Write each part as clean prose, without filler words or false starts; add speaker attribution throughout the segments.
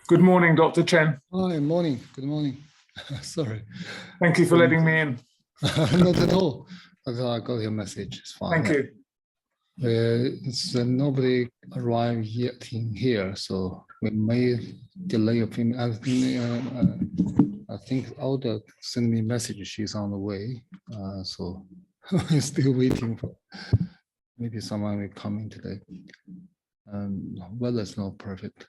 Speaker 1: Good morning, Dr. Chen.
Speaker 2: Hi, morning. Good morning. Sorry.
Speaker 1: Thank you for letting me in.
Speaker 2: Not at all. I got your message. It's fine.
Speaker 1: Thank you.
Speaker 2: It's nobody arrived yet in here, so we may delay a few minutes. I think Alda sent me a message. She's on the way, so we're still waiting for. Maybe someone will come in today. Weather's not perfect.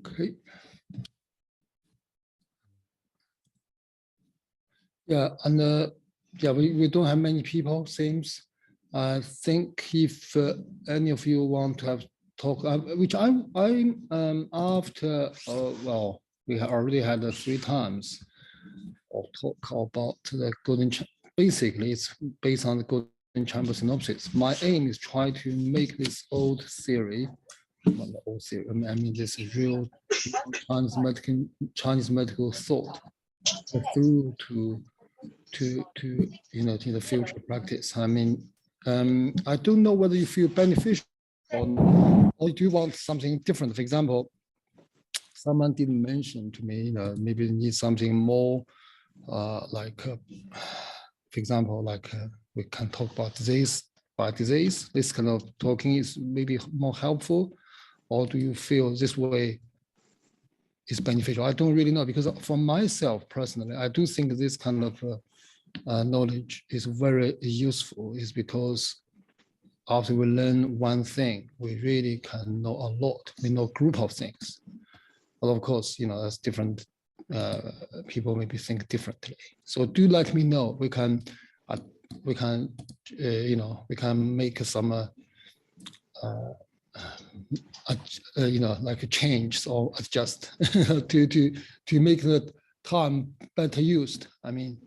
Speaker 2: Okay. Yeah, and yeah, we don't have many people, seems. I think if any of you want to have talk, which I'm after, well, we already had 3 times of talk about the golden, basically it's based on the golden chamber synopsis. My aim is try to make this old theory, well, the old theory, I mean this real Chinese medical thought through to the future practice. I mean, I don't know whether you feel beneficial or do you want something different. For example, someone did mention to me, maybe you need something more like, for example, like we can talk about disease by disease. This kind of talking is maybe more helpful, or do you feel this way is beneficial? I don't really know, because for myself personally, I do think this kind of knowledge is very useful, is because after we learn one thing, we really can know a lot. We know a group of things. But of course, as different people maybe think differently. So do let me know. We can make some like a change or adjust to make the time better used. I mean,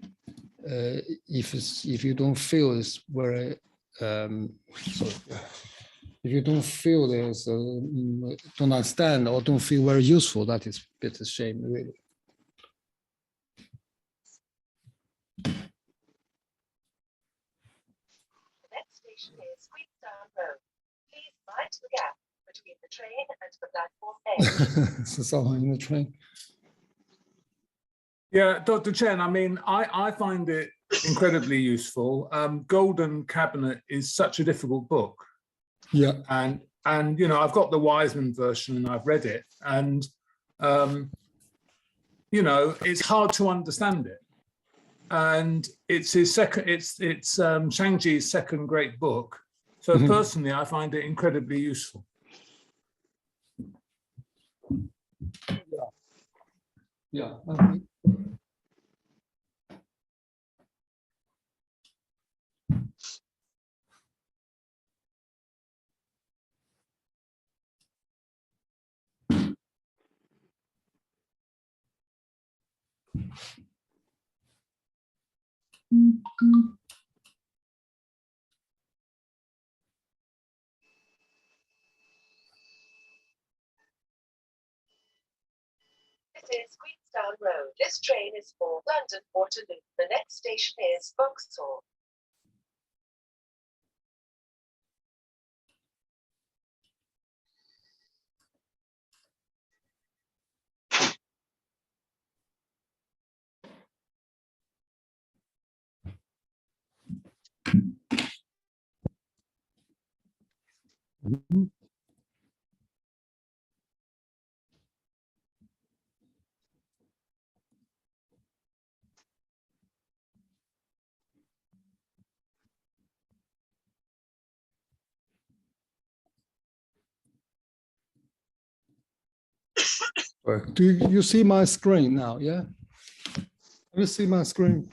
Speaker 2: if you don't feel it's very if you don't feel there's don't understand or don't feel very useful, that is a bit of a shame, really.
Speaker 3: The next station is Queenstown Road. Please mind the gap between the train and the platform edge.
Speaker 2: So someone in the train.
Speaker 1: Yeah, Dr. Chen, I mean, I find it incredibly useful. Golden Cabinet is such a difficult book.
Speaker 2: Yeah.
Speaker 1: And I've got the Wiseman version and I've read it, and it's hard to understand it. And it's his second, it's Shang-Chi's second great book. So personally, I find it incredibly useful.
Speaker 2: Yeah.
Speaker 3: This is Queenstown Road. This train is for London Waterloo. The next station is Vauxhall.
Speaker 2: Do you see my screen now? Yeah. You see my screen?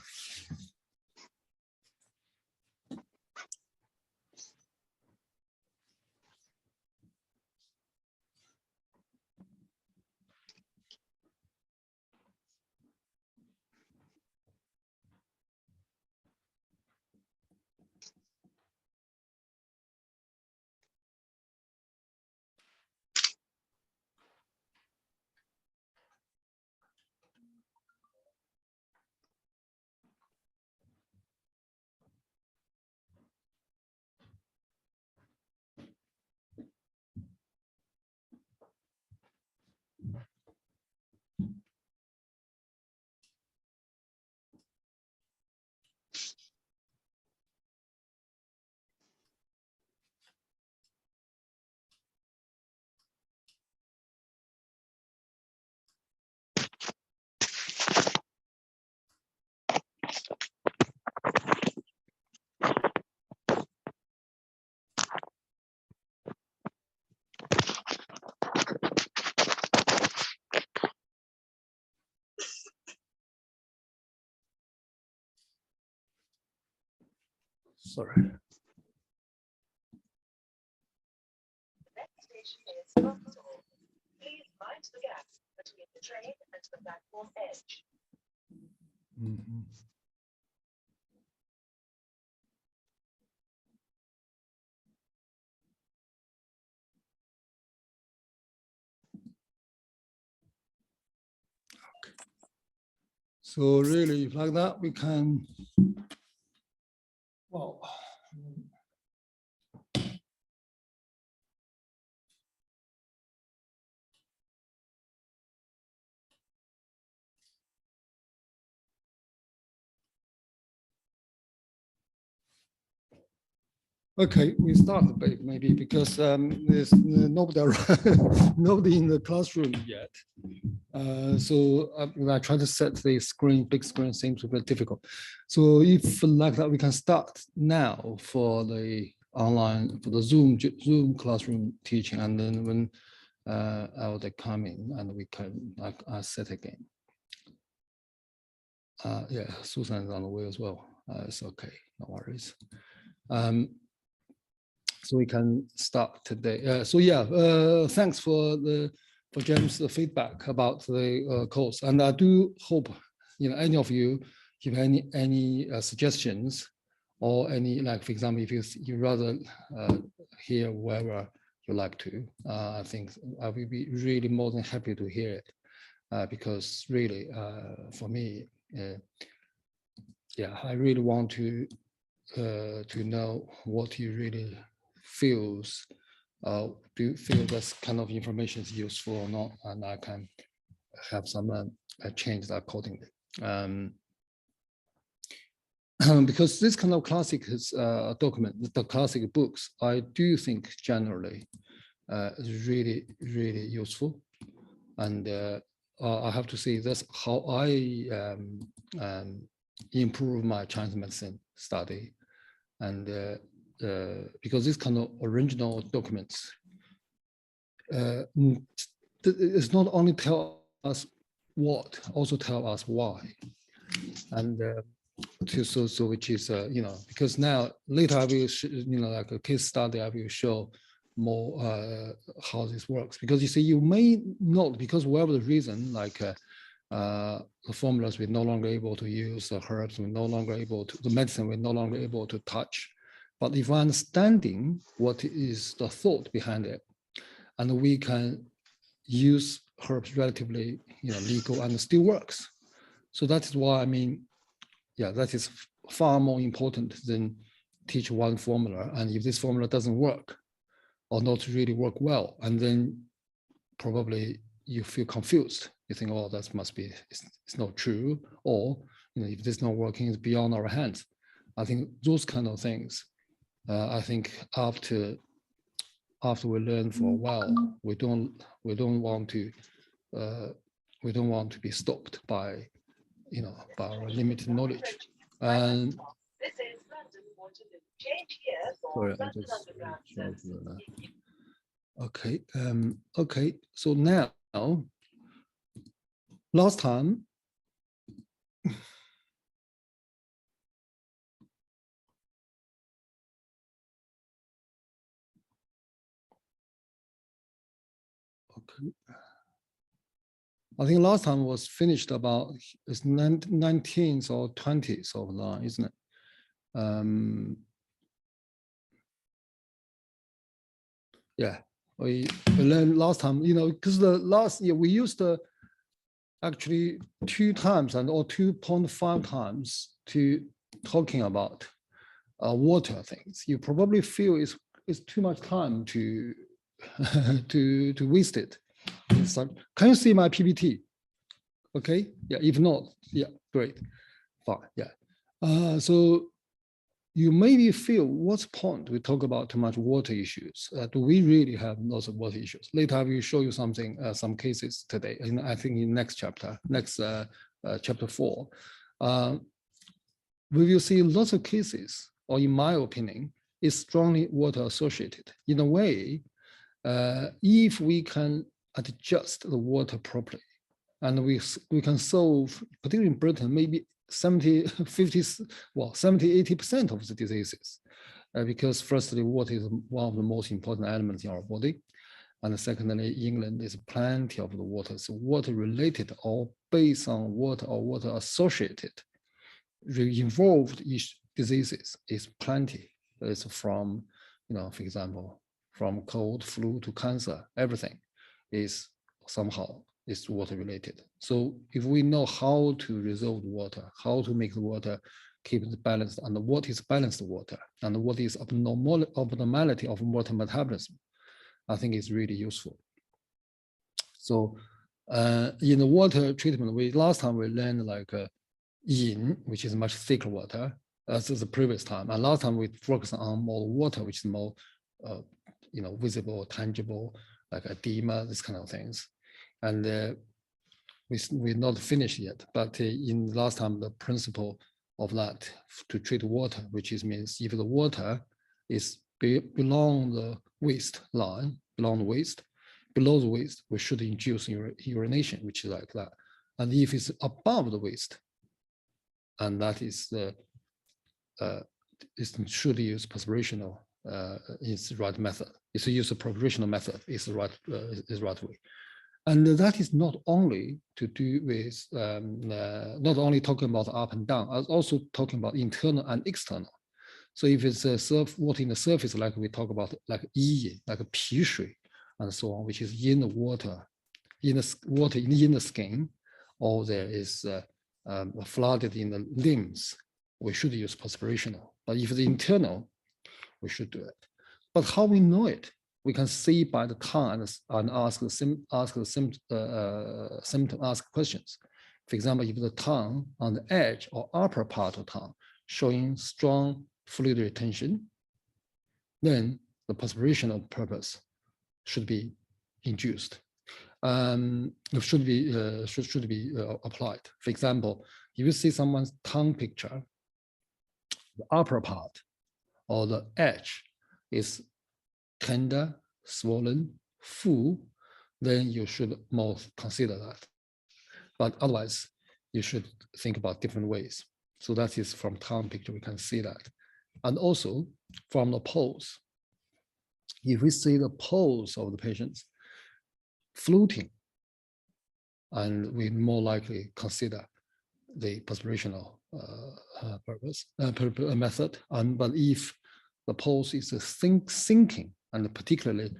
Speaker 2: Sorry.
Speaker 3: The next station is Vauxhall. Please mind the gap between the train and the platform edge.
Speaker 2: Mhm. So really, like that, we can, well, okay, we start the debate maybe because there's nobody around, nobody in the classroom yet. So I try to set the screen, big screen seems a bit difficult. So if like that, we can start now for the online, for the Zoom classroom teaching, and then when they come in and we can I set again. Yeah, Susan is on the way as well. It's okay, no worries. So we can start today. So yeah, thanks for James' the feedback about the course, and I do hope any of you give any suggestions or any, like for example, if you rather hear wherever you like to. I think I will be really more than happy to hear it because really for me, yeah, I really want to know what you really feels. Do you feel this kind of information is useful or not? And I can have some change accordingly. Because this kind of classic document, the classic books, I do think generally is really, really useful. And I have to say that's how I improve my Chinese medicine study. And because this kind of original documents, it's not only tell us what, also tell us why. And so which is, because now later I will, like a case study, I will show more how this works. Because you see, you may not, because whatever the reason, like the formulas we're no longer able to use, the herbs we're no longer able to, the medicine we're no longer able to touch. But if we're understanding what is the thought behind it, and we can use herbs relatively, legal and it still works. So that is why, I mean, yeah, that is far more important than teach one formula. And if this formula doesn't work or not really work well, and then probably you feel confused. You think, oh, that must be, it's not true. Or, if this is not working, it's beyond our hands. I think those kind of things, I think after we learn for a while, we don't want to be stopped by, by our limited knowledge. And
Speaker 3: This is London Waterloo. Change here for
Speaker 2: sorry,
Speaker 3: London Underground services.
Speaker 2: okay. Okay. So now last time, okay. I think last time was finished about it's 19th or 20th of line, isn't it? Yeah, we learned last time, because the last year we used actually 2 times and or 2.5 times to talking about water things. You probably feel it's too much time to to waste it. So, can you see my PPT? Okay, yeah, if not, yeah, great, fine, yeah. So you maybe feel what's the point we talk about too much water issues? Do we really have lots of water issues? Later I will show you something, some cases today, and I think in next chapter, chapter 4, we will see lots of cases, or in my opinion, is strongly water associated. In a way, if we can adjust the water properly, and we can solve, particularly in Britain, maybe 70, 50, well, 70, 80% of the diseases. Because firstly, water is one of the most important elements in our body. And secondly, England is plenty of the water. So water related or based on water or water associated involved diseases is plenty. It's from, for example, from cold, flu to cancer, everything is somehow is water related. So if we know how to resolve the water, how to make the water keep it balanced, and what is balanced water, and what is abnormality of water metabolism, I think it's really useful. So in the water treatment, last time we learned like yin, which is much thicker water, as the previous time. And last time we focused on more water, which is more visible, tangible, like edema, this kind of things. And we're not finished yet, but in last time, the principle of that to treat water, which means if the water is below the waist line, below the waist, we should induce urination, which is like that. And if it's above the waist, and that is the should use perspirational is the right method. It's a use of perspirational method is the right way. And that is not only to do with, not only talking about up and down, also talking about internal and external. So if it's water in the surface, like we talk about, like yi, like a 皮水 and so on, which is in the water, in the skin, or there is flooded in the limbs, we should use perspirational. But if the internal, we should do it. But how we know it? We can see by the tongue and ask questions. For example, if the tongue on the edge or upper part of the tongue showing strong fluid retention, then the perspirational purpose should be induced. Should be applied. For example, if you see someone's tongue picture, the upper part or the edge is tender, swollen, full, then you should more consider that. But otherwise, you should think about different ways. So that is from tongue picture, we can see that. And also from the pulse, if we see the pulse of the patients floating, and we more likely consider the perspirational method. But if the pulse is sinking, and particularly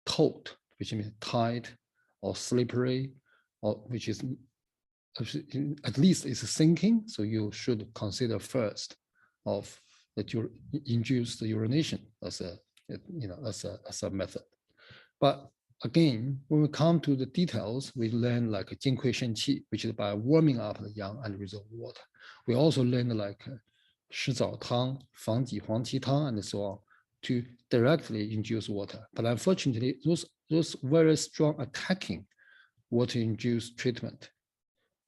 Speaker 2: cold, which means tight or slippery, or which is at least is sinking, so you should consider first of that you induce the urination as a method. But again, when we come to the details, we learn like 金匮肾气, which is by warming up the yang and resolve water. We also learn like 湿澡汤, 防己黄芪汤, and so on to directly induce water. But unfortunately, those very strong attacking water-induced treatment,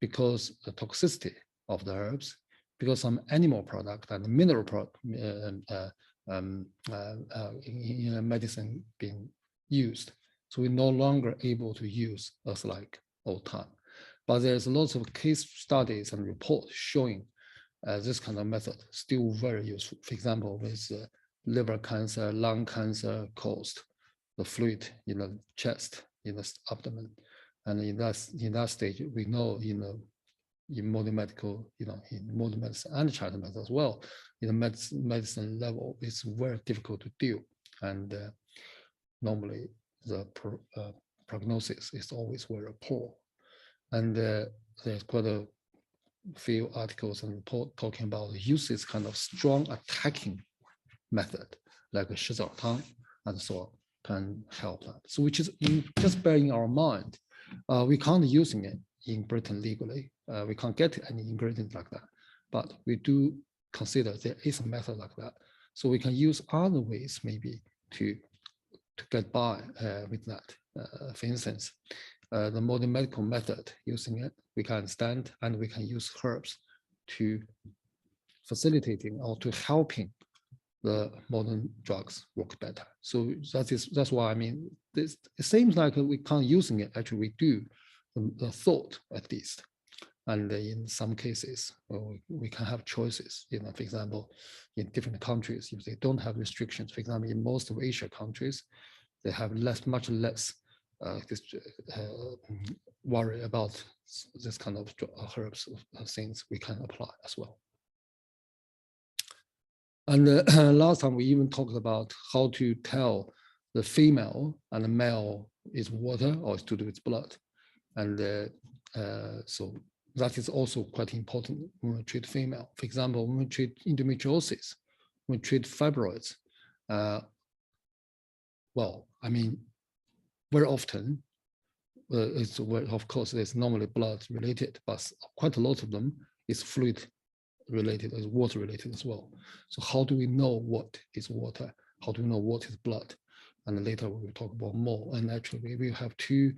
Speaker 2: because the toxicity of the herbs, because some animal product and mineral product in medicine being used. So we're no longer able to use as like all the time. But there's lots of case studies and reports showing this kind of method still very useful. For example, with liver cancer, lung cancer caused the fluid in the chest, in the abdomen. And in that stage, we know, in modern medical, in modern medicine and China medicine as well, in the medicine level, it's very difficult to deal. And normally the prognosis is always very poor. And there's quite a few articles and reports talking about the uses kind of strong attacking method, like a Shizaotang and so on, can help that. So which is just bearing in our mind, we can't using it in Britain legally. We can't get any ingredients like that, but we do consider there is a method like that. So we can use other ways maybe to get by with that. For instance, the modern medical method using it, we can understand, and we can use herbs to facilitating or to helping the modern drugs work better. So that's why I mean, it seems like we can't using it. Actually, we do the thought at least. And in some cases, we can have choices. For example, in different countries, if they don't have restrictions, for example, in most of Asia countries, they have much less worry about this kind of herbs things we can apply as well. And last time we even talked about how to tell the female and the male is water or is to do with blood. And so that is also quite important when we treat female. For example, when we treat endometriosis, when we treat fibroids, well, I mean, very often, of course, there's normally blood related, but quite a lot of them is fluid related, is water related as well. So how do we know what is water? How do we know what is blood? And later we will talk about more. And actually, we will have two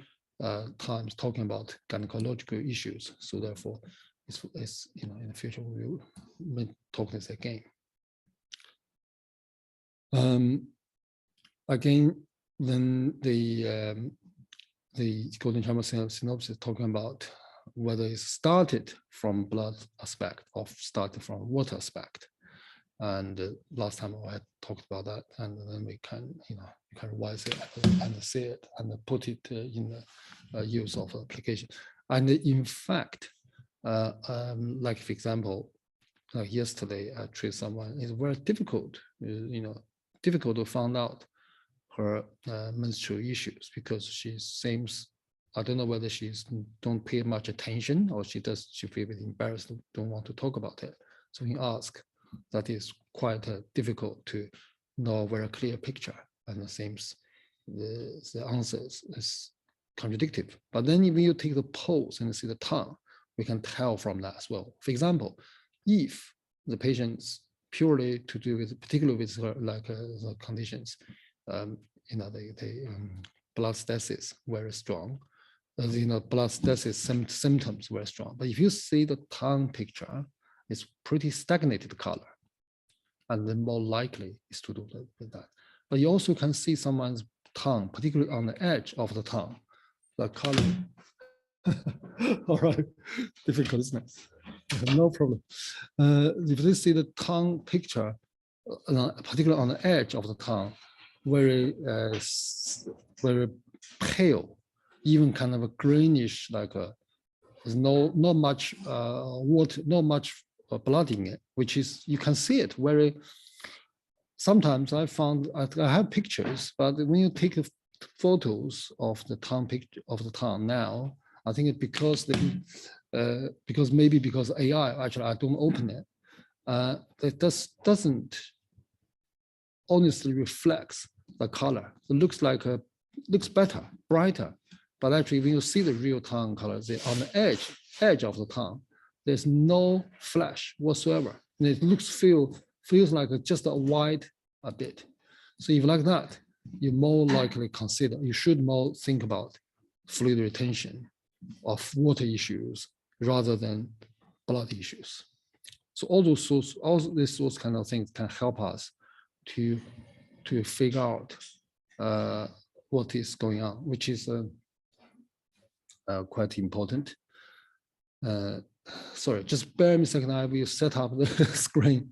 Speaker 2: times talking about gynecological issues. So therefore, it's in the future we will talk this again. Again, then the golden chamber synopsis talking about whether it started from blood aspect or started from water aspect. And last time I had talked about that, and then we can, you can revise it and see it and put it in the use of application. And in fact, like for example, yesterday I treated someone. It's very difficult, difficult to find out her menstrual issues because she seems, I don't know whether she's don't pay much attention or she feel a bit embarrassed, don't want to talk about it. So we ask. That is quite difficult to know a very clear picture, and it seems the answers is contradictory. But then if you take the pulse and see the tongue, we can tell from that as well. For example, if the patient's purely to do with, particularly with the conditions, they blood stasis very strong, blood stasis symptoms very strong. But if you see the tongue picture, it's pretty stagnated color, and then more likely is to do with that. But you also can see someone's tongue, particularly on the edge of the tongue, the color. All right, difficult, isn't it? No problem. If you see the tongue picture, particularly on the edge of the tongue, very pale, even kind of a greenish, like there's not much water, not much blood in it, which is, you can see it very, sometimes I found, I have pictures, but when you take photos of the tongue picture of the tongue now, I think it's because because AI, actually I don't open it, it doesn't honestly reflects the color. It looks like looks better, brighter, but actually when you see the real tongue color, on the edge of the tongue, there's no flash whatsoever. And it feels like just a white a bit. So if like that, you more likely consider, you should more think about fluid retention of water issues rather than blood issues. So all these sorts kind of things can help us to figure out what is going on, which is quite important. Sorry, just bear me a second. I will set up the screen.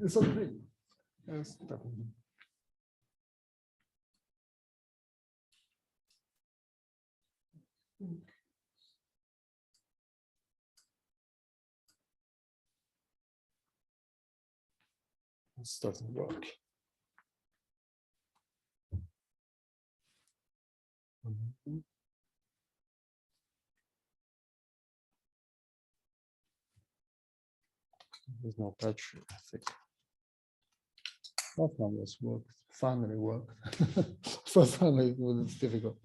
Speaker 2: It's okay. Yes, definitely. This doesn't work. There's no battery, I think. That one was worked, finally worked. First time it was difficult.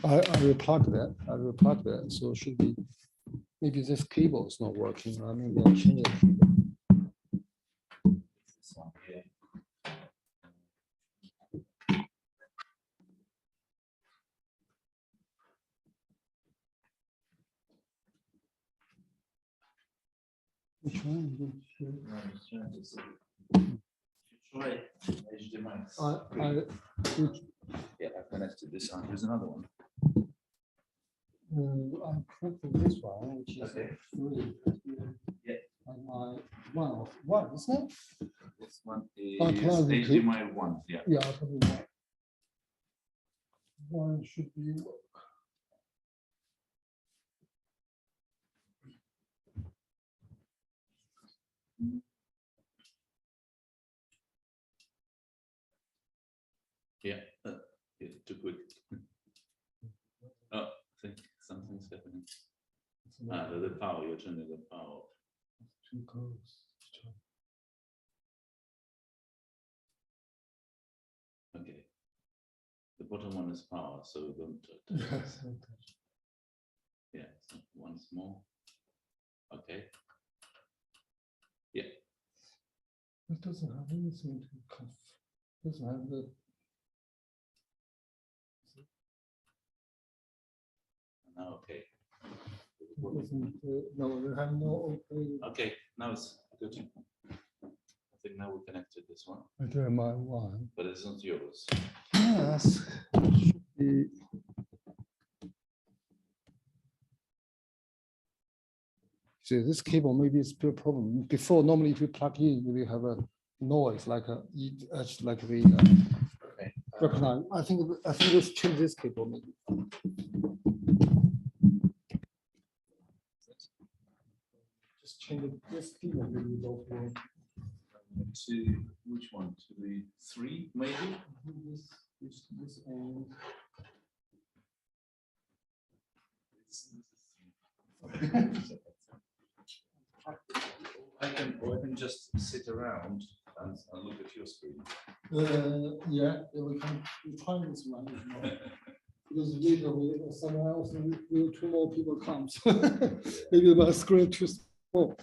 Speaker 2: I replugged that, so it should be, maybe this cable is not working. I mean, I'll change it.
Speaker 4: This one here.
Speaker 2: Which one?
Speaker 4: Try HDMI.
Speaker 2: Which,
Speaker 4: Yeah, I connected this one. There's another one.
Speaker 2: I'm connecting this one, which is
Speaker 4: Okay.
Speaker 2: three.
Speaker 4: Yeah.
Speaker 2: And my one, isn't it?
Speaker 4: This one
Speaker 2: I'll
Speaker 4: is
Speaker 2: plug it to-
Speaker 4: HDMI 1. Yeah.
Speaker 2: Yeah, I'll put it one. One should be.
Speaker 4: Yeah. Too quick. Oh, I think something's happening. The power. You're turning the power.
Speaker 2: Too close.
Speaker 4: Okay. The bottom one is power, so we don't touch.
Speaker 2: Yes.
Speaker 4: Yeah. So once more. Okay. Yeah.
Speaker 2: It doesn't have anything to cuff. Doesn't have the.
Speaker 4: Now, okay.
Speaker 2: No, we have no opening.
Speaker 4: Okay. Now it's good. I think now we connected this one,
Speaker 2: HDMI one.
Speaker 4: but it's not yours.
Speaker 2: Yes. Should be. See, this cable maybe it's a problem. Before, normally if you plug in, you will have a noise like actually like the
Speaker 4: Okay.
Speaker 2: recognize. I think let's change this cable maybe. Just change this cable maybe don't work.
Speaker 4: To which one? To the 3, maybe?
Speaker 2: This and
Speaker 4: I can just sit around and look at your screen.
Speaker 2: yeah, we can try this one. Because later someone else, two more people comes. Maybe my screen too small.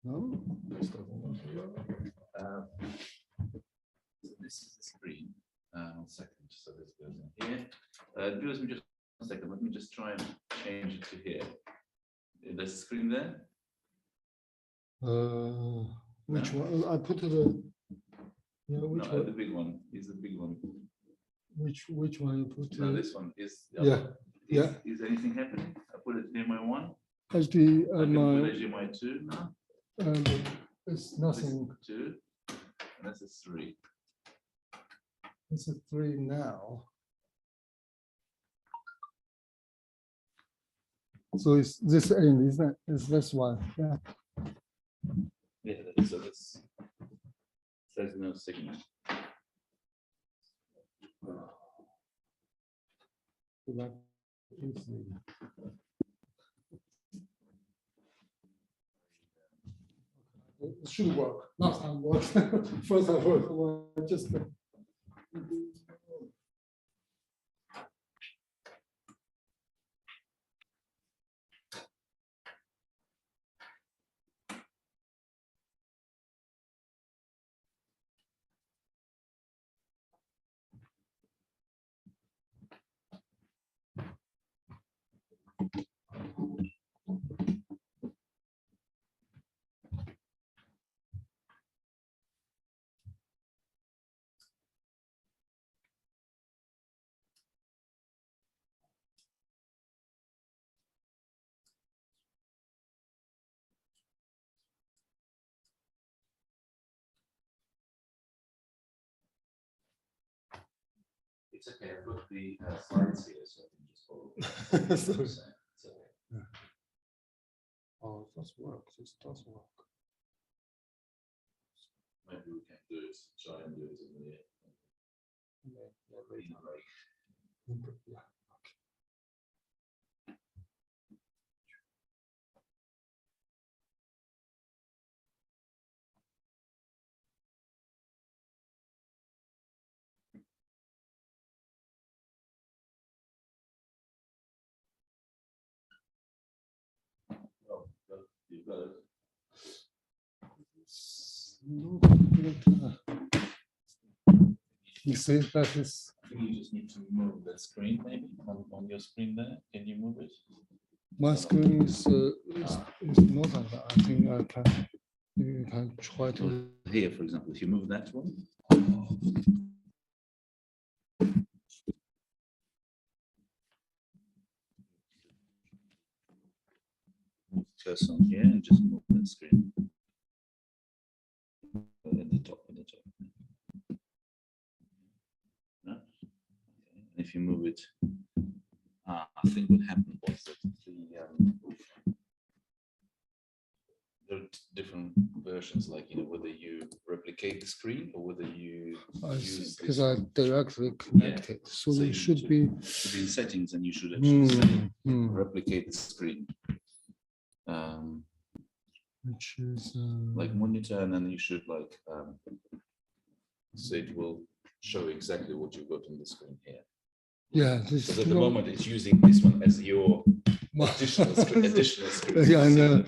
Speaker 2: No, this doesn't work.
Speaker 4: So this is the screen. 1 second, so this goes in here. Do with me just 1 second. Let me just try and change it to here. There's a screen there.
Speaker 2: Which one? I put the. Yeah, which
Speaker 4: No, the
Speaker 2: one?
Speaker 4: big one is the big one.
Speaker 2: Which one you put?
Speaker 4: No, this one is.
Speaker 2: Yeah, yeah.
Speaker 4: Is anything happening? I put it near my 1.
Speaker 2: HD
Speaker 4: I can
Speaker 2: my.
Speaker 4: put HDMI 2 now.
Speaker 2: It's nothing.
Speaker 4: This is 2, and this is 3.
Speaker 2: It's a 3 now. So it's this end, isn't it? It's this one. Yeah.
Speaker 4: Yeah, so this says no signal.
Speaker 2: So that is it should work. Last time worked. First time worked. Just.
Speaker 4: It's okay. I've got the slides here, so I can just follow. what you're
Speaker 2: Sorry.
Speaker 4: saying. It's okay.
Speaker 2: Oh, it does work. This does work.
Speaker 4: Maybe we can do it. Try and do it in the
Speaker 2: Yeah.
Speaker 4: well, you've got it.
Speaker 2: No, you see that is
Speaker 4: I think you just need to move that screen maybe on your screen there. Can you move it?
Speaker 2: my screen is not like that. I think I can. You can try to.
Speaker 4: Here, for example, if you move that one. Move the cursor on here and just move that screen. At the top, No? Okay. And if you move it, I think what happened was that there are different versions, like whether you replicate the screen or whether you use
Speaker 2: Because
Speaker 4: this
Speaker 2: I
Speaker 4: one.
Speaker 2: directly connected, so
Speaker 4: So
Speaker 2: it
Speaker 4: you
Speaker 2: should be.
Speaker 4: Should be in settings, and you should actually say replicate the screen.
Speaker 2: Which is
Speaker 4: Like monitor, and then you should so it will show exactly what you've got on the screen here.
Speaker 2: yeah. This
Speaker 4: Because at the moment it's using this one as your additional screen.
Speaker 2: Yeah, I know.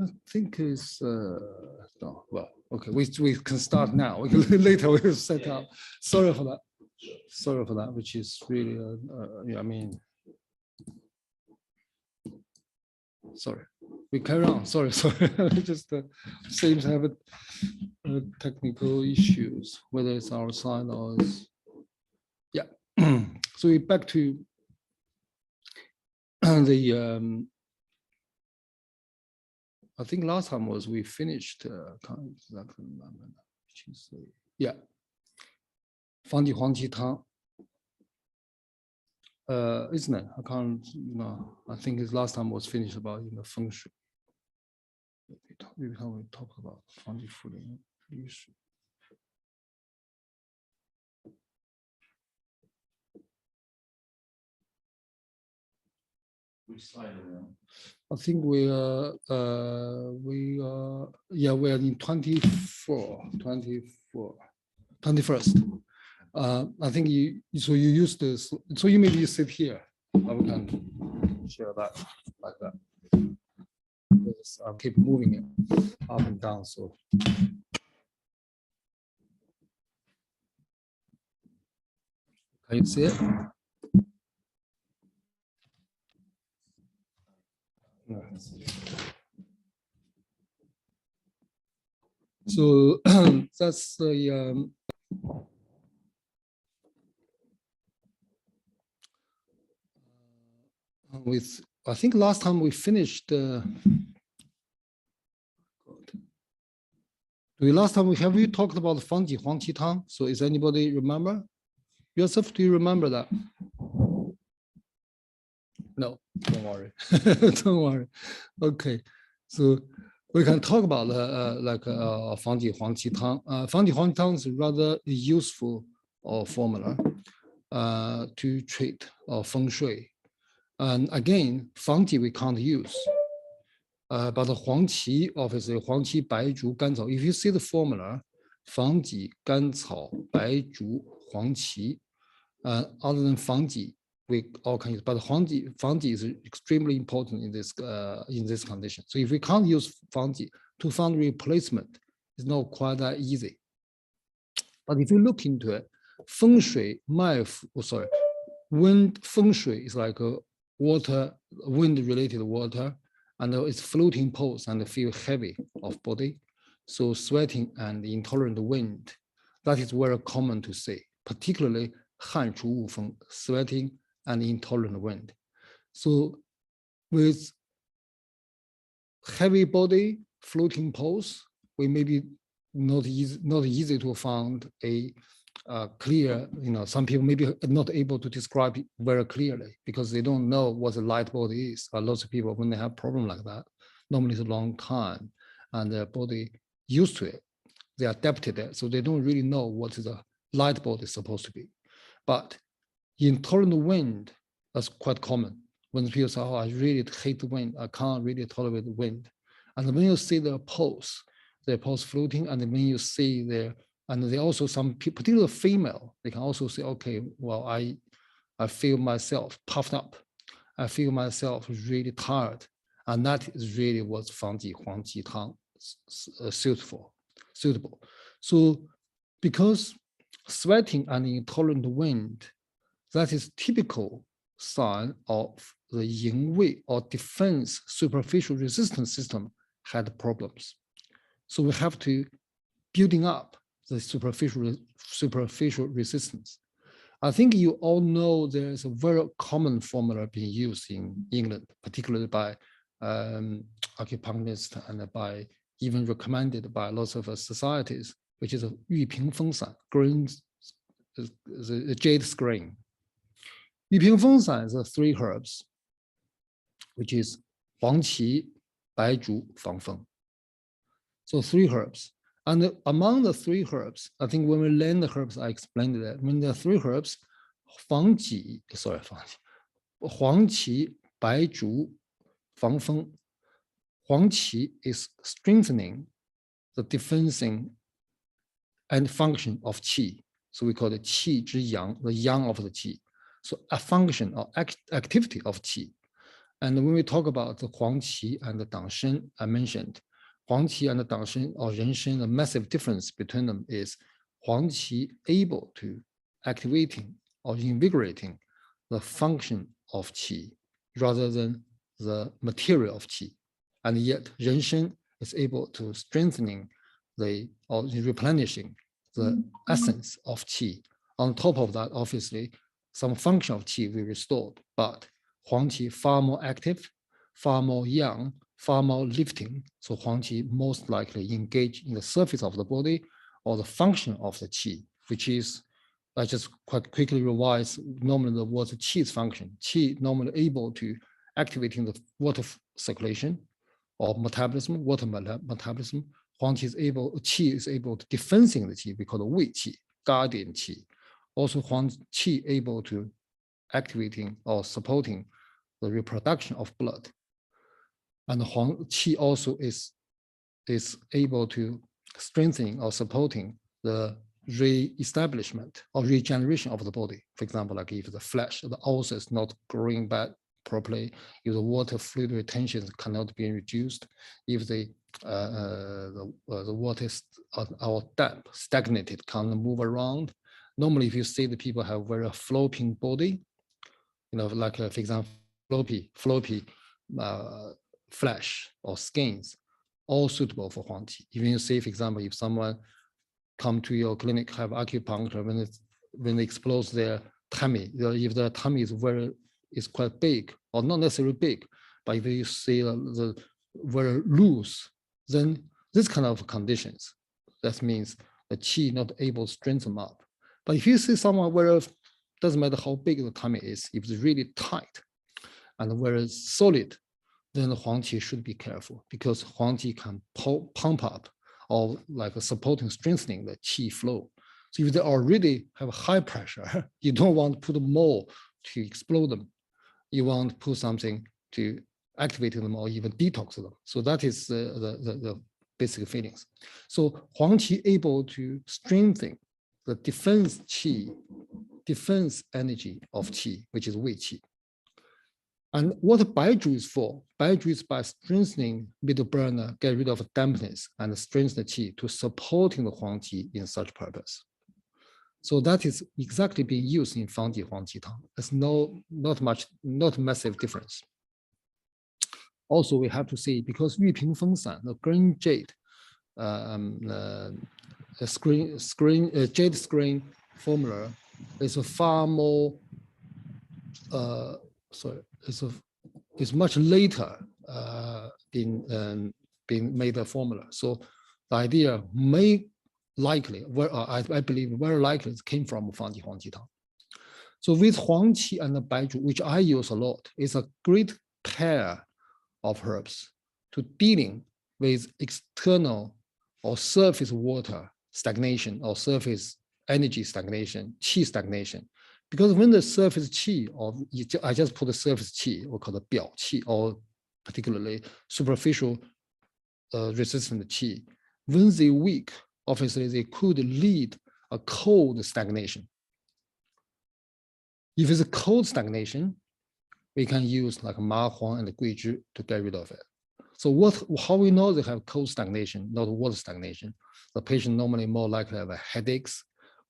Speaker 2: I think it's no. Well, okay. We can start now. Later we'll set up. Sorry for that.
Speaker 4: Sure.
Speaker 2: Sorry for that. Which is really yeah. I mean, sorry. We carry on. Sorry. Just seems to have a technical issues, whether it's our side or it's yeah. So we back to the I think last time was we finished can't exactly remember now, which is yeah 方剂黄芪汤 isn't it? I can't I think his last time was finished about feng shui. Maybe how we talk about 方剂茯苓绿水
Speaker 4: Which slide are we on?
Speaker 2: I think we are yeah, we are in 21st. I think you use this, so you maybe sit here. I can share that like that. I'll keep moving it up and down. So can you see it? No. So that's the with I think last time we finished last time have you talked about the 方剂黄芪汤? So is anybody remember? Yourself, do you remember that? No, don't worry. Don't worry. Okay, so we can talk about like 方剂黄芪汤. 方剂黄芪汤 is a rather useful formula to treat feng shui. And again, 方剂 we can't use. But the 黄芪, obviously, 黄芪白术甘草. If you see the formula, 方剂甘草白术黄芪, other than 方剂, we all can use. But 方剂 is extremely important in this condition. So if we can't use 方剂, to find replacement is not quite that easy. But if you look into it, 风水脉浮, wind 风水 is like a water, wind-related water. And it's floating poles and feel heavy of body. So sweating and intolerant wind, that is very common to see, particularly 汗出恶风, sweating and intolerant wind. So with heavy body, floating poles, we may be not easy to find a clear. Some people maybe are not able to describe it very clearly because they don't know what the light body is. Lots of people, when they have problem like that, normally it's a long time and their body used to it. They adapted it, so they don't really know what the light body is supposed to be. But intolerant wind, that's quite common. When people say, oh, I really hate the wind, I can't really tolerate the wind. And when you see their pulse floating, and when you see and they also, some people, particularly female, they can also say, okay, well, I feel myself puffed up. I feel myself really tired. And that is really what Fangji, Huangji Tang suitable. So because sweating and intolerant wind, that is typical sign of the yin wei or defense superficial resistance system had problems. So we have to building up the superficial resistance. I think you all know there's a very common formula being used in England, particularly by acupuncturists and by even recommended by lots of societies, which is a 玉屏风散, green, the jade screen. 玉屏风散is 3 herbs, which is 黄芪、白术、防风. So 3 herbs. And among the 3 herbs, I think when we learn the herbs, I explained that when the 3 herbs, 黄芪, 黄芪、白术、防风. 黄芪 is strengthening the defensing and function of qi. So we call it qi 之阳, the yang of the qi. So a function or activity of qi. And when we talk about the Huang Qi and the Dang Shen, I mentioned Huang Qi and the Dang Shen or Ren Shen, the massive difference between them is Huang Qi able to activating or invigorating the function of qi rather than the material of qi. And yet Ren Shen is able to strengthening or replenishing the essence of qi. On top of that, obviously, some function of qi will be restored, but Huang Qi far more active, far more young, far more lifting. So Huang Qi most likely engage in the surface of the body or the function of the qi, which is, I just quite quickly revise normally the word qi's function. Qi normally able to activating the water circulation or metabolism, water metabolism. Huang Qi is able to defensing the qi, we call it Wei qi, guardian qi. Also Huang Qi able to activating or supporting the reproduction of blood. And Huang Qi also is able to strengthening or supporting the re-establishment or regeneration of the body. For example, like if the flesh, the ulcer is not growing back properly, if the water fluid retention cannot be reduced, if the water is or damp, stagnated, can't move around. Normally, if you see the people have very flopping body, like for example, floppy flesh or skins, all suitable for Huang Qi. Even you see, for example, if someone come to your clinic, have acupuncture, when they expose their tummy, if the tummy is quite big, or not necessarily big, but if you see the very loose, then this kind of conditions, that means the qi not able to strengthen up. But if you see someone where doesn't matter how big the tummy is, if it's really tight and very solid, then the Huang Qi should be careful, because Huang Qi can pump up or like supporting, strengthening the qi flow. So if they already have a high pressure, you don't want to put more to explode them. You want to put something to activate them or even detox them. So that is the basic feelings. So Huang Qi able to strengthen the defense qi, defense energy of qi, which is Wei qi. And what Baizhu is for? Baizhu is by strengthening middle burner, get rid of dampness and strengthen the qi to supporting the Huang Qi in such purpose. So that is exactly being used in Fangji Huangji Tang. There's not massive difference. Also, we have to see, because 玉屏风散, the green jade, jade screen formula is a far more, it's much later being made a formula. So the idea, make likely, I believe very likely it came from 方剂黄鸡汤. So with 黄芪 and the 白术, which I use a lot, is a great pair of herbs to dealing with external or surface water stagnation or surface energy stagnation, qi stagnation. Because when the surface qi, or I just put the surface qi, or called the 表qi, or particularly superficial resistant qi, when they weak, obviously they could lead a cold stagnation. If it's a cold stagnation, we can use like ma huang and gui zhi to get rid of it. So how we know they have cold stagnation, not water stagnation? The patient normally more likely have headaches,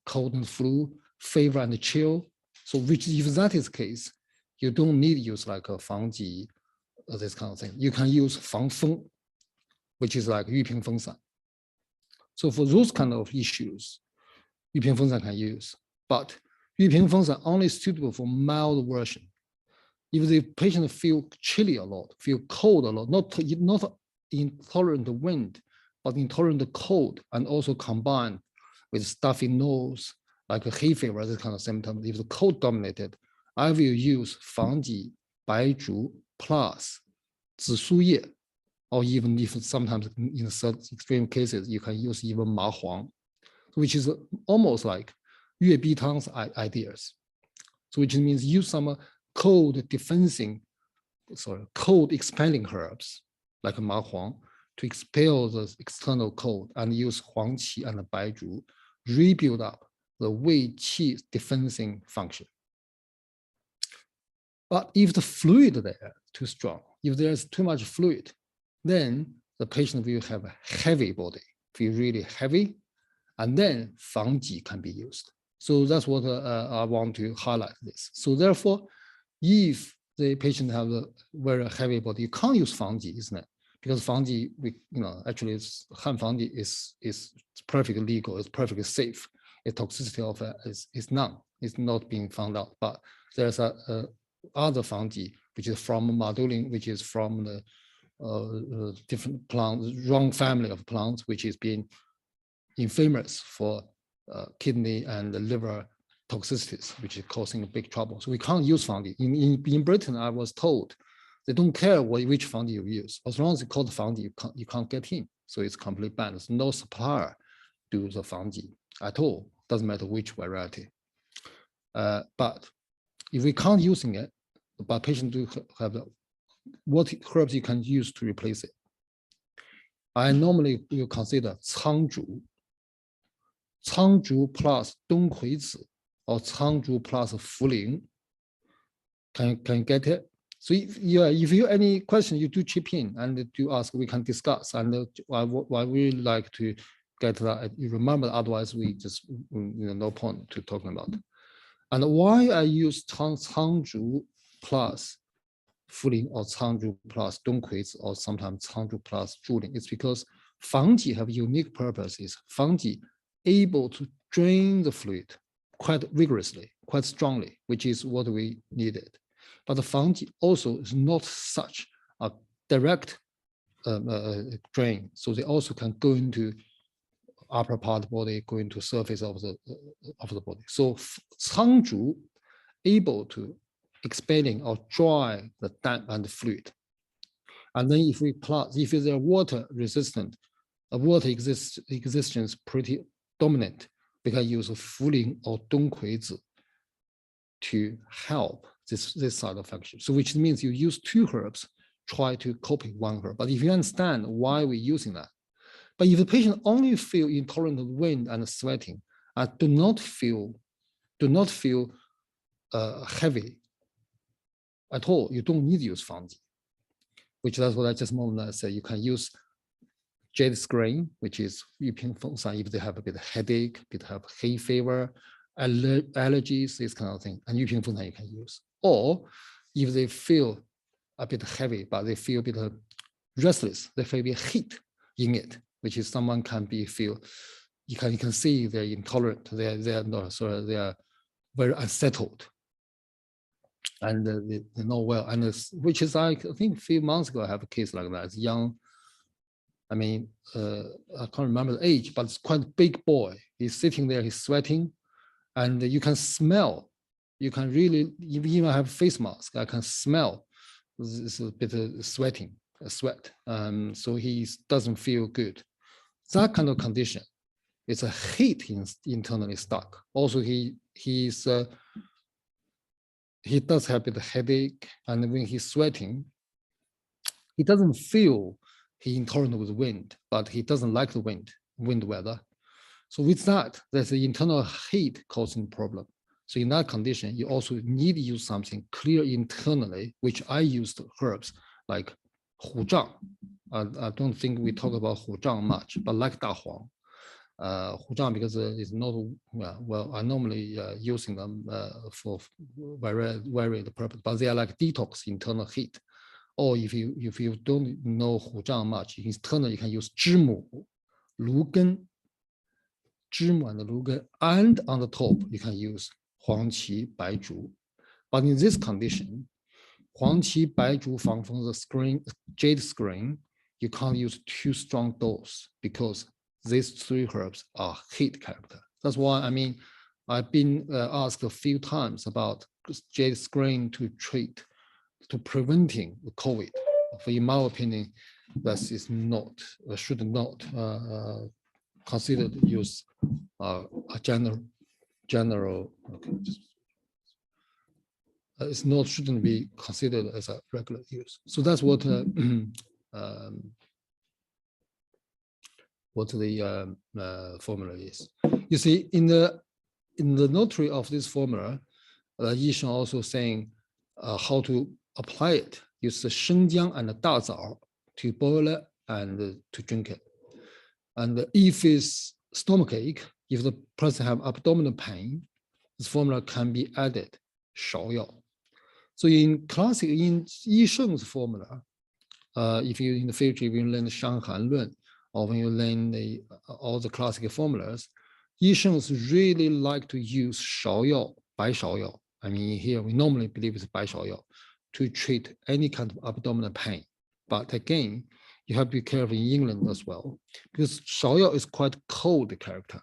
Speaker 2: cold and flu, fever and chill. So which, if that is the case, you don't need to use like a 防己, this kind of thing. You can use 防风, which is like 玉屏风散. So for those kind of issues, 玉屏风散 can use, but 玉屏风散 only suitable for mild version. If the patient feel chilly a lot, feel cold a lot, not intolerant to wind, but intolerant to cold, and also combined with stuffy nose, like a hay fever, this kind of symptom, if the cold dominated, I will use 防己白术 plus 紫苏叶, or even if sometimes in certain extreme cases, you can use even ma huang, which is almost like 月碧汤's ideas. So which means use some cold expelling herbs like ma huang to expel the external cold, and use 黄芪 and 白术 rebuild up the wei qi defensing function. But if the fluid there too strong, if there's too much fluid, then the patient will have a heavy body, feel really heavy, and then 防己 can be used. So that's what I want to highlight this. So therefore, if the patient have a very heavy body, you can't use 防己, isn't it? Because 防己, actually, Han 防己is perfectly legal, it's perfectly safe. The toxicity of it is none, it's not being found out. But there's a other 防己, which is from Madulin, which is from the different plants, wrong family of plants, which is being infamous for kidney and liver toxicities, which is causing big trouble. So we can't use 防己. In Britain, I was told they don't care which 防己you use. As long as it's called 防己, you can't get in. So it's completely banned. There's no supplier do the 防己at all. Doesn't matter which variety. But if we can't using it, but patient do have what herbs you can use to replace it. I normally will consider 苍术plus 冬葵子 or 苍术 plus 茯苓. Can you get it? So if you have any question, you do chip in and do ask, we can discuss. And I really like to get that. You remember, otherwise we just no point to talking about. And why I use 苍术 plus 茯苓 or 苍术 plus 冬葵子 or sometimes 苍术 plus 猪苓, it's because 防己 have unique purposes. 防己 able to drain the fluid quite vigorously, quite strongly, which is what we needed. But the 防己 also is not such a direct drain, so they also can go into upper part of the body, go into surface of the body. So 苍术 able to expelling or dry the damp and the fluid. And then if they're water resistant, water existence pretty dominant, we can use 茯苓 or 冬葵子 to help this side of function. So which means you use two herbs, try to copy one herb. But if you understand why we're using that, but if the patient only feel intolerant of wind and sweating, do not feel heavy at all, you don't need to use 防己, which that's what I just moment said. You can use jade screen, which is 玉屏风散 if they have a bit of headache, bit of hay fever, allergies, this kind of thing, and 玉屏风散 you can use. Or if they feel a bit heavy, but they feel a bit restless, they feel a bit heat in it, which is someone can feel, you can see they're intolerant, they're not, so they are very unsettled. And they know well, and which is I think a few months ago I have a case like that. Young I mean, I can't remember the age, but it's quite a big boy. He's sitting there, he's sweating, and you can smell. You can really, even have face mask, I can smell this a bit of sweating, sweat. So he doesn't feel good. That kind of condition, it's a heat internally stuck. Also, he does have a bit of headache, and when he's sweating, he doesn't feel he intolerant with wind, but he doesn't like the wind weather. So with that, there's an internal heat causing problem. So in that condition, you also need to use something clear internally, which I used herbs like Hu Zhang. I don't think we talk about Hu Zhang much, but like Da Huang. Hu Zhang, because it's not, well, I normally using them for very purpose, but they are like detox internal heat. Or if you don't know Hu Zhang much, internally you can use 知母, 芦根, 知母 and 芦根, and on the top you can use 黄芪白术. But in this condition, 黄芪白术防风 the screen, jade screen, you can't use too strong dose because these three herbs are heat character. That's why, I mean, I've been asked a few times about jade screen to preventing the COVID. In my opinion, that is not, should not considered use a general. Okay, it's not, shouldn't be considered as a regular use. So that's what what the formula is. You see, in the notary of this formula, Yi Sheng also saying how to apply it. Use the shenjiang and the dazao to boil it and to drink it. And if it's stomachache, if the person have abdominal pain, this formula can be added, 芍药. So in classic, in Yi Sheng's formula, if you in the future, if you learn the Shanghan Luan, or when you learn all the classic formulas, Yi Sheng's really like to use 芍药, 白芍药. I mean, here we normally believe it's 白芍药 to treat any kind of abdominal pain. But again, you have to be careful in England as well, because 芍药 is quite cold character.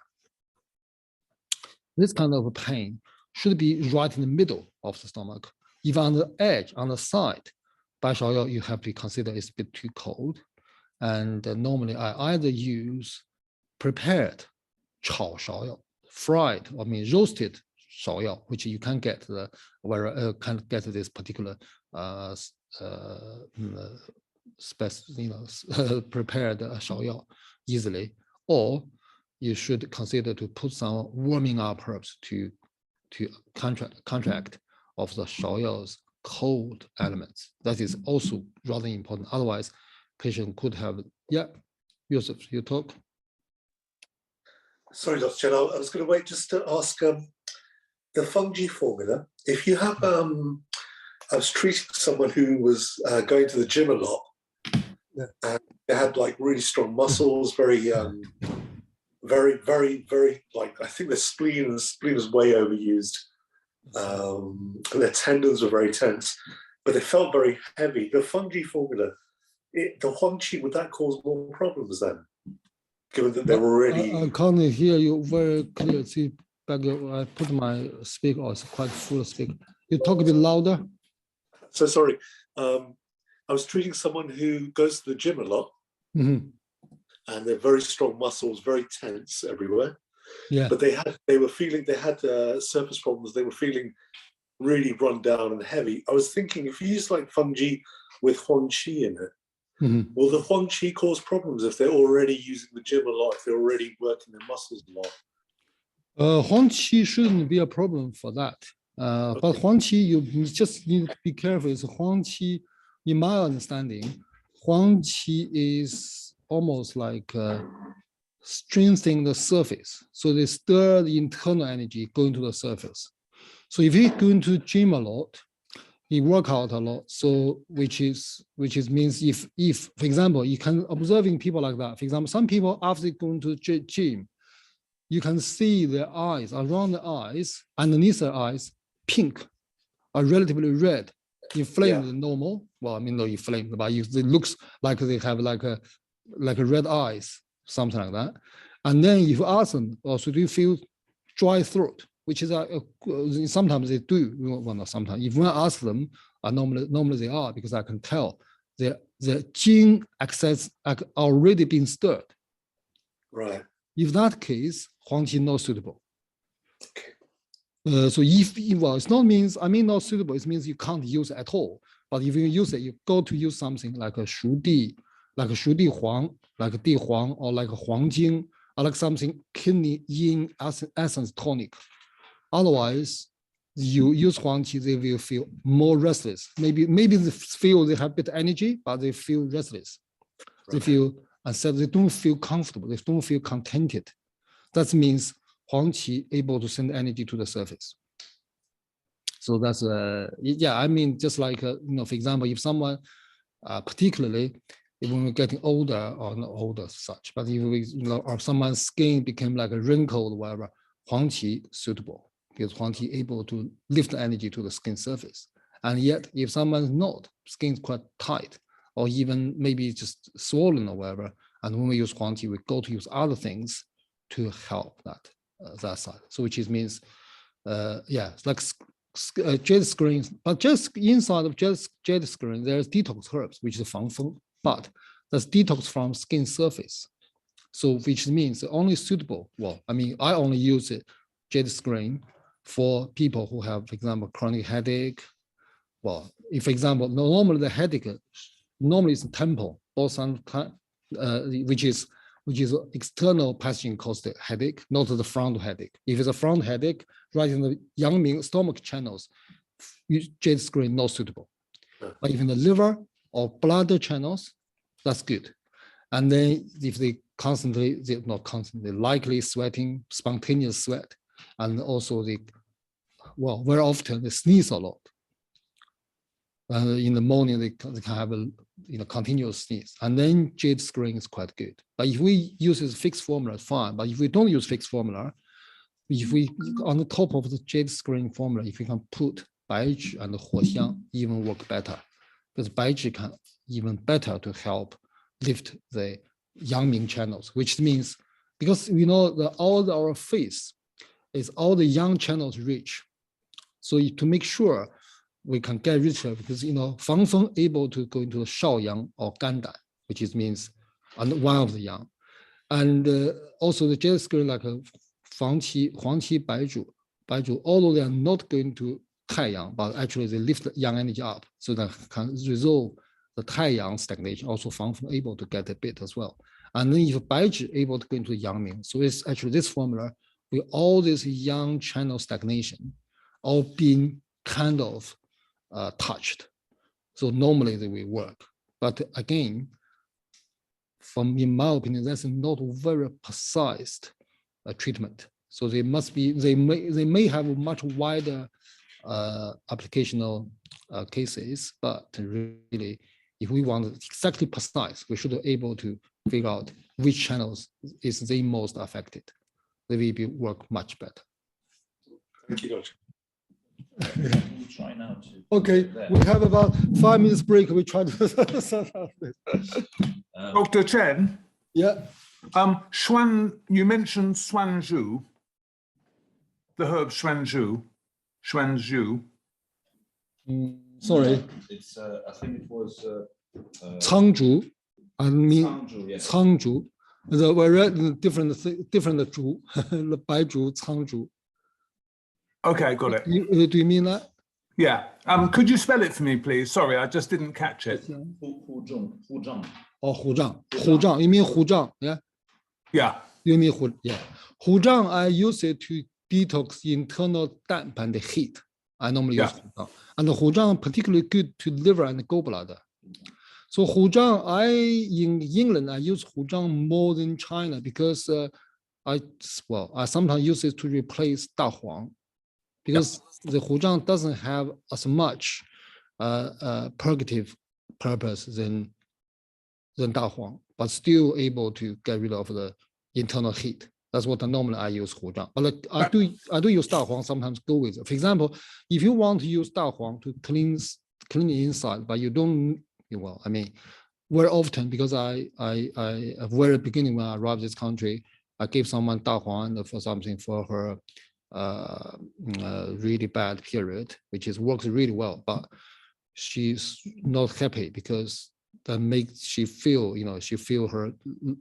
Speaker 2: This kind of pain should be right in the middle of the stomach. If on the edge, on the side, 白芍药, you have to consider it's a bit too cold. And normally I either use prepared 炒芍药, fried, I mean roasted 芍药, which you can get this particular prepared 芍药 easily, or you should consider to put some warming up herbs to contract of the 芍药's cold elements. That is also rather important. Otherwise, patient could have, Yusuf, you talk.
Speaker 5: Sorry, Dr. Chen, I was going to wait just to ask the fungi formula. If you have, I was treating someone who was going to the gym a lot, and they had like really strong muscles, very, like, I think their spleen was way overused. And their tendons were very tense, but they felt very heavy. The fungi formula, the Huangqi, would that cause more problems then? Given that they're already...
Speaker 2: I can't hear you very clear. See, back, I put my speaker, it's quite full speaker. You talk a bit louder.
Speaker 5: So sorry. I was treating someone who goes to the gym a lot, and they're very strong muscles, very tense everywhere. Yeah. But they had surface problems. They were feeling really run down and heavy. I was thinking, if you use like fungi with Huangqi in it, will the Huangqi cause problems if they're already using the gym a lot, if they're already working their muscles a lot?
Speaker 2: Huangqi shouldn't be a problem for that. Okay. But Huangqi, you just need to be careful. It's Huangqi, in my understanding, Huangqi is almost like strengthening the surface. So they stir the internal energy going to the surface. So if you go into gym a lot, you work out a lot. So which means if for example, you can observing people like that. For example, some people after going to the gym, you can see their eyes, around the eyes, underneath their eyes, pink, or relatively red, inflamed normal. Well, I mean, not inflamed, but it looks like they have like a like red eyes, something like that. And then if you ask them, also, do you feel dry throat? Which is sometimes they do. Well, not sometimes. If I ask them, normally they are, because I can tell the gene access already been stirred.
Speaker 5: Right.
Speaker 2: If that case, Huangqi not suitable.
Speaker 5: Okay.
Speaker 2: So well, it's not means not suitable. It means you can't use it at all. But if you use it, you go to use something like a Shu Di, like a Shu Di Huang, like a Di Huang, or like a Huang Jing, or like something kidney yin essence tonic. Otherwise, you use Huangqi, they will feel more restless. Maybe they feel they have a bit of energy, but they feel restless. Right. They feel unsettled. They don't feel comfortable. They don't feel contented. That means Huangqi able to send energy to the surface. So that's just like for example, if someone particularly when we're getting older, or not older as such, but if or someone's skin became like a wrinkled or whatever, Huangqi suitable, because Huangqi able to lift the energy to the skin surface. And yet, if someone's not, skin's quite tight, or even maybe just swollen or whatever, and when we use Huangqi, we go to use other things to help that side. So which means, it's like jade screens, but just inside of jade screen, there's detox herbs, which is Fang Feng, but that's detox from skin surface. So which means only suitable, I only use it, jade screen, for people who have, for example, chronic headache. Well, if, for example, normally the headache, normally it's temple, which is external pathogen caused headache, not the front headache. If it's a front headache, right in the Yangming stomach channels, jade screen not suitable. But if in the liver or blood channels, that's good. And then if they're not constantly, likely sweating, spontaneous sweat, and also very often they sneeze a lot. In the morning, they can have a continuous sneeze, and then jade screen is quite good. But if we use this fixed formula, it's fine. But if we don't use fixed formula, if we on the top of the jade screen formula, if we can put Baizhi and Huoxiang, even work better, because Baizhi can even better to help lift the Yangming channels, which means because we know that all our face is all the yang channels rich. So to make sure we can get richer, because Fang Feng able to go into the Shao Yang or Gandan, which means one of the yang, and also the jade screen like Huangqi, Baizhu, although they are not going to Taiyang, but actually they lift the yang energy up, so that can resolve the Taiyang stagnation. Also, Fang Feng able to get a bit as well. And then if Baizhi able to go into Yangming, so it's actually this formula with all this yang channel stagnation, all being kind of touched. So normally they will work. But again, in my opinion, that's not very precise treatment. So they may have a much wider applicational cases, but really, if we want exactly precise, we should be able to figure out which channels is the most affected. They will work much better.
Speaker 5: Thank you, Doctor.
Speaker 4: We'll try now to.
Speaker 2: Okay, we have about 5 minutes break. We try to sort out this.
Speaker 1: Dr. Chen,
Speaker 2: Yeah.
Speaker 1: you mentioned Xuanzhu, the herb Xuanzhu.
Speaker 2: Sorry.
Speaker 4: It's I think it was
Speaker 2: Cangzhu. I mean
Speaker 4: Cangzhu, yes.
Speaker 2: Cangzhu. The very different zhu, the Baizhu, Cangzhu.
Speaker 1: Okay, got it.
Speaker 2: Do you mean that?
Speaker 1: Yeah. Could you spell it for me, please? Sorry, I just didn't catch it.
Speaker 4: Hu Zhang.
Speaker 2: Oh, Huzhang. You mean Huzhang? Yeah.
Speaker 1: Yeah.
Speaker 2: You mean yeah. Huzhang, I use it to detox internal damp and heat. I normally use Huzhang. And the Huzhang particularly good to liver and gallbladder. So Huzhang, in England, I use Huzhang more than China because I sometimes use it to replace Da Huang, because the Huzhang doesn't have as much purgative purpose than Da Huang, but still able to get rid of the internal heat. That's what normally I use Huzhang. But I do use Da Huang sometimes go with it. For example, if you want to use Da Huang to clean the inside, but you don't, very often, because I at very beginning when I arrived this country, I gave someone Da Huang for something for her really bad period, which is works really well, but she's not happy because that makes she feel, she feel her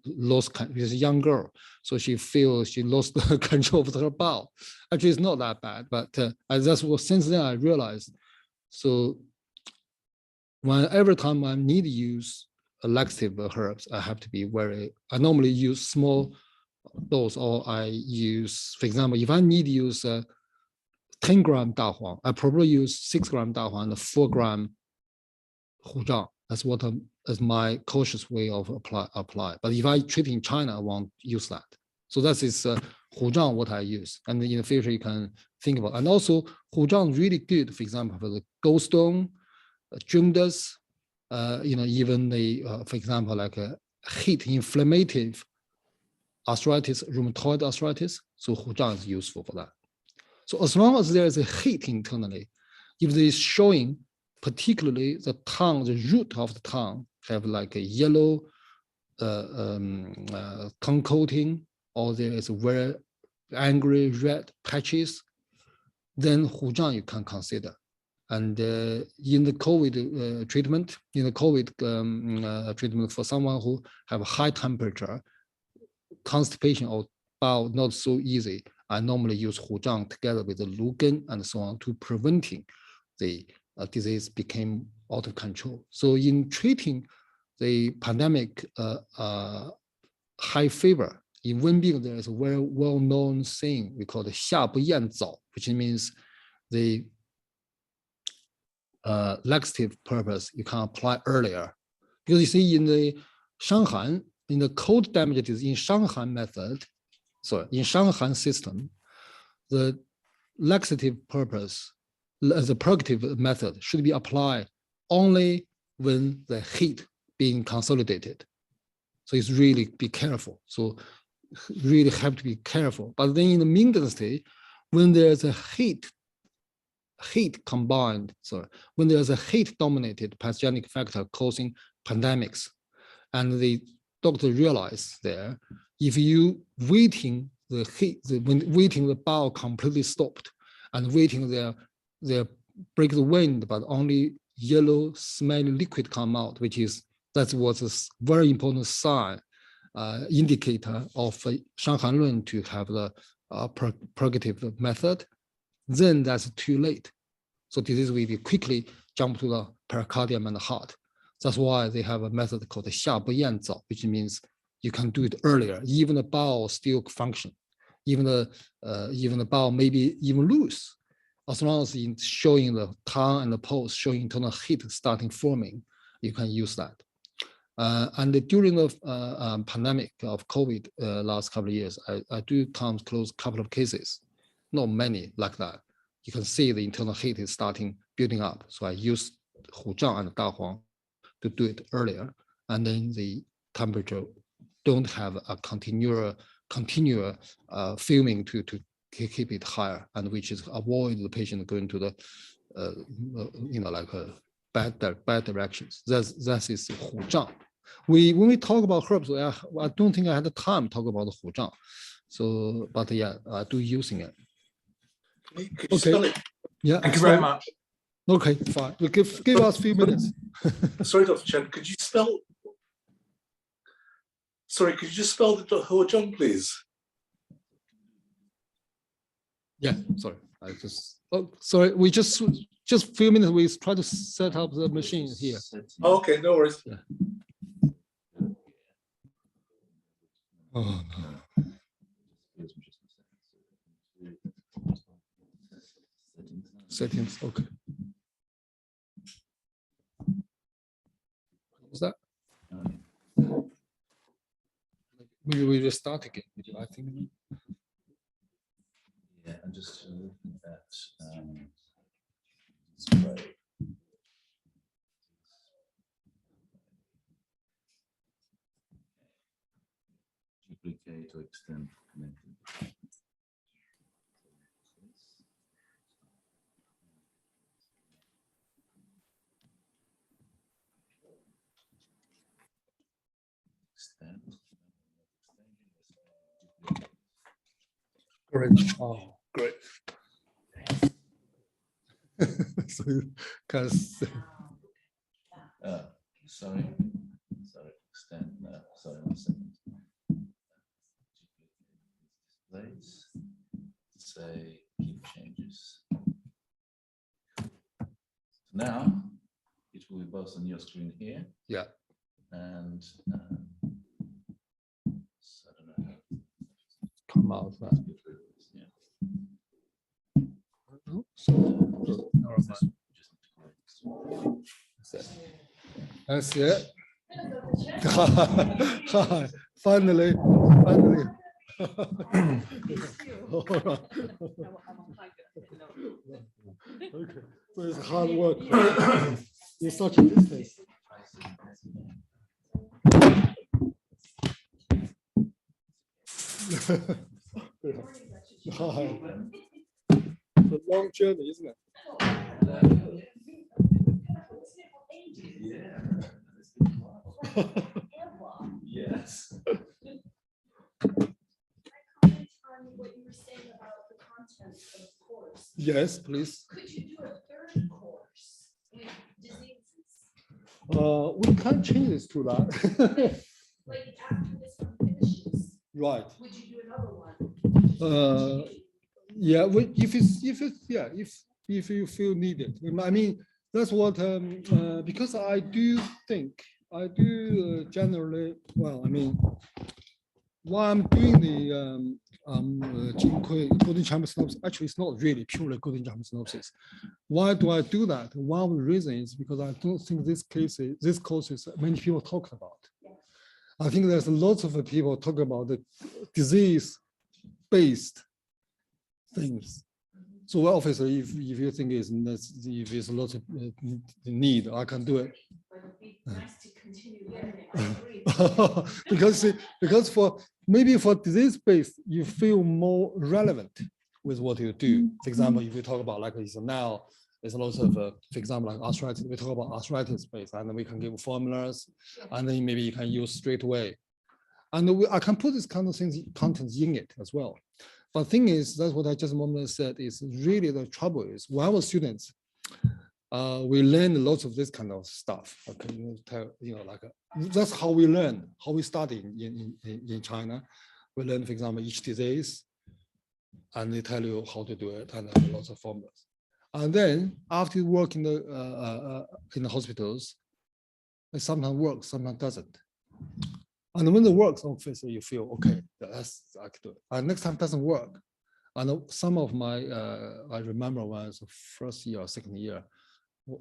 Speaker 2: lost, she's a young girl, so she feels she lost the control of her bowel. Actually, it's not that bad, but that's what, since then I realized. So every time I need to use laxative herbs, I have to be I normally use small dose, or I use, for example, if I need to use 10 gram Da Huang, I probably use 6 gram Da Huang and 4 gram Hu Zhang. That's what is my cautious way of apply. But if I treat in China, I won't use that. So that is Hu Zhang what I use. And in the future, you can think about. And also Hu Zhang is really good, for example, for the gallstone, jaundice, even the, for example, like heat inflammative arthritis, rheumatoid arthritis. So Hu Zhang is useful for that. So as long as there is a heat internally, if there is showing, particularly the tongue, the root of the tongue have like a yellow tongue coating, or there is very angry red patches, then Hu Zhang you can consider. And in the COVID treatment, treatment for someone who have a high temperature, constipation or bowel not so easy, I normally use Hu Zhang together with the Lugen and so on to preventing the disease became out of control. So in treating the pandemic high fever, in Wenbing, there is a very well-known saying we call the 下不厌早, which means the laxative purpose you can apply earlier. Because you see in the Shanghan, in the cold damages in Shanghan method, in Shanghan system, the laxative purpose, the purgative method should be applied only when the heat being consolidated. So it's really be careful. So really have to be careful. But then in the Ming Dynasty, when there's a heat combined, when there's a heat dominated pathogenic factor causing pandemics, and the doctor realized there, if you waiting the heat, when waiting the bowel completely stopped, and waiting their break the wind, but only yellow smelly liquid come out, that was a very important sign, indicator of Shanghan Lun to have the purgative method, then that's too late. So disease will be quickly jump to the pericardium and the heart. That's why they have a method called the 下不厌早, which means you can do it earlier. Even the bowel still function. Even the bowel maybe even loose. As long as in showing the tongue and the pulse, showing internal heat starting forming, you can use that. And during the pandemic of COVID last couple of years, I do come close a couple of cases, not many like that. You can see the internal heat is starting building up. So I use Hu Zhang and Da Huang to do it earlier, and then the temperature don't have a continual filming to keep it higher, and which is avoid the patient going to the like a bad directions. That is Hu Zhang. When we talk about herbs, I don't think I had the time to talk about the Hu Zhang. So, but yeah, I do using it.
Speaker 5: Could you spell it?
Speaker 2: Yeah.
Speaker 1: Thank you very much.
Speaker 2: Okay, fine. We give us a few minutes.
Speaker 5: Sorry, Dr. Chen, could you spell? Sorry, could you just spell the Hu Zhang, please?
Speaker 2: Yeah, sorry. Sorry. We just a few minutes. We try to set up the machine here.
Speaker 5: Oh, okay, no worries.
Speaker 2: Yeah. Oh no. Settings. Okay. What was that? Maybe we just start again. I think.
Speaker 4: Yeah, I'm just looking at spray. Duplicate or extend connected.
Speaker 2: Great. Oh,
Speaker 5: Great.
Speaker 2: so you can see.
Speaker 4: Sorry, extend now. Sorry, 1 second. Displays. Say keep changes. Now it will be both on your screen here.
Speaker 2: Yeah.
Speaker 4: And so I don't know how
Speaker 2: Come out.
Speaker 4: to get rid of this. Yeah.
Speaker 2: So, that's it. Finally. Okay. So it's hard work. In such a distance. It's a long journey, isn't it?
Speaker 4: Yes.
Speaker 6: On what you were saying about the content of the course.
Speaker 2: Yes, please.
Speaker 6: Could you do a third course with diseases?
Speaker 2: We can't change this to that.
Speaker 6: Like after this one finishes,
Speaker 2: Right.
Speaker 6: would you do another one?
Speaker 2: Yeah, if you feel needed. I mean, that's what because I do generally, well, I mean, while I'm doing the golden chamber synopsis, actually it's not really purely golden chamber synopsis. Why do I do that? One of the reasons is because I don't think this course is many people talk about. I think there's lots of people talk about the disease-based things. So obviously, if you think if it's a lot of need, I can do it.
Speaker 6: But it'd be nice to continue learning. I agree.
Speaker 2: because for disease-based, you feel more relevant with what you do. For example, if you talk about like now, there's a lot of, for example, like arthritis. We talk about arthritis space, and then we can give formulas, and then maybe you can use straight away. And I can put this kind of things, contents in it as well. But the thing is, that's what I just momentarily said, is really the trouble is when I was students, we learn lots of this kind of stuff. Okay, that's how we learn, how we study in China. We learn, for example, each disease, and they tell you how to do it, and lots of formulas. And then after you work in the hospitals, it sometimes works, sometimes doesn't. And when it works, obviously you feel okay, that's I can do it. And next time it doesn't work. And some of my, I remember when I was the first year or second year,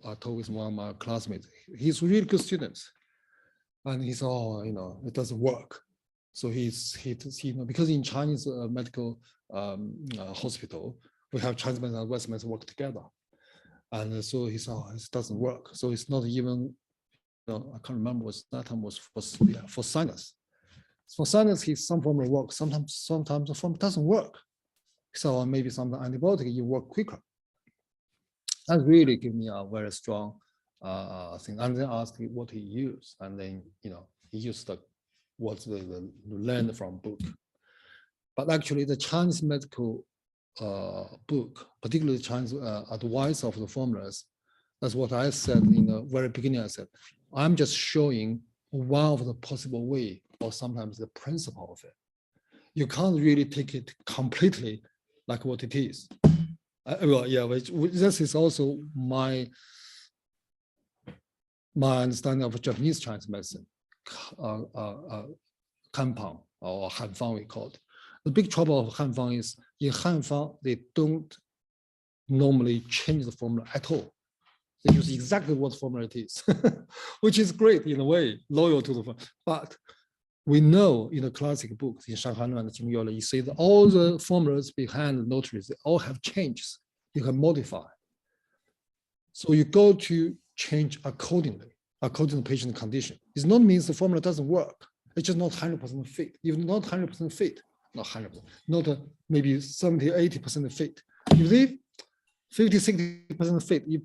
Speaker 2: I talked with one of my classmates. He's a really good student, and he said, "Oh, it doesn't work." So he because in Chinese medical hospital, we have Chinese medicine and Western medicine work together, and so he said, "Oh, it doesn't work." So it's not even, I can't remember what that time was for sinus. For sinus, some formula works. Sometimes the formula doesn't work. So maybe some antibiotic you work quicker. That really gave me a very strong thing. And then asked what he used, and then he used what the learned from book. But actually, the Chinese medical book, particularly Chinese advice of the formulas, that's what I said in the very beginning. I said, I'm just showing one of the possible way, or sometimes the principle of it. You can't really take it completely like what it is. Well, yeah, this is also my understanding of Japanese Chinese medicine, Hanfang or Hanfang we call it. The big trouble of Hanfang is in Hanfang, they don't normally change the formula at all. They use exactly what formula it is, which is great in a way, loyal to the formula. But we know in the classic books, in Shanghai and Qingyue, you see that all the formulas behind the notaries, they all have changes. You can modify. So you go to change accordingly, according to the patient condition. It not means the formula doesn't work. It's just not 100% fit. If not 100% fit, not 100%, not maybe 70, 80% fit. If they 50, 60% fit, if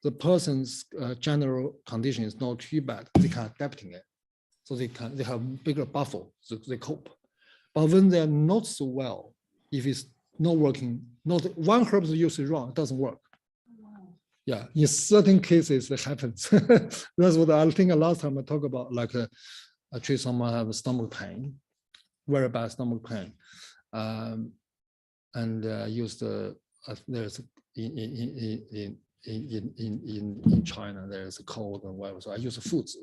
Speaker 2: the person's general condition is not too bad, they can adapting it. So they have bigger buffer, so they cope. But when they're not so well, if it's not working. Not one herb use is wrong, it doesn't work. Yeah, in certain cases it happens. That's what I think last time I talked about, like I treat someone have a stomach pain, very bad stomach pain, and use the there's in China there's a cold and whatever. So I use foods.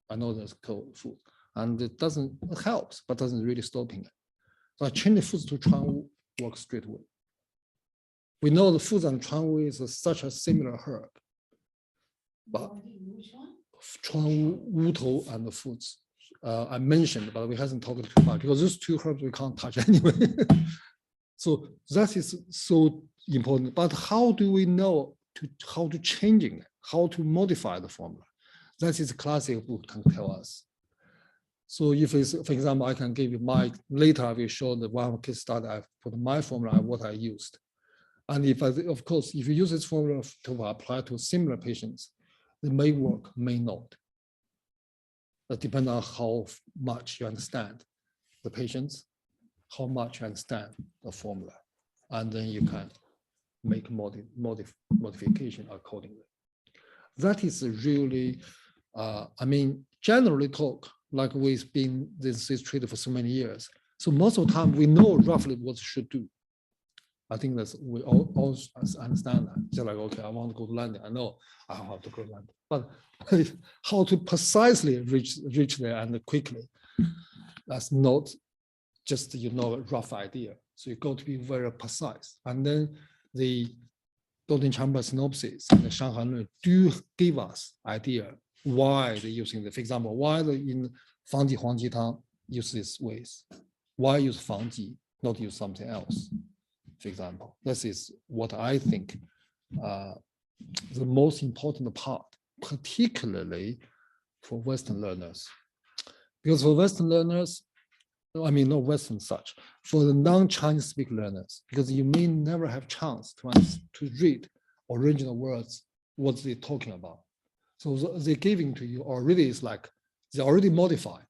Speaker 2: I know there's cold food, and it helps, but doesn't really stopping it. So I change the foods to Chuanwu, work straight away. We know the foods and Chuanwu is such a similar herb, but Chuanwu, Wutou, and the foods I mentioned, but we hasn't talked too much because those two herbs we can't touch anyway. So that is so important. But how do we know how to changing it, how to modify the formula? That is a classic book can tell us. So if it's, for example, I can give you my, later I will show the one case study I put my formula and what I used. And if I, of course, if you use this formula to apply to similar patients, it may work, may not. That depends on how much you understand the patients, how much you understand the formula, and then you can make modification accordingly. That is really, I mean, generally talk, like we've been this is treated for so many years. So most of the time we know roughly what you should do. I think that's we all understand that. Just like, okay, I want to go to London. I know I have to go to London, but how to precisely reach there and quickly, that's not just, you know, a rough idea. So you got to be very precise. And then the Golden Chamber synopsis and the Shanghai Lun do give us idea why they're using the, for example, why in Fangji Huangji Tang use these ways. Why use Fangji, not use something else? For example, this is what I think the most important part, particularly for Western learners. Because for Western learners, I mean, not Western such, for the non-Chinese speaking learners, because you may never have chance to read original words, what they're talking about. So they're giving to you already is like, they're already modified.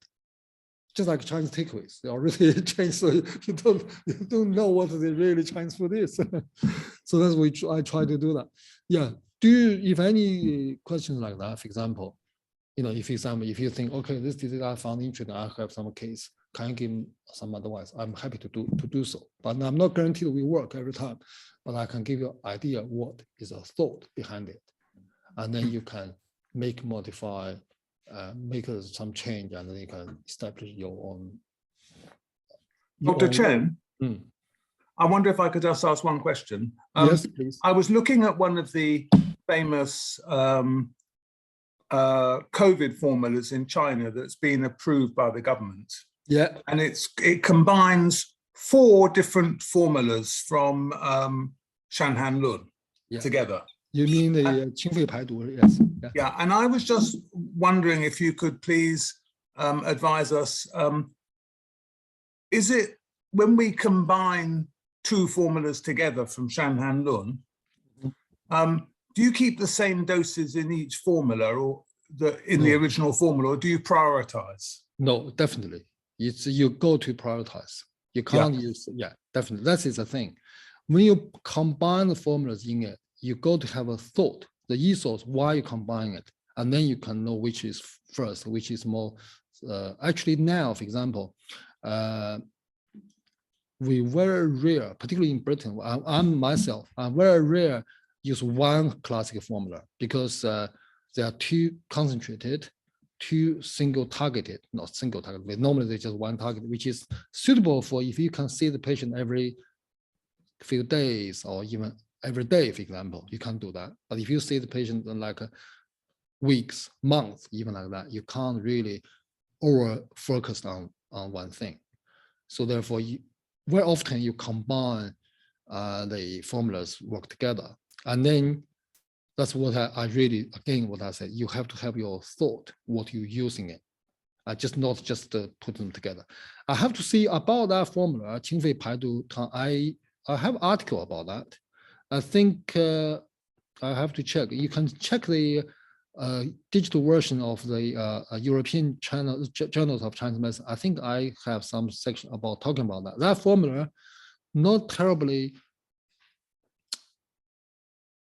Speaker 2: Just like Chinese takeaways, they already changed, so you don't know what the really Chinese food is. So that's what I try to do that. Yeah, if any questions like that, for example, you know, if you think, okay, this disease I found interesting, I have some case, can you give some advice? I'm happy to do so, but I'm not guaranteed we work every time, but I can give you an idea what is a thought behind it, and then you can modify, make some change, and then you can establish your own.
Speaker 1: Dr. Chen, I wonder if I could just ask one question.
Speaker 2: Yes, please.
Speaker 1: I was looking at one of the famous COVID formulas in China that's been approved by the government.
Speaker 2: Yeah. And
Speaker 1: it combines 4 different formulas from Shanhan Lun together.
Speaker 2: You mean the Qingfei Paidu? Yes.
Speaker 1: Yeah, and I was just wondering if you could please advise us, is it when we combine 2 formulas together from Shanhan Lun, do you keep the same doses in each formula or in the original formula, or do you prioritize?
Speaker 2: No, definitely. It's you go to prioritize. You can't use, definitely. That is the thing. When you combine the formulas in it, you go to have a thought, the ethos, why you combine it. And then you can know which is first, which is more, actually now, for example, we very rare, particularly in Britain, I'm very rare use one classic formula because they are too concentrated, too single targeted, not single targeted, normally they're just one target, which is suitable for if you can see the patient every few days or even every day, for example, you can't do that. But if you see the patient in like weeks, months, even like that, you can't really over focus on one thing. So therefore, very often you combine the formulas work together. And then that's what I really, again, what I said, you have to have your thought, what you're using it. Just not just put them together. I have to see about that formula, Qingfei Paidu Tang, I have an article about that. I think I have to check. You can check the digital version of the European journals of Chinese medicine. I think I have some section about talking about that. That formula not terribly,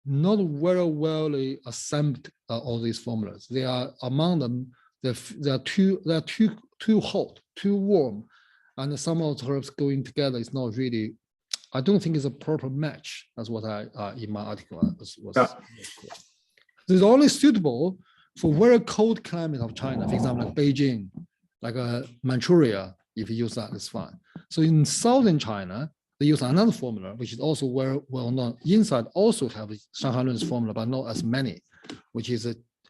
Speaker 2: not very well assembled, all these formulas. They are among them, they're too hot, too warm, and some of the herbs going together is not really, I don't think it's a proper match. That's what I, in my article was. It's only suitable for very cold climate of China, for example, like Beijing, like Manchuria, if you use that, it's fine. So in southern China, they use another formula, which is also very well known. Inside also have Shanghai Lun's formula, but not as many, which is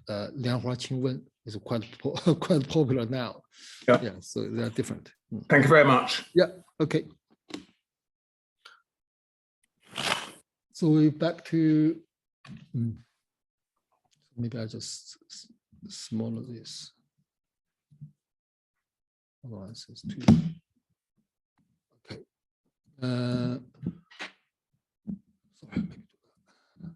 Speaker 2: Lianhua Qingwen, is quite popular now.
Speaker 1: Yeah.
Speaker 2: So they're different.
Speaker 1: Thank you very much.
Speaker 2: Yeah, okay. So we're back to, maybe I just smaller this. Otherwise it's too, okay. Sorry, maybe do that.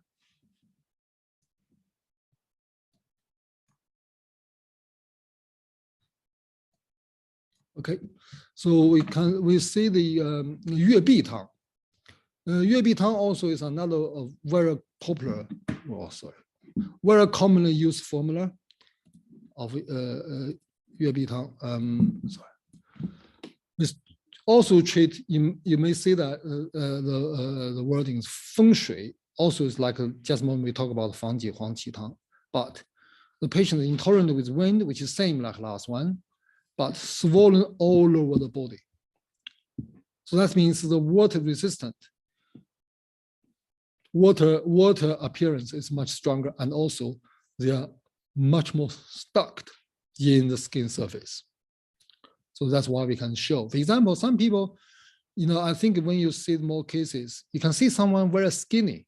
Speaker 2: Okay, so we see the Yue Bi Tang. Yue Bi Tang also is another very popular, very commonly used formula of Yue Bi Tang. This also treat, you may see that the wording is feng shui, also is like just when we talk about Fang Ji Huang Qi Tang, but the patient is intolerant with wind, which is same like last one, but swollen all over the body. So that means the water resistant, water appearance is much stronger, and also they are much more stuck in the skin surface. So that's why we can show. For example, some people, I think when you see more cases, you can see someone very skinny,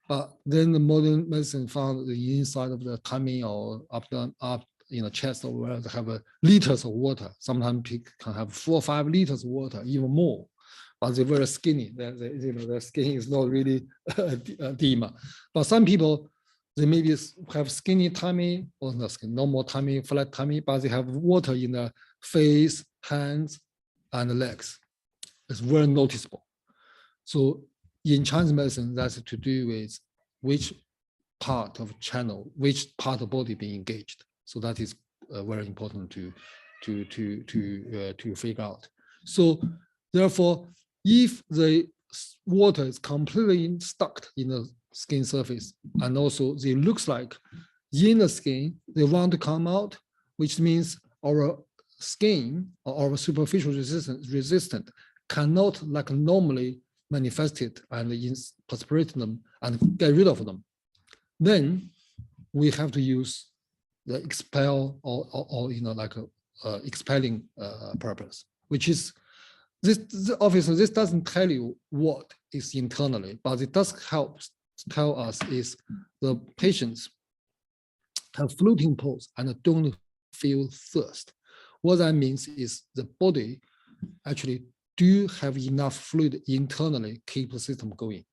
Speaker 2: but then the modern medicine found the inside of the tummy or up, chest or where they have liters of water. Sometimes people can have 4 or 5 liters of water, even more, but they're very skinny. Their skin is not really edema. But some people, they maybe have skinny tummy, or not skin, normal tummy, flat tummy, but they have water in the face, hands, and legs. It's very noticeable. So in Chinese medicine, that's to do with which part of channel, which part of body being engaged. So that is very important to figure out. So therefore, if the water is completely stuck in the skin surface, and also it looks like in the skin, they want to come out, which means our skin or our superficial resistant cannot like normally manifest it and perspirate them and get rid of them. Then we have to use the expel or like expelling purpose, which is this obviously this doesn't tell you what is internally, but it does help tell us is the patients have floating pulse and don't feel thirst. What that means is the body actually do have enough fluid internally keep the system going.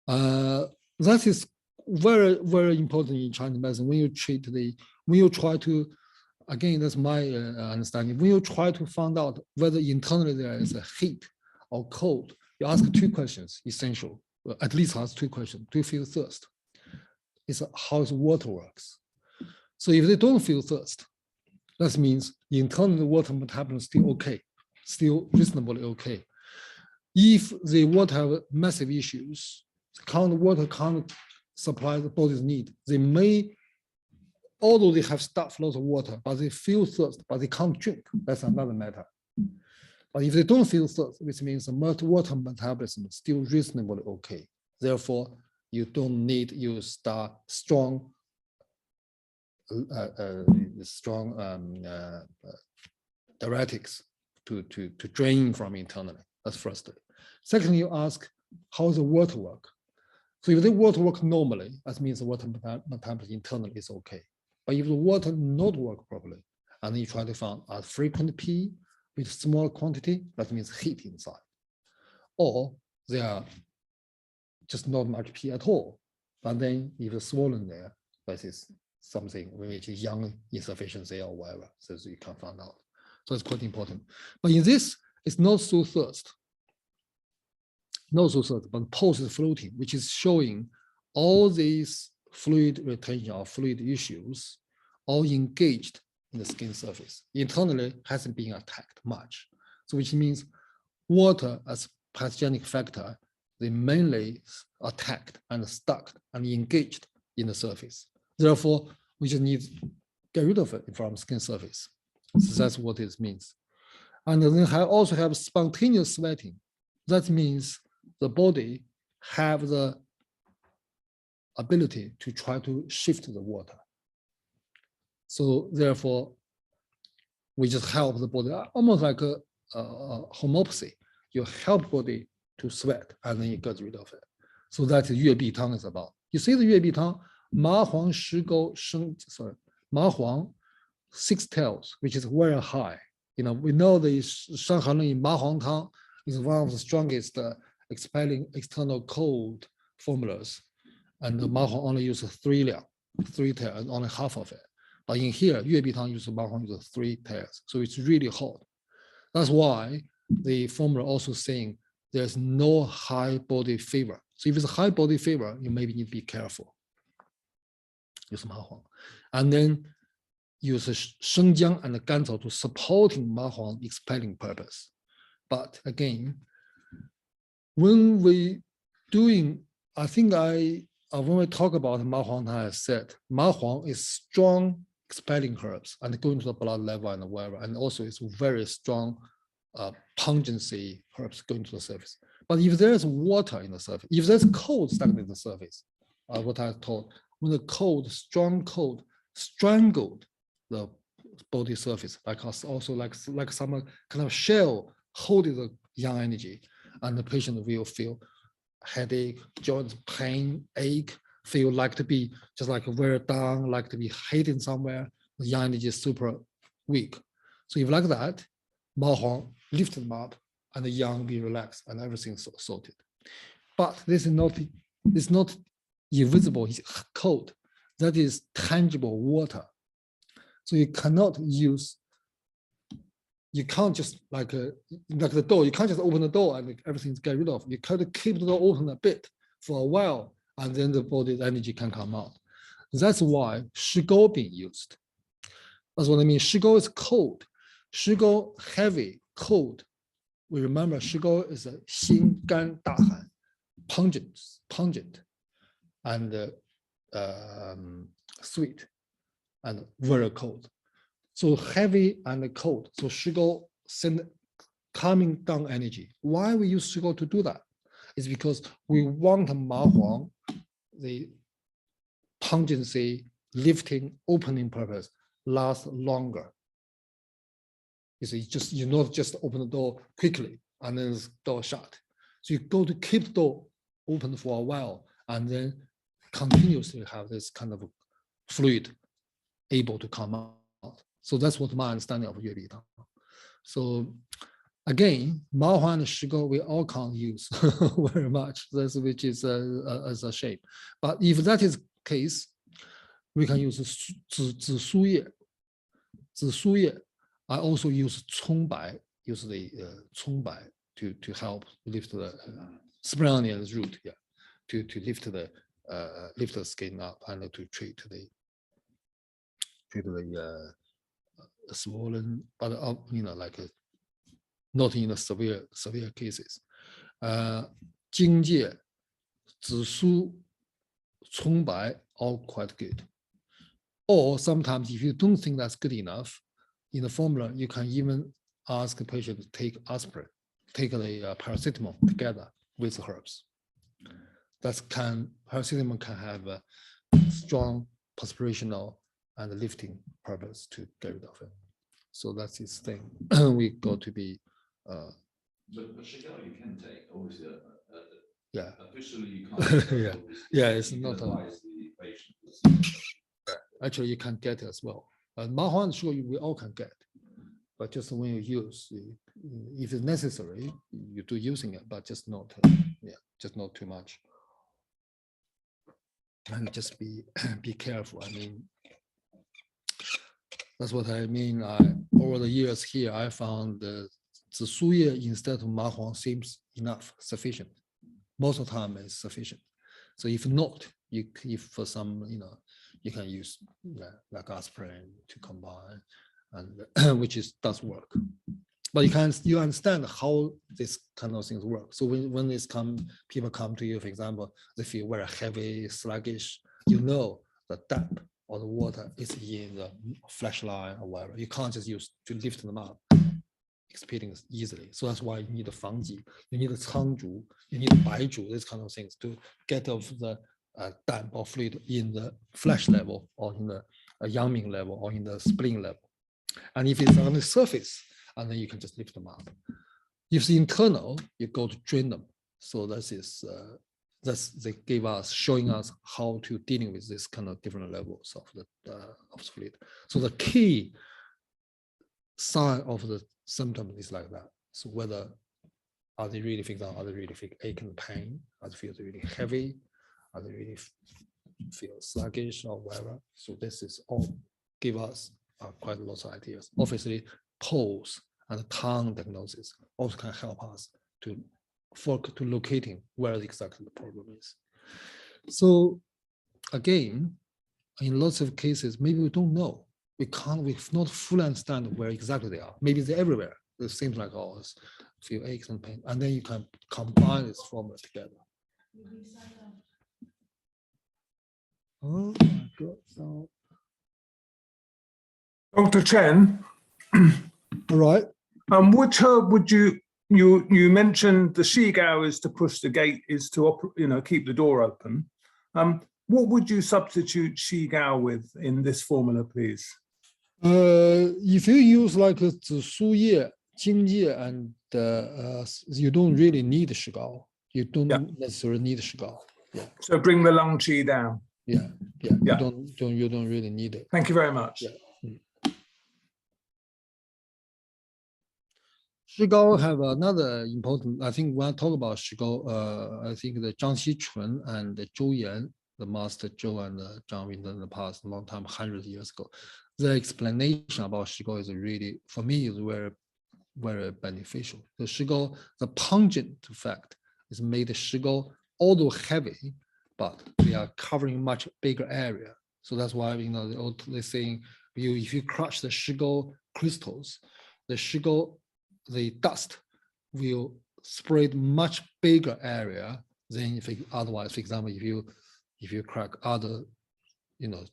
Speaker 2: That is very, very important in Chinese medicine. When you try to, again, that's my understanding, when you try to find out whether internally there is a heat or cold, you ask 2 questions, essential, at least ask 2 questions. Do you feel thirst? It's how water works. So if they don't feel thirst, that means internal water metabolism is still okay, still reasonably okay. If the water have massive issues, water can't supply the body's need, they may, although they have stopped lots of water, but they feel thirst, but they can't drink. That's another matter. But if they don't feel thirst, which means the water metabolism is still reasonably okay. Therefore, you don't need use strong diuretics to drain from internally. That's first. Secondly, you ask, how does the water work? So if the water works normally, that means the water metabolism internally is okay. But if the water not work properly, and you try to find a frequent pee with small quantity, that means heat inside. Or they are just not much pee at all. But then if it's swollen there, that is something which is young insufficiency or whatever, so you can find out. So it's quite important. But in this, it's not so thirst. not so certain, but pulse is floating, which is showing all these fluid retention or fluid issues all engaged in the skin surface. Internally hasn't been attacked much. So which means water as pathogenic factor, they mainly attacked and stuck and engaged in the surface. Therefore, we just need to get rid of it from skin surface. So that's what it means. And then I also have spontaneous sweating. That means the body have the ability to try to shift the water. So therefore, we just help the body, almost like a homeopathy. You help body to sweat and then you get rid of it. So that's what 月碧汤 is about. You see the 月碧汤, 麻黄石沟生, sorry, 麻黄 six tails, which is very high. You know, we know the Shanghai Ma Huang Tang is one of the strongest expelling external cold formulas. And the Ma Huang only uses three tails, and only half of it. But in here, Yue Bi Tang uses Ma Huang uses 3 tails. So it's really hot. That's why the formula also saying there's no high body fever. So if it's a high body fever, you maybe need to be careful. Use Ma Huang. And then use Shengjiang and Ganzhou to supporting Ma Huang expelling purpose. But again, when we doing, I think when we talk about Ma Huang, I said Ma Huang is strong expelling herbs and going to the blood level and whatever, and also it's very strong pungency herbs going to the surface. But if there's water in the surface, if there's cold stuck in the surface, what I told, when the cold, strong cold, strangled the body surface, like also like some kind of shell holding the yang energy, and the patient will feel headache, joint pain, ache, feel like to be just like very down, like to be hidden somewhere. The yang energy is super weak. So if like that, Ma Huang lift them up and the yang will be relaxed and everything's sorted. But this is not, it's not invisible, it's cold. That is tangible water. So you cannot use, you can't just like the door, you can't just open the door and everything's get rid of. You kind of keep the door open a bit for a while, and then the body's energy can come out. That's why Shigou being used. That's what I mean. Shigou is cold. Shigou heavy, cold. We remember Shigou is a Xin Gan Da Han, pungent, and sweet, and very cold. So heavy and cold. So Shigou send calming down energy. Why we use Shigou to do that? Is because we want Ma Huang, the pungency, lifting, opening purpose last longer. You see, you not just open the door quickly and then the door shut. So you go to keep the door open for a while and then continuously have this kind of fluid able to come out. So that's what my understanding of Yue Bi Tang. So again, Ma Huang and Shigou we all can't use very much. That's which is as a shape. But if that is the case, we can use Zi Su Ye. Zi Su Ye. I also use Cong Bai, use the Cong Bai to help lift the spring onion's root, yeah, to lift the skin up and to treat the swollen, but like not in the severe cases. Jingjie, Zisu, Congbai, all quite good. Or sometimes if you don't think that's good enough, in the formula, you can even ask the patient to take aspirin, take the paracetamol together with herbs. Paracetamol can have a strong perspirational and lifting purpose to get rid of it. So that's his thing. We got to be.
Speaker 4: But Shigella you can take, obviously.
Speaker 2: Yeah.
Speaker 4: Officially you can't.
Speaker 2: Yeah. Yeah, it's not
Speaker 4: advise the patient.
Speaker 2: Actually, you can get it as well. Ma Huang and Shigou we all can get, but just when you use, if it's necessary, you do using it, but just not, just not too much. And just be careful. I mean, that's what I mean. Over the years here, I found the Zi Su Ye instead of Ma Huang seems enough, sufficient. most of the time is sufficient. So if not, if for some, you can use like aspirin to combine, and which does work. But you understand how this kind of things work. So when people come to you, for example, they feel very heavy, sluggish, the tap or the water is in the flashlight or whatever. You can't just use to lift them up experience easily. So that's why you need the fangji, you need the cangzhu, you need the baizhu, these kind of things to get off the damp or fluid in the flesh level or in the yangming level or in the spleen level. And if it's on the surface, and then you can just lift them up. If it's internal, you go to drain them. So that's they give us, showing us how to dealing with this kind of different levels of the fluid. So the key sign of the symptom is like that. So whether are they really, for example, are they really feel ache and pain? Are they feel really heavy? Are they really feel sluggish or whatever? So this is all give us quite a lot of ideas. Obviously, pulse and tongue diagnosis also can help us to locating where exactly the problem is. So again, in lots of cases, maybe we don't know. We not fully understand where exactly they are. Maybe they're everywhere. It seems like always feel aches and pain, and then you can combine this formula together. Oh my God! So,
Speaker 1: Dr. Chen,
Speaker 2: all right.
Speaker 1: which herb would you mentioned the shigao is to push the gate, is to keep the door open. What would you substitute shigao with in this formula, please?
Speaker 2: If you use like Zisuye, Jingye, and you don't really need shigao. You don't necessarily need shigao. Yeah.
Speaker 1: So bring the lung qi down.
Speaker 2: Yeah. You don't really need it.
Speaker 1: Thank you very much.
Speaker 2: Yeah. Shigao have another important, I think when I talk about Shigao, I think the Zhang Xichun and Zhou Yan, the master Zhou and Zhang Win in the past, a long time, 100 years ago, the explanation about Shigao is really, for me, is very, very beneficial. The Shigao, the pungent effect is made Shigao, although heavy, but they are covering much bigger area. So that's why, they're saying, if you crush the Shigao crystals, the dust will spread much bigger area than if otherwise. For example, if you crack other,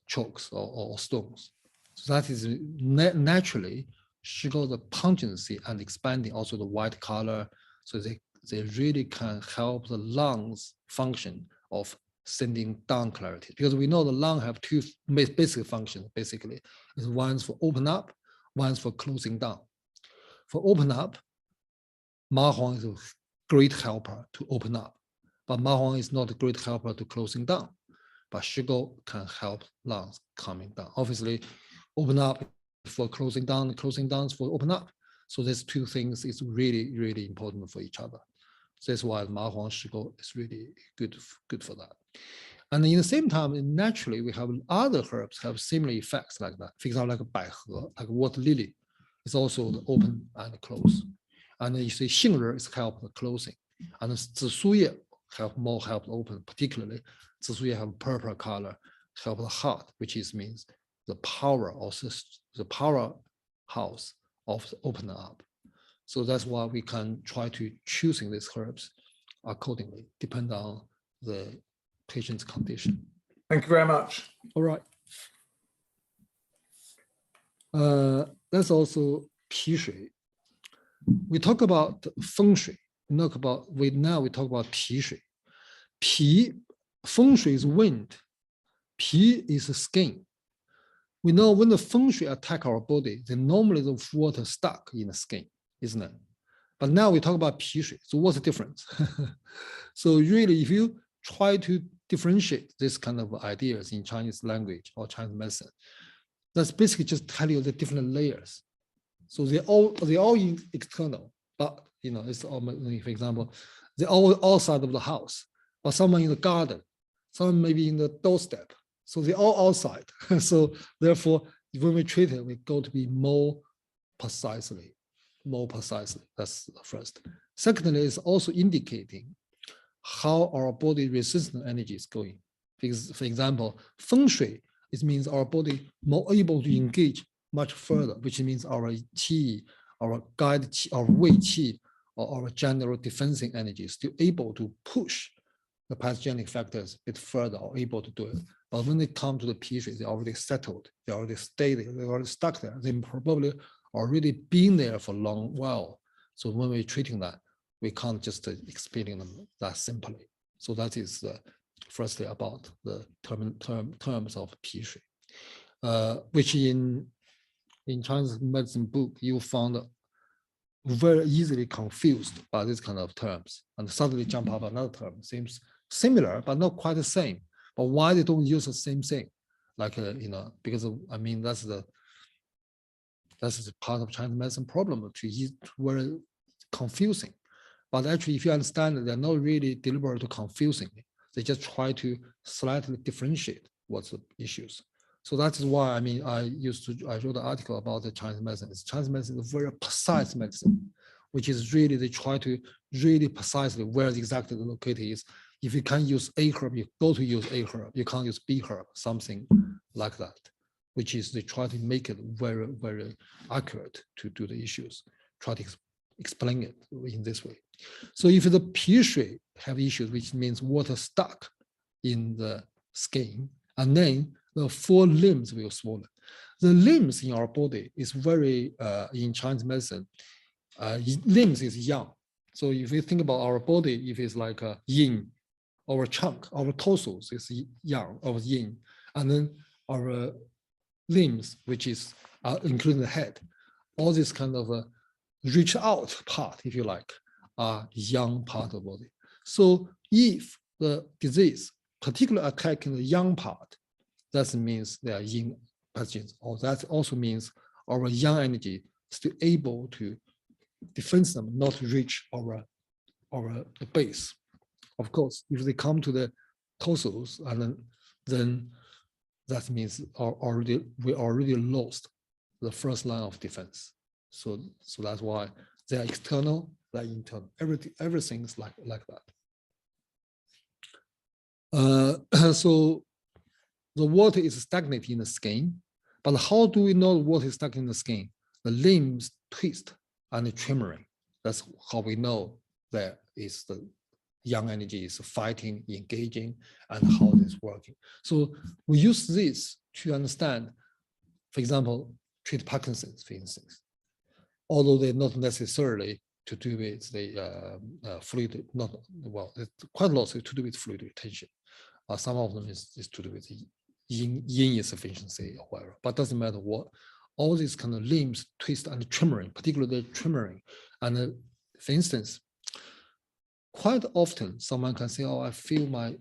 Speaker 2: chalks or stones. So that is naturally Shigao, the pungency and expanding, also the white color. So they really can help the lungs function of sending down clarity, because we know the lung have two basic functions. Basically, is one's for open up, one's for closing down. For open up, Ma Huang is a great helper to open up, but Ma Huang is not a great helper to closing down. But Shigao can help lungs coming down. Obviously, open up for closing down for open up. So these two things is really, really important for each other. So that's why Ma Huang Shigao is really good for that. And in the same time, naturally, we have other herbs have similar effects like that. For example, like baihe, like water lily, is also the open and close. And then you see Xingre is help the closing. And Zisuye help open, particularly Zisuye have purple color, help the heart, which means the power, also the powerhouse of the opening up. So that's why we can try to choosing these herbs accordingly, depend on the patient's condition.
Speaker 1: Thank you very much.
Speaker 2: All right. That's also Pi Shui. We talk about Feng Shui. Now we talk about Pi Shui. Feng Shui is wind. Pi is the skin. We know when the Feng Shui attack our body, then normally the water stuck in the skin, isn't it? But now we talk about Pi Shui. So what's the difference? So really, if you try to differentiate this kind of ideas in Chinese language or Chinese medicine, that's basically just tell you the different layers. So they're all external, but it's all, for example, they're all outside of the house, but someone in the garden, someone maybe in the doorstep. So they're all outside. So therefore, when we treat it, we go to be more precisely. That's first. Secondly, it's also indicating how our body resistant energy is going. Because, for example, feng shui, it means our body more able to engage much further, which means our qi, our guide qi, our wei qi, or our general defensive energy is still able to push the pathogenic factors a bit further or able to do it. But when they come to the pi shui, they're already settled, they already stayed there, they're already stuck there. They probably already been there for a long while. So when we're treating that, we can't just explain them that simply. So that is firstly about the terms of pi shui, which in Chinese medicine book, you found very easily confused by this kind of terms, and suddenly jump up another term, seems similar, but not quite the same. But why they don't use the same thing? Like, because I mean, that's part of Chinese medicine problem, to use very confusing. But actually, if you understand that they're not really deliberately confusing, they just try to slightly differentiate what's the issues. So that is why, I mean, I wrote an article about the Chinese medicine. Chinese medicine is a very precise medicine, which is really, they try to really precisely where exactly the located is. If you can't use A herb, you go to use A herb. You can't use B herb, something like that, which is they try to make it very, very accurate to do the issues, try to explain it in this way. So if the pi shui have issues, which means water stuck in the skin, and then the 4 limbs will swollen. The limbs in our body is very, in Chinese medicine, limbs is yang. So if you think about our body, if it's like a yin, our chunk, our torsos is yang, or yin, and then our limbs, which is including the head, all this kind of reach out part, if you like, are yang part of the body. So if the disease particularly attacking the yang part, that means they are yin pathogens, or that also means our yang energy is still able to defend them, not reach our base. Of course, if they come to the torsos, and then that means we already lost the first line of defense. So that's why they are external, they're internal. Everything's like that. So the water is stagnating in the skin, but how do we know water is stuck in the skin? The limbs twist and the tremoring. That's how we know there is the yang energy is fighting, engaging, and how it's working. So we use this to understand, for example, treat Parkinson's, for instance, although they're not necessarily to do with the fluid, not, well, it's quite a lot to do with fluid retention. Some of them is to do with the yin insufficiency or whatever, but doesn't matter what. All these kind of limbs twist and tremoring, particularly tremoring. And for instance, quite often someone can say, oh, I feel my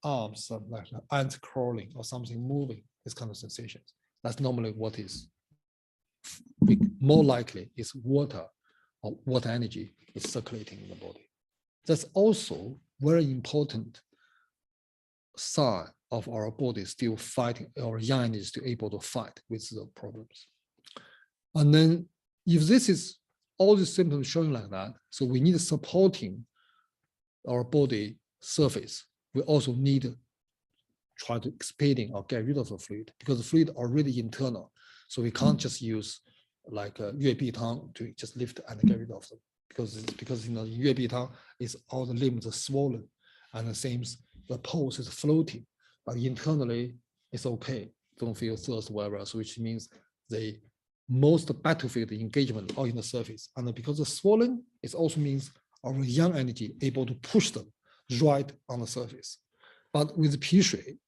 Speaker 2: arms like ants crawling or something moving, this kind of sensations. That's normally what is more likely is water or water energy is circulating in the body. That's also very important sign of our body still fighting, our yang energy is still able to fight with the problems. And then if this is all the symptoms showing like that, so we need supporting our body surface. We also need to try to expanding or get rid of the fluid, because the fluid already internal. So we can't just use like a Yue Bi Tang to just lift and get rid of them, because you know Yue Bi Tang is all the limbs are swollen, and it seems the pulse is floating, but internally it's okay, don't feel thirst whatever. So which means the most battlefield engagement are in the surface, and because the swollen, it also means our yang energy able to push them right on the surface. But with pi shui,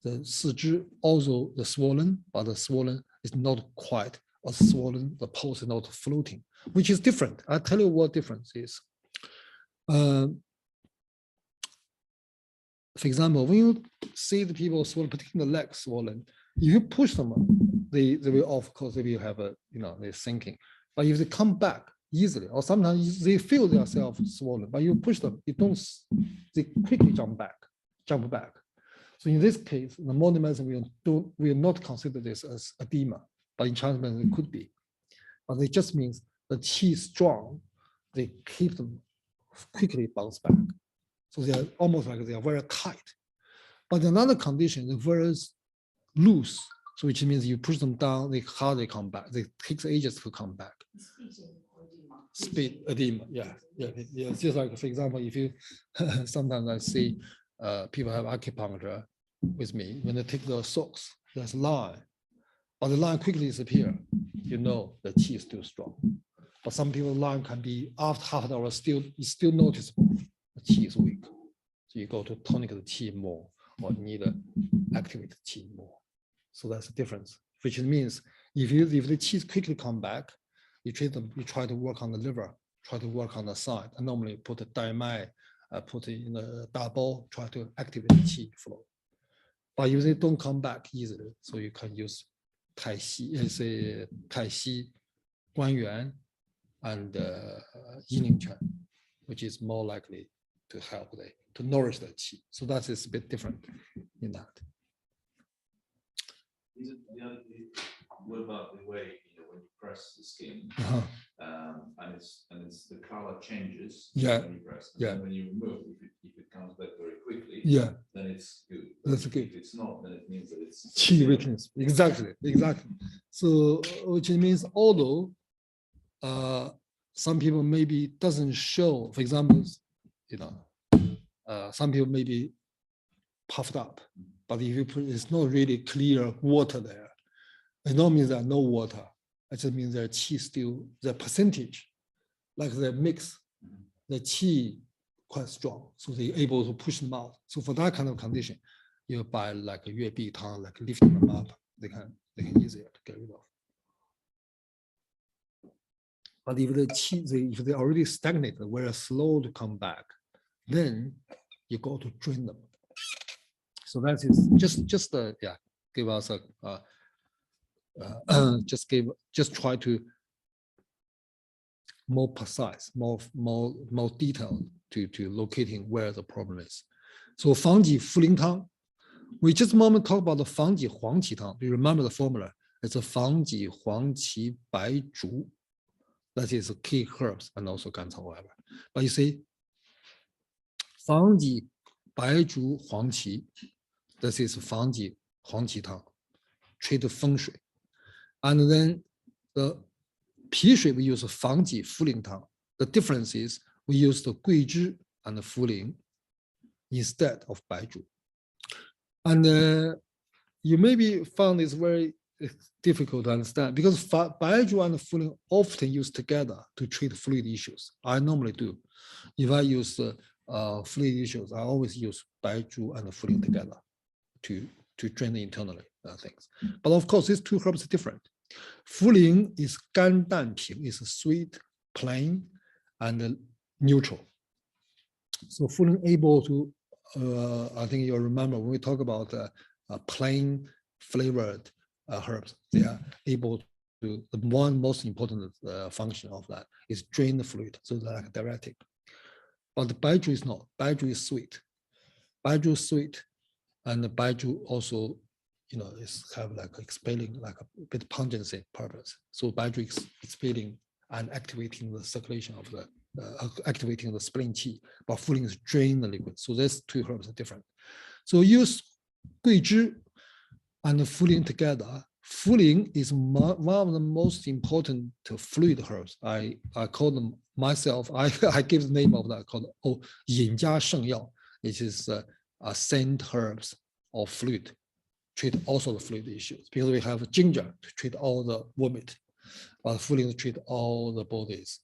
Speaker 2: the sizhi also the swollen, but the swollen is not quite as swollen, the pulse is not floating, which is different. I'll tell you what difference is. For example, when you see the people swollen, particularly the legs swollen, if you push them, they will, of course, they will have a, they're sinking. But if they come back easily, or sometimes they feel themselves swollen, but you push them, they quickly jump back. So in this case, the modern medicine will not consider this as edema, but in Chinese medicine it could be. But it just means the qi is strong, they keep them quickly bounce back. So they are almost like they are very tight. But another condition, they're very loose. So which means you push them down, they hardly come back. They takes ages to come back. Speed edema, yeah. It's just like, for example, if you sometimes I see people have acupuncture with me, when they take the socks, there's line, but the line quickly disappear. You know the qi is still strong. But some people line can be after half an hour it's still noticeable. The qi is weak. So you go to tonic the qi more, or need to activate the qi more. So that's the difference, which means if the qi quickly come back, you treat them, you try to work on the liver, try to work on the side. And normally put a daimai, put it in a double, try to activate the qi flow. But if they don't come back easily, so you can use Tai Xi, Guan Yuan, and Yining Quan, which is more likely to help to nourish the qi. So that is a bit different in that.
Speaker 4: What about the way, when you press the skin, and it's the color changes when you press, and then when you remove, if it comes back very quickly, then it's good.
Speaker 2: That's good.
Speaker 4: If it's not, then it means that it's
Speaker 2: qi weakness. Exactly. So which means although some people maybe doesn't show, for example, some people may be puffed up, but if you put, it's not really clear water there. It don't mean there's no water. It just means their qi still, the percentage, like the mix, the qi quite strong. So they're able to push them out. So for that kind of condition, you buy like a Yue Bi Tang, like lifting them up, they can easier to get rid of. But if the qi, if they already stagnated, very slow to come back, then you go to drain them. So that is just give us a just try to more precise, more detailed to locating where the problem is. So 防己茯苓汤, we just a moment talk about the 防己黄芪汤. Do you remember the formula? It's a 防己黄芪白术. That is key herbs and also 甘草 whatever. But you see, 防己白术黄芪, this is 防己黄芪汤, treat the 风水. And then the 脾水 we use 防己茯苓汤. The difference is we use the 桂枝 and the 茯苓 instead of 白术. And you maybe found this very difficult to understand because 白术 and 茯苓often used together to treat fluid issues. I normally do. If I use fluid issues, I always use 白术 and 茯苓together to drain internally things. But of course, these two herbs are different. 茯苓is 甘淡平, is sweet, plain, and neutral. So 茯苓able to, I think you'll remember when we talk about plain flavored herbs, they are able to, the one most important function of that is drain the fluid, so they're like diuretic. But the Baiju is not. Baiju is sweet. Baiju is sweet, and the Baiju also, is have like expelling, like a bit pungency purpose. So Baiju is expelling and activating the circulation of the, activating the spleen qi, but Fu Ling is drain the liquid. So these two herbs are different. So use Gui Zhi and Fu Ling together. Fu Ling is one of the most important fluid herbs. I call them myself, I give the name of that called Yin Jia Sheng Yao. It is a scent herbs of fluid, treat also the fluid issues, because we have ginger to treat all the vomit, but Fu Ling to treat all the body's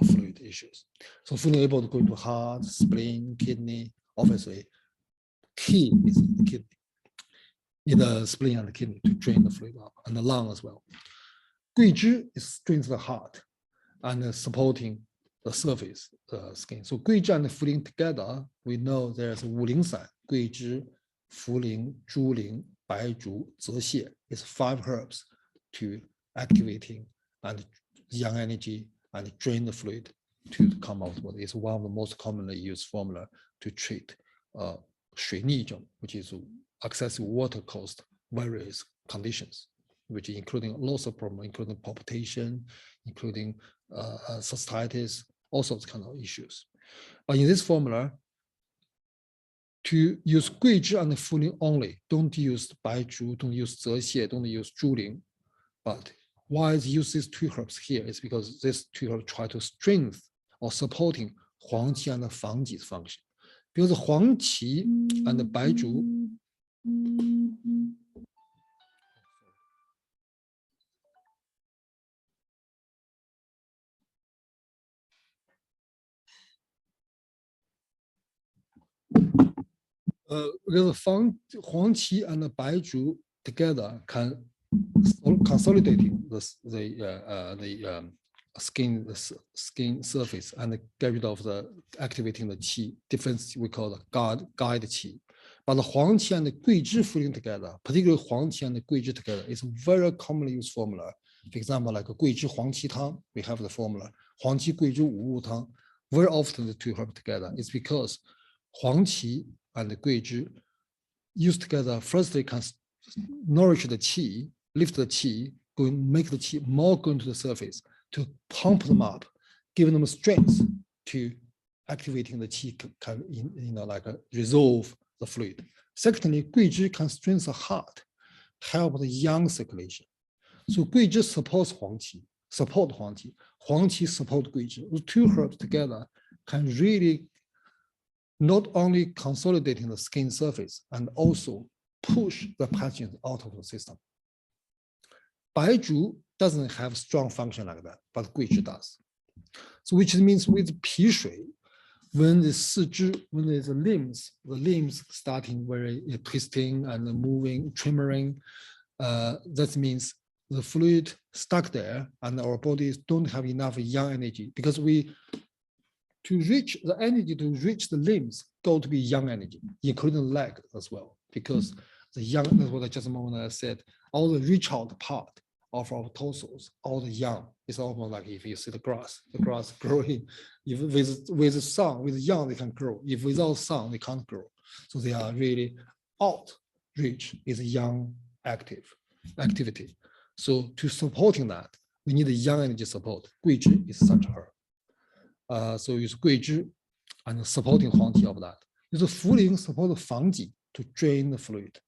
Speaker 2: fluid issues. So Fu Ling able to go into heart, spleen, kidney. Obviously, key is in the kidney, in the spleen and the kidney to drain the fluid out, and the lung as well. Gui Zhi strains the heart and supporting the surface skin. So Gui Zhi and Fu Ling together, we know there's Wu Ling San, Gui Zhi, Fu Ling, Zhu Ling, Bai Zhu, Ze Xie. It's 5 herbs to activating and yang energy and drain the fluid to come out. It's one of the most commonly used formula to treat 水逆症, which is excessive water caused various conditions, which including lots of problems, including palpitation, including cystitis, all sorts of kind of issues. But in this formula, to use 桂枝 and Fuling only. Don't use Baizhu, don't use Zexie, don't use Zhuling. But why is use these two herbs here? It's because these two herbs try to strengthen or supporting 黄芪 and 防己 function. Because 黄芪 and Baizhu because 黄芪 and Baizhu together can consolidating the skin surface and get rid of the activating the qi difference we call the guide qi. But the 黄芪 and the 桂枝 Fuling together, particularly 黄芪 and the 桂枝 together, is a very commonly used formula. For example, like a 桂枝黄芪汤, we have the formula 黄芪桂枝五物汤. Very often the two herbs together. It's because 黄芪 and the 桂枝used together, first they can nourish the qi, lift the qi, make the qi more go into the surface to pump them up, giving them strength to activating the qi, like resolve the fluid. Secondly, 桂枝 can strengthen the heart, help the yang circulation. So 桂枝 supports 黄芪, support 黄芪, 黄芪 support 桂枝. The two herbs together can really not only consolidating the skin surface and also push the pathogens out of the system. Baizhu doesn't have strong function like that, but 桂枝 does. So which means with 脾水, when the 四肢, when there's the limbs starting very twisting and moving, tremoring, that means the fluid stuck there and our bodies don't have enough yang energy because to reach the energy to reach the limbs go to be yang energy, including leg as well, because the yang, that's what I just a moment I said, all the reach out part of our torsos, all the yang, it's almost like if you see the grass growing, if with sun, with yang they can grow, if without sun they can't grow. So they are really outreach is yang activity. So to supporting that, we need the yang energy support. 桂枝 is such herb. So use 桂枝 and supporting 黄芪 of that. Use Fuling support 防己 to drain the fluid.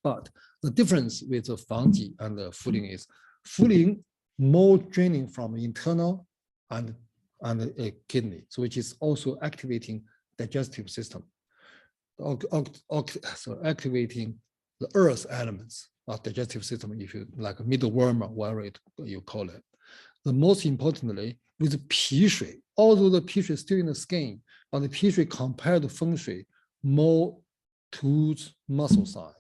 Speaker 2: But the difference with the 防己and the Fuling is Fuling more draining from internal and a kidney, so which is also activating digestive system. So activating the earth elements of digestive system, if you like a middle worm, whatever you call it. The most importantly, with 脾水, although the 脾水is still in the skin, but the 脾水compared to 风水 more towards muscle side.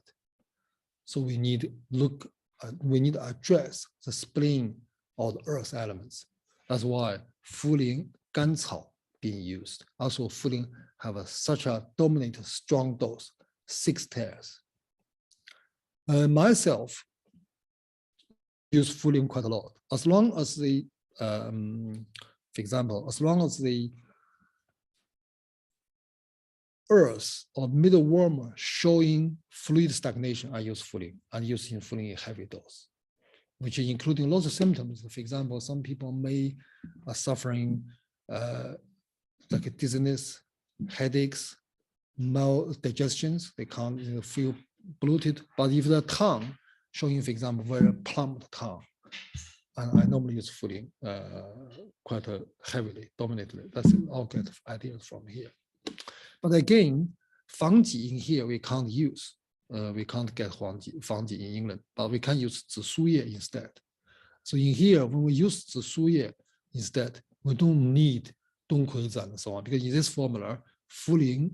Speaker 2: So we need to address the spleen or the earth elements. That's why Fuling 甘草 being used. Also, Fuling have such a dominant strong dose, 6 tears. Myself use Fuling quite a lot. As long as the, for example, as long as the earth or middle worm showing fluid stagnation, I use Fuling. I'm using Fuling in heavy dose, which is including lots of symptoms. For example, some people may are suffering like dizziness, headaches, maldigestions. They can't feel bloated. But if the tongue showing, for example, very plump tongue, and I normally use Fuling quite heavily, dominantly. That's all get ideas from here. But again, 防己 in here we can't use. We can't get 防己 in England, but we can use 紫苏叶 instead. So in here, when we use 紫苏叶 instead, we don't need 冬葵子 and so on, because in this formula, Fuling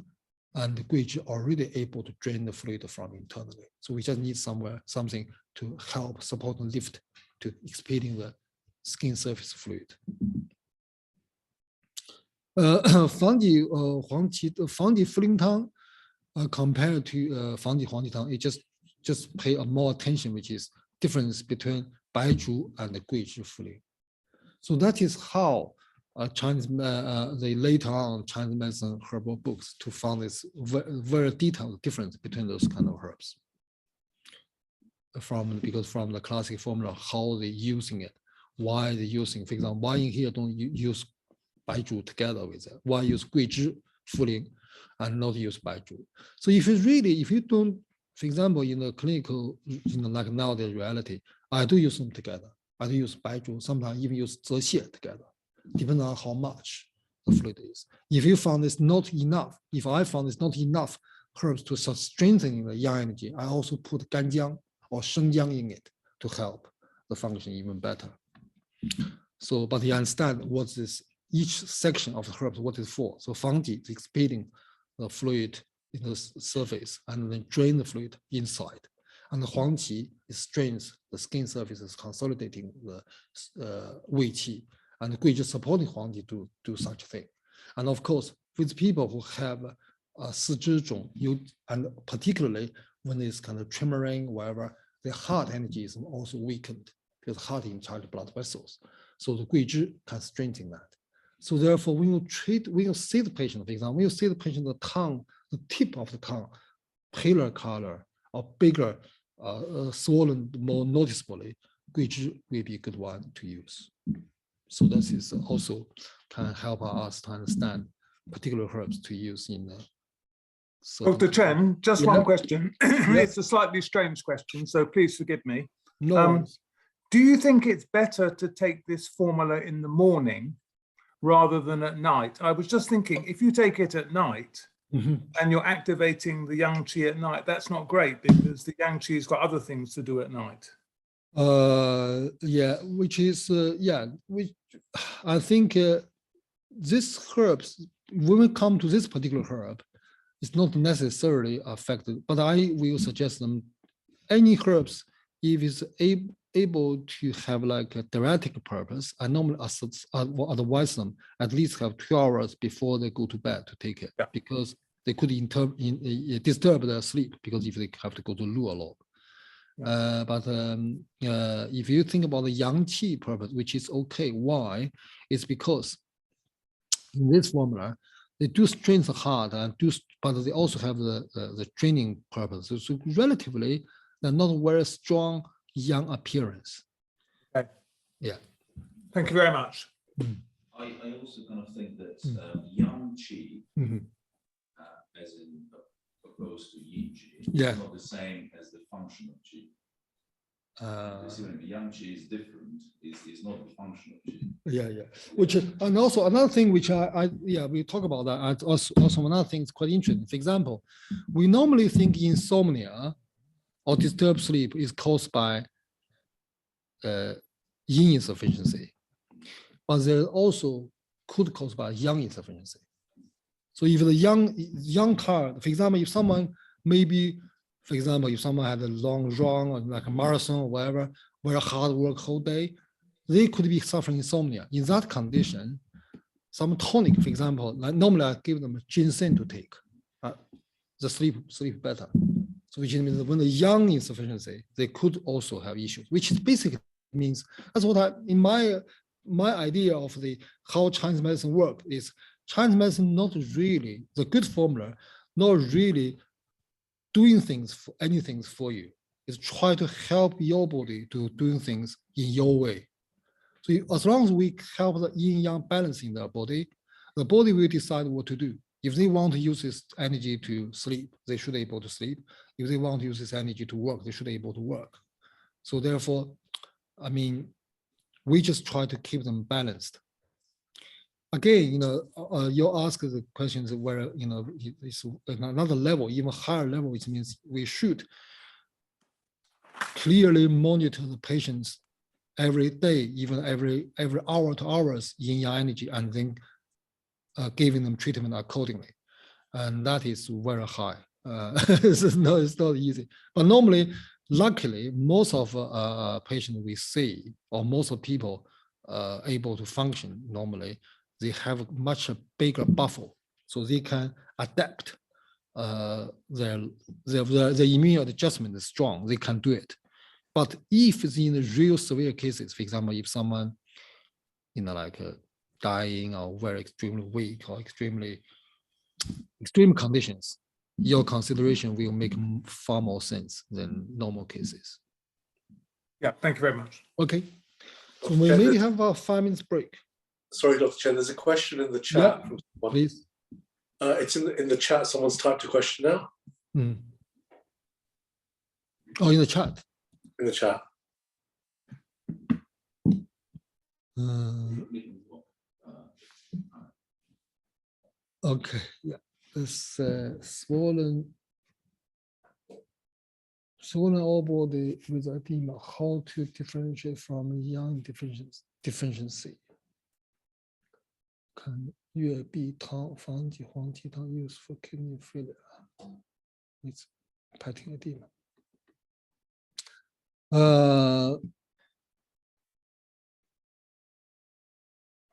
Speaker 2: and 桂枝 are already able to drain the fluid from internally. So we just need something to help support and lift to expanding the skin surface fluid. 防己黄芪防己茯苓汤 compared to 防己黄芪汤, it just pay a more attention, which is difference between 白术 and the 桂枝茯苓. So that is how Chinese they later on Chinese medicine herbal books to find this very detailed difference between those kind of herbs. Because from the classic formula, how they using it, why they using, for example, why in here don't use 白术 together with it, why use 桂枝茯苓 and not use Baiju. So if you don't, for example, in the clinical, like nowadays reality, I do use them together. I do use Baiju, sometimes even use Zexie together, depending on how much the fluid is. If you found it's not enough, if I found it's not enough herbs to strengthen the yang energy, I also put Ganjiang or Shengjiang in it to help the function even better. So, but you understand what this, each section of the herbs, what it's for. So Fangji is expelling the fluid in the surface and then drain the fluid inside. And the Huangqi is strengthens the skin surfaces, consolidating the Wei Qi, and Gui is supporting Huangji to do such a thing. And of course, with people who have Si Zhi Zhong, and particularly when it's kind of tremoring, wherever, the heart energy is also weakened because heart in charge of blood vessels. So the Gui Zhi can strengthen that. So therefore, when you see the patient, for example, when you see the patient, the tongue, the tip of the tongue, paler color or bigger, swollen more noticeably, Gui Zhi will be a good one to use. So this is also can help us to understand particular herbs to use in
Speaker 1: Dr. Chen, just one question. It's a slightly strange question, so please forgive me.
Speaker 2: No.
Speaker 1: Do you think it's better to take this formula in the morning rather than at night? I was just thinking, if you take it at night and you're activating the yang qi at night, that's not great because the yang qi's got other things to do at night.
Speaker 2: Yeah, which is which I think this herbs, when we come to this particular herb, it's not necessarily affected, but I will suggest them any herbs if it's able to have like a diuretic purpose. I normally advise them at least have 2 hours before they go to bed to take it, because they could disturb their sleep, because if they have to go to loo a lot. But if you think about the yang qi purpose, which is okay, why? It's because in this formula, they do strengthen the heart and but they also have the training purpose. So relatively, they're not very strong yang appearance.
Speaker 1: Okay.
Speaker 2: Yeah.
Speaker 1: Thank you very much.
Speaker 4: I also kind of think that yang qi, as in opposed to yin qi, is not the same as the function of qi. You see what I mean? Yang qi is different. It's not the function of qi.
Speaker 2: Yeah. Which is, and also another thing which we talk about that. And also another thing is quite interesting. For example, we normally think insomnia or disturbed sleep is caused by yin insufficiency, but there also could cause by yang insufficiency. So if the young card, for example, if someone maybe, for example, if someone had a long run or like a marathon or whatever, very hard work whole day, they could be suffering insomnia. In that condition, some tonic, for example, like normally I give them ginseng to take, the sleep better. So which means that when the yang insufficiency, they could also have issues, which is basically means, that's what in my idea of how Chinese medicine work is Chinese medicine not really, the good formula, not really doing anything for you. It's try to help your body to doing things in your way. So as long as we help the yin yang balance in the body will decide what to do. If they want to use this energy to sleep, they should be able to sleep. If they want to use this energy to work, they should be able to work. So therefore, I mean, we just try to keep them balanced. Again, you ask the questions where, it's another level, even higher level, which means we should clearly monitor the patients every day, even every hour to hours yin yang energy, and then giving them treatment accordingly. And that is very high. It's not easy. But normally, luckily, most of patients we see, or most of people able to function normally, they have much bigger buffer, so they can adapt. Their immune adjustment is strong. They can do it. But if it's in the real severe cases, for example, if someone, like dying or very extremely weak or extreme conditions, your consideration will make far more sense than normal cases.
Speaker 1: Yeah, thank you very much.
Speaker 2: Okay, so we maybe have a 5 minutes break.
Speaker 5: Sorry, Dr. Chen, there's a question in the chat.
Speaker 2: Yeah, please.
Speaker 5: It's in the chat. Someone's typed a question now.
Speaker 2: Oh, in the chat.
Speaker 5: In the chat.
Speaker 2: Okay, yeah. This swollen all body with edema. How to differentiate from yang deficiency? Can 月碧汤防己黄体汤 used for kidney failure with hepatic edema?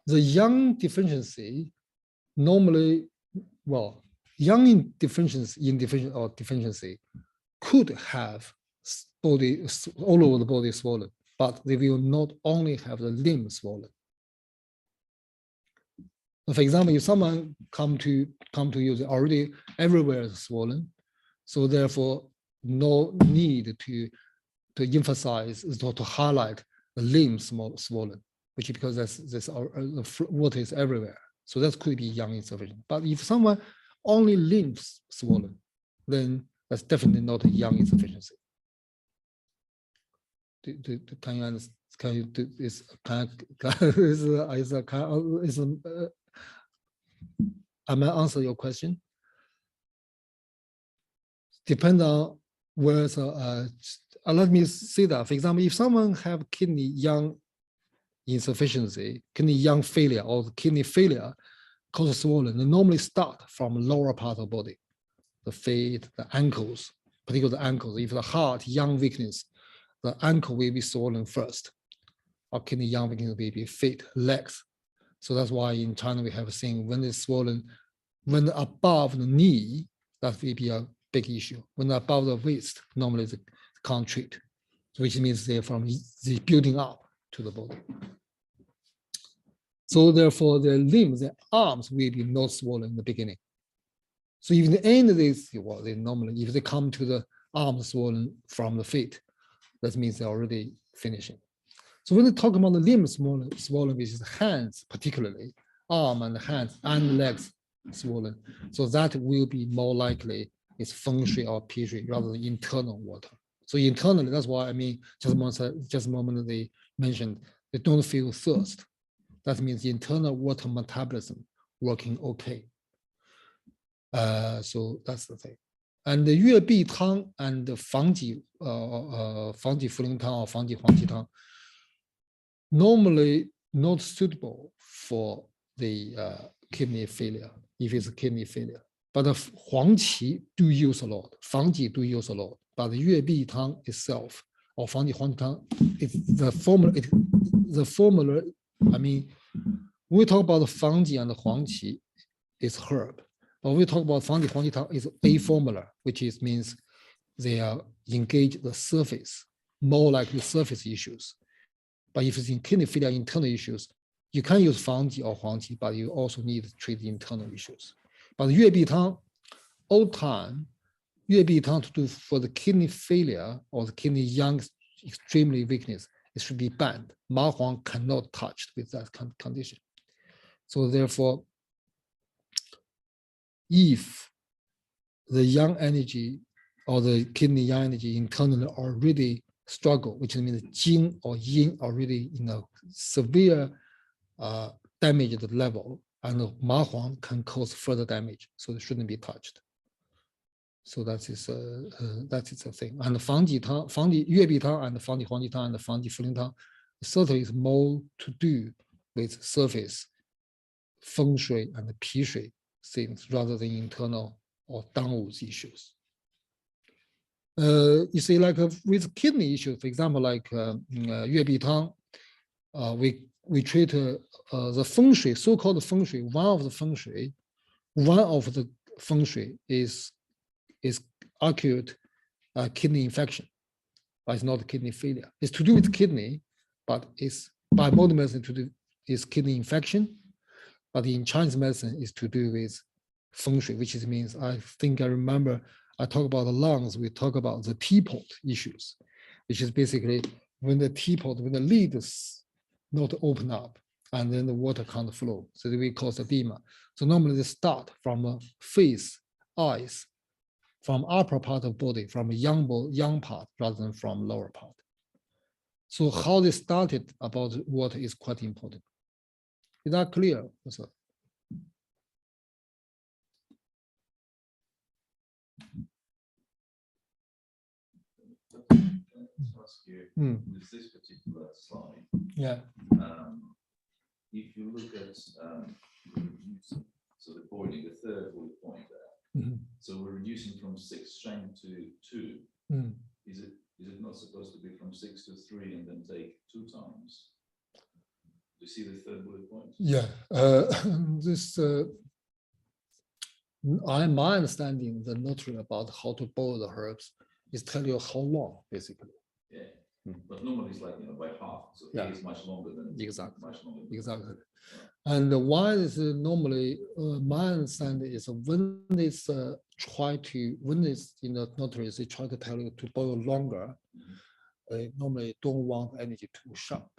Speaker 2: The yang deficiency normally, well, yang deficiency could have body all over the body swollen, but they will not only have the limb swollen. For example, if someone come to you, they already everywhere is swollen, so therefore no need to emphasize or to highlight the limb swollen, which is because the water is everywhere. So that could be yang insufficient. But if someone only limbs swollen, then that's definitely not a yang insufficiency. Can you understand? Can you do this? Am I answer your question? Depend on where let me say that. For example, if someone have kidney yang insufficiency, kidney yang failure, or kidney failure causes swollen, they normally start from lower part of the body, the feet, the ankles, particularly the ankles. If the heart yang weakness, the ankle will be swollen first, or kidney yang weakness will be feet, legs. So that's why in China we have a saying, when it's swollen, when above the knee, that will be a big issue. When above the waist, normally they can't treat, which means they're from the building up to the body. So therefore, their limbs, their arms will be not swollen in the beginning. So if the end of this, well, they normally, if they come to the arms swollen from the feet, that means they're already finishing. So when they talk about the limbs swollen, which is hands, particularly arm and hands and legs swollen, so that will be more likely it's feng shui or pi shui rather than internal water. So internally, that's why I mean, just a moment they mentioned they don't feel thirst. That means the internal water metabolism working okay. So that's the thing. And the 月碧汤 and the 防己茯苓汤 or 防己黄芪汤 normally not suitable for the kidney failure, if it's a kidney failure. But the 黄芪 do use a lot, 防己 do use a lot. But the 月碧汤 itself, or 防己黄芪汤, the formula, I mean, when we talk about the 防己 and the 黄芪, it's herb. But when we talk about 防己黄芪汤, it's a formula, which means they are engage the surface, more like the surface issues. But if it's in kidney failure internal issues, you can use 防己 or 黄芪, but you also need to treat the internal issues. But 月碧汤, old time, 月碧汤 to do for the kidney failure or the kidney yang extremely weakness, it should be banned. Ma Huang cannot touch with that condition. So therefore, if the yang energy or the kidney yang energy internally already struggle, which means Jing or Yin already in a severe damaged level, and Ma Huang can cause further damage, so it shouldn't be touched. So that is a thing. And the 防己汤, 防己月碧汤 and the 防己黄芪汤 and the 防己茯苓汤, certainly is more to do with surface, feng shui and the pi shui things rather than internal or downwards issues. You see, like with kidney issues, for example, like 月碧汤, we treat the feng shui, so-called feng shui. One of the feng shui is acute kidney infection, but it's not kidney failure. It's to do with kidney, but it's by modern medicine to do is kidney infection, but in Chinese medicine is to do with feng shui, which means I think I remember I talk about the lungs, we talk about the teapot issues, which is basically when the teapot, when the lid is not open up, and then the water can't flow. So we cause edema. So normally they start from face, eyes, from upper part of body, from young part rather than from lower part. So how they started about water is quite important. Is that clear? So,
Speaker 4: ask you, with this particular slide, if you look at so the boiling, the third bullet point there, so we're reducing from 6 Sheng to 2. Is it not supposed to be from 6 to 3 and then take 2 times? Do you see the third bullet point?
Speaker 2: Yeah, this my understanding the notary about how to boil the herbs is tell you how long basically.
Speaker 4: Yeah, but normally it's like by half, so it's much longer than
Speaker 2: exactly. And why is it normally my understanding is when it's when it's in the notaries they try to tell you to boil longer, they normally don't want energy too sharp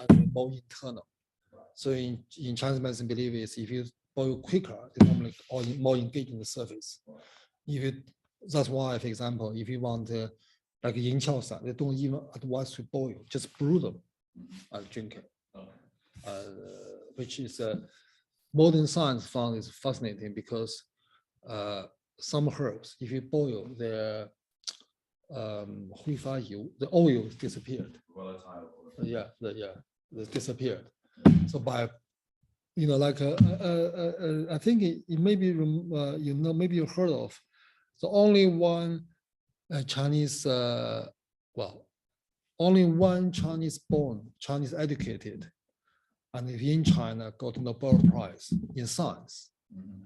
Speaker 2: and more internal. So in Chinese medicine believe is if you boil quicker, they normally more engaged in the surface. That's why, for example, if you want like yin chao san, they don't even advise to boil, just brew them and drink it. Which is modern science found is fascinating because some herbs, if you boil their the oil disappeared. They disappeared. So by like I think it may be maybe you heard of the only one Chinese only one Chinese born, Chinese educated, and in China got Nobel Prize in science.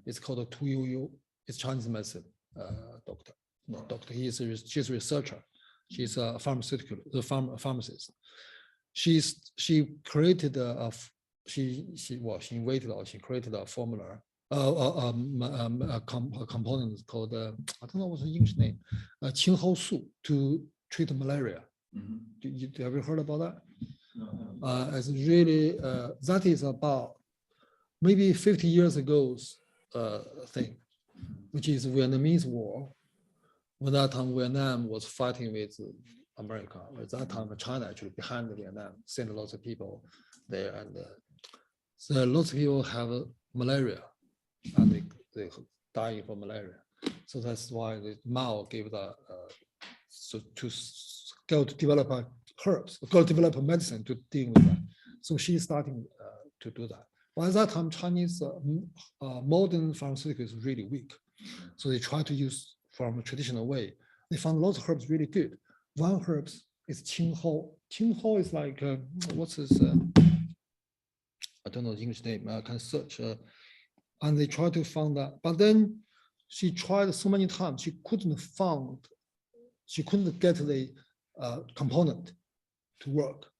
Speaker 2: It's called Tu Youyou. It's Chinese medicine doctor. Not doctor. She's a researcher. She's a pharmacist. She created she invented or she created a formula, a component called I don't know what's the English name, Qinghou Su to treat malaria. Have you heard about that? No. It's really that is about maybe 50 years ago's thing, which is Vietnamese War. When that time Vietnam was fighting with America, at that time China actually behind Vietnam, sent lots of people there, and so lots of people have malaria, and they dying from malaria. So that's why Mao gave that so to go to develop herbs, go develop a medicine to deal with that. So she's starting to do that. But at that time, Chinese modern pharmaceuticals is really weak. So they try to use from a traditional way. They found lots of herbs really good. One herb is Qinghou. Qinghou is like, what's this? I don't know the English name. I can search. And they try to find that. But then she tried so many times. She couldn't get the component to work.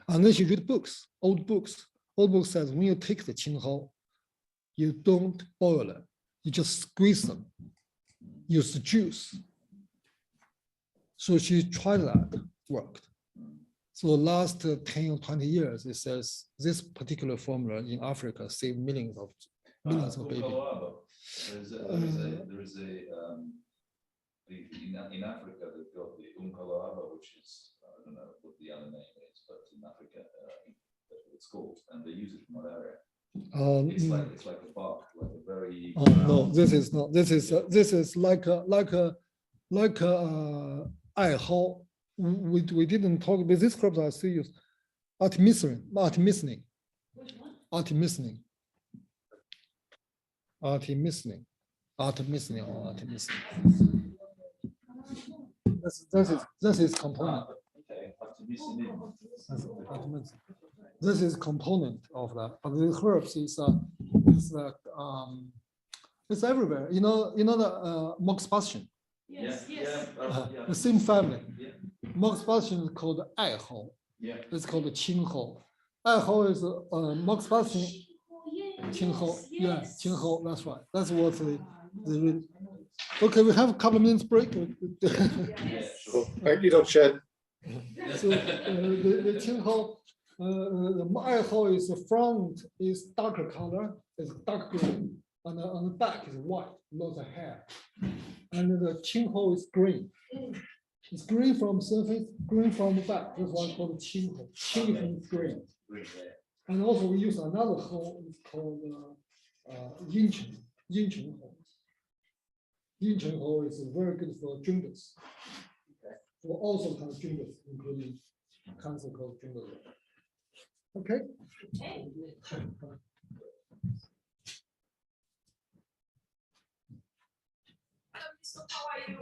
Speaker 2: And then she read books, old books. Old book says when you take the Qinghou, you don't boil it. You just squeeze them. Use the juice. So she tried that, worked. So the last 10 or 20 years, it says this particular formula in Africa saved millions of babies.
Speaker 4: In Africa, they've got the Unkalawa, which is, I don't know what the other name is, but in Africa, that's what it's called, and they use it for malaria. It's like a bark, like a very.
Speaker 2: No, this is not. This is like a aihao. We didn't talk about this crop. I still use artemisinin. This is component. This is component of that, but the herbs is it's everywhere. You know the moxibustion.
Speaker 6: Yes.
Speaker 2: The same family.
Speaker 4: Yeah.
Speaker 2: Moxibustion is called aihou.
Speaker 4: Yeah.
Speaker 2: It's called qinghou. Aihou is moxibustion. Qinghou. Yes, qinghou. That's right. That's what the. Okay, we have a couple of minutes break.
Speaker 5: Sure. Thank you, Dr. Chen.
Speaker 2: So the qinghou. The Maiho is the front is darker color, is dark green, and on the back is white, lots of hair. And the Qingho is green. It's green from surface, green from the back. That's why it's called Qingho. Qing is green. And also we use another hoe, it's called Yincheng hoe. Yincheng hoe is very good for jungus. For also kind of jungus, including cancer called jungus. Okay.
Speaker 6: How are you?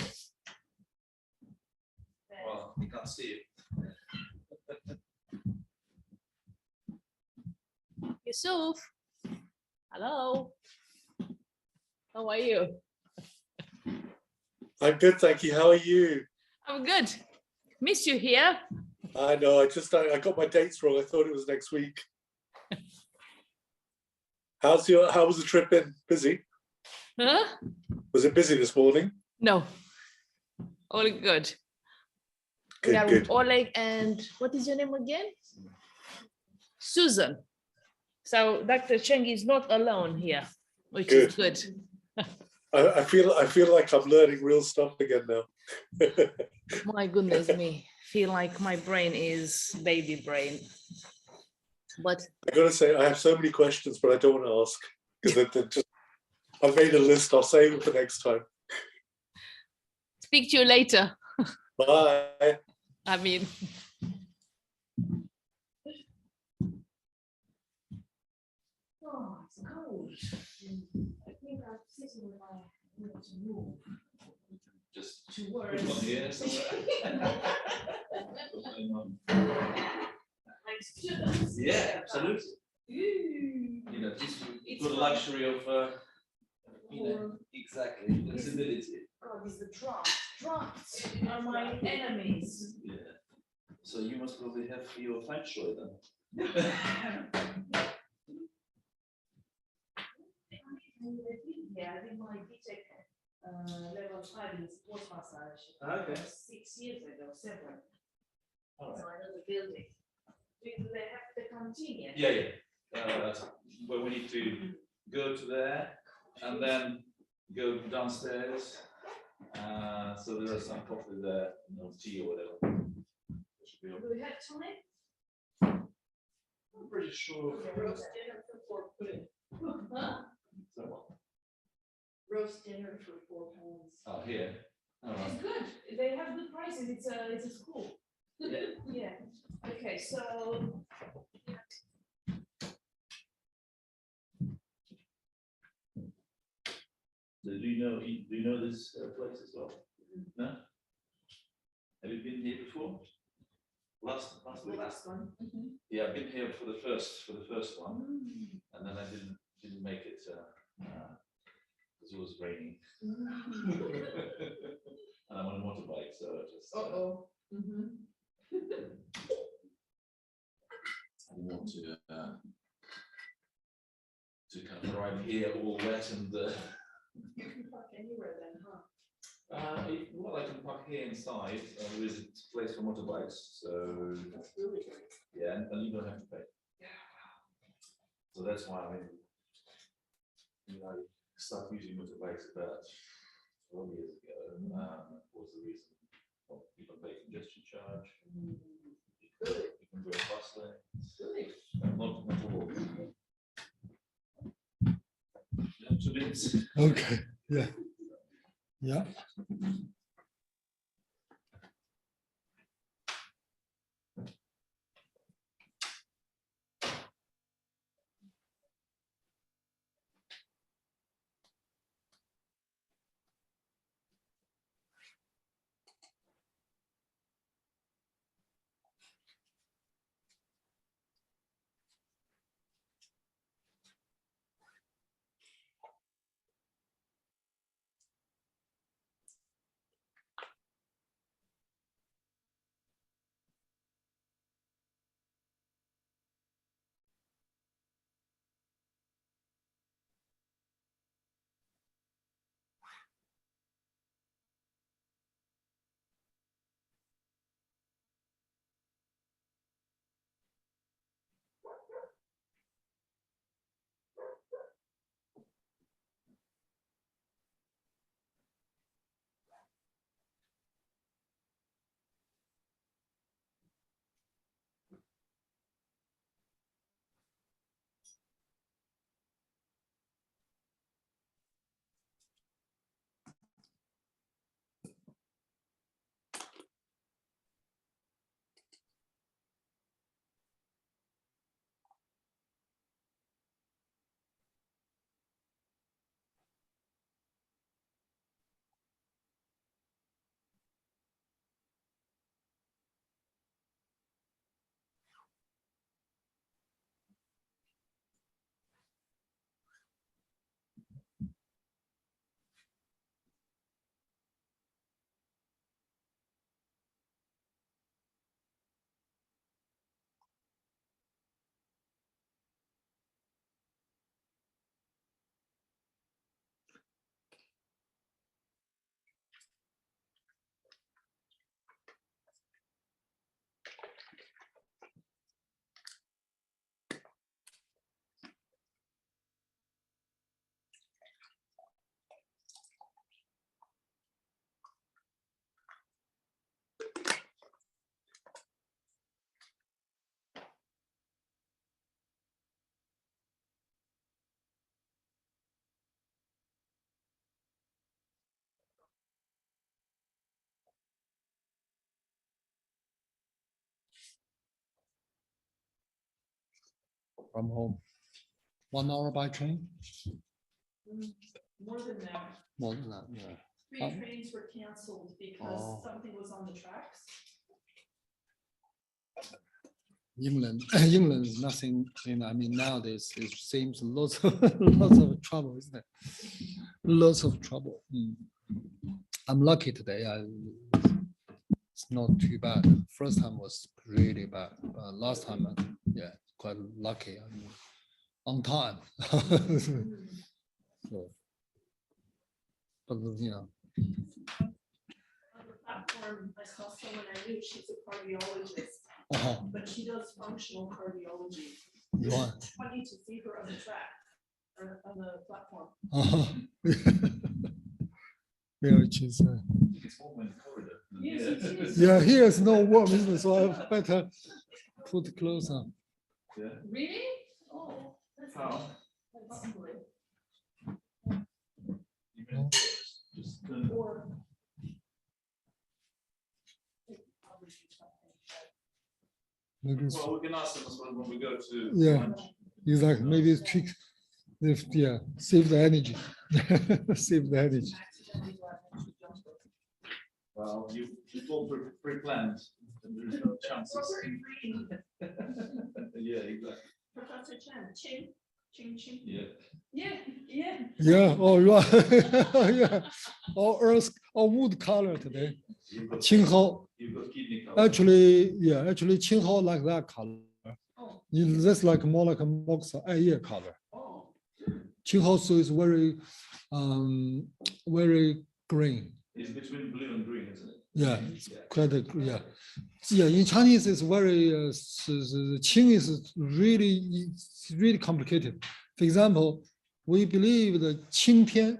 Speaker 4: Well, you can't see it.
Speaker 7: Yusuf, hello. How are you?
Speaker 5: I'm good, thank you. How are you?
Speaker 7: I'm good. Missed you here.
Speaker 5: I know. I got my dates wrong. I thought it was next week. How was the trip been? Busy?
Speaker 7: Huh?
Speaker 5: Was it busy this morning?
Speaker 7: No. All good. We
Speaker 5: Good,
Speaker 7: are
Speaker 5: good.
Speaker 7: with Oleg and what is your name again? Susan. So Dr. Cheng is not alone here, which is good.
Speaker 5: I feel like I'm learning real stuff again now.
Speaker 7: My goodness me. Feel like my brain is baby brain. But
Speaker 5: I gotta say, I have so many questions, but I don't want to ask because I've made a list. I'll save it for next time.
Speaker 7: speak to you later.
Speaker 5: Bye.
Speaker 7: I mean,
Speaker 6: Oh, it's cold. I think I'm sitting with my to move
Speaker 4: Just
Speaker 6: to
Speaker 4: put
Speaker 6: work.
Speaker 4: one here somewhere.
Speaker 6: Like students.
Speaker 4: Yeah, absolutely.
Speaker 6: Ooh.
Speaker 4: You know, just
Speaker 6: It's
Speaker 4: for the
Speaker 6: fun.
Speaker 4: luxury of, you know, exactly, flexibility.
Speaker 6: God, it's the drafts are my enemies.
Speaker 4: Yeah. So you must probably have your feng shui then.
Speaker 6: Yeah, I did my BTEC level 5 in sports massage.
Speaker 4: Okay.
Speaker 6: 6 years ago, 7.
Speaker 4: All
Speaker 6: So
Speaker 4: right.
Speaker 6: I know the building. Do they have the canteen yet?
Speaker 4: Yeah. But we need to go to there and then go downstairs. So there is some coffee there, tea or whatever. Should be
Speaker 6: Do
Speaker 4: okay.
Speaker 6: we have time?
Speaker 4: I'm pretty sure.
Speaker 6: Roast dinner for 4 quid. Huh?
Speaker 4: So what?
Speaker 6: Roast dinner for 4 pounds.
Speaker 4: Oh, here. All right.
Speaker 6: It's good. They have good prices. It's a school.
Speaker 4: Yeah.
Speaker 6: Yeah. Okay, so.
Speaker 4: So do you know this place as well? No? Have you been here before? Last
Speaker 6: The
Speaker 4: week?
Speaker 6: last one.
Speaker 4: Yeah, I've been here for the first one, and then I didn't make it because it was raining, and I'm on a motorbike, so I just
Speaker 6: Uh-oh.
Speaker 4: I didn't want to kind of arrive here all wet and.
Speaker 6: You can park anywhere then, huh?
Speaker 4: Well, I can park here inside. There is a place for motorbikes, so
Speaker 6: That's really good.
Speaker 4: yeah, and you don't have to pay. So that's why I started using motorbikes about 12 years ago. Was the reason? Well, you can pay congestion charge. You can go faster. Not all. 2 minutes.
Speaker 2: Okay. Yeah. Yeah. from home. 1 hour by train?
Speaker 6: More than that.
Speaker 2: More than that, yeah.
Speaker 6: 3 trains were canceled because
Speaker 2: Oh.
Speaker 6: something was on the tracks.
Speaker 2: England, England is nothing, you know, I mean, nowadays it seems lots of, lots of trouble, isn't it? Lots of trouble. I'm lucky today. It's not too bad. First time was really bad. Last time, yeah, quite lucky. I mean, on time. So, but you know,
Speaker 6: On the platform, I saw someone I knew, she's a cardiologist, but she does functional cardiology.
Speaker 2: you want.
Speaker 6: I need to see her on the track or on the platform.
Speaker 2: Yeah, which is,
Speaker 4: It's warm in the corridor.
Speaker 6: Yes, it is.
Speaker 2: yeah, here is no warm, isn't it? So I better put clothes on.
Speaker 4: Yeah.
Speaker 6: Really? Oh, that's
Speaker 4: How?
Speaker 6: lovely.
Speaker 4: Even just turn it
Speaker 6: Or.
Speaker 2: Maybe it's,
Speaker 4: Well, we can ask them as well when we go to.
Speaker 2: Yeah.
Speaker 4: lunch.
Speaker 2: exactly. Maybe it's trick. Yeah, save the energy. Save the energy.
Speaker 6: Accidentally got into jumper.
Speaker 4: Well, you've all pre-planned, and there's no chances.
Speaker 6: Robert Green,
Speaker 4: Yeah, exactly.
Speaker 6: Professor Chen, Chin, Chin, Chin.
Speaker 4: Yeah.
Speaker 6: Yeah, yeah.
Speaker 2: Yeah, oh, right. Yeah. All earth, all wood color today.
Speaker 4: You've got-
Speaker 2: Qinghao.
Speaker 4: You've got kidney color.
Speaker 2: Actually, yeah, actually, Qinghao like that color.
Speaker 6: Oh,
Speaker 2: That's like more like a moxa yeah, color.
Speaker 6: oh.
Speaker 2: Qinghao so is very green.
Speaker 4: It's between blue and green, isn't it?
Speaker 2: Yeah, it's quite a, yeah. Yeah, in Chinese it's very, Qing is really complicated. For example, we believe the Qingtian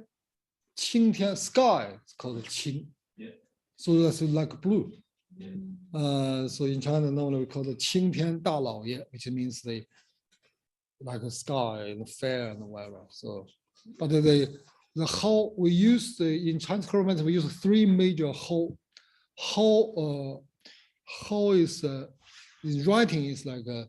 Speaker 2: sky is called Qing.
Speaker 4: Yeah.
Speaker 2: So that's like blue.
Speaker 4: Yeah.
Speaker 2: So in China, normally we call it 青天大老爷, which means the like a sky and fair and whatever. So, but the how we use in Chinese chromancy we use 3 major how. How is in writing is like a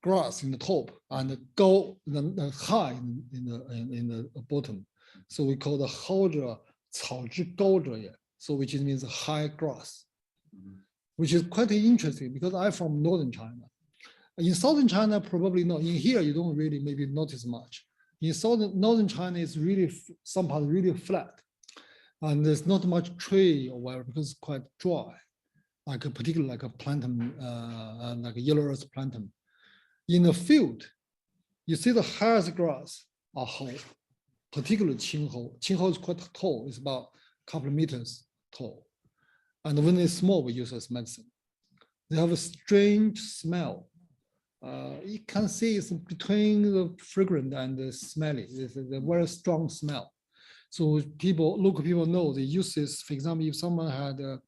Speaker 2: grass in the top and go the high in the bottom. So we call the 好者草之高者也. So which means high grass. Which is quite interesting because I'm from northern China. In southern China, probably not. In here, you don't really maybe notice much. In northern China, it's really some parts really flat, and there's not much tree or whatever because it's quite dry, like a particular like a plantain, like a yellow earth plantain. In the field, you see the highest grass are how, particularly Qinghao. Qinghao is quite tall. It's about a couple of meters tall. And when it's small, we use as medicine. They have a strange smell. You can see it's between the fragrant and the smelly. It's a very strong smell. So local people know they use this. For example, if someone had a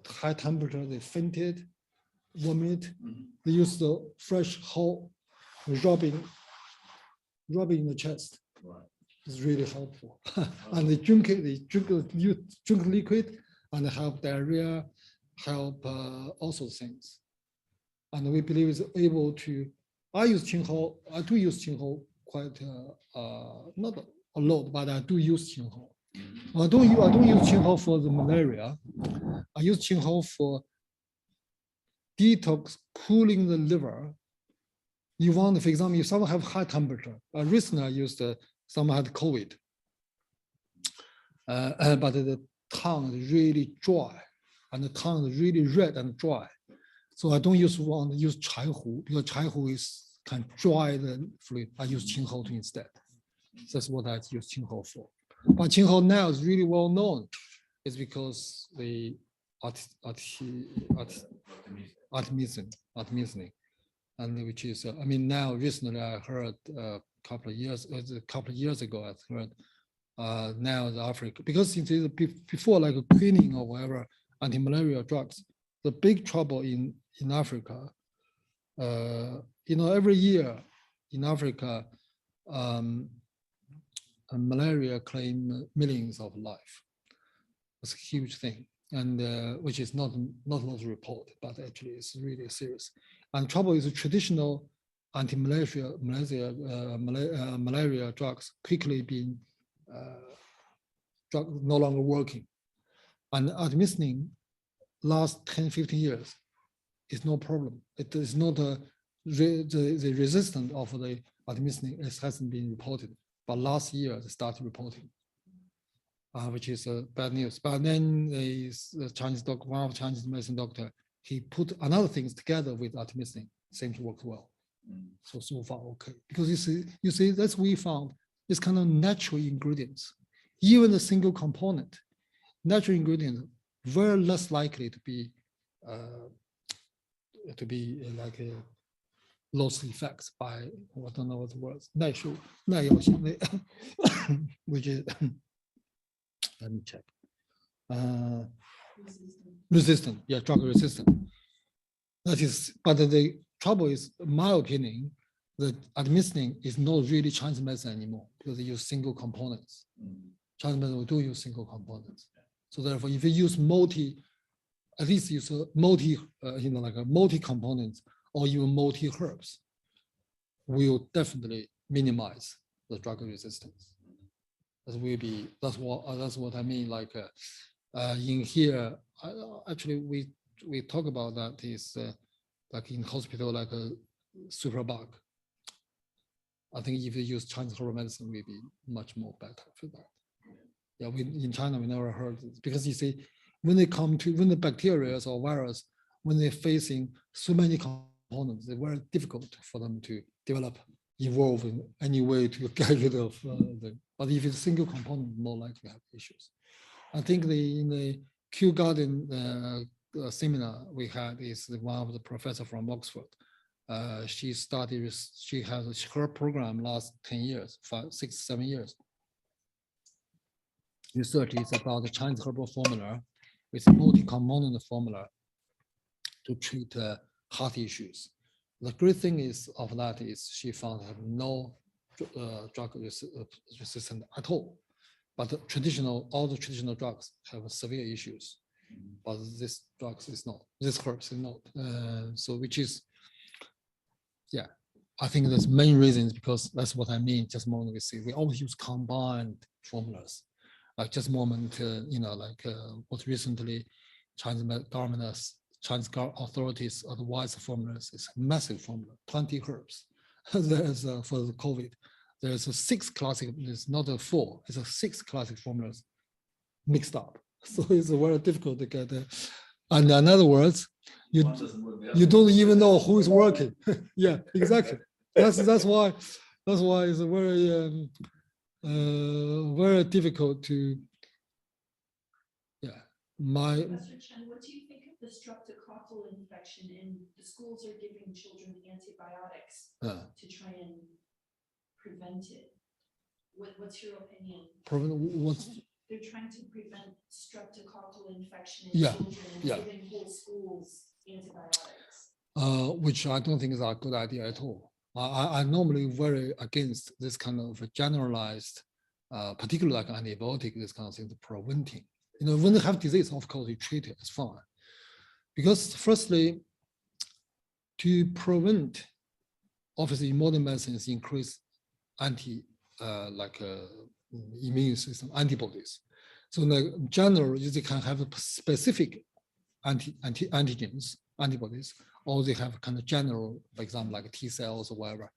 Speaker 2: high temperature, they fainted, vomit, they use the fresh whole rubbing in the chest.
Speaker 4: Right.
Speaker 2: It's really helpful. And they drink it, you drink liquid and help diarrhea, help all sorts of things. And we believe it's able to, I do use Qinghao quite, not a lot, but I do use Qinghao. I don't use Qinghao for the malaria. I use Qinghao for detox, cooling the liver. You want, for example, if someone have high temperature, recently I used someone had COVID, but the tongue is really dry, and the tongue is really red and dry. So I don't want to use Chai Hu because Chai Hu can dry the fluid. I use Qinghao instead. That's what I use Qinghao for. But Qinghao now is really well known. It's because the artemisinin, and which is I mean now recently I heard a couple of years ago I heard now the Africa because since before like a quinine or whatever anti-malaria drugs, the big trouble in Africa, every year in Africa, malaria claim millions of life. It's a huge thing, and which is not reported, but actually it's really serious. And trouble is a traditional malaria drugs quickly being drug no longer working. And artemisinin last 10, 15 years is no problem. It is not the resistance of the artemisinin hasn't been reported, but last year they started reporting, which is bad news. But then the Chinese doctor, one of the Chinese medicine doctor, he put another things together with artemisinin, seems to work well. So far okay, because you see that's we found this kind of natural ingredients, even a single component, natural ingredients very less likely to be like a loss effects by I don't know what the word natural, which is let me check. Resistant, yeah, drug resistant. That is, but the trouble is, in my opinion, the artemisinin is not really Chinese medicine anymore because they use single components. Chinese medicine do use single components. So therefore, if you use at least use a multi components or even multi herbs, will definitely minimize the drug resistance. That's what I mean. Like in here, actually we talk about that is like in hospital, like a superbug. I think if you use Chinese herbal medicine, will be much more better for that. Yeah, in China we never heard this, because you see, when the bacteria or virus, when they're facing so many components, they're very difficult for them to evolve in any way to get rid of them. But if it's a single component, more likely to have issues. I think in the Kew Garden seminar we had is one of the professor from Oxford. She has her program last 10 years, 5, 6, 7 years. Research is about the Chinese herbal formula with multi-component formula to treat heart issues. The great thing is of that is she found have no drug resistance at all. But all the traditional drugs have severe issues. But this drugs is not, this herbs is not. So which is, yeah, I think that's main reasons, because that's what I mean. Just a moment we see, we always use combined formulas. Like just a moment, what recently Chinese government, Chinese authorities advised formulas is a massive formula, 20 herbs. There's for the COVID, there's a 6 classic, it's not a 4, it's a 6 classic formulas mixed up. So it's very difficult to get there. And in other words, you don't even know who is working. Yeah, exactly. That's why it's very very difficult to. Yeah,
Speaker 6: Professor Chen, what do you think of the streptococcal infection? And the schools are giving children antibiotics to try and prevent it. What's your opinion? They're trying to prevent streptococcal infection in children and giving whole schools antibiotics.
Speaker 2: Which I don't think is a good idea at all. I normally very against this kind of generalized, particularly like antibiotic, this kind of thing, preventing. When they have disease, of course, you treat it, it's fine. Because firstly, to prevent, obviously in modern medicines increase immune system antibodies. So in the general, you can have specific antigens, antibodies, or they have kind of general, for example, like T cells or whatever.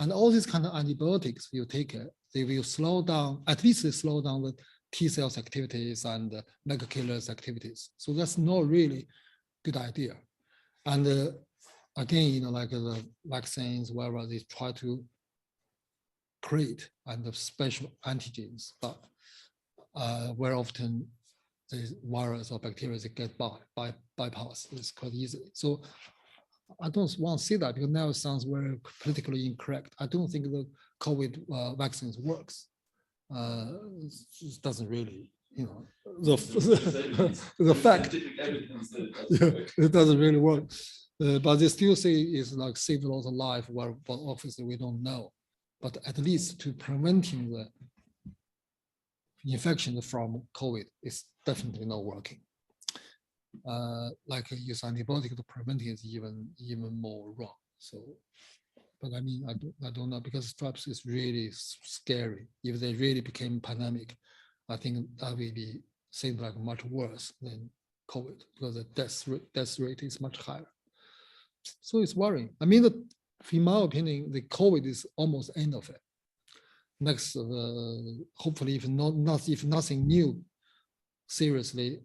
Speaker 2: And all these kind of antibiotics, you take it, they will slow down, at least they slow down the T cells activities and mega killers activities. So that's not really good idea. And again, like the vaccines, wherever they try to create and the special antigens, but very often the virus or bacteria they get bypass this quite easily. So I don't want to see that, because now it sounds very politically incorrect. I don't think the COVID vaccines works. It doesn't really, the fact, it doesn't really work. But they still say it's like save a lot of life, but obviously we don't know. But at least to preventing the infection from COVID is definitely not working. Like use antibiotic to prevent it is even more wrong. So but I mean, I don't know, because strep is really scary. If they really became pandemic, I think that will be seems like much worse than COVID, because the death rate is much higher. So it's worrying. I mean, in my opinion, the COVID is almost end of it. Next, hopefully, if nothing new seriously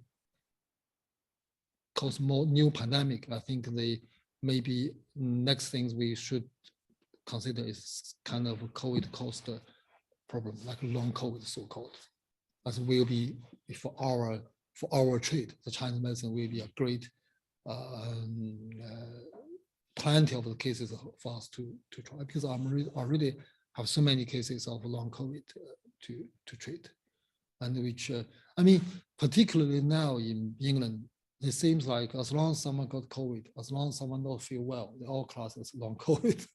Speaker 2: cause more new pandemic, I think the maybe next things we should consider is kind of a COVID caused problem, like long COVID, so-called. As will be for our trade, the Chinese medicine will be a great plenty of the cases for us to try, because I'm already have so many cases of long COVID to treat, and which I mean, particularly now in England, it seems like as long as someone got COVID, as long as someone don't feel well, they all class as long COVID.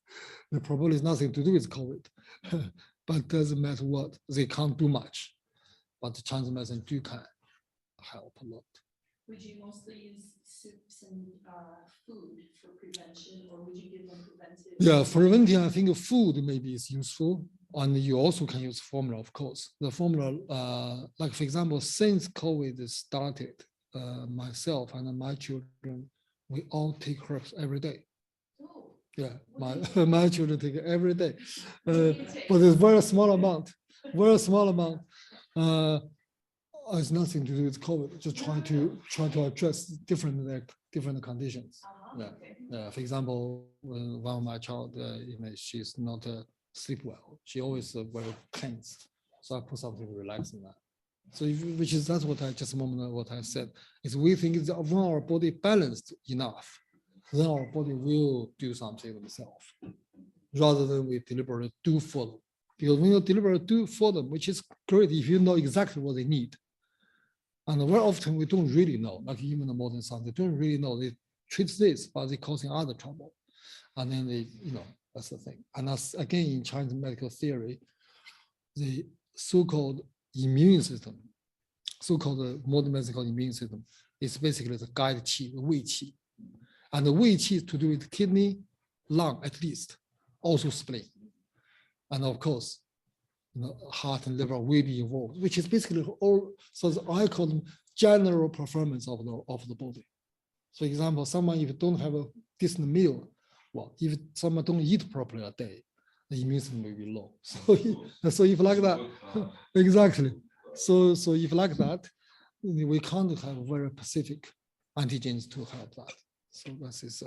Speaker 2: There probably is nothing to do with COVID, but it doesn't matter what, they can't do much, but the Chinese medicine can help a lot.
Speaker 6: Would you mostly use soups and food for prevention, or would you give them preventive?
Speaker 2: Yeah, for preventing, I think food maybe is useful. And you also can use formula, of course. The formula, like for example, since COVID started, myself and my children, we all take herbs every day.
Speaker 6: Oh,
Speaker 2: Yeah,
Speaker 6: what
Speaker 2: my children take it every day,
Speaker 6: do you take?
Speaker 2: but it's very small amount. Very small amount. It's nothing to do with COVID. Just trying to address different conditions. Yeah.
Speaker 6: Okay.
Speaker 2: For example, one of my child, she's not sleep well. She always very tense. So I put something relaxing that. So that's what I just a moment ago, what I said is we think is when our body balanced enough, then our body will do something themselves, rather than we deliberately do for them. Because when you deliberately do for them, which is great if you know exactly what they need. And very often we don't really know, like even the modern science, they don't really know. They treat this, but they're causing other trouble. And then they, that's the thing. And that's again in Chinese medical theory, the so-called immune system, so-called modern medical immune system, is basically the guide qi, the wei qi. And the wei qi is to do with kidney, lung at least, also spleen. And of course, heart and liver will be involved, which is basically all. So I call them general performance of the body. For example, someone if you don't have a decent meal, well, if someone don't eat properly a day, the immune system will be low. So if like that, exactly. So if like that, we can't have very specific antigens to help that. So that is.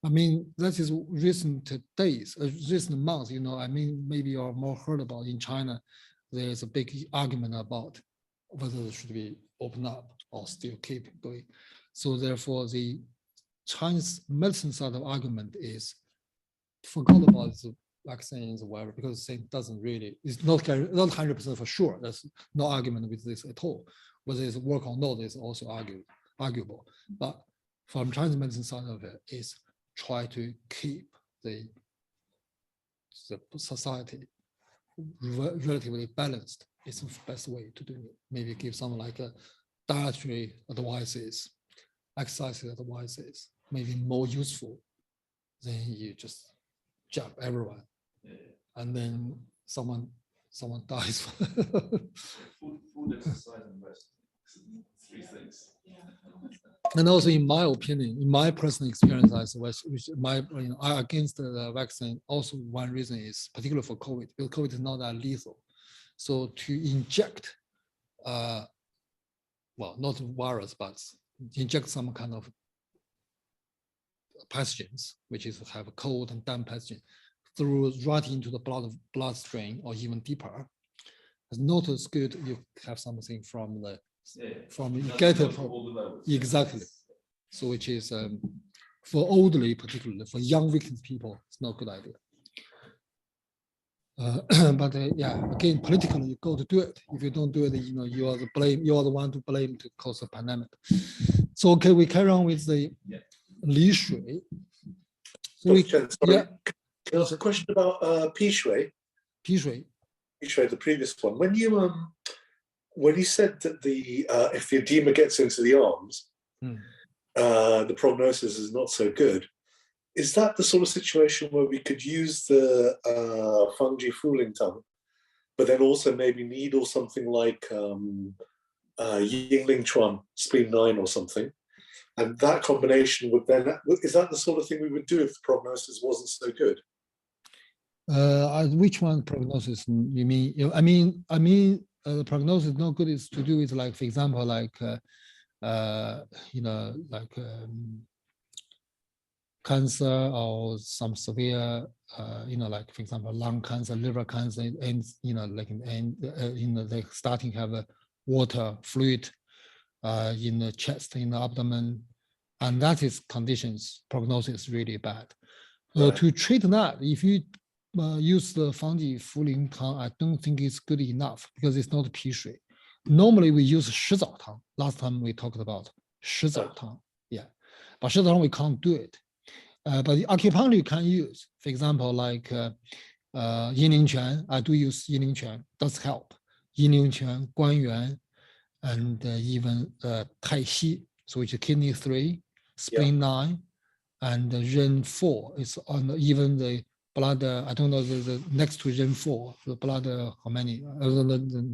Speaker 2: I mean, that is recent days, recent months, I mean, maybe you're more heard about in China, there's a big argument about whether it should be open up or still keep going. So therefore, the Chinese medicine side of argument is forgot about the vaccines or whatever, because it doesn't really, it's not 100% for sure. There's no argument with this at all. Whether it's work or not is also arguable. But from Chinese medicine side of it is try to keep the society relatively balanced. It's the best way to do it. Maybe give some like dietary advices, exercise advices, maybe more useful than you just jab everyone. And then someone dies.
Speaker 4: Food, exercise, and rest. 3 things.
Speaker 2: And also, in my opinion, in my personal experience, I against the vaccine. Also, one reason is particularly for COVID, because COVID is not that lethal. So to inject, well, not virus, but inject some kind of pathogens, which is have a cold and damp pathogen, through right into the bloodstream or even deeper. It's not as good. You have something from the you get it from exactly. So which is for elderly, particularly for young weakened people, it's not a good idea. But yeah, again, politically, you got to do it. If you don't do it, you are the one to blame to cause a pandemic. So okay, we carry on with the Li Shui. So
Speaker 5: Can I ask a question about Pi Shui?
Speaker 2: Pi Shui.
Speaker 5: Pi Shui, the previous one. When you said that if the edema gets into the arms, the prognosis is not so good. is that the sort of situation where we could use the fungi Fuling tongue, but then also maybe needle something like Yingling Chuan, spleen 9 or something? And that combination would then, is that the sort of thing we would do if the prognosis wasn't so good?
Speaker 2: Which one prognosis you mean? The prognosis no good is to do with, like, for example, like, cancer or some severe, like, for example, lung cancer, liver cancer, and, like starting to have a water fluid in the chest, in the abdomen, and that is conditions, prognosis really bad.
Speaker 5: Right.
Speaker 2: To treat that, if you use the fungi Fuling Tang, I don't think it's good enough because it's not 皮水. Normally we use 石枣汤. Last time we talked about 石枣汤. Yeah, but 石枣汤 we can't do it. But the acupuncture you can use, for example, like Yinling Quan. I do use Yinling Quan, does help. Yinling Quan, Guanyuan, and even Tai Xi, so which is kidney 3, spleen 9, and Ren 4 is on even the blood. I don't know the next to Ren 4, the blood, how many?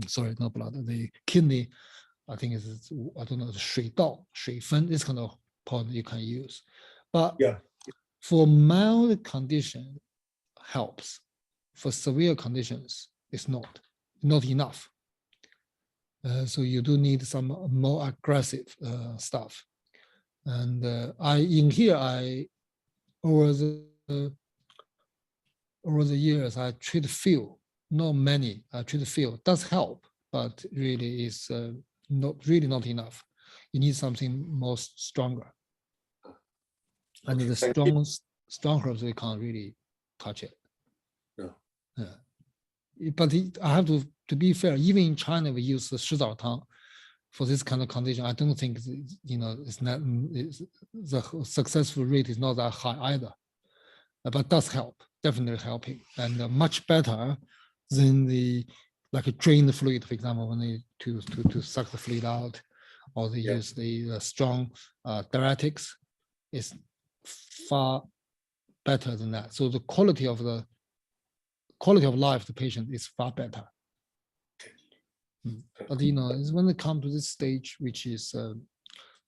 Speaker 2: Sorry, not blood. The kidney, I think is, I don't know, the 水稻, 水分, this kind of point you can use. But
Speaker 5: yeah,
Speaker 2: for mild condition helps. For severe conditions, it's not enough. So you do need some more aggressive stuff. And over the years, I treat few, not many. I treat few. Does help, but really is not enough. You need something more stronger. And the strong herbs, we can't really touch it.
Speaker 5: No.
Speaker 2: Yeah. But I have to be fair, even in China, we use the 石枣汤 for this kind of condition. I don't think, the successful rate is not that high either. But does help, definitely helping, and much better than like a drain the fluid, for example, when they to suck the fluid out, or they use the strong diuretics. Is far better than that. So the quality of life of the patient is far better. But it's when it comes to this stage, which is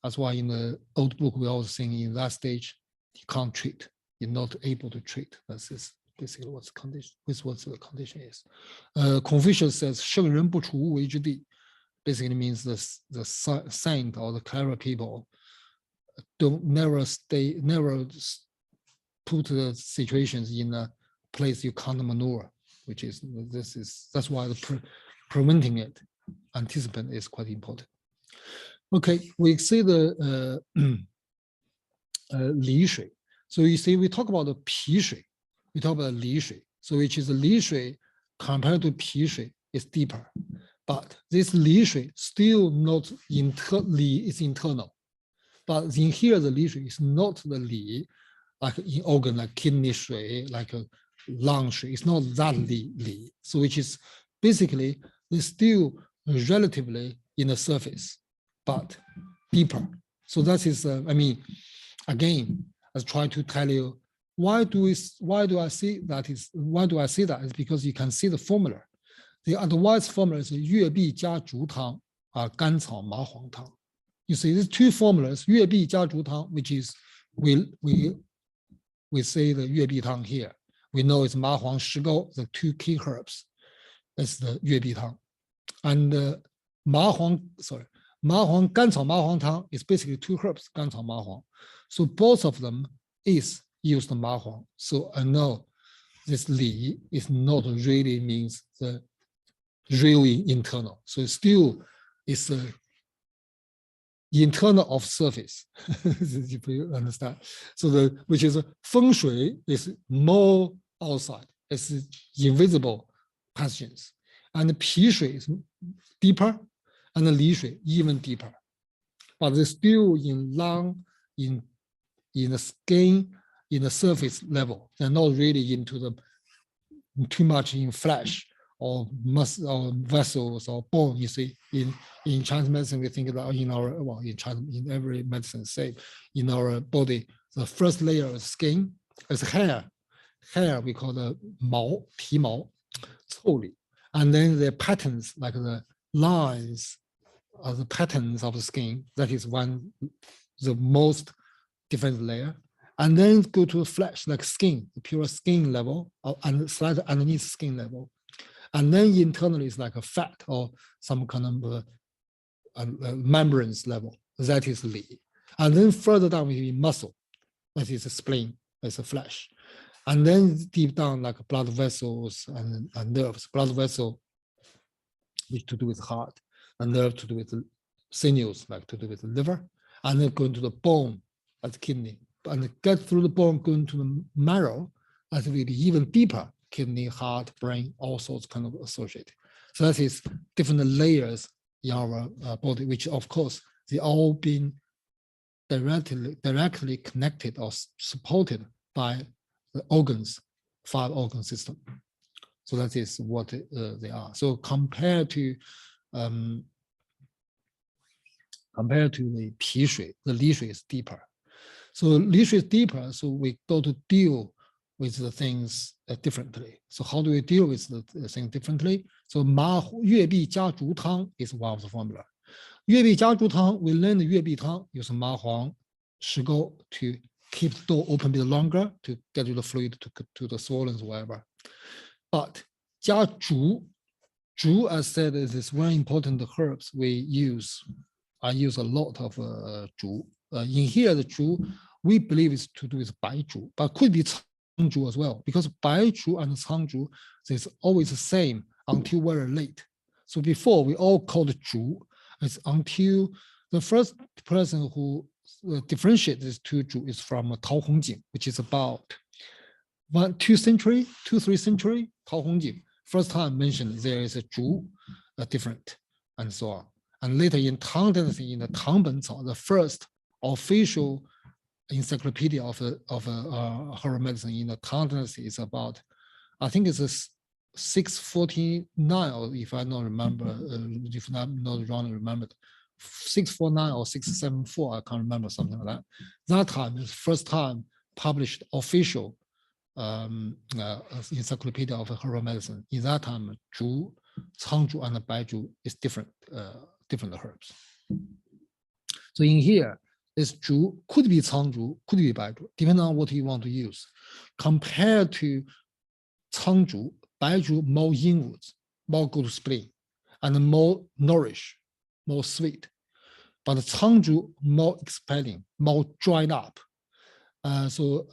Speaker 2: that's why in the old book we always saying in that stage you can't treat. You're not able to treat. That's basically what's the condition. This what the condition is. Confucius says, 圣人不处无为之地. Basically means the saint or the clever people never put the situations in a place you can't maneuver, which is that's why the preventing it, anticipant is quite important. Okay, we see the 离水. So you see, we talk about the 脾水, we talk about 离水. So which is 离水 compared to 脾水 is deeper, but this 离水 still not is internal. But in here, the 离水 is not the 离, like in organ, like kidney 水, like a lung 水. It's not that 离. So which is basically, it's still relatively in the surface, but deeper. So that is, again, I try to tell you, why do I say that is because you can see the formula. The advanced formula is 月碧加竹汤 甘草麻黄汤. You see these two formulas, 月碧加竹汤, which is we say the 月碧汤 here. We know it's 麻黄石膏, the two key herbs. That's the 月碧汤. And 麻黄甘草麻黄汤 is basically two herbs, 甘草麻黄. So both of them is used 麻黄. So I know this 理 is not really means the really internal. So still it's a internal of surface. If you understand. So which is 风水 is more outside. It's invisible pathogens. And 脾水 is deeper, and the 离水 even deeper. But they're still in lung, in the skin, in the surface level. They're not really into the too much in flesh or muscle or vessels or bone. You see, in Chinese medicine, we think that in every medicine, say in our body, the first layer is skin, It's hair we call the 毛皮毛 臭理 and then the patterns like the lines are the patterns of the skin. That is the most different layer. And then go to flesh like skin, the pure skin level and slightly underneath skin level. And then internally it's like a fat or some kind of membranes level. That is Li. And then further down will be muscle. That is a spleen, that's a flesh. And then deep down like blood vessels and nerves. Blood vessel, which to do with heart, and nerve to do with sinews, like to do with the liver. And then go into the bone as kidney. And get through the bone, go into the marrow, that will be even deeper. Kidney, heart, brain, all sorts kind of associated. So that is different layers in our body, which of course they all been directly connected or supported by the organs, 5 organ system. So that is what they are. So compared to the 皮水, the 离水 is deeper. So 离水 is deeper, so we go to deal with the things differently. So how do we deal with the things differently? So 月碧加竹汤 is one of the formula. 月碧加竹汤, we learn the 月碧汤 use 麻黄石膏 to keep the door open a bit longer to get you the fluid to the swollen whatever. But 加竹, as said, is this very important herbs we use. I use a lot of 竹. In here, the 竹, we believe is to do with 白竹, but could be 苍竹 as well, because 白竹and 苍竹is always the same until very late. So before we all called 竹, it's until the first person who differentiates these 2 竹 is from Tao Hongjing, which is about 2-3 century. Tao Hongjing first time mentioned there is a 竹 different and so on. And later in Tang Dynasty, in the Tang Bencao, the first official encyclopedia of herbal medicine in the Tang Dynasty is about, I think it's a 649, or if I don't remember, if I'm not wrong, remembered, 649 or 674, I can't remember, something like that. That time is first time published official encyclopedia of herbal medicine. In that time, 竹, 苍竹 and 白竹 is different herbs. So in here, this 竹 could be 苍竹, could be 白竹, depending on what you want to use. Compared to 苍竹, 白竹 more inwards, more go to spleen, and more nourish, more sweet. But 苍竹 more expelling, more dried up. So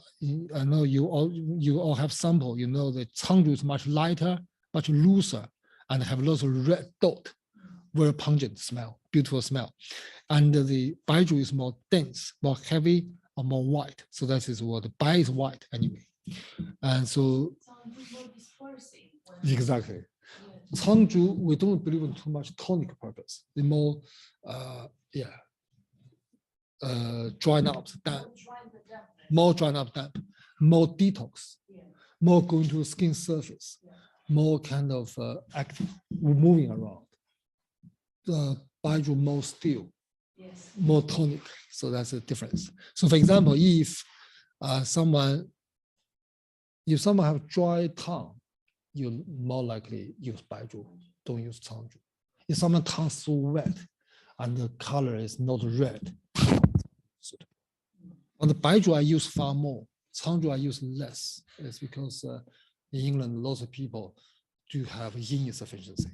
Speaker 2: I know you all have sample. You know that 苍竹 is much lighter, much looser, and have lots of red dot, very pungent smell, beautiful smell. And the 白竹 is more dense, more heavy, or more white. So that is what the 白 is white anyway. And so exactly. 苍竹 we don't believe in too much tonic purpose. The more dried up damp, more dried up damp, more detox, more going to the skin surface, more kind of active, moving around. The 白竹 more still, more tonic. So that's the difference. So for example, if someone have dry tongue, you more likely use 白竹, don't use 苍竹. If someone tongue so wet and the color is not red, on the 白竹I use far more, 苍竹I use less. It's because in England lots of people do have yin insufficiency.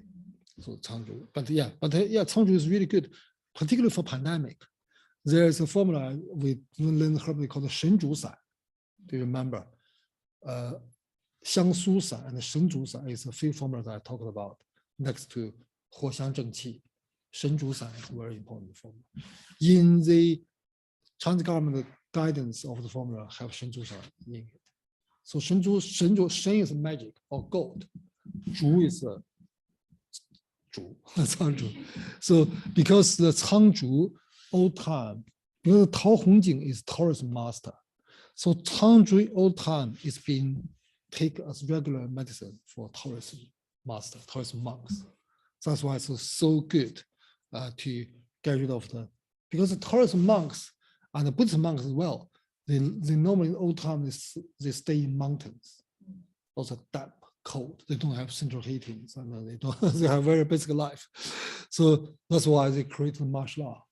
Speaker 2: So 苍竹, but 苍竹is really good, particularly for pandemic. There's a formula we learned herbally called the 神竹散. Do you remember? 香苏散 and 神竹散 is a few formulas I talked about next to 藿香正气. 神竹散 is a very important formula. In the Chinese government guidance of the formula have 神竹散 in it. So 神竹 shen is magic or gold. 竹 is a 竹, 苍竹. So because the 苍竹old time, because Tao Hongjing is Taoist master. So 苍竹old time is being taken as regular medicine for Taoist master, Taoist monks. That's why it's so good to get rid of because the Taoist monks and the Buddhist monks as well, They normally in old time they stay in mountains. Also damp, cold. They don't have central heating, and they don't. They have very basic life. So that's why they create the martial art.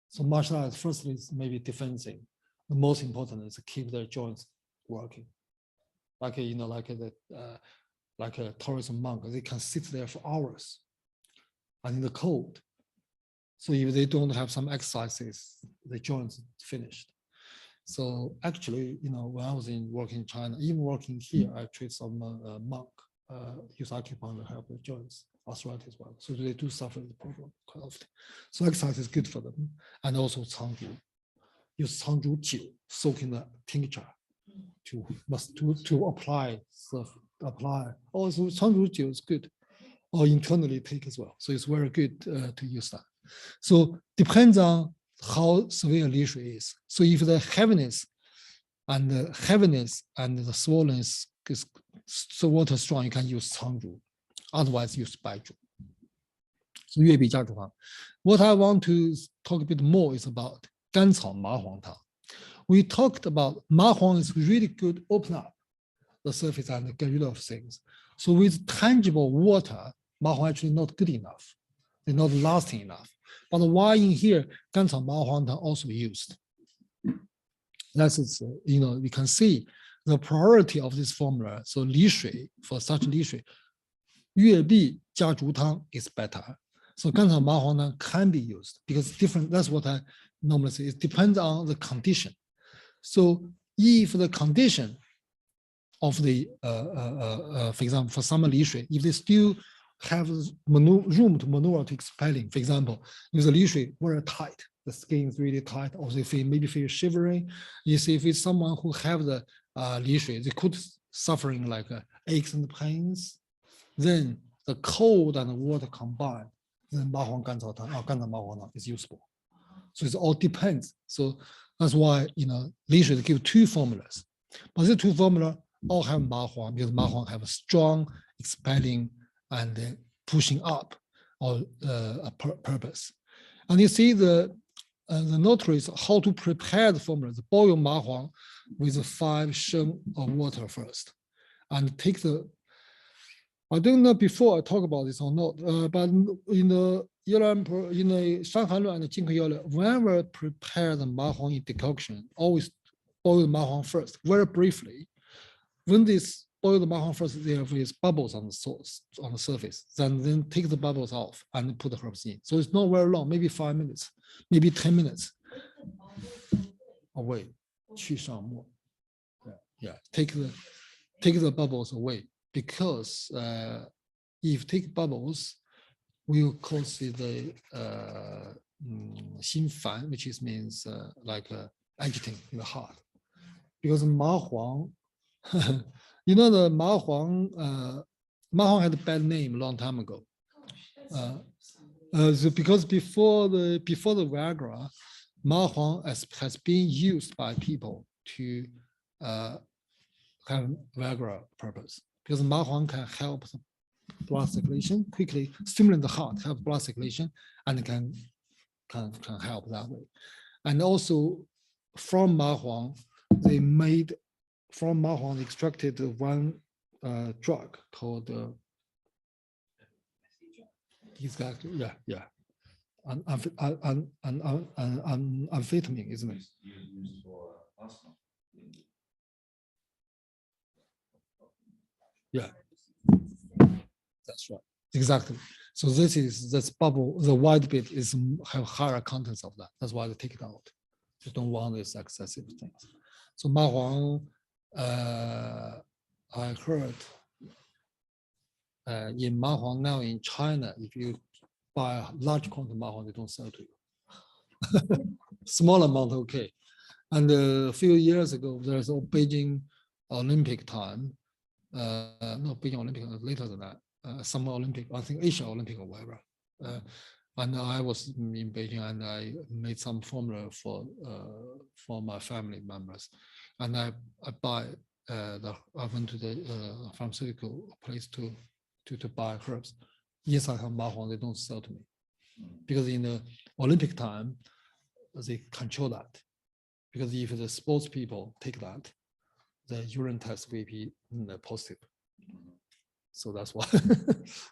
Speaker 2: So martial art firstly is maybe defensive. The most important is to keep their joints working. Like like a Taoist monk, they can sit there for hours, and in the cold. So if they don't have some exercises, the joints finished. So actually, when I was working in China, even working here, I treat some monk use acupuncture to help the joints, arthritis as well. So they do suffer the problem quite often. So exercise is good for them, and also Cangzhu. Use Cangzhu jiu, soak in the tincture to apply. Also, Cangzhu jiu is good, or internally take as well. So it's very good to use that. So depends on how severe Li Shui is. So if the heaviness and the swollenness is so water strong, you can use Cangzhu. Otherwise, use Baizhu. So 粤比家煮汤. What I want to talk a bit more is about 甘草麻黄汤. We talked about Ma Huang is really good, open up the surface and get rid of things. So with tangible water, Ma Huang actually not good enough. They're not lasting enough. But why in here, 甘草麻黄汤 also used? That's we can see the priority of this formula. So Li Shui, for such Li Shui, 粤碧加竹汤 is better. So 甘草麻黄汤 can be used because different. That's what I normally say. It depends on the condition. So if the condition of the, for example, for some Li Shui, if they still have room to maneuver to expelling, for example, if the Li Shui very tight, the skin is really tight, or they maybe feel shivering. You see, if it's someone who have the Li Shui, they could suffering like aches and pains. Then the cold and the water combined, then Ma Huang Gan Cao Tang or Gan Cao Ma Huang Tang is useful. So it all depends. So that's why Li Shui give two formulas, but these two formulas all have Ma Huang because Ma Huang have a strong expelling and pushing up or purpose. And you see the notaries how to prepare the formula. Boil Ma Huang with 5 sheng of water first, and take the. I don't know before I talk about this or not, but in the Shanghai and the Jinghe Yaolue, whenever prepare the Ma Huang in decoction, always boil the Ma Huang first, very briefly. When this boil the Ma Huang first, there is bubbles on the surface. Then take the bubbles off and put the herbs in. So it's not very long, maybe 5 minutes, maybe 10 minutes. Away, 去上沫. Yeah, take the bubbles away. Because if take bubbles, will cause the xin fan, which means like agitating in the heart. Because Ma Huang, the Ma Huang had a bad name a long time ago. So because before the Viagra, Ma Huang has been used by people to have Viagra purpose. Because Ma Huang can help blood circulation, quickly stimulate the heart, help blood circulation, and can help that way. And also from Ma Huang, they extracted one drug called exactly, amphetamine, isn't it?
Speaker 4: Used for asthma.
Speaker 2: Yeah, that's right. Exactly. So this bubble, the white bit have higher contents of that. That's why they take it out. They don't want these excessive things. So Ma Huang, I heard in Ma Huang now in China, if you buy a large quantity of Ma Huang, they don't sell to you. Small amount, okay. And a few years ago, there's a Beijing Olympic time. No, Beijing Olympic, later than that, Summer Olympic, I think Asia Olympic or whatever. And I was in Beijing and I made some formula for my family members. And I went to the pharmaceutical place to buy herbs. Yes, I have Ma Huang, they don't sell to me. Because in the Olympic time, they control that. because if the sports people take that, the urine test will be positive. So that's why.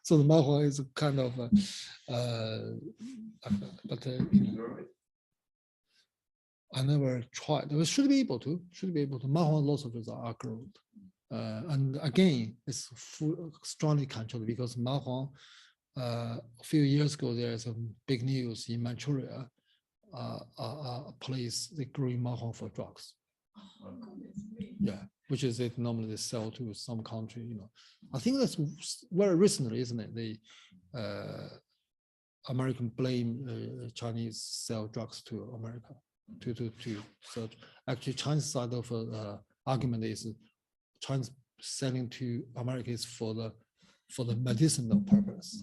Speaker 2: So the mahua is kind of, I never tried. We should be able to. Mahua lots of results are good. And again, it's strongly controlled because mahua. A few years ago, there's some big news in Manchuria. A place they growing mahua for drugs. Yeah, which is it normally they sell to some country. I think that's very recently, isn't it? The American blame Chinese sell drugs to America. So actually, Chinese side of argument is China's selling to America is for the medicinal purpose,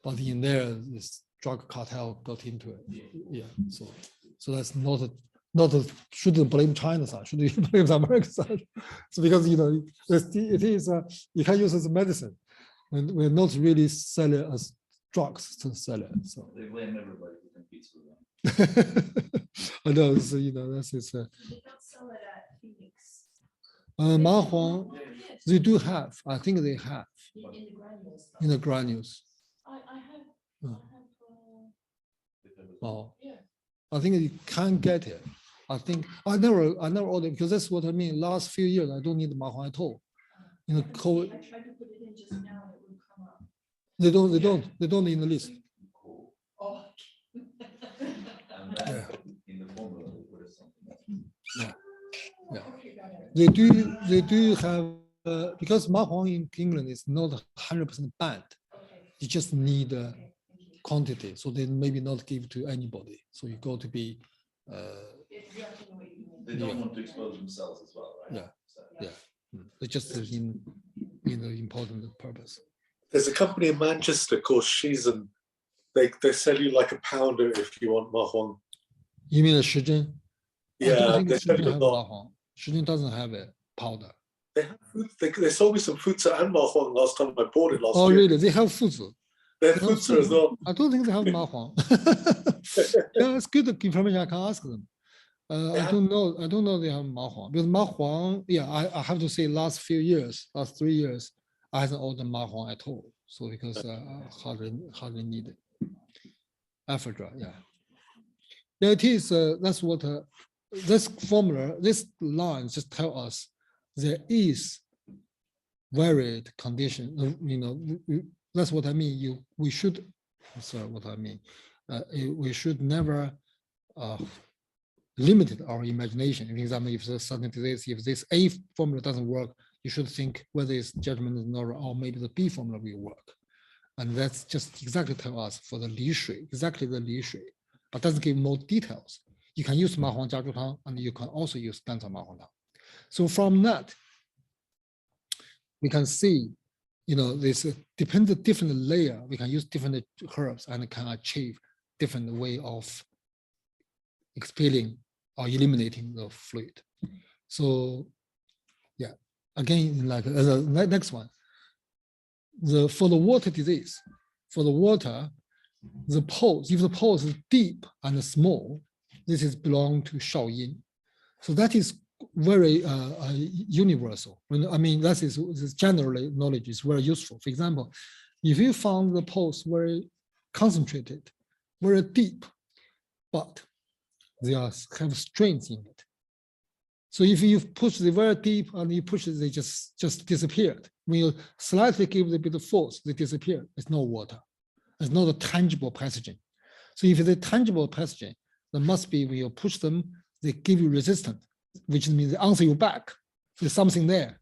Speaker 2: but in there this drug cartel got into it. Yeah, so that's not a shouldn't blame China side, should blame the American side. So because it is you can use it as a medicine, and we're not really selling it as drugs to sell it. So
Speaker 4: they blame everybody who competes with them.
Speaker 2: I know. So that's it.
Speaker 6: They don't sell it at Phoenix.
Speaker 2: Mahua, they do have. I think they have
Speaker 6: In the granules.
Speaker 2: in the granules.
Speaker 6: I have.
Speaker 2: Oh,
Speaker 6: Yeah.
Speaker 2: I think you can get it. I think I never ordered because that's what I mean. Last few years, I don't need mahua at all. COVID,
Speaker 6: I tried to put it in just now and it wouldn't come up.
Speaker 2: they don't in the list.
Speaker 6: Oh.
Speaker 4: And then in the formula, they put something else.
Speaker 2: Yeah.
Speaker 6: Okay, got it.
Speaker 2: They do have because mahua in England is not 100% banned.
Speaker 6: Okay.
Speaker 2: You just need
Speaker 6: Okay, thank you.
Speaker 2: quantity, so they maybe not give to anybody. So you got to be.
Speaker 6: If you have to know what you mean.
Speaker 4: They don't want to expose themselves as well, right?
Speaker 2: Yeah.
Speaker 4: So,
Speaker 2: Yeah. It's just in the important purpose.
Speaker 5: There's a company in Manchester called Shizen. They sell you like a pounder if you want mahua.
Speaker 2: You mean the Shizhen? I don't
Speaker 5: Yeah,
Speaker 2: think
Speaker 5: they sell
Speaker 2: Shizhen
Speaker 5: you a
Speaker 2: have
Speaker 5: lot.
Speaker 2: mahua. Shizhen doesn't have a powder.
Speaker 5: They have food. They sold me some futsa and mahua last time I bought it last
Speaker 2: Oh,
Speaker 5: year.
Speaker 2: really? They have fuzu.
Speaker 5: They have futsa as well.
Speaker 2: I don't think they have mahua. Yeah, it's good information. I can ask them. I don't know they have mahua because mahua. Yeah, I have to say, last 3 years, I haven't ordered mahua at all. So because hardly need it. Ephedra, yeah. Yeah, it is. That's what this formula, this line just tell us there is varied condition. That's what I mean. We should. Sorry, what I mean. We should never limit our imagination. For example, if there's something to this, if this A formula doesn't work, you should think whether it's judgment is not, or maybe the B formula will work. And that's just exactly tell us for the Li Shui, exactly the Li Shui, but doesn't give more details. You can use Ma Huang Jia Zhu Tang, and you can also use Danzang Ma Huang Tang. So from that, we can see, this depends different layer. We can use different herbs and can achieve different way of expelling or eliminating the fluid. So, yeah, again, like the next one. For the water disease, for the water, the pores, if the pores is deep and small, this is belong to Shaoyin. So that is very universal. I mean, that is generally knowledge is very useful. For example, if you found the pores very concentrated, very deep, but they have strength in it. So if you push it very deep and you push it, they just disappeared. When you slightly give it a bit of force, they disappear. It's no water. It's not a tangible pathogen. So if it's a tangible pathogen, there must be when you push them, they give you resistance, which means they answer you back. There's something there.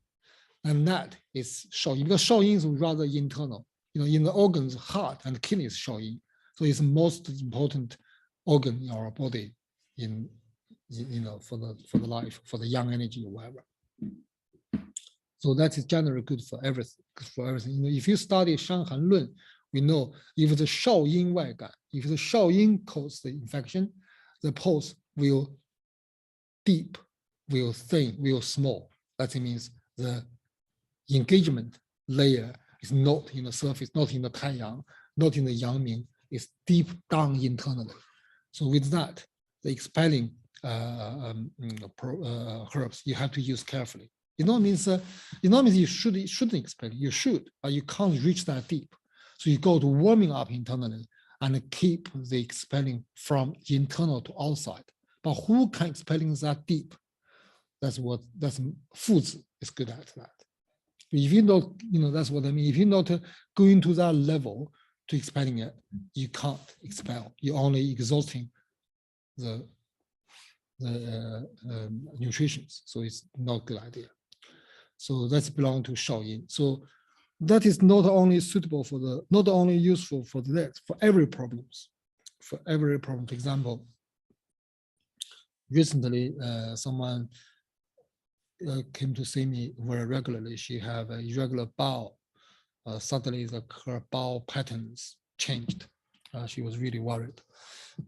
Speaker 2: And that is Shaoyin, because Shaoyin is rather internal. In the organs, heart and kidney is Shaoyin. So it's the most important organ in our body for the life, for the young energy or whatever. So that is generally good for everything. If you study Shanhan Lun, we know if the Shaoyin Waigan, if the Shaoyin causes the infection, the pores will deep, will thin, will small. That means the engagement layer is not in the surface, not in the Taiyang, not in the Yangming, it's deep down internally. So with that, the expelling herbs, you have to use carefully. It not means you shouldn't expel. You should, but you can't reach that deep. So you go to warming up internally and keep the expelling from internal to outside. But who can expelling that deep? That's foods is good at that. If you not, that's what I mean. If you're not going to that level to expelling it, you can't expel. You're only exhausting the nutrition. So it's not a good idea. So that's belong to Shaoyin. So that is not only suitable for not only useful for that, for every problems. For every problem. For example, recently someone came to see me very regularly. She have a irregular bowel. Suddenly her bowel patterns changed. She was really worried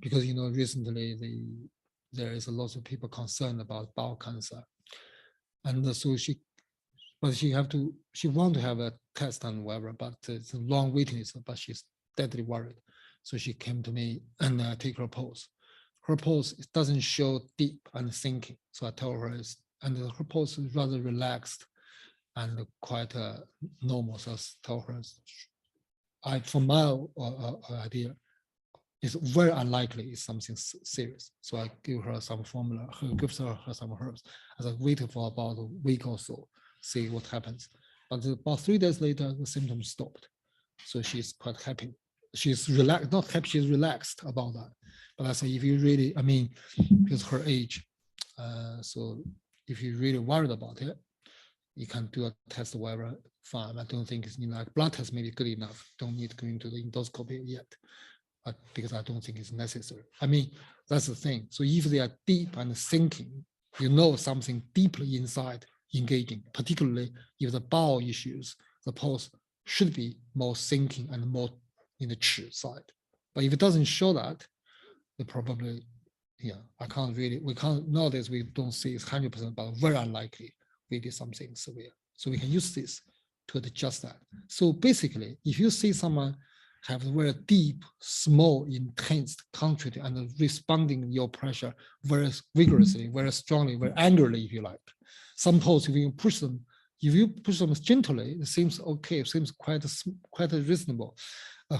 Speaker 2: because recently there is a lot of people concerned about bowel cancer, and so she want to have a test and whatever, but it's a long waiting list. But she's deadly worried, so she came to me and take her pulse. Her pulse doesn't show deep and sinking, so I told her and her pulse is rather relaxed and quite normal. So I told her, from my idea, it's very unlikely it's something serious. So I give her some formula, gives her some herbs. As I waited for about a week or so, see what happens. But about 3 days later, the symptoms stopped. So she's quite happy. She's relaxed, not happy, she's relaxed about that. But I say, if you really, because her age, so if you're really worried about it, you can do a test, whatever, fine. I don't think it's like blood test may be good enough. Don't need to go into the endoscopy yet, but because I don't think it's necessary. That's the thing. So if they are deep and sinking, something deeply inside engaging, particularly if the bowel issues, the pulse should be more sinking and more in the chi side. But if it doesn't show that, they probably, nowadays we don't see it's 100%, but very unlikely we did something severe. So we can use this to adjust that. So basically, if you see someone have very deep, small, intense, concentrated, and responding your pressure very vigorously, very strongly, very angrily, if you like. Some pulse, if you push them gently, it seems okay. It seems quite reasonable,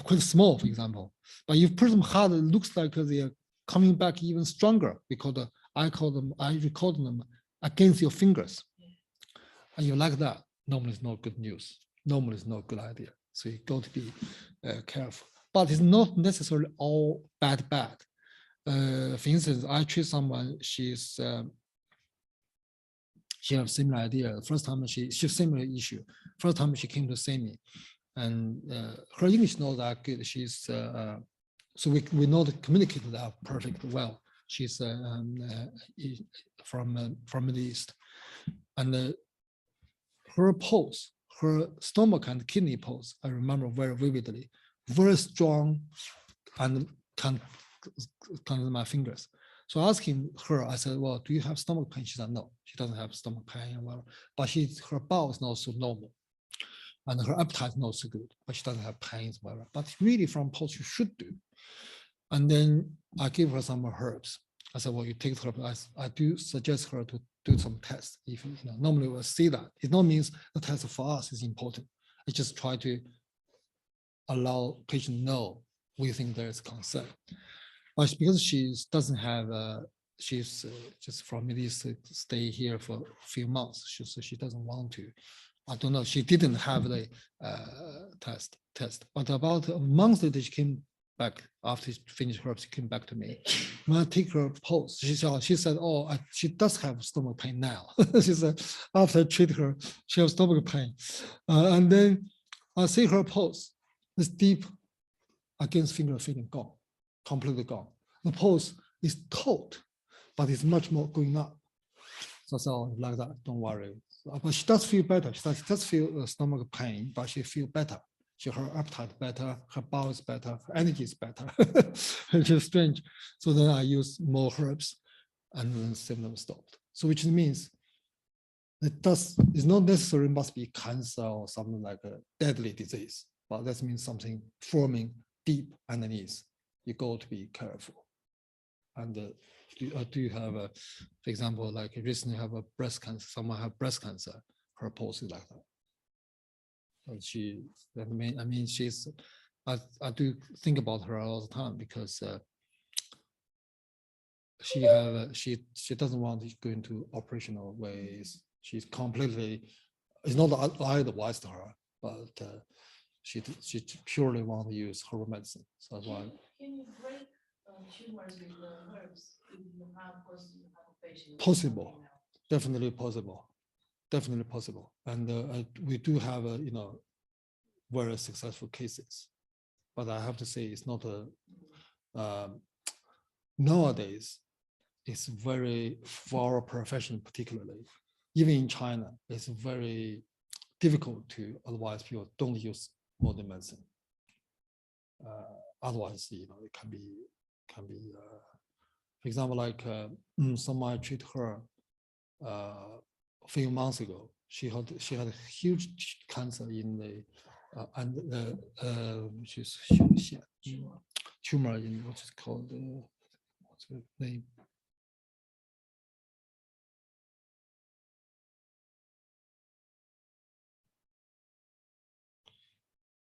Speaker 2: quite small, for example. But if you push them hard, it looks like they are coming back even stronger because I record them against your fingers. And you like that, normally it's not good news. Normally it's not a good idea. So you got to be careful. But it's not necessarily all bad. For instance, I treat someone, she have similar idea. First time she similar issue. First time she came to see me, and her English not that good. She's so we know to communicate that perfectly well. She's from Middle East, and her pulse, her stomach and kidney pulse, I remember very vividly, very strong, and can my fingers. So asking her, I said, well, do you have stomach pain? She said, no, she doesn't have stomach pain, but her bowel is not so normal. And her appetite is not so good, but she doesn't have pains, whatever. But really from pulse, you should do. And then I give her some herbs. I said, well, you take herbs. I do suggest her to do some tests. If normally we'll see that. It not means the test for us is important. I just try to allow patient know we think there is concern. But because she doesn't have, she's just from Middle East to stay here for a few months. So she doesn't want to. I don't know. She didn't have the test. But about a month later, she came back after she finished her. She came back to me. When I take her pulse, she said, "Oh, she does have stomach pain now." She said after I treat her, she has stomach pain, and then I see her pulse. It's deep against finger feeling gone, completely gone. The pulse is taut, but it's much more going up. So like that, don't worry. But she does feel better. She does feel stomach pain, but she feels better. Her appetite better, her bowel is better, her energy is better. It's just strange. So then I use more herbs, and then symptoms stopped. So which means it's not necessarily must be cancer or something like a deadly disease, but that means something forming deep underneath. You got to be careful. And do you have a, for example, like recently have a breast cancer, someone have breast cancer, her pulse is like that. And I mean, she's, I do think about her all the time because she doesn't want to go into operational ways. She's completely, it's not that I advised her, but she purely want to use herbal medicine. So that's why.
Speaker 6: Can you break tumors with the herbs if you have, of course, you have a patient?
Speaker 2: Possible, definitely possible, definitely possible. And we do have you know, very successful cases, but I have to say it's not a nowadays. It's very, for our profession particularly, even in China, it's very difficult to advise people don't use modern medicine. Otherwise, you know, it can be, for example, like someone treat her a few months ago. She had a huge cancer in the which is tumor in what is called what's the name?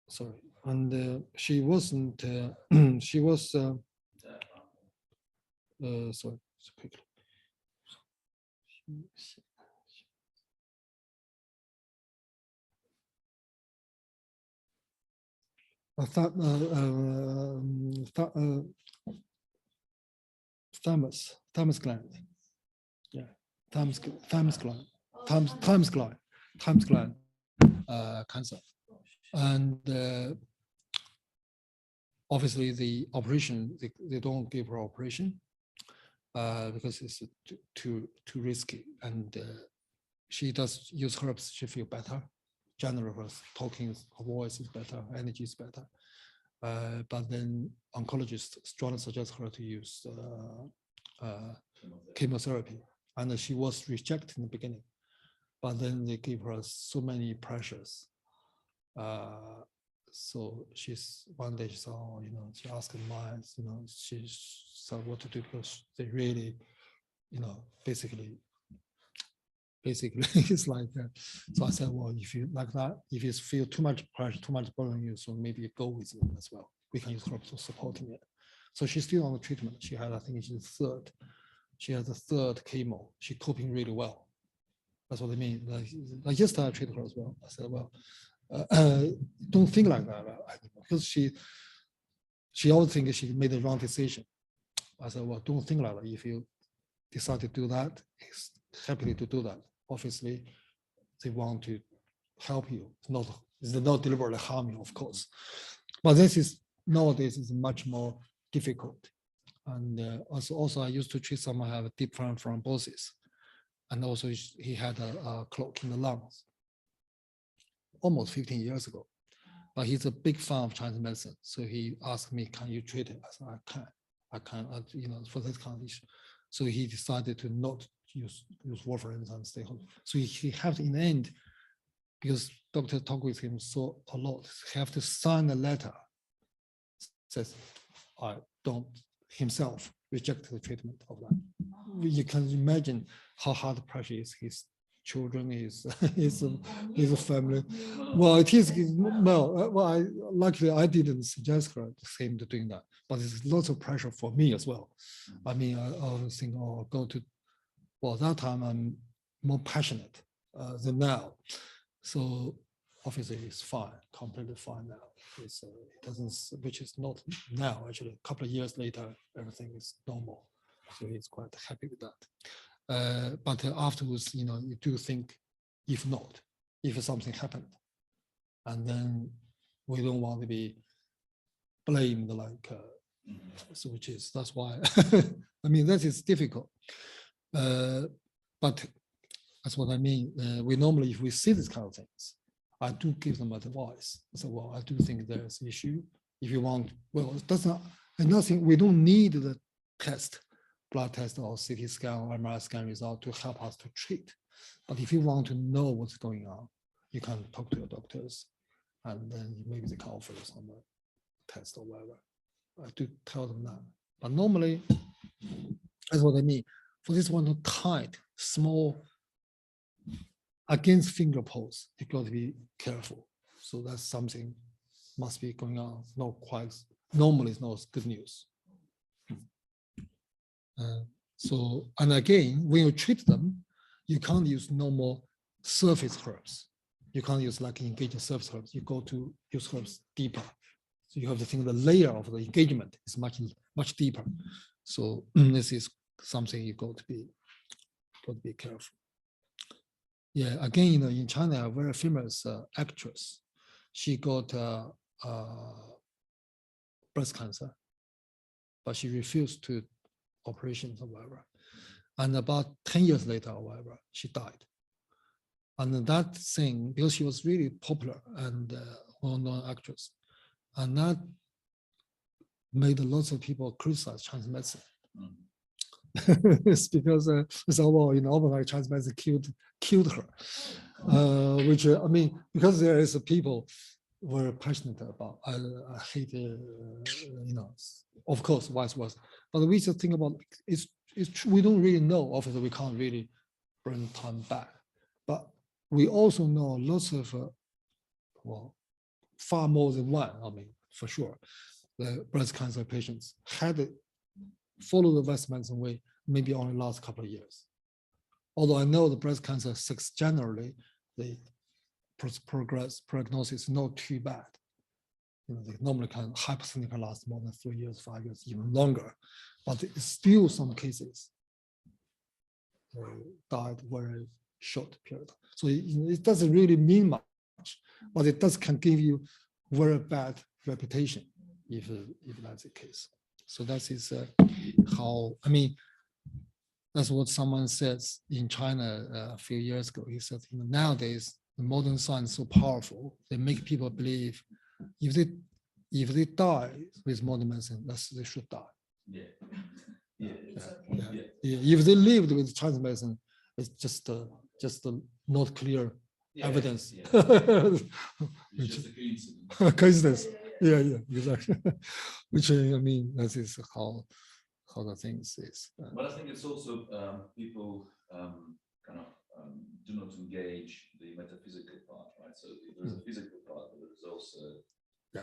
Speaker 2: Sorry, and she wasn't. She was. Sorry, so quickly. Thymus gland. Yeah, thymus gland. Thymus gland cancer. And obviously the operation, they don't give her operation because it's too risky. And she does use herbs, she feel better. Generally, her talking, her voice is better, energy is better. But then oncologists strongly suggest her to use chemotherapy. And she was rejected in the beginning, but then they gave her so many pressures. So she's one day she said, oh, you know, she asked mine, you know, she said what to do because they really, you know, basically it's like that. So I said, well, if you like that, if you feel too much pressure, too much burden on you, so maybe go with it as well. We can use herbs for supporting it. So she's still on the treatment. She had, I think she's third. She has the third chemo. She's coping really well. That's what I mean. Like yesterday I treated her as well. I said, well, don't think like that because she always thinks she made the wrong decision. I said, well, don't think like that. If you decide to do that, he's happy to do that. Obviously, they want to help you. It's not deliberately harm you, of course. But this is nowadays is much more difficult. And also I used to treat someone who have a deep vein thrombosis, and also he had a clot in the lungs. Almost 15 years ago, but he's a big fan of Chinese medicine. So he asked me, can you treat it? I said, I can, you know, for this condition. So he decided to not use warfarin and stay home. So he had in the end, because doctor talked with him so a lot, he have to sign a letter, says, I don't himself reject the treatment of that. You can imagine how hard the pressure is. His children, his family. Well, it is, luckily I didn't suggest her him to doing that, but it's lots of pressure for me as well. I mean, I always think, oh, go to, well, that time I'm more passionate than now. So obviously it's fine, completely fine now. It doesn't, which is not now, actually, a couple of years later, everything is normal. So he's quite happy with that. But afterwards, you know, you do think, if something happened, and then we don't want to be blamed, like, so that's why, I mean, that is difficult. But that's what I mean. We normally, if we see these kind of things, I do give them advice. So, well, I do think there's an issue. If you want, well, it doesn't, and nothing, we don't need the test, blood test or CT scan or MRI scan result to help us to treat. But if you want to know what's going on, you can talk to your doctors, and then maybe they can offer you some test or whatever. I do tell them that. But normally, That's what I mean. For this one to tight, small, against finger pose, you got to be careful. So that's something must be going on. Not quite, normally it's not good news. So, and again, when you treat them, you can't use normal surface herbs. You can't use like engaging surface herbs. You go to use herbs deeper. So you have to think the layer of the engagement is much deeper. So this is something you got to be careful. Yeah, again, you know, in China, a very famous actress, she got breast cancer, but she refused to operations or whatever. And about 10 years later, however, she died. And that thing, because she was really popular and well-known actress, and that made lots of people criticize Chinese medicine. It's because it's all, you know, almost Chinese medicine killed her. Which I mean, because there is people were passionate about. I hate, you know, of course, vice versa. But we just think about it's we don't really know. Obviously, we can't really bring time back. But we also know lots of, well, far more than one. I mean, for sure, the breast cancer patients had follow the Western medicine way maybe only last couple of years. Although I know the breast cancer generally the prognosis is not too bad. You know, they normally can hyperthermia can last more than 3 years, 5 years, even longer. But it's still some cases died very short period. So it doesn't really mean much, but it does can give you very bad reputation if that's the case. So that is how, I mean, that's what someone says in China a few years ago. He said, you know, nowadays the modern science is so powerful, they make people believe if they die with modern medicine, they should die.
Speaker 4: Yeah.
Speaker 2: If they lived with Chinese medicine, it's just not clear evidence.
Speaker 4: It's just a coincidence.
Speaker 2: Coincidence. Yeah, exactly. Which I mean, that is how the things is.
Speaker 4: But I think it's also people kind of do not engage the metaphysical part, right? So there's a physical part, but there's also,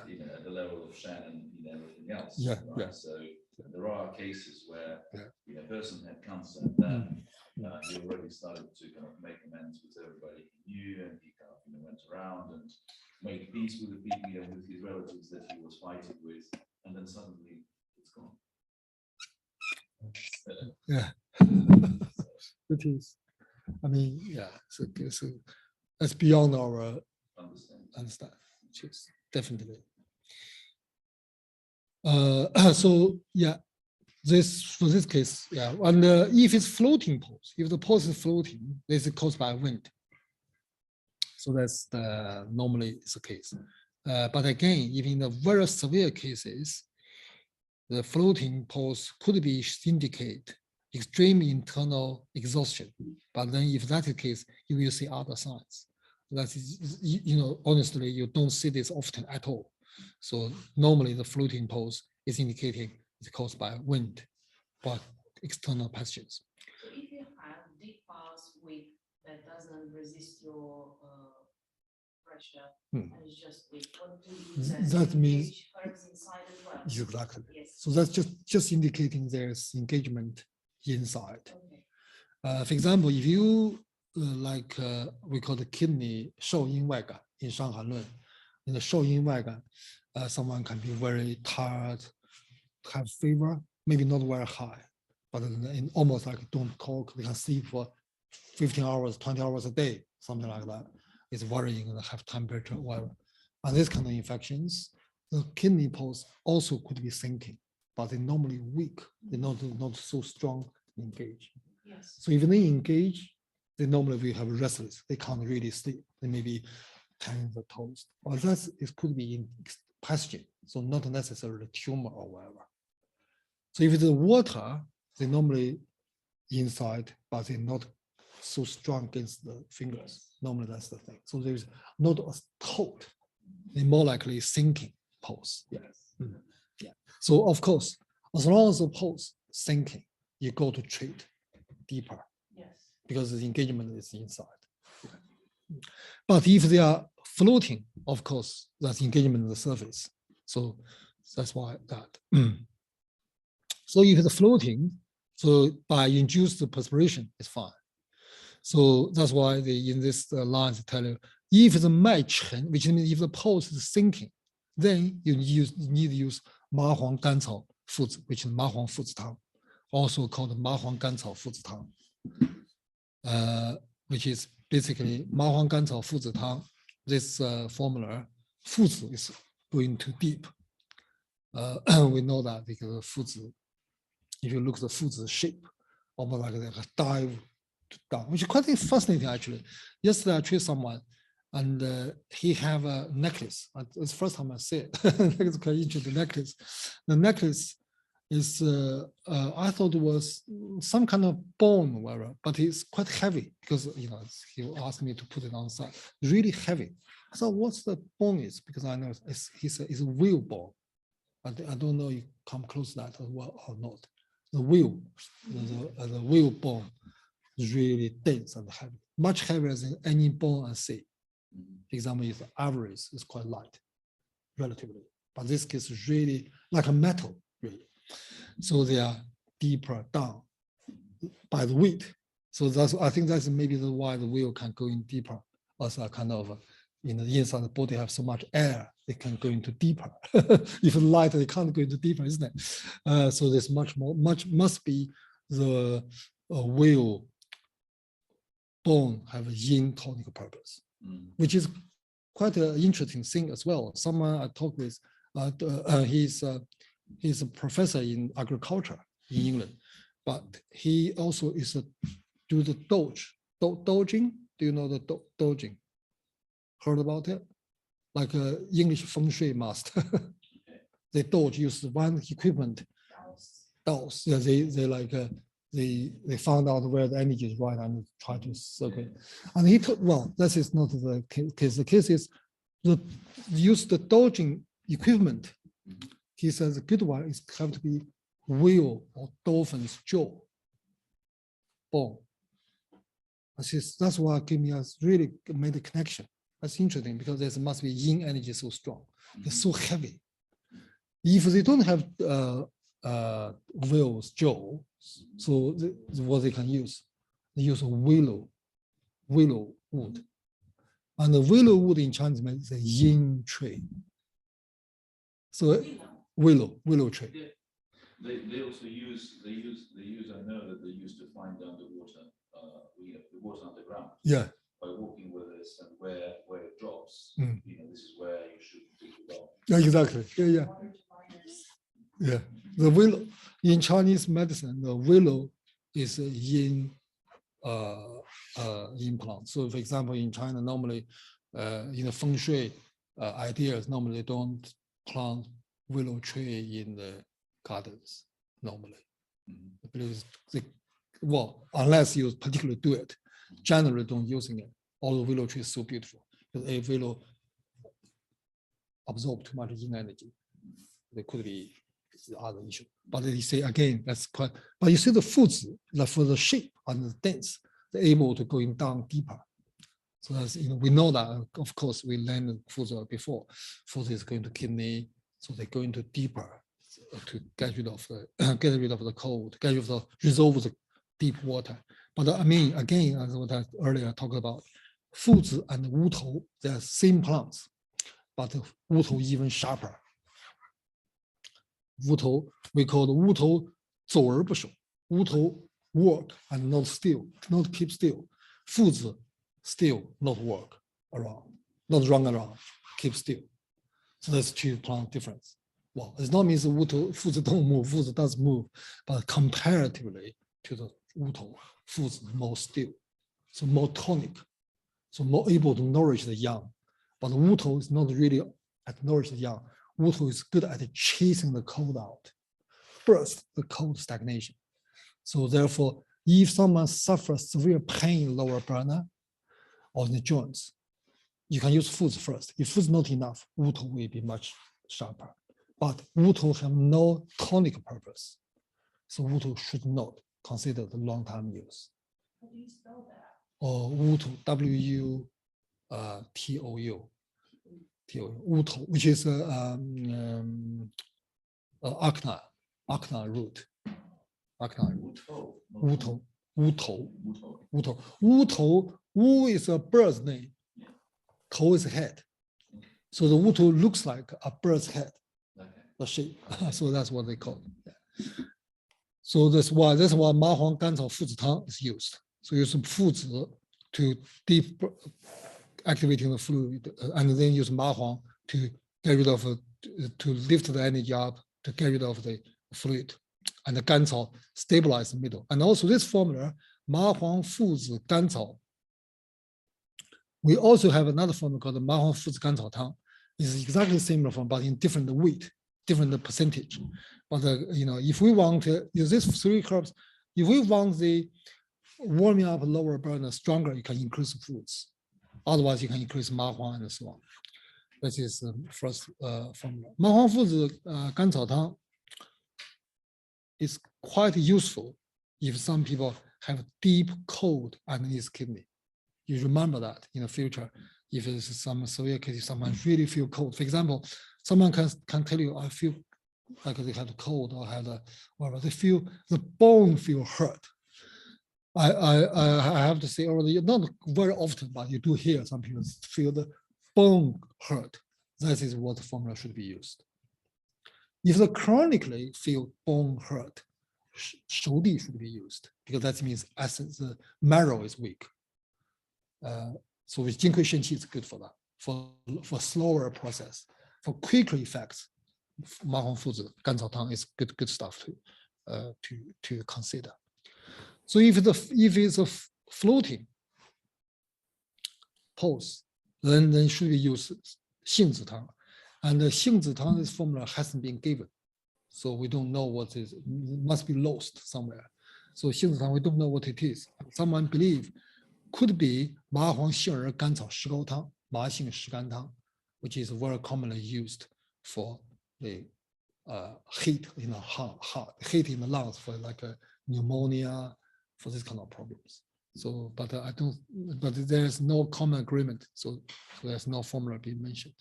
Speaker 4: you know, at the level of Shan and everything else. Right? So there are cases where you know, a person had cancer and then he already started to kind of make amends with everybody he knew, and he kind of, you know, went around and made peace with the people, you know, with his relatives that he was fighting with, and then suddenly it's gone.
Speaker 2: Yeah, it is. I mean, yeah, so that's beyond our understand. Which is definitely. So yeah, for this case, yeah, and if it's floating pose, if the pose is floating, this is caused by wind. So that's normally is the case. But again, even in the very severe cases, the floating pose could be indicate extreme internal exhaustion. But then if that's the case, you will see other signs. That is, you know, honestly, you don't see this often at all. So normally the floating pose is indicating it's caused by wind, but external pathogens.
Speaker 7: So if you have deep pulse with that doesn't resist your pressure, and it's just weak, what do you use?
Speaker 2: That means
Speaker 7: herbs inside as well.
Speaker 2: Exactly.
Speaker 7: Yes.
Speaker 2: So that's just indicating there's engagement inside. Okay. For example, if you we call the kidney 受阴外感 in Shanghai Lun, in the 受阴外感, someone can be very tired, have fever, maybe not very high, but in almost like don't talk, they can sleep for 15 hours, 20 hours a day, something like that. It's worrying and have temperature, whatever. And this kind of infections, the kidney pulse also could be sinking, but they're normally weak. They're not so strong to engage.
Speaker 7: Yes.
Speaker 2: So if they engage, they normally will have restless. They can't really sleep. They may be turning the toes. Or it could be in pathogen, so not necessarily tumor or whatever. So if it's water, they normally inside, but they're not so strong against the fingers. Normally that's the thing. So there's not a cold. They're more likely sinking pulse. Yeah. Yeah. So of course, as long as the pulse sinking, you go to treat deeper
Speaker 6: Yes.
Speaker 2: because the engagement is inside. But if they are floating, of course, that's engagement on the surface. So that's why that. So if it's floating, so by induced perspiration, it's fine. So that's why they in this line they tell you, if the match, which means if the pulse is sinking, then you need to use 麻黄甘草附子, which is 麻黄附子汤, also called 麻黄甘草附子汤, which is basically 麻黄甘草附子汤. This formula, 附子 is going too deep. We know that because 附子, if you look at the 附子 shape, almost like a dive down, which is quite fascinating actually. Yesterday I treated someone and he have a necklace. It's the first time I see it. It's quite interesting necklace. The necklace is, I thought it was some kind of bone, whatever, but it's quite heavy because, you know, he asked me to put it on the side. Really heavy. I thought, what's the bone is? Because I know he said it's a whale bone. I don't know if you come close to that as well or not. The whale, the whale bone is really dense and heavy, much heavier than any bone I see. For example, if the average is quite light, relatively, but this case is really like a metal, really. So they are deeper down by the weight. So that's, I think that's maybe the why the whale can go in deeper. Also, kind of in the inside the body have so much air, they can go into deeper. If it's light, they can't go into deeper, isn't it? So there's much must be the whale bone have a yin tonic purpose, which is quite an interesting thing as well. Someone I talked with, he's a professor in agriculture in England, but he also is do the dojing. Do you know the dojing? Heard about it? Like a English feng shui master. They doge use one equipment. Dowels. Yeah, they like they found out where the energy is right and try to circle. And he took, well, that is not the case. The case is use the dodging equipment. He says a good one is have to be whale or dolphin's jaw bone. That's why gave me us really made a connection. That's interesting because there must be yin energy so strong. It's so heavy. If they don't have whale's jaw, so what they can use, they use willow wood. And the willow wood in Chinese is a yin tree. So willow tree.
Speaker 4: They also use, I know that they used to find down the water, the water underground.
Speaker 2: Yeah.
Speaker 4: By walking with this and where it drops, you know, this is where you should dig it off.
Speaker 2: Yeah, exactly. Yeah. Yeah. The willow in Chinese medicine, the willow is a yin plant. So, for example, in China, normally in the feng shui ideas, normally they don't plant willow tree in the gardens. Normally, because well, unless you particularly do it, generally don't using it. Although willow tree is so beautiful, because a willow absorb too much yin energy. There could be the other issue. But they say again, that's quite. But you see the foods, like for the shape and the dense, they're able to go in down deeper. So that's, you know, we know that. Of course, we learned foods before. Food is going to kidney, so they go into deeper to get rid of the cold, get rid of the resolve the deep water. But I mean, again, as what I earlier talked about, foods and wutou, they are same plants, but wutou even sharper. Wutou, we call the wutou 走而不守. Wutou work and not still, not keep still. Foods still not work around, not run around, keep still. So that's two plant difference. Well, it not means the wutou foods don't move, foods does move, but comparatively to the wutou, foods more still, so more tonic, so more able to nourish the young. But the wutou is not really at nourish the young. Wutou is good at chasing the cold out, burst the cold stagnation. So therefore, if someone suffers severe pain in lower burner or in the joints, you can use foods first. If food's not enough, wutou will be much sharper. But wutou have no tonic purpose. So Wutu should not consider the long-term use.
Speaker 6: How do you spell that?
Speaker 2: Or Wutu, W-U-T-O-U, Wutu, which is Akna root. Akna root. Wutu, Wutu, Wutu, Wutu. Wu is a bird's name. Tou is head. So the Wutu looks like a bird's head, the shape. So that's what they call it. Yeah. So that's why Ma Huang Ganzao Fuzi Tang is used. So use Fuzi to deep activating the fluid, and then use Ma Huang to get rid of, to lift the energy up, to get rid of the fluid, and the Ganzao stabilize the middle. And also this formula, Ma Huang Fuzi Ganzao. We also have another formula called the Ma Huang Fuzi Ganzao Tang. It's exactly similar form, but in different weight, different percentage. But if we want to use these 3 herbs, if we want the warming up lower burner stronger, you can increase foods. Otherwise, you can increase Ma Huang and so on. That is the first formula. Ma Huang Fuzi Ganzao Tang is quite useful if some people have deep cold underneath kidney. You remember that in the future, if it's some severe case, if someone really feel cold. For example, someone can tell you, I feel like they had a cold or had a whatever. They feel the bone feel hurt. I have to say already, not very often, but you do hear some people feel the bone hurt. That is what the formula should be used. If they chronically feel bone hurt, shou di should be used, because that means essence, the marrow is weak. So with Jinkui Shenqi is good for that, for slower process. For quicker effects, Ma Huang Fuzi Ganzao Tang is good stuff to consider. So if it's a floating pulse, then should we use Xingzi Tang? And the Xingzi Tang, this formula hasn't been given, so we don't know what is. It must be lost somewhere. So Xingzi Tang, we don't know what it is. Someone believe could be Ma Huang Xing'er Ganzao Shigou Tang, Ma Xing Shigan Tang, which is very commonly used for the heat in the heart, heat in the lungs for like a pneumonia, for this kind of problems. So, but there's no common agreement. So there's no formula being mentioned.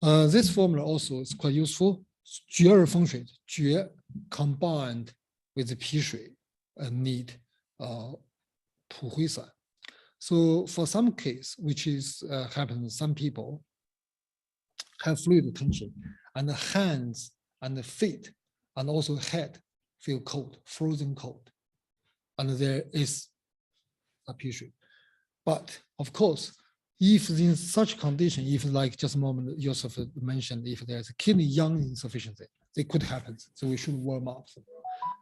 Speaker 2: This formula also is quite useful. 绝二风水, 绝 combined with the 脾水 need 普灰散. So for some case, which is happens, some people have fluid tension, and the hands and the feet and also head feel cold, frozen cold, and there is a 脾水. But of course, if in such condition, if like just a moment Joseph mentioned, if there's a kidney yang insufficiency, it could happen. So we should warm up.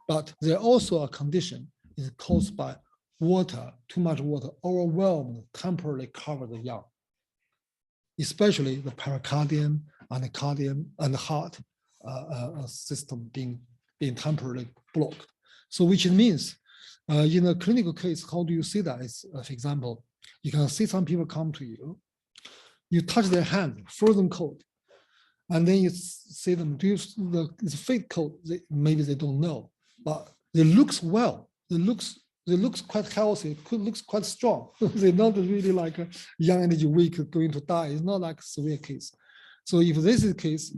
Speaker 2: But there also a condition is caused by water, too much water, overwhelmed, temporarily cover the yang, especially the pericardium and the cardium and the heart system being temporarily blocked. So which means in a clinical case, how do you see that? Is, for example, you can see some people come to you, you touch their hand, frozen cold, and then you see them, do you, it's fake cold, maybe they don't know, but they looks well, they looks quite healthy, looks quite strong. They're not really like a young energy weak going to die. It's not like a severe case. So if this is the case,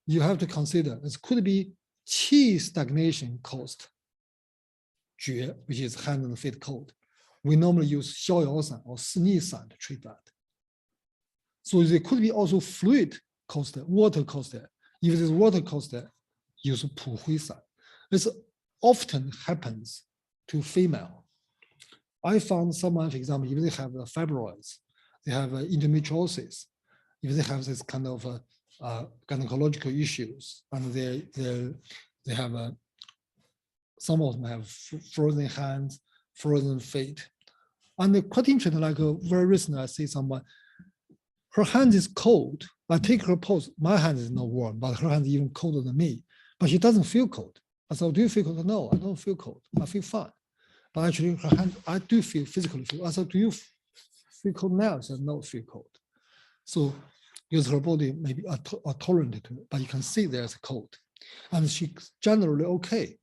Speaker 2: you have to consider it could be qi stagnation caused, 厥, which is hand and feet cold. We normally use 逍遥散 or 四逆散 to treat that. So there could be also fluid caused, water caused. If it is water caused, use 普灰散. This often happens to female. I found someone, for example, if they have fibroids, they have endometriosis, if they have this kind of gynecological issues, and they have some of them have frozen hands, frozen feet. And quite interesting, like very recently, I see someone, her hand is cold. I take her pulse, my hand is not warm, but her hand is even colder than me, but she doesn't feel cold. I said, do you feel cold? No, I don't feel cold, I feel fine. But actually her hand, I do feel physically feel. I said, do you feel cold now? She said, no, feel cold. So because her body maybe are tolerant to it, but you can see there's a cold. and she's generally okay.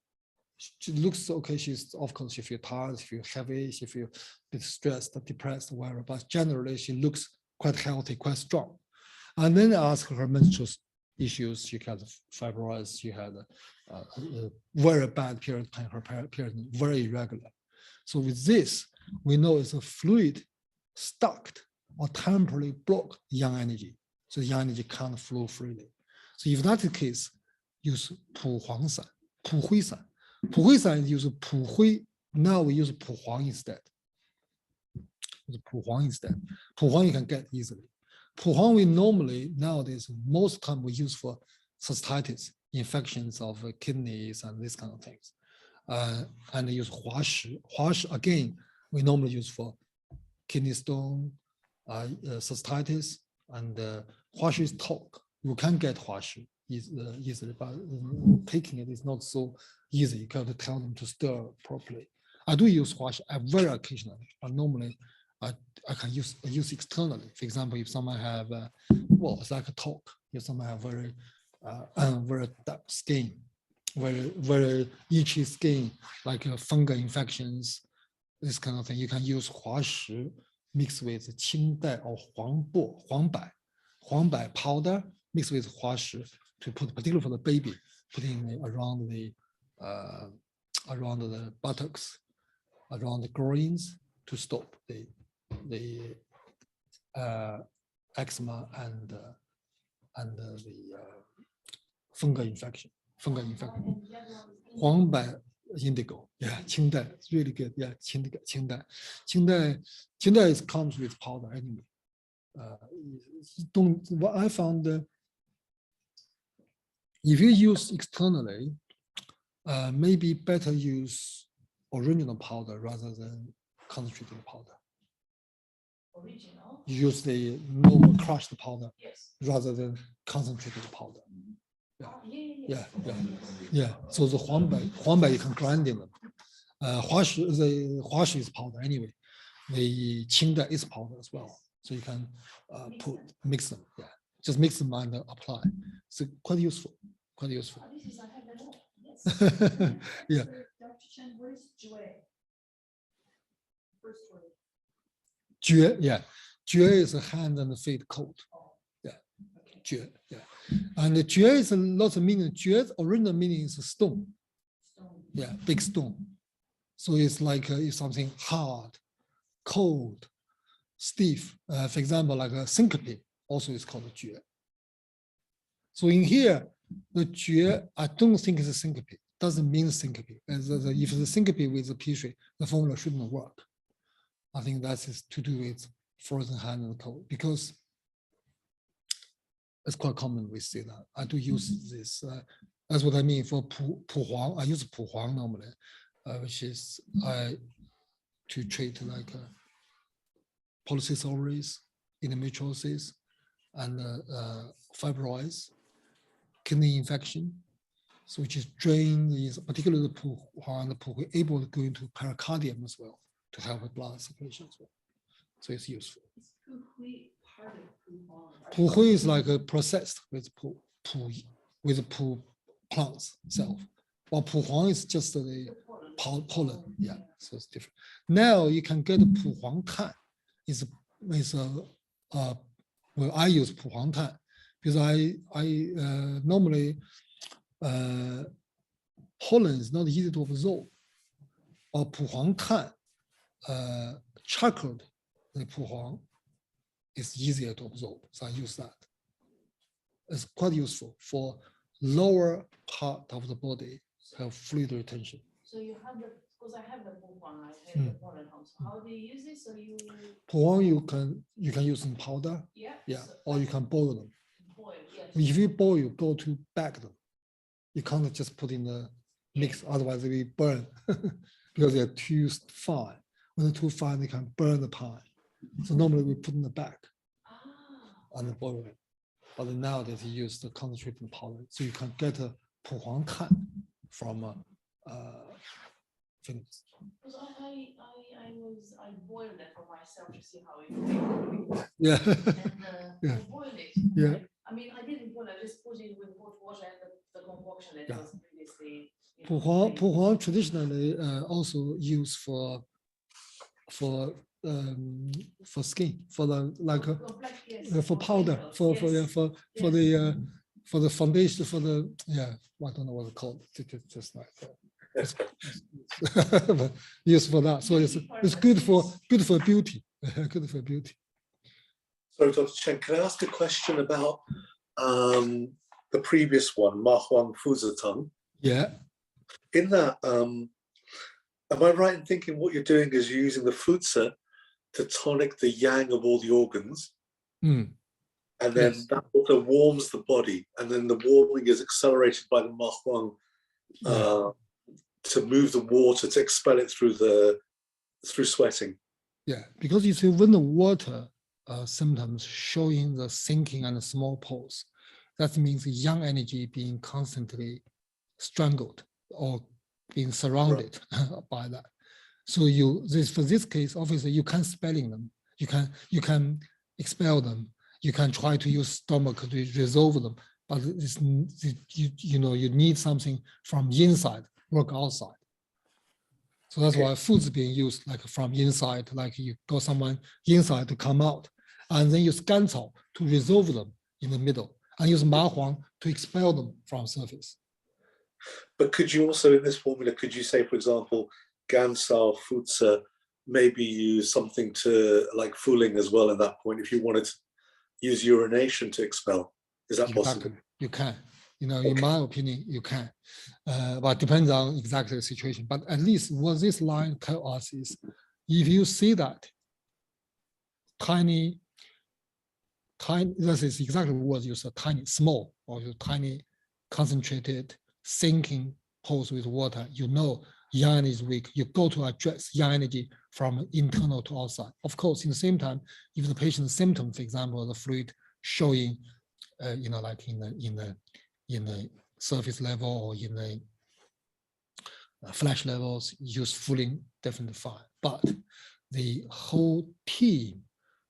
Speaker 2: She looks okay. She's, of course, she feels tired, she feels heavy, she feels a bit stressed, depressed, whatever. But generally, she looks quite healthy, quite strong. And then I asked her menstrual issues. She had fibroids. She had a very bad period. Her period very irregular. So with this, we know it's a fluid stuck or temporarily blocked yang energy. So yang energy can't flow freely. So if that's the case, use 蒲黄散, 蒲灰散. 蒲灰散 use 蒲灰. Now we use 蒲黄 instead. Use 蒲黄 instead. 蒲黄 you can get easily. 蒲黄 we normally nowadays most time we use for cystitis, infections of kidneys and these kind of things. And use 花石. 花石 again we normally use for kidney stone, cystitis, and 花石 is talc. You can get 花石 easily, but taking it is not so easy. You got to tell them to stir properly. I do use 花石very occasionally, but normally I can use externally. For example, if someone have well, it's like a talc. If someone have very dark skin, very itchy skin, like fungal infections, this kind of thing, you can use 花石 mixed with 青黛 or 黄柏 powder mixed with 花石 to put, particularly for the baby, putting around the buttocks, around the groins to stop the eczema and the fungal infection. 黄柏 indigo, yeah, 青黛 it's really good, yeah, 青黛 is comes with powder anyway. What I found, if you use externally, maybe better use original powder rather than concentrated powder.
Speaker 7: Original?
Speaker 2: Use the normal crushed powder
Speaker 7: Yes.
Speaker 2: rather than concentrated powder.
Speaker 7: Yeah.
Speaker 2: So the 黄柏 you can grind in them. 花石 is powder anyway. The 青黛 is powder as well. So you can mix them. Yeah, just mix them and apply. So quite useful.
Speaker 6: This is, I have them all. Yes.
Speaker 2: Yeah.
Speaker 6: So, Dr. Chen, what is joy? First word.
Speaker 2: 蕨, yeah. 蕨 is a hand and feet coat. Yeah.
Speaker 6: Okay.
Speaker 2: 蕨, yeah. And the 蕨 is a lot of meaning. 蕨 original meaning is a stone.
Speaker 6: Stone.
Speaker 2: Yeah, big stone. So it's like it's something hard, cold, stiff. For example, like a syncope also is called a 蕨. So in here, the 蕨, I don't think it's a syncope. Doesn't mean syncope. If it's a syncope with a Petri, the formula shouldn't work. I think that is to do with frozen hand and cold, because it's quite common we see that. I do use this. That's what I mean for 蒲黄. I use 蒲黄 normally, which is to treat like polycystic ovaries, endometriosis, and fibroids, kidney infection. So which is drain is particularly the 蒲黄and the 蒲灰 able to go into pericardium as well to help with blood circulation as well. So it's useful.
Speaker 6: Is 蒲灰 part of 蒲黄?
Speaker 2: 蒲灰 is like a processed with 蒲 plants itself. While 蒲黄 is just the pollen. Yeah, so it's different. Now you can get 蒲黄炭. Well, I use 蒲黄炭because I normally pollen is not easy to absorb. Or 蒲黄炭, charcoal, the 蒲黄 is easier to absorb. So I use that. It's quite useful for lower part of the body, have fluid retention.
Speaker 7: So you have the, because I have the 蒲黄, I have the pollen also. How do you use it? So you
Speaker 2: 蒲黄 you can use in powder,
Speaker 7: yeah, so
Speaker 2: or you can boil them.
Speaker 7: boil, yes.
Speaker 2: If you boil, you go to bag them. You can't just put in the mix, otherwise they will burn because they're too fine. When they're too fine, they can burn the pie. So normally we put in the bag and boil it. But nowadays you use the concentrated powder, so you can get a 蒲黄炭 from Phoenix.
Speaker 7: Because I boiled it for myself to see how it feels.
Speaker 2: Yeah.
Speaker 7: And
Speaker 2: Yeah.
Speaker 7: I boiled it.
Speaker 2: Yeah.
Speaker 7: I mean, I didn't boil, I just put it with hot water and the concoction that
Speaker 2: Yeah.
Speaker 7: was previously.
Speaker 2: Puhuang traditionally also used for skin, for the like for powder, for the foundation, for the I don't know what it's called, just like but used for that. So it's good for beauty, good for beauty.
Speaker 5: So, Dr. Chen, can I ask a question about the previous one, Ma Huang Fuzatang?
Speaker 2: Yeah.
Speaker 5: In that, am I right in thinking what you're doing is you're using the Fuzi to tonic the yang of all the organs?
Speaker 2: Mm.
Speaker 5: And then that also warms the body, and then the warming is accelerated by the Ma Huang to move the water, to expel it through sweating.
Speaker 2: Yeah, because you see, when the water symptoms showing the sinking and the small pulse, that means the yang energy being constantly strangled or being surrounded by that. So for this case, obviously you can spelling them, you can expel them, you can try to use stomach to resolve them, but you need something from inside, work outside. So that's why food is being used like from inside, like you got someone inside to come out, and then use gancao to resolve them in the middle, and use ma huang to expel them from surface.
Speaker 5: But could you also, in this formula, could you say, for example, gancao, fuzi, maybe use something to like fuling as well at that point, if you wanted to use urination to expel? Is that possible?
Speaker 2: You can. In my opinion, you can, but depends on exactly the situation. But at least what this line tells us is, if you see that tiny, this is exactly what you said, tiny, small, or tiny, concentrated, sinking pulse with water, yang energy is weak. You go to address yang energy from internal to outside. Of course, in the same time, if the patient's symptom, for example, the fluid showing, like in the surface level or in the flash levels, use fuling definitely fine. But the whole team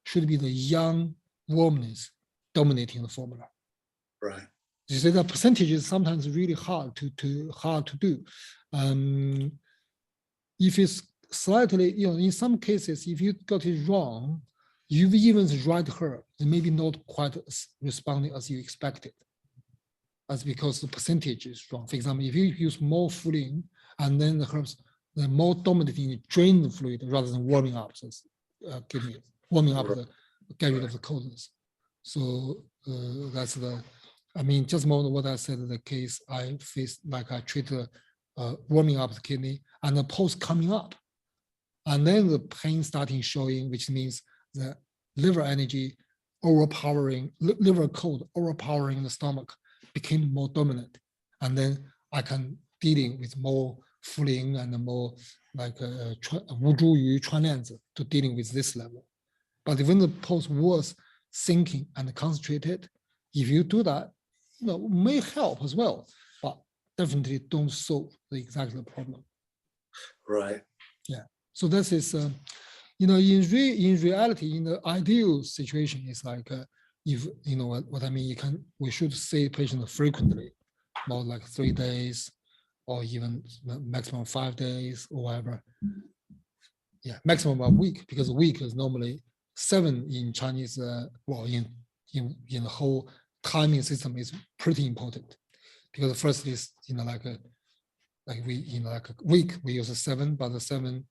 Speaker 2: should be the yang warmness dominating the formula.
Speaker 5: Right.
Speaker 2: You see, the percentage is sometimes really hard to do. If it's slightly, in some cases, if you got it wrong, you've even the right herb, it may be not quite responding as you expected. That's because the percentage is wrong. For example, if you use more fuling and then the herbs, they're more dominating, drain the fluid rather than warming up kidney, warming up the get rid of the coldness. So that's just more what I said, the case I faced, like I treat warming up the kidney and the pulse coming up. And then the pain starting showing, which means the liver energy overpowering, liver cold overpowering the stomach became more dominant. And then I can dealing with more fuling and more like 无助于穿链子 to dealing with this level. But when the pulse was sinking and concentrated, if you do that, may help as well, but definitely don't solve the exact problem.
Speaker 5: Right.
Speaker 2: Yeah. So this is, in reality, in the ideal situation, is like if what I mean, we should see patients frequently, about like 3 days, or even maximum 5 days, or whatever. Yeah, maximum a week, because a week is normally 7 in Chinese. In the whole timing system is pretty important, because the first is like a week we use a 7, but the 7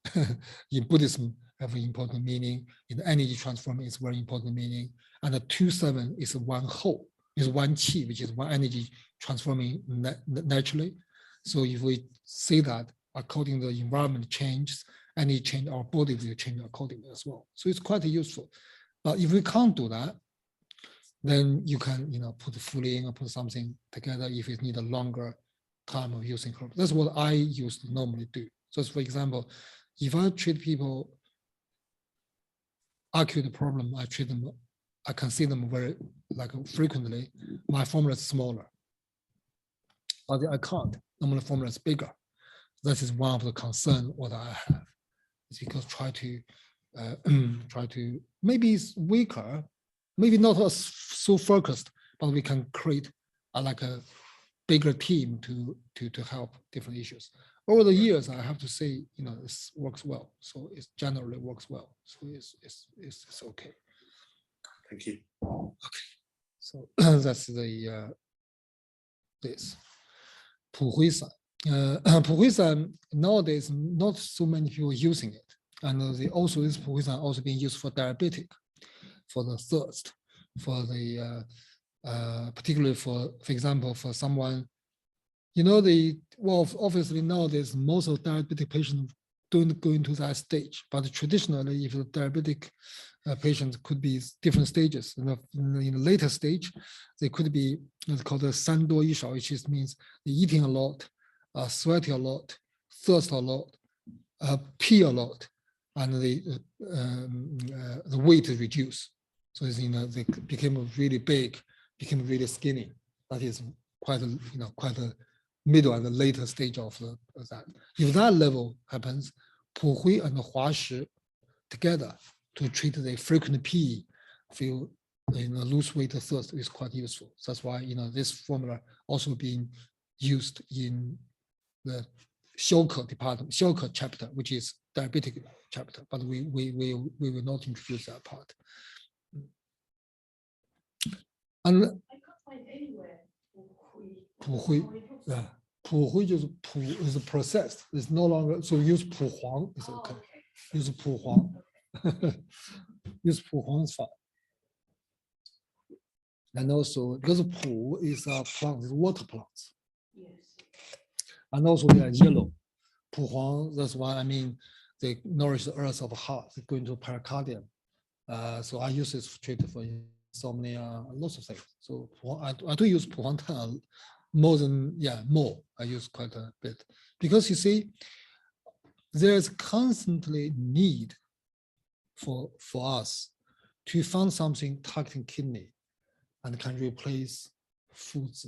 Speaker 2: in Buddhism have an important meaning. In the energy transforming is very important meaning, and the 2-7 is one whole, is one qi, which is one energy transforming naturally. So if we see that according to the environment changes, any change, our body will change accordingly as well. So it's quite useful. But if we can't do that, then you can put the fuling or put something together if you need a longer time of using herbs. That's what I used to normally do. So for example, if I treat people acute problem, I can see them very frequently. My formula is smaller, but I can't. Normally formula is bigger. That is one of the concern what I have. It's because try to maybe it's weaker, maybe not so focused, but we can create like a bigger team to help different issues. Over the years, I have to say, it works well. So it generally works well. So it's okay.
Speaker 5: Thank you.
Speaker 2: Okay. So that's the this. 普惠散. 普惠散 nowadays not so many people using it, and also this 普惠散 also being used for diabetic, for the thirst, for the particularly for example for someone, obviously nowadays most of diabetic patients don't go into that stage, but traditionally if the diabetic patients could be different stages. In the later stage, they could be called the 三多一少, which means eating a lot, sweating a lot, thirst a lot, pee a lot, and the weight is reduced. So they became really big, became really skinny. That is quite a middle and the later stage of that. If that level happens, 普惠 and 滑石 together to treat the frequent pee, feel lose weight, thirst is quite useful. That's why this formula also being used in the 消渴 department, 消渴 chapter, which is diabetic chapter, but we will not introduce that part. And
Speaker 6: I can't find anywhere
Speaker 2: 普惠, yeah. 普惠 就是普 is processed. It's no longer, so use 普黄 is okay. Use 普黄. Use 普黄 is fine. And also because 普 is a plant, is water plants.
Speaker 6: Yes.
Speaker 2: And also they are yellow. 普黄, that's why I mean they nourish the earth of the heart. They go into pericardium. So I use this to treat for insomnia, lots of things. So I do use 普黄炭 more than, more. I use quite a bit. Because you see, there's constantly need for us to find something targeting kidney and can replace foods,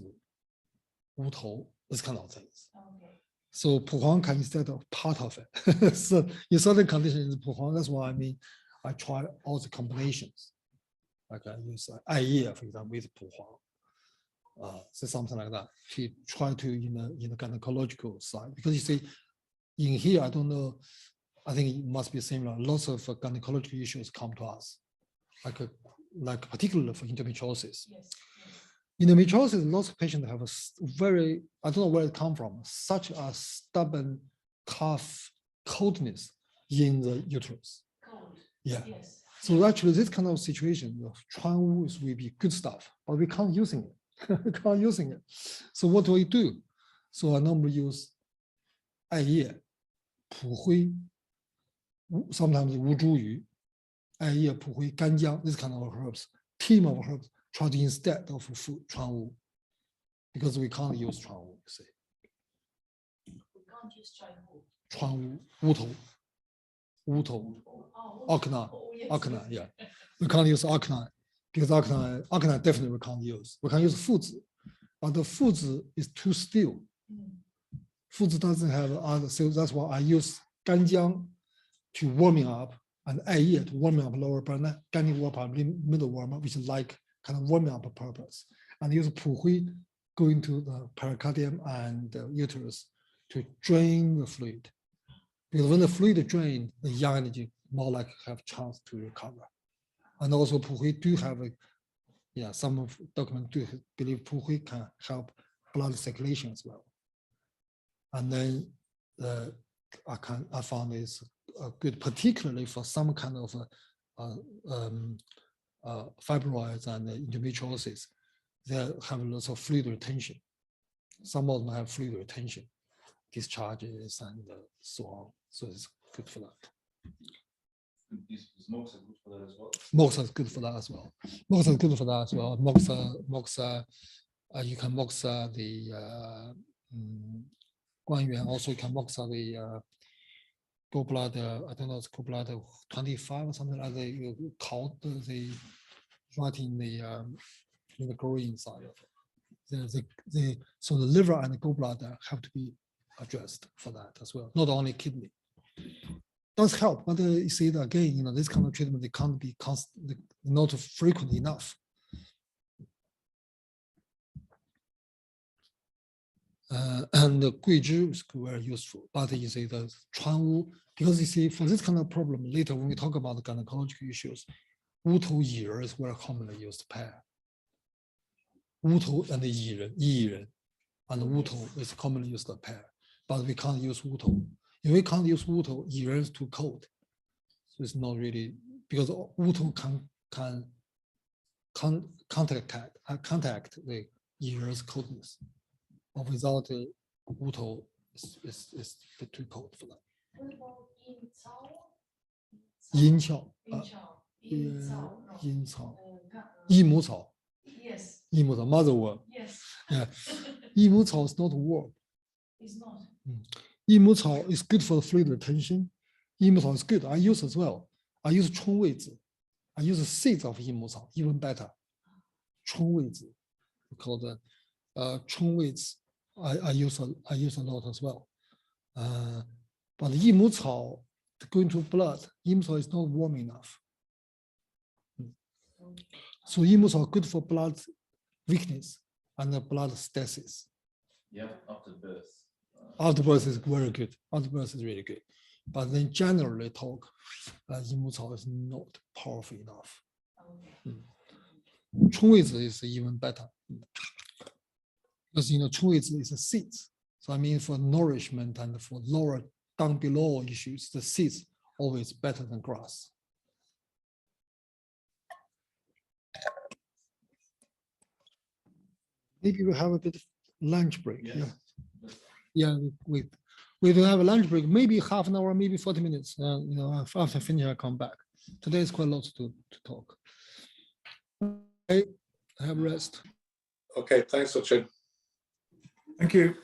Speaker 2: 乌头, this kind of things.
Speaker 6: Okay.
Speaker 2: So 普黄 can instead of part of it. So in certain conditions, 普黄, that's why I mean, I try all the combinations. Like I use 艾叶, for example, with 普黄. So something like that. To try to in the gynecological side, because you see, in here I don't know. I think it must be similar. Lots of gynecological issues come to us, like particularly for endometriosis.
Speaker 6: Yes.
Speaker 2: Endometriosis, lots of patients have a very, I don't know where it comes from, such a stubborn cough coldness in the uterus.
Speaker 6: Cold.
Speaker 2: Yeah.
Speaker 6: Yes.
Speaker 2: So actually, this kind of situation, Chuan Wu will be good stuff, but we can't using it. We can't using it. So what do we do? So I normally use 艾叶, 普惠, sometimes 乌茱萸, 艾叶, 普惠, 干姜, this kind of herbs, team of herbs, try to instead of food, 川乌, because we can't use 川乌, you see.
Speaker 6: We can't use Chinese.
Speaker 2: 川乌, 乌头, 乌头, Arcanine,
Speaker 6: Oh, yes.
Speaker 2: Arcanine, yeah. We can't use Arcanine, because Arcanine definitely we can't use. We can use foods, but the foods is too still. Foods doesn't have other, so that's why I use 干姜 to warming up and 艾叶 to warming up lower burner, 干净 warm up middle warm up, which is like kind of warming up purpose. And use 普惠 go into the pericardium and the uterus to drain the fluid. Because when the fluid drain, the yang energy more like have chance to recover. And also 普惠 do have some of documents do believe 普惠 can help blood circulation as well. And then I found this good, particularly for some kind of fibroids and endometriosis. They have lots of fluid retention. Some of them have fluid retention, discharges and so on. So it's good for that.
Speaker 4: Is moxa good for that as well?
Speaker 2: Moxa is good for that as well. Moxa is good for that as well. Moxa, you can moxa the 关元, also you can moxa the gallbladder, I don't know, it's gallbladder 25 or something like that. You call the right in the growing side of it. So the liver and the gallbladder have to be addressed for that as well, not only kidney. Does help, but you see that again, this kind of treatment, they can't be constant, not frequent enough. And the Guizhi is very useful, but you see the Chuanwu, because you see for this kind of problem, later when we talk about the gynecological issues, Wutou Yiren is very commonly used pair. Wutou and Yiren, and Wutou is commonly used pair, but we can't use Wutou. If we can't use Wutou, Yiren is too cold. So it's not really, because Wutou can contact the Yiren's coldness. But without the Wutou, it's a bit too cold for that.
Speaker 7: What about
Speaker 2: Yin Qiao,
Speaker 7: 阴草
Speaker 2: Yi Mu Cao,
Speaker 7: Yes,
Speaker 2: Yi Mu Cao, mother word.
Speaker 7: yes.
Speaker 2: Yeah, Yi Mu Cao is not a word.
Speaker 7: It's not.
Speaker 2: Yi Mu Cao is good for fluid retention. Yi Mu Cao is good. I use as well. I use 冲位子. I use the seeds of Yi Mu Cao, even better. 冲位子, we call that 冲位子. I use a lot as well. But Yi Mu Cao going to blood, Yi Mu Cao is not warm enough. So Yi Mu Cao good for blood weakness and the blood stasis.
Speaker 4: Yeah, after birth.
Speaker 2: After birth is very good. After birth is really good. But then generally talk, Yi Mu Cao is not powerful enough.
Speaker 7: Okay.
Speaker 2: 冲位子 is even better. Because冲位子is a seeds. So I mean for nourishment and for lower down below issues, the seeds always better than grass. Maybe we have a bit of lunch break.
Speaker 4: Yes.
Speaker 2: Yeah, we do have a lunch break, maybe half an hour, maybe 40 minutes. After I finish, I come back. Today is quite a lot to talk. Okay, have a rest.
Speaker 5: Okay, thanks, Ochin.
Speaker 1: Thank you.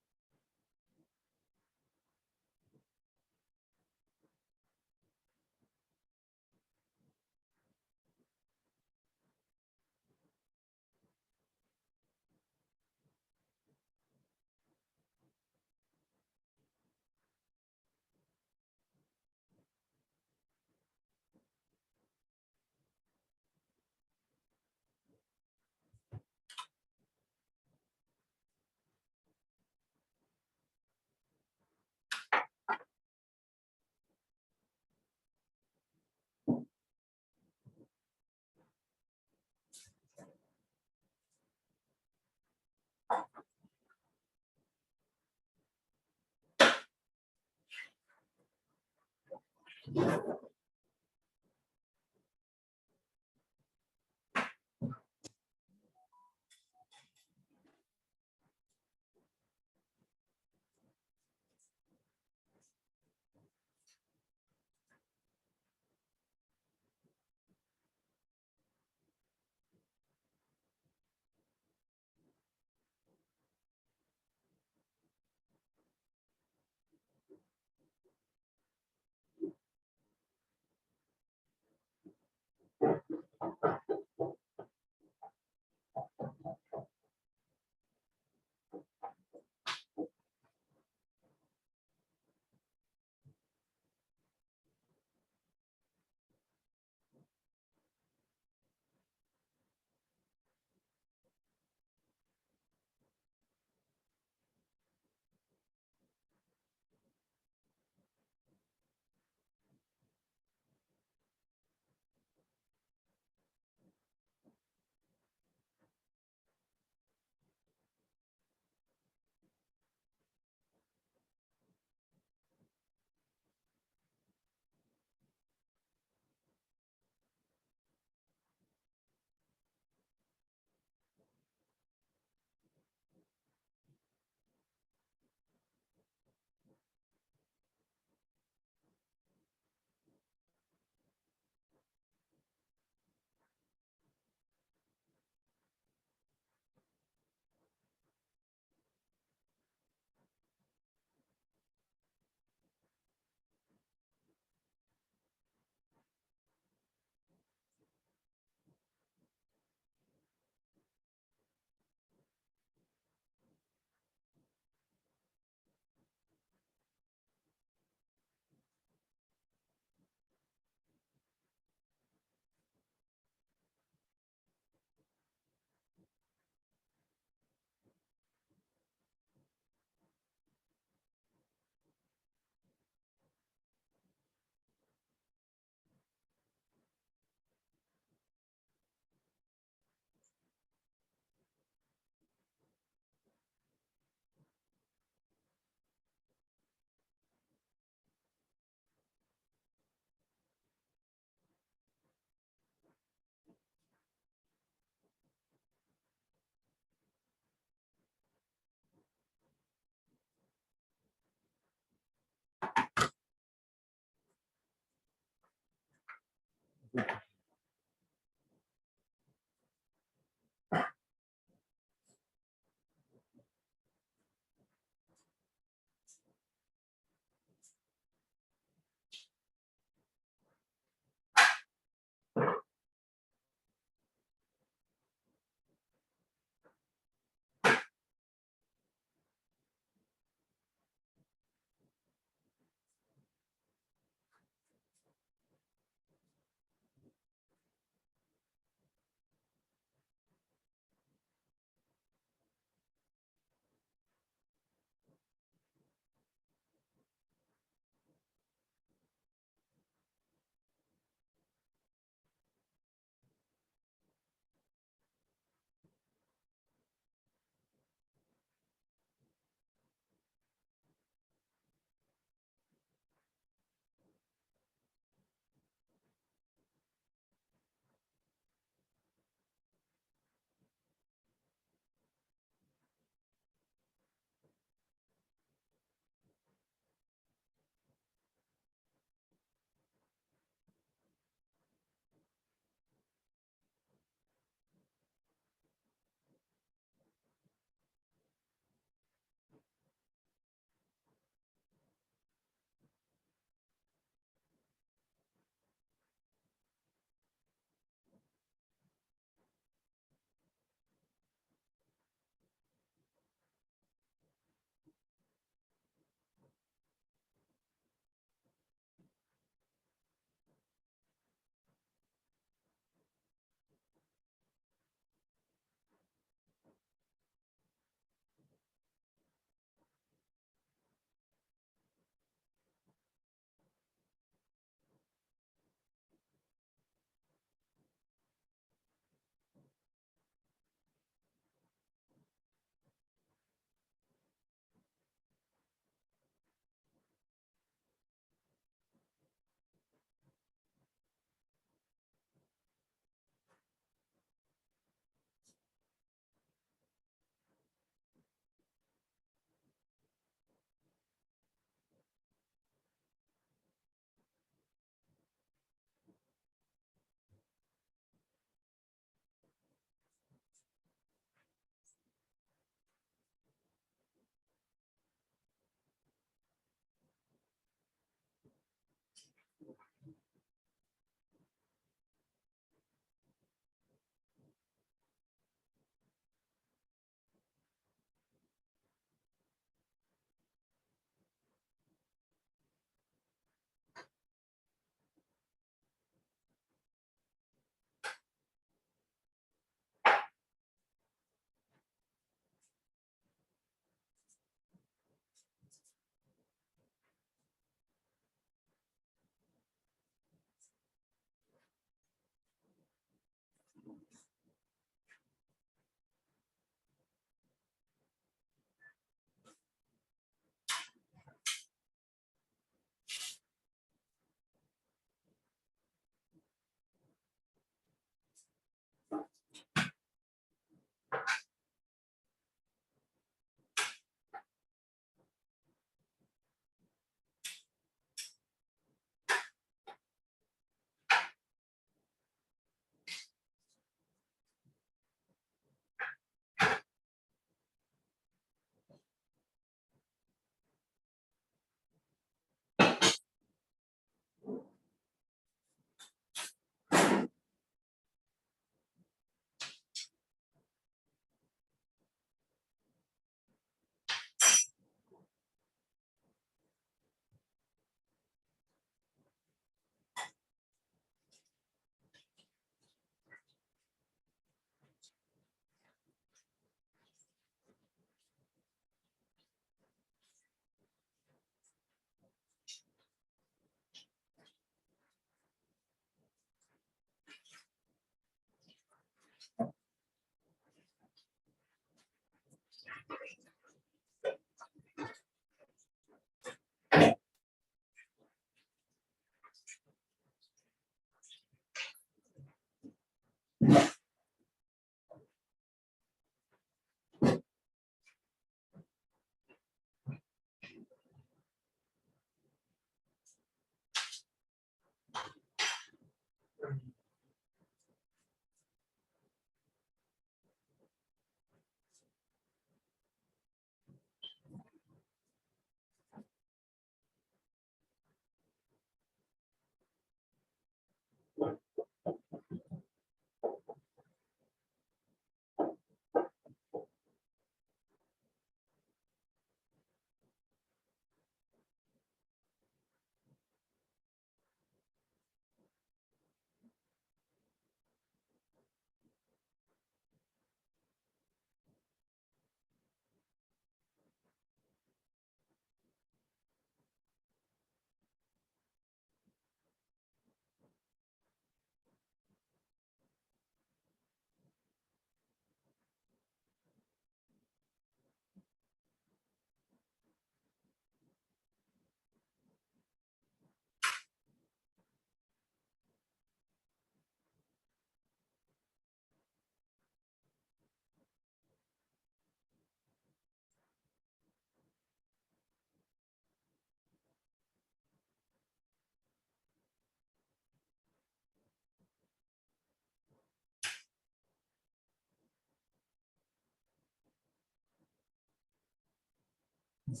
Speaker 1: I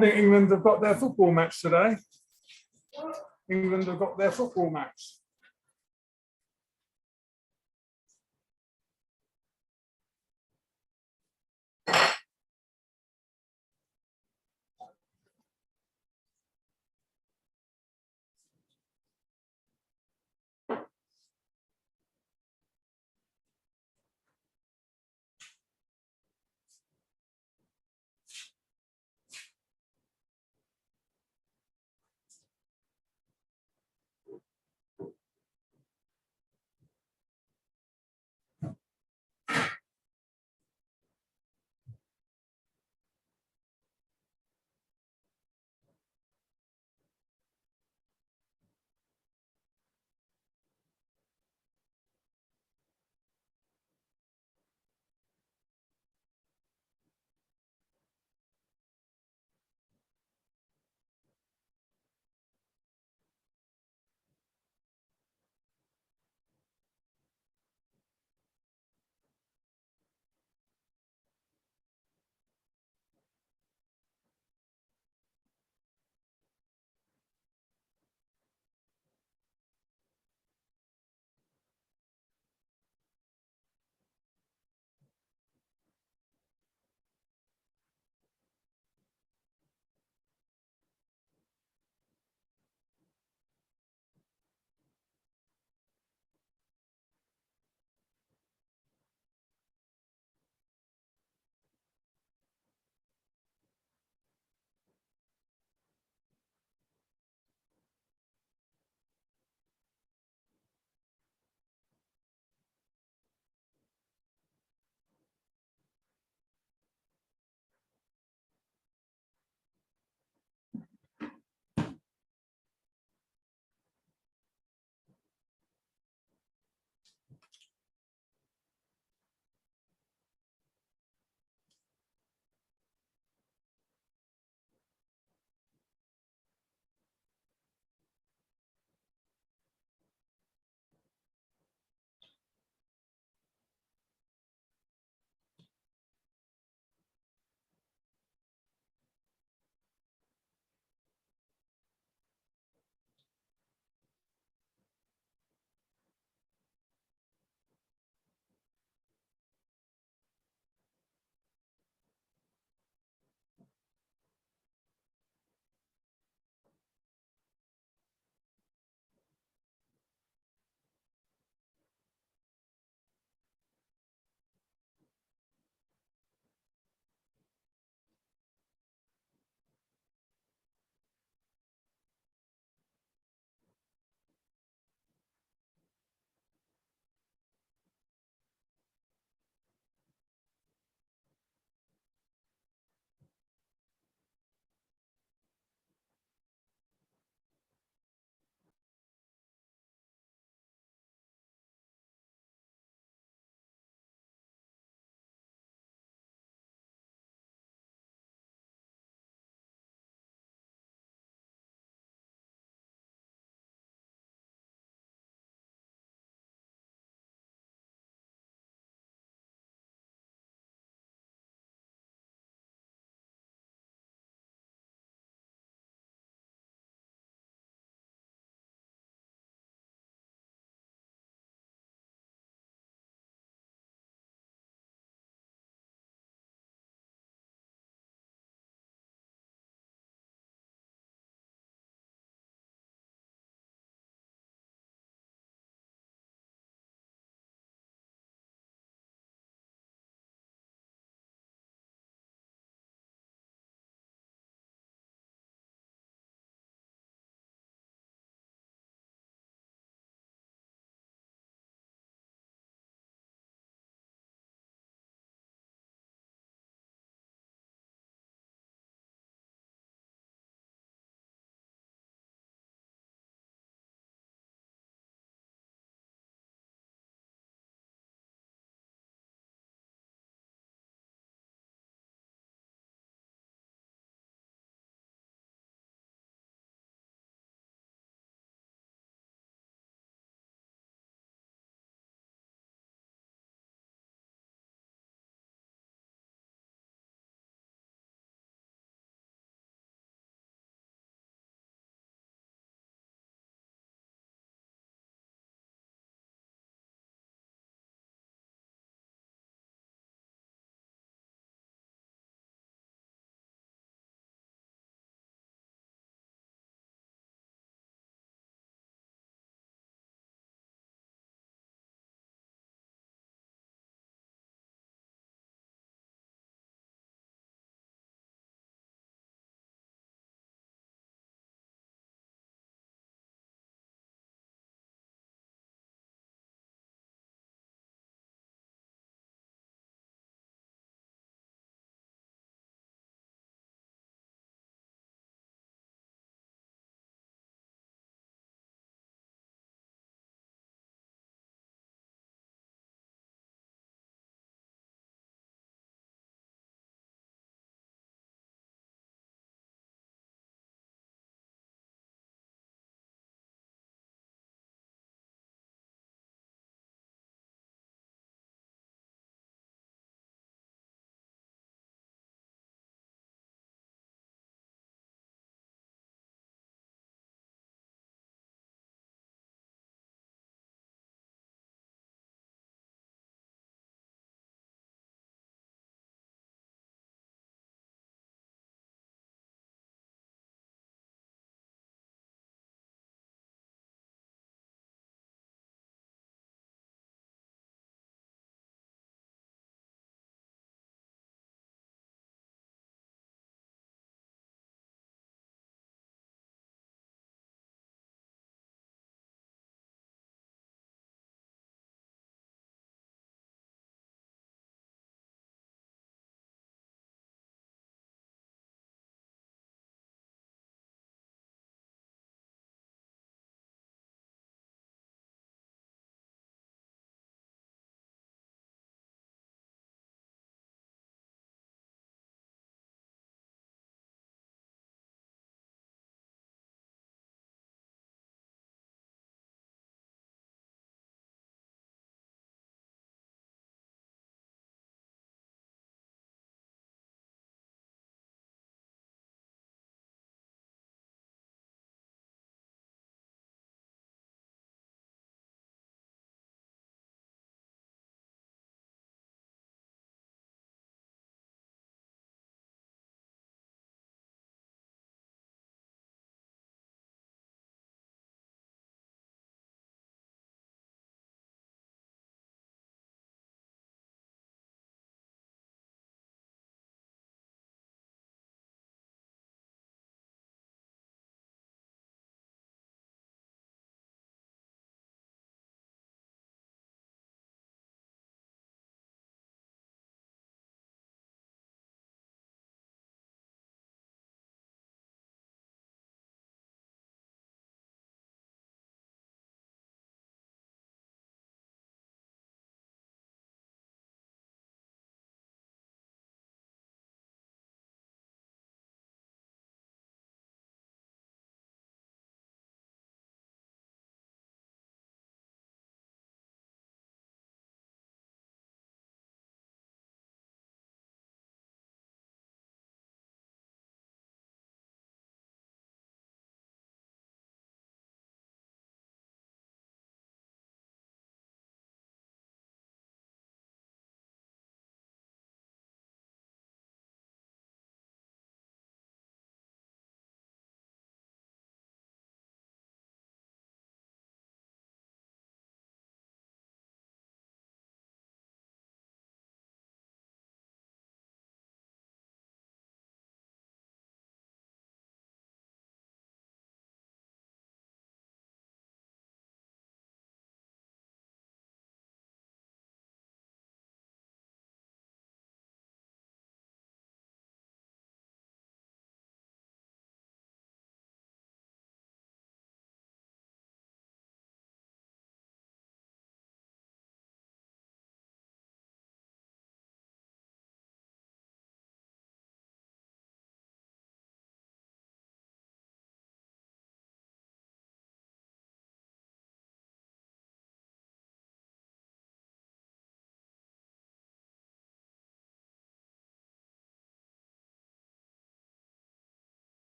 Speaker 1: think England have got their football match today. England have got their football match.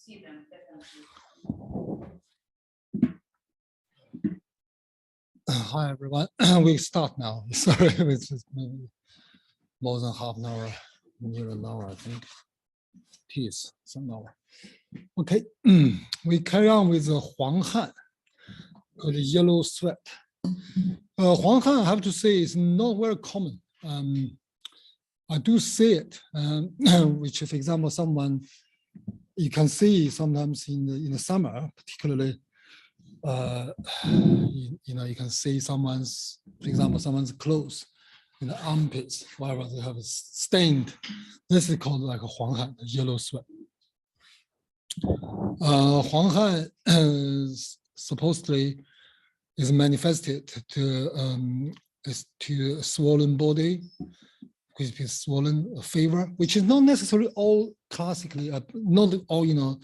Speaker 7: see them definitely.
Speaker 2: Hi everyone, we start now. Sorry, it's just maybe more than half an hour, near an hour, I think. Peace, some hour. Okay, we carry on with the Huang Han, called the yellow sweat. Huang Han, I have to say, is not very common. I do see it, which, for example, someone you can see sometimes in the summer, particularly. You can see someone's, for example, someone's clothes in the armpits, wherever they have stained. This is called like a Huang Han, yellow sweat. Huang Han supposedly is manifested to a swollen body, which is swollen fever, which is not necessarily all classically, not all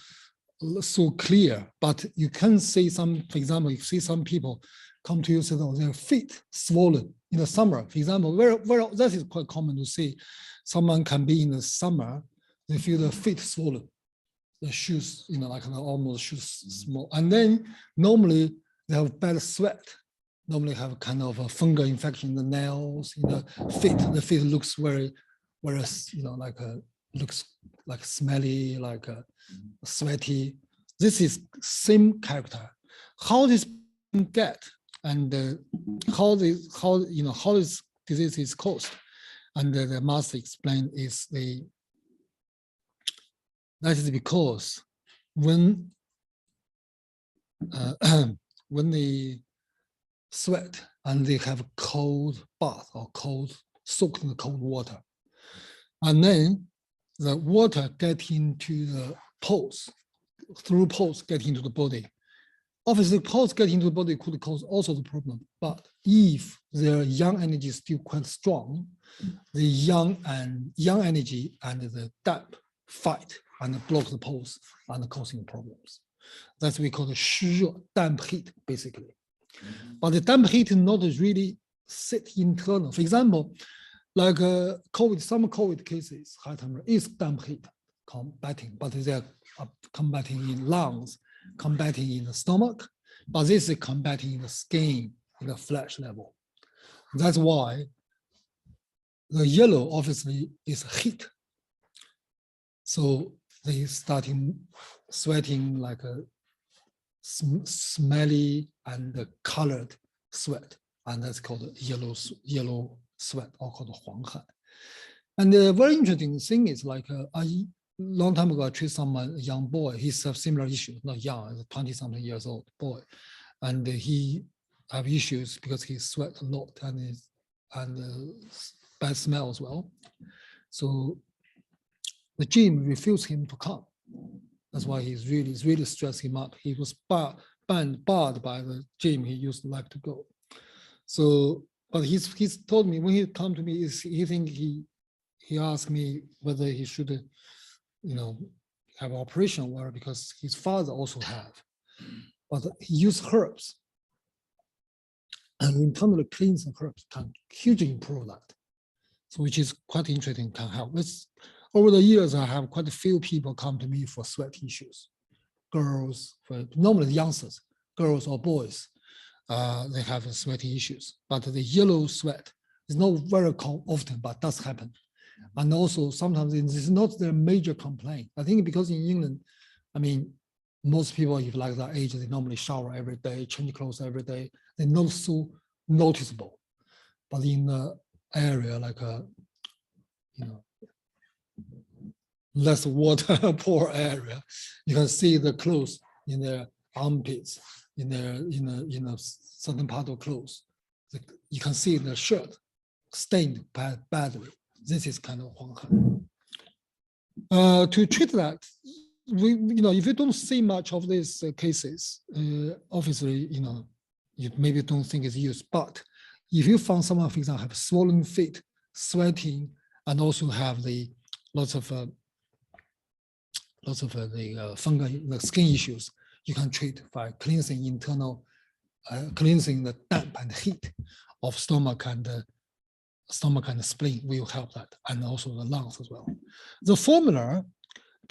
Speaker 2: so clear, but you can see some, for example, you see some people come to you and say, oh, their feet swollen in the summer. For example, where that is quite common to see. Someone can be in the summer, they feel their feet swollen, the shoes, like almost shoes small. And then normally they have bad sweat, normally have kind of a fungal infection in the nails, in the feet. The feet looks very, looks like smelly, like sweaty. This is same character. How this get and how this disease is caused, and the master explained is that is because when when they sweat and they have a cold bath or cold soaked in the cold water, and then the water get into the pores, through pores get into the body. Obviously, pores get into the body could cause also the problem. But if their yang energy is still quite strong, the yang energy and the damp fight and block the pores and causing problems. That's what we call the 湿热, damp heat, basically. But the damp heat is not really sit internal. For example, like COVID, some COVID cases, high temperature is damp heat combating, but they are combating in lungs, combating in the stomach, but this is combating in the skin, in the flesh level. That's why the yellow obviously is heat. So they starting sweating like a smelly and colored sweat, and that's called yellow sweat, or called Huang Han. And the very interesting thing is like a long time ago, I treated someone, a young boy, he's a similar issue, not young, 20-something years old boy. And he have issues because he sweat a lot and bad smell as well. So the gym refused him to come. That's why he's really stressed him up. He was barred by the gym he used to like to go. So, but he's told me when he come to me, he asked me whether he should, have operation or because his father also have, but he used herbs and internally cleans the herbs can hugely improve that. So which is quite interesting, can help. Over the years, I have quite a few people come to me for sweat issues. Girls, normally youngsters, girls or boys, they have sweaty issues. But the yellow sweat is not very often, but does happen. And also sometimes it's not their major complaint. I think because in England, most people, if like that age, they normally shower every day, change clothes every day. They're not so noticeable. But in the area like less water poor area, you can see the clothes in their armpits, in a certain part of clothes. You can see the shirt stained badly. This is kind of Huang Han. To treat that, if you don't see much of these cases, obviously, you maybe don't think it's used. But if you found someone, for example, have swollen feet, sweating, and also have the lots of the fungal, the skin issues, you can treat by cleansing cleansing the damp and heat of stomach and spleen will help that, and also the lungs as well. The formula,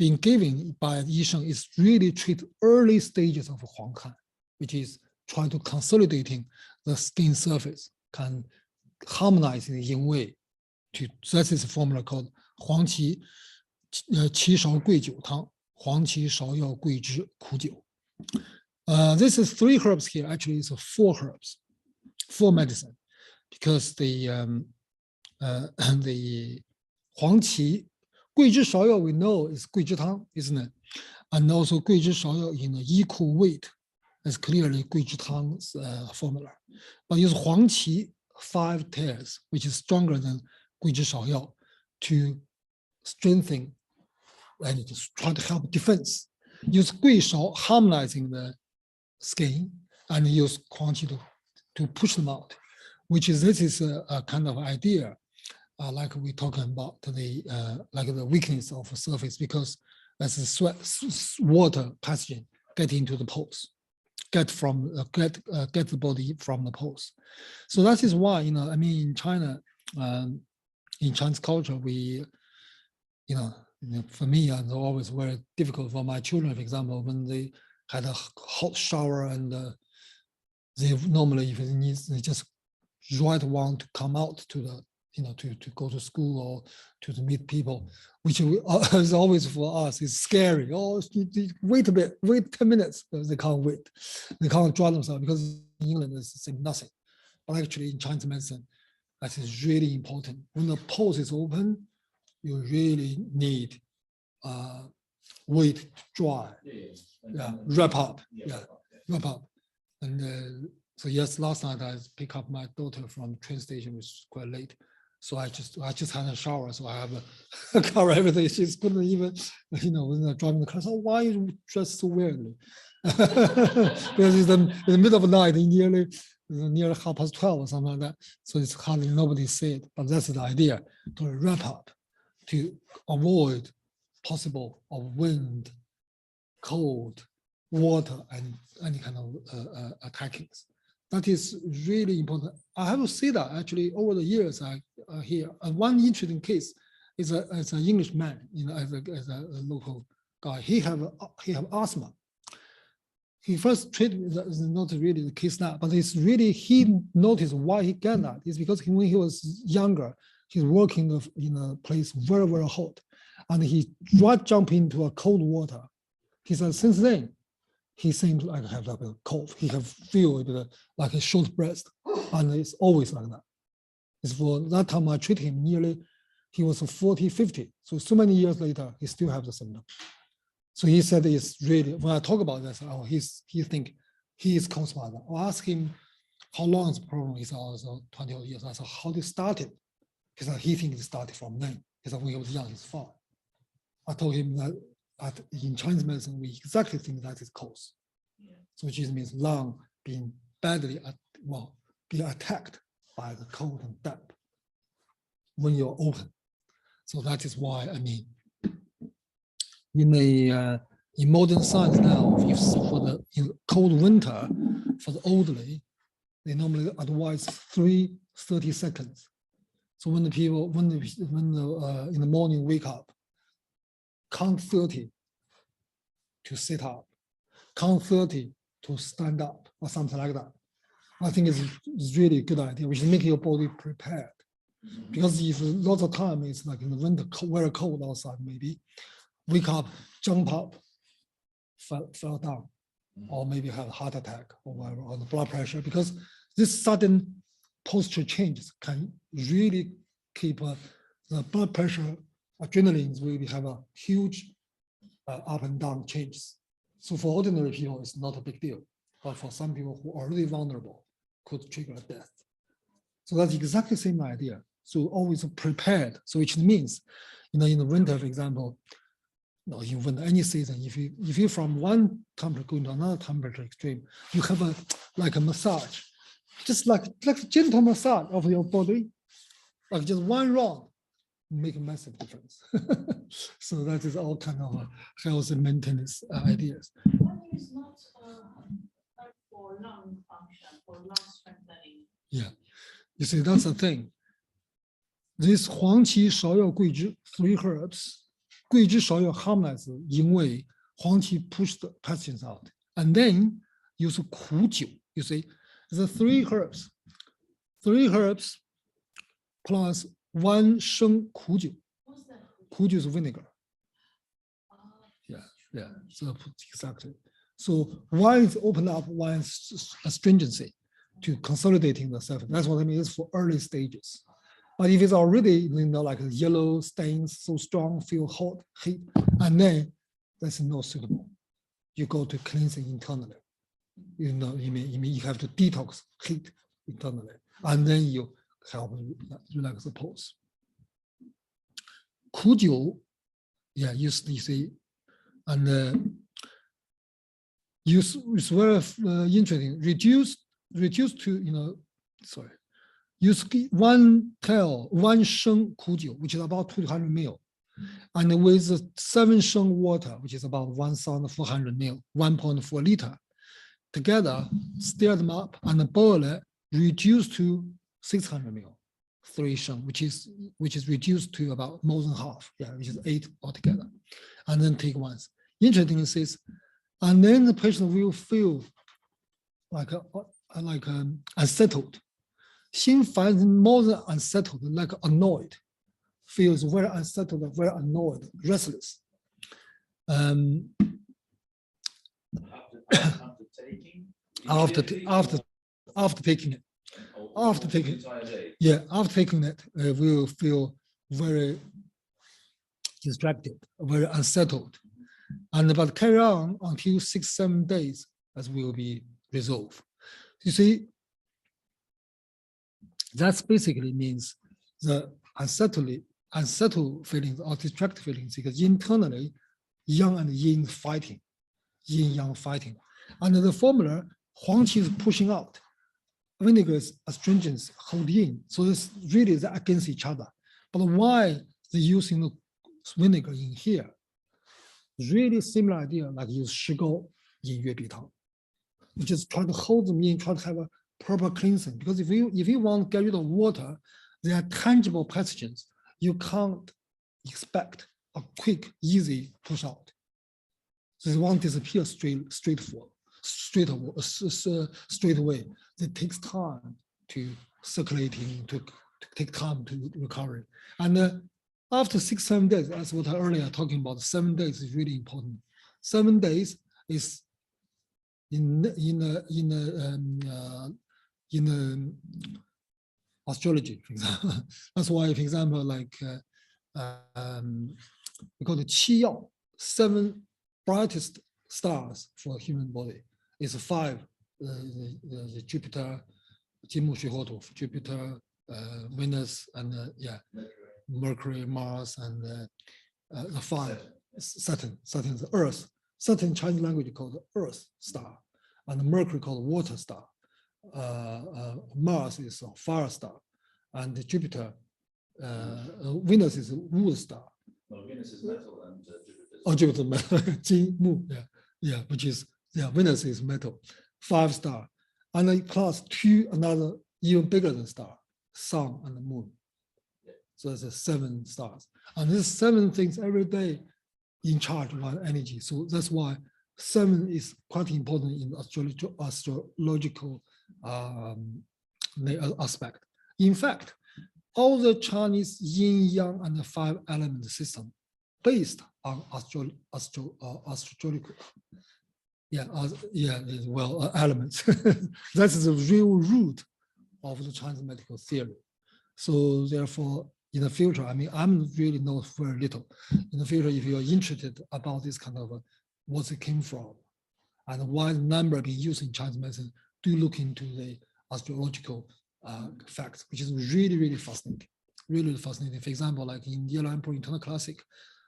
Speaker 2: being given by Yi Sheng is really treat early stages of Huangkan, which is trying to consolidating the skin surface, can harmonize in the yin wei. That is a formula called 黄芪七勺桂酒汤, 黄芪芍药桂枝苦酒. This is 3 herbs here. Actually, it's 4 herbs, 4 medicine, because the 黄芪 桂枝芍药we know is 桂枝汤, isn't it? And also 桂枝芍药 in the equal weight is clearly 桂枝汤's formula. But use 黄芪 5 tares, which is stronger than 桂枝芍药, to strengthen and just try to help defense. Use 桂芍 harmonizing the skin, and use 黄芪 to push them out, this is a kind of idea, like we talking about the like the weakness of a surface, because as the sweat, water passage get into the pores, get the body from the pores. So that is why, you know, I mean, in China, in Chinese culture, we, you know, for me, it's always very difficult for my children, for example, when they had a hot shower and they normally, if it needs, they just right want to come out to the, you know, to go to school or to meet people, which is always for us is scary. Oh, wait a bit, wait 10 minutes. They can't wait. They can't draw themselves, because in England it's the same nothing. But actually in Chinese medicine, that is really important. When the pores is open, you really need wait to dry. Wrap up. Wrap up. And so yes, last night I picked up my daughter from the train station, which was quite late. So I just had a shower, so I have a cover everything. She couldn't even, you know, when driving the car. So why are you dressed so weirdly? Because it's in the middle of the night, nearly 12:30 or something like that. So it's hardly nobody see it. But that's the idea, to wrap up, to avoid possible of wind, cold, water, and any kind of attackings. That is really important. I have to say that actually over the years I hear one interesting case is an English man, you know, as a local guy. He have asthma. He first treated is not really the case now, but it's really he noticed why he got that is because when he was younger, he's working in a place very, very hot, and he right jump into a cold water. He said since then he seems like have like a cough. He have feel like a short breath, and it's always like that. It's for that time I treat him nearly, he was 40, 50. So many years later, he still have the symptom. So he said it's really, when I talk about this, oh, he think he is caused by that. I asked him how long is the problem? He said, oh, so 20 years. I said, how did it started? He said, he thinks it started from then. He said, when he was young, he's fine. I told him that in Chinese medicine, we exactly think that is cause. Yeah. So which means lung being badly, being attacked by the cold and damp when you're open. So that is why, I mean, in modern science now, if for the cold winter, for the elderly, they normally advise 30 seconds. So when the people, in the morning wake up, count 30 to sit up, count 30 to stand up, or something like that. I think it's really a good idea, which is making your body prepared. Because if a lot of time it's like in the winter, very cold outside, maybe wake up, jump up, fell down, or maybe have a heart attack or whatever, or the blood pressure, because this sudden posture changes can really keep the blood pressure, adrenaline really have a huge up and down changes. So for ordinary people, it's not a big deal, but for some people who are already vulnerable, could trigger death. So that's exactly the same idea. So always prepared. So which means, in the winter, for example, in any season, if you from one temperature going to another temperature extreme, you have like a massage, just like a gentle massage of your body, like just one round, make a massive difference. So that is all kind of health and maintenance ideas.
Speaker 7: One is not for lung function, for lung strengthening.
Speaker 2: Yeah, you see, that's the thing. This 黄芪芍药桂枝, 3 herbs, 桂枝芍药 harmonize 因为黄芪 push the pathogens out. And then use 苦酒. You see, the three herbs plus 1 生苦酒.
Speaker 6: What's that?
Speaker 2: 苦酒 is vinegar.
Speaker 6: Ah,
Speaker 2: Yeah. So exactly. So one is open up, one is astringency to consolidating the surface. That's what I mean. It's for early stages. But if it's already, like yellow stains, so strong, feel hot, heat, and then that's not suitable. You go to cleansing internally. You mean you have to detox heat internally, and then you help relax the pulse. 苦酒, yeah, you see, and use is very interesting. Reduce to use 1 sheng 苦酒, which is about 200 ml, and with 7 sheng water, which is about 1,400 ml, 1.4 liter, together, stir them up and boil it, reduce to 600 ml, 3 sheng, which is reduced to about more than half, which is 8 altogether, and then take once. Interesting is, and then the patient will feel like unsettled. 心烦 more than unsettled, like annoyed, feels very unsettled, very annoyed, restless. After taking it, we will feel very distracted, very unsettled, and but carry on until 6-7 days as will be resolved. You see, that basically means the unsettled feelings or distracted feelings, because internally, yang and yin fighting, yin-yang fighting. And the formula, huangqi is pushing out, vinegar is astringent, hold in. So it's really against each other. But why they're using the vinegar in here? Really similar idea like use 石膏 in 月碧汤. You just try to hold them in, try to have a proper cleansing. Because if you want to get rid of water, they are tangible pathogens. You can't expect a quick, easy push out. So they won't disappear straight away. It takes time to circulating, to take time to recovery. And after 6-7 days, that's what I earlier talking about. 7 days is really important. 7 days is in astrology, for example. That's why, for example, like we call the 七曜, 7 brightest stars for human body. It's 5, the Jupiter, 金木水火土, Jupiter, Venus, and Mercury, Mars, and the 5, Saturn is Earth. Saturn in Chinese language called the Earth star, and Mercury called water star. Mars is a fire star, and Jupiter, Venus is a wood star.
Speaker 4: No, Venus is metal and Jupiter.
Speaker 2: Oh, Jupiter metal, 金木, which is Venus is metal, 5 star, and then plus 2 another even bigger than star, Sun and the Moon. So it's 7 stars, and these 7 things every day in charge of our energy. So that's why 7 is quite important in astrological aspect. In fact, all the Chinese yin yang and the 5 element system based on astrological elements. That's the real root of the Chinese medical theory. So therefore, in the future, I mean, I'm really know very little. In the future, if you're interested about this kind of what it came from and why the number being used in Chinese medicine, do look into the astrological facts, which is really, really fascinating. Really fascinating. For example, like in Yellow Emperor Internal Classic,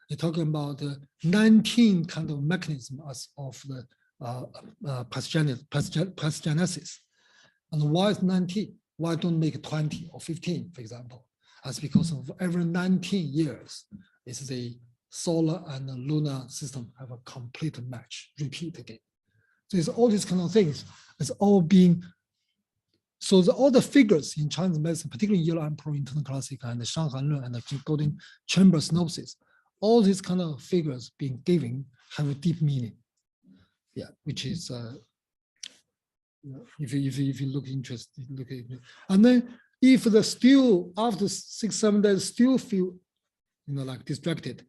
Speaker 2: they're talking about 19 kind of mechanisms of the pathogenesis. And why is 19? Why don't make 20 or 15, for example? That's because of every 19 years, is the solar and the lunar system have a complete match, repeat again. So it's all these kind of things. It's all being, so all the figures in Chinese medicine, particularly Yellow Emperor Internal Classic and the Shanghai and the Golden Chamber synopsis, all these kind of figures being given have a deep meaning. Yeah, which is if you look interested, look at it. And then if the still after 6-7 days still feel like distracted,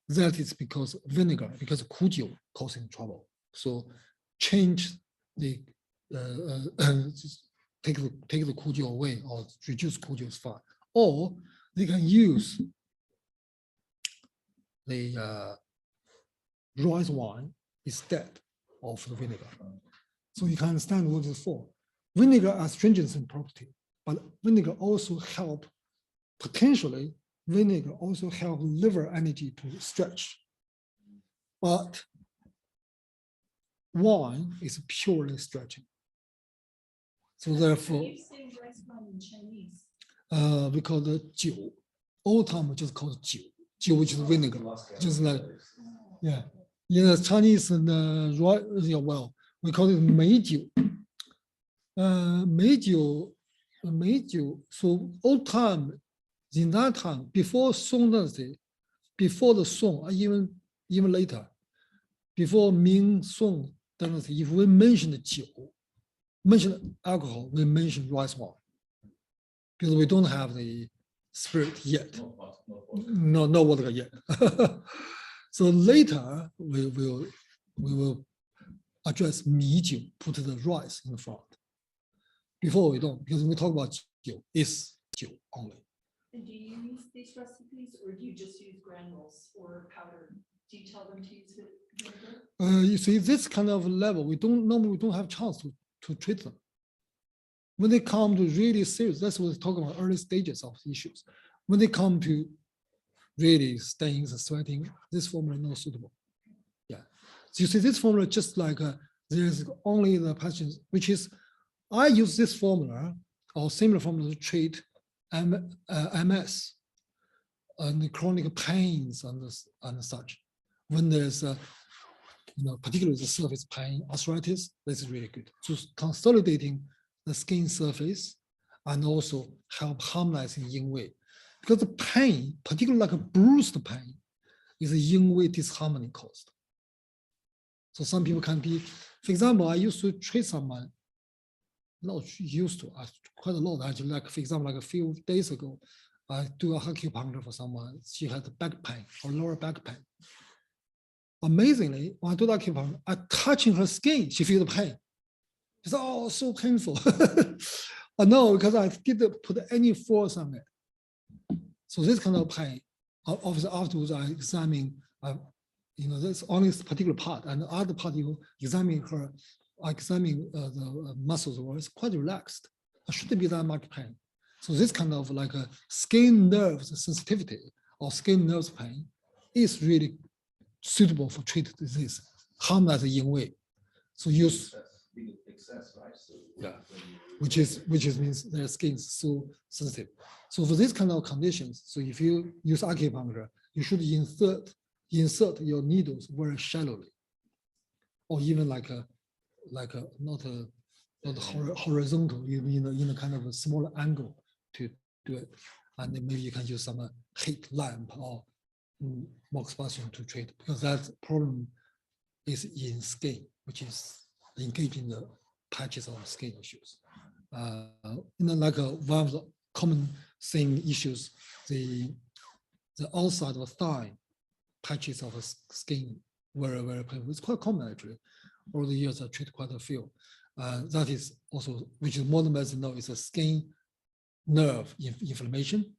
Speaker 2: that is because vinegar, because kujiu causing trouble. So change the take the kujiu away or reduce kujiu is fine. Or they can use the rice wine instead of the vinegar. So you can understand what it's for. Vinegar has astringent property, but vinegar also help, potentially, vinegar also help liver energy to stretch. But wine is purely stretching. So therefore,
Speaker 6: You say rice wine in Chinese.
Speaker 2: we call it jiu. Old time we just call it jiu. Jiu, which is vinegar, just like, yeah. In the Chinese, well, we call it 美酒. 美酒, so old time, in that time, before Song Dynasty, before the Song, even later, before Ming Song Dynasty, if we mention mention alcohol, we mention rice wine. Because we don't have the spirit yet. No vodka yet. So later, we will address 米酒, put the rice in the front. Before we don't, because when we talk about 酒, it's 酒 only.
Speaker 6: And do you use these recipes or do you just use granules or powder? Do you tell them to use vinegar?
Speaker 2: You see, this kind of level, we don't have chance to treat them. When they come to really serious, that's what we're talking about, early stages of issues. When they come to really stains and sweating, this formula is not suitable. Yeah. So you see, this formula just like there's only the patients, which is, I use this formula or similar formula to treat MS and the chronic pains and such. When there's particularly the surface pain, arthritis, this is really good. So consolidating the skin surface and also help harmonizing yin wei. Because the pain, particularly like a bruised pain, is a yin wei disharmony caused. So some people can be, for example, I used to treat someone, not used to, quite a lot actually, like for example, like a few days ago, I do a acupuncture for someone, she had back pain or lower back pain. Amazingly, when I do the acupuncture, I touching her skin, she feels the pain. She said, oh, so painful. I know, because I didn't put any force on it. So this kind of pain, obviously afterwards I examine, that's only this particular part, and the other part you examine her, I examine the muscles, or it's quite relaxed. It shouldn't be that much pain. So this kind of like a skin nerves sensitivity or skin nerves pain is really suitable for treating disease, harmonize the yin wei. So use
Speaker 4: excess, right? So
Speaker 2: yeah, which means their skin is so sensitive. So for this kind of conditions, so if you use acupuncture, you should insert your needles very shallowly, or even like a not horizontal, in a kind of a smaller angle to do it, and then maybe you can use some heat lamp or moxibustion to treat, because that problem is in skin, which is engaging the patches of skin issues. Like one of the common thing issues, the outside of the thigh patches of skin very, very painful. It's quite common actually. Over the years, I treat quite a few. That is also, which is modern medicine now, is a skin nerve inflammation.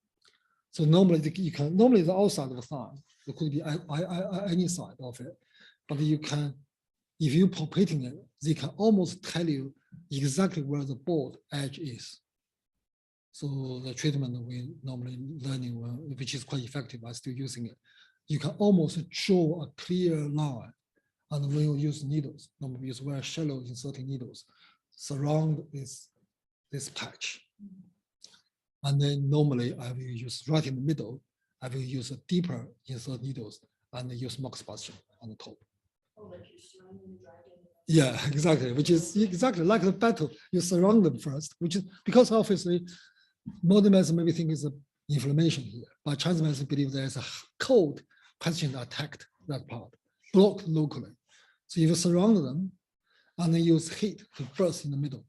Speaker 2: So normally the outside of the thigh, it could be any side of it, but you can, if you palpating it, they can almost tell you exactly where the board edge is. So the treatment we normally learning, which is quite effective, I'm still using it. You can almost draw a clear line, and when you use needles, normally use very shallow inserting needles, surround this patch. And then normally I will use right in the middle, I will use a deeper insert needles and use moxibustion on the top.
Speaker 6: Oh, like you're surrounding the dragon.
Speaker 2: Yeah, exactly, which is exactly like the battle. You surround them first, which is because obviously modern medicine maybe think is inflammation here, but Chinese medicine believe there is a code pathogen attacked that part, blocked locally. So if you surround them and then use heat to burst in the middle,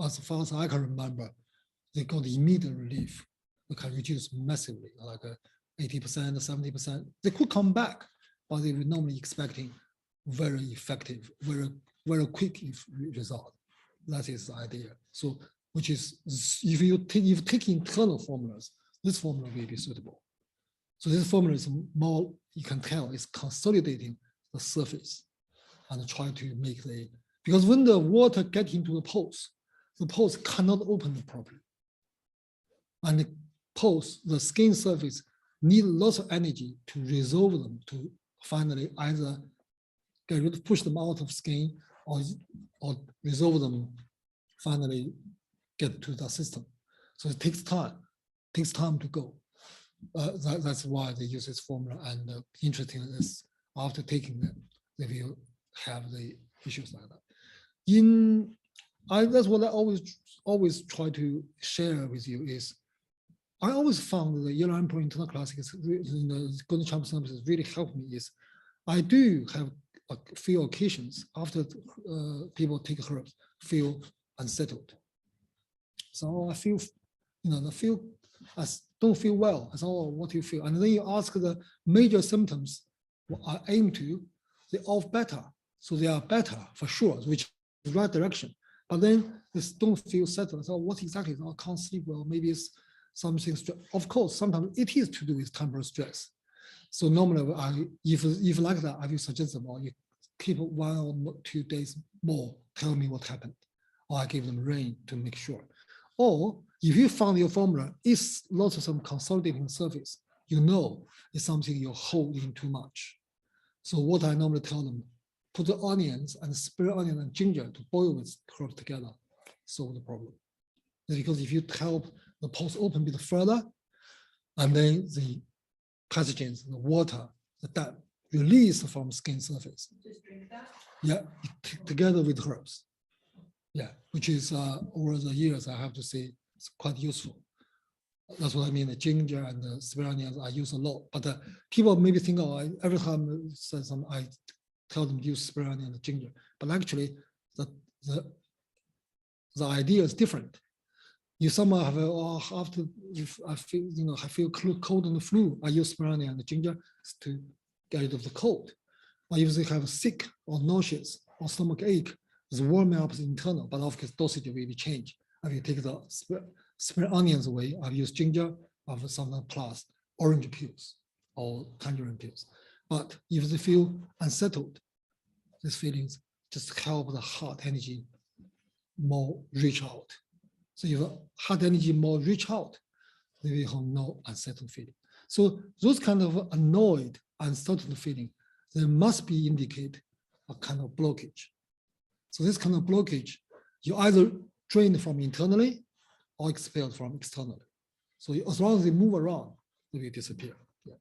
Speaker 2: as far as I can remember, they got immediate relief. We can reduce massively, like 80%, 70%. They could come back, but they were normally expecting very effective, very quick result. That is the idea. So, which is if you take internal formulas, this formula will be suitable. So this formula is more, you can tell, is consolidating the surface and try to make because when the water gets into the pores cannot open properly. And the skin surface need lots of energy to resolve them, to finally either push them out of skin or resolve them, finally get to the system. So it takes time to go. That's why they use this formula. And interesting is after taking them, they will have the issues like that. That's what I always try to share with you is, I always found the Yellow Emperor internal classic in the Golden Champ services really helped me is, I do have a few occasions after people take herbs, feel unsettled. So I feel, I don't feel well. I said, oh, what do you feel? And then you ask the major symptoms I aim to, they're all better. So they are better for sure, which is the right direction. But then they don't feel settled. So what exactly? I can't sleep well. Maybe it's something. Of course, sometimes it is to do with temporal stress. So normally, if like that, I will suggest them, or you keep 1 or 2 days more, tell me what happened, or I give them rain to make sure. Or if you found your formula is lots of some consolidating surface, it's something you're holding too much. So what I normally tell them, put the onions and spare onion and ginger to boil with herbs together, solve the problem. It's because if you help the pores open a bit further, and then the pathogens, the water, the damp release from skin surface.
Speaker 6: Just drink that?
Speaker 2: Yeah, together with herbs. Yeah, which is over the years, I have to say, it's quite useful. That's what I mean. The ginger and the spare onions I use a lot, but people maybe think, oh, every time I tell them use spare onion and ginger, but actually the idea is different. If someone have if I feel cold and the flu, I use spare onion and ginger to get rid of the cold. Or if they have sick or nauseous or stomach ache, it's warming up the internal, but of course dosage will be changed. I will take the spare onions away. I use ginger, I have sometimes plus orange peels or tangerine peels. But if they feel unsettled, these feelings just help the heart energy more reach out. So if heart energy more reach out, they will have no unsettled feeling. So those kind of annoyed, unsettled feeling, they must be indicate a kind of blockage. So this kind of blockage, you either drain from internally or expelled from externally. So as long as they move around, they will disappear. Yeah.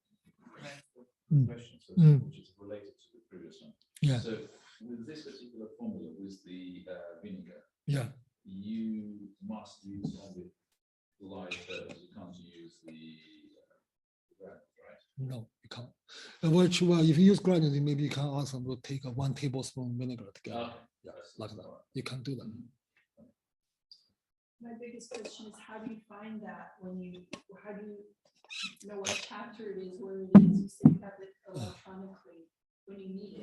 Speaker 4: Question, which is related to the previous one.
Speaker 2: Yeah.
Speaker 4: So with this particular formula, with the vinegar,
Speaker 2: yeah,
Speaker 4: you must use only live herbs. You can't use the granite, right?
Speaker 2: No, you can't. Which, well, if you use granite, maybe you can ask them to take 1 tablespoon vinegar together.
Speaker 4: Okay.
Speaker 2: Yeah, like that. You can do that.
Speaker 6: My biggest question is, how do you find that how do you know what chapter it is, where it is? You say you have it electronically when you need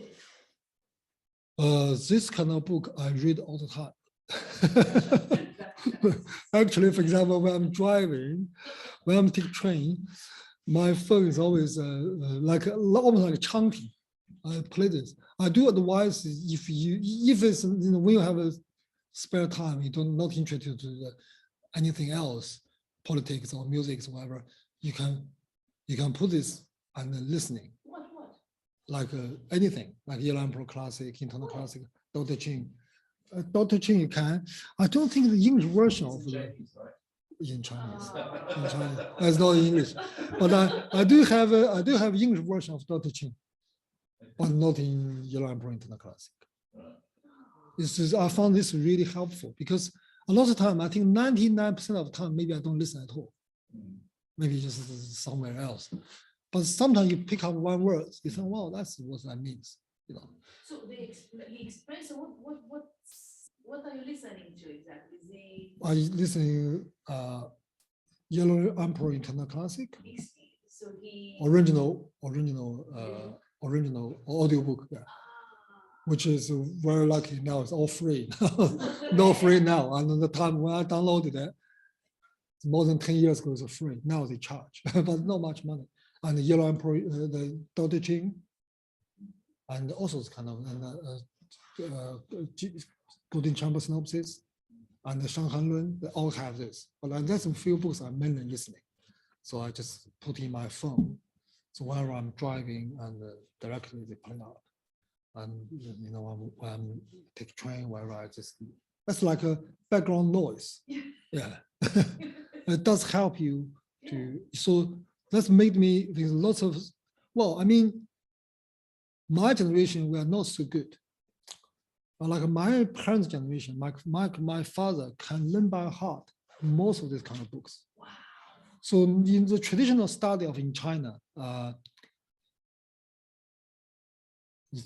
Speaker 6: it.
Speaker 2: This kind of book I read all the time. Actually, for example, when I'm driving, when I'm taking train, my phone is always almost like chanting. I play this. I do advise if it's when you have a spare time, you don't not interested to anything else, politics or music or whatever, you can put this and listening.
Speaker 6: What?
Speaker 2: Like anything, like Yellow Emperor Classic, Internal Classic, Dr. Ching. Dr. Ching, you can. I don't think the English version of the in Chinese. In Chinese, it's not English, but I do have English version of Dr. Ching, but not in Yellow Emperor Internal Classic. I found this really helpful because a lot of time, I think 99% of the time, maybe I don't listen at all. maybe just somewhere else. But sometimes you pick up one word, you think, wow, that's what that means, you know.
Speaker 7: So he explains, so what are you listening to exactly?
Speaker 2: Are you listening Yellow Emperor Internal Classic?
Speaker 7: So he
Speaker 2: Original audiobook, yeah. Which is very lucky now, it's all free. No free now. And the time when I downloaded it, more than 10 years ago, it's free. Now they charge, but not much money. And the Yellow Emperor, the Dao Ching, and also it's kind of Golden Chamber Synopsis, and the Shanghan Lun, they all have this. But there's a few books I'm mainly listening. So I just put in my phone. So whenever I'm driving and directly they play out. And you know, when I'm take train, wherever I just, that's like a background noise. Yeah. It does help you to, so that's made me, there's lots of, well, I mean, my generation, we are not so good. But like my parents' generation, my father can learn by heart most of these kind of books.
Speaker 7: wow.
Speaker 2: So in the traditional study of in China,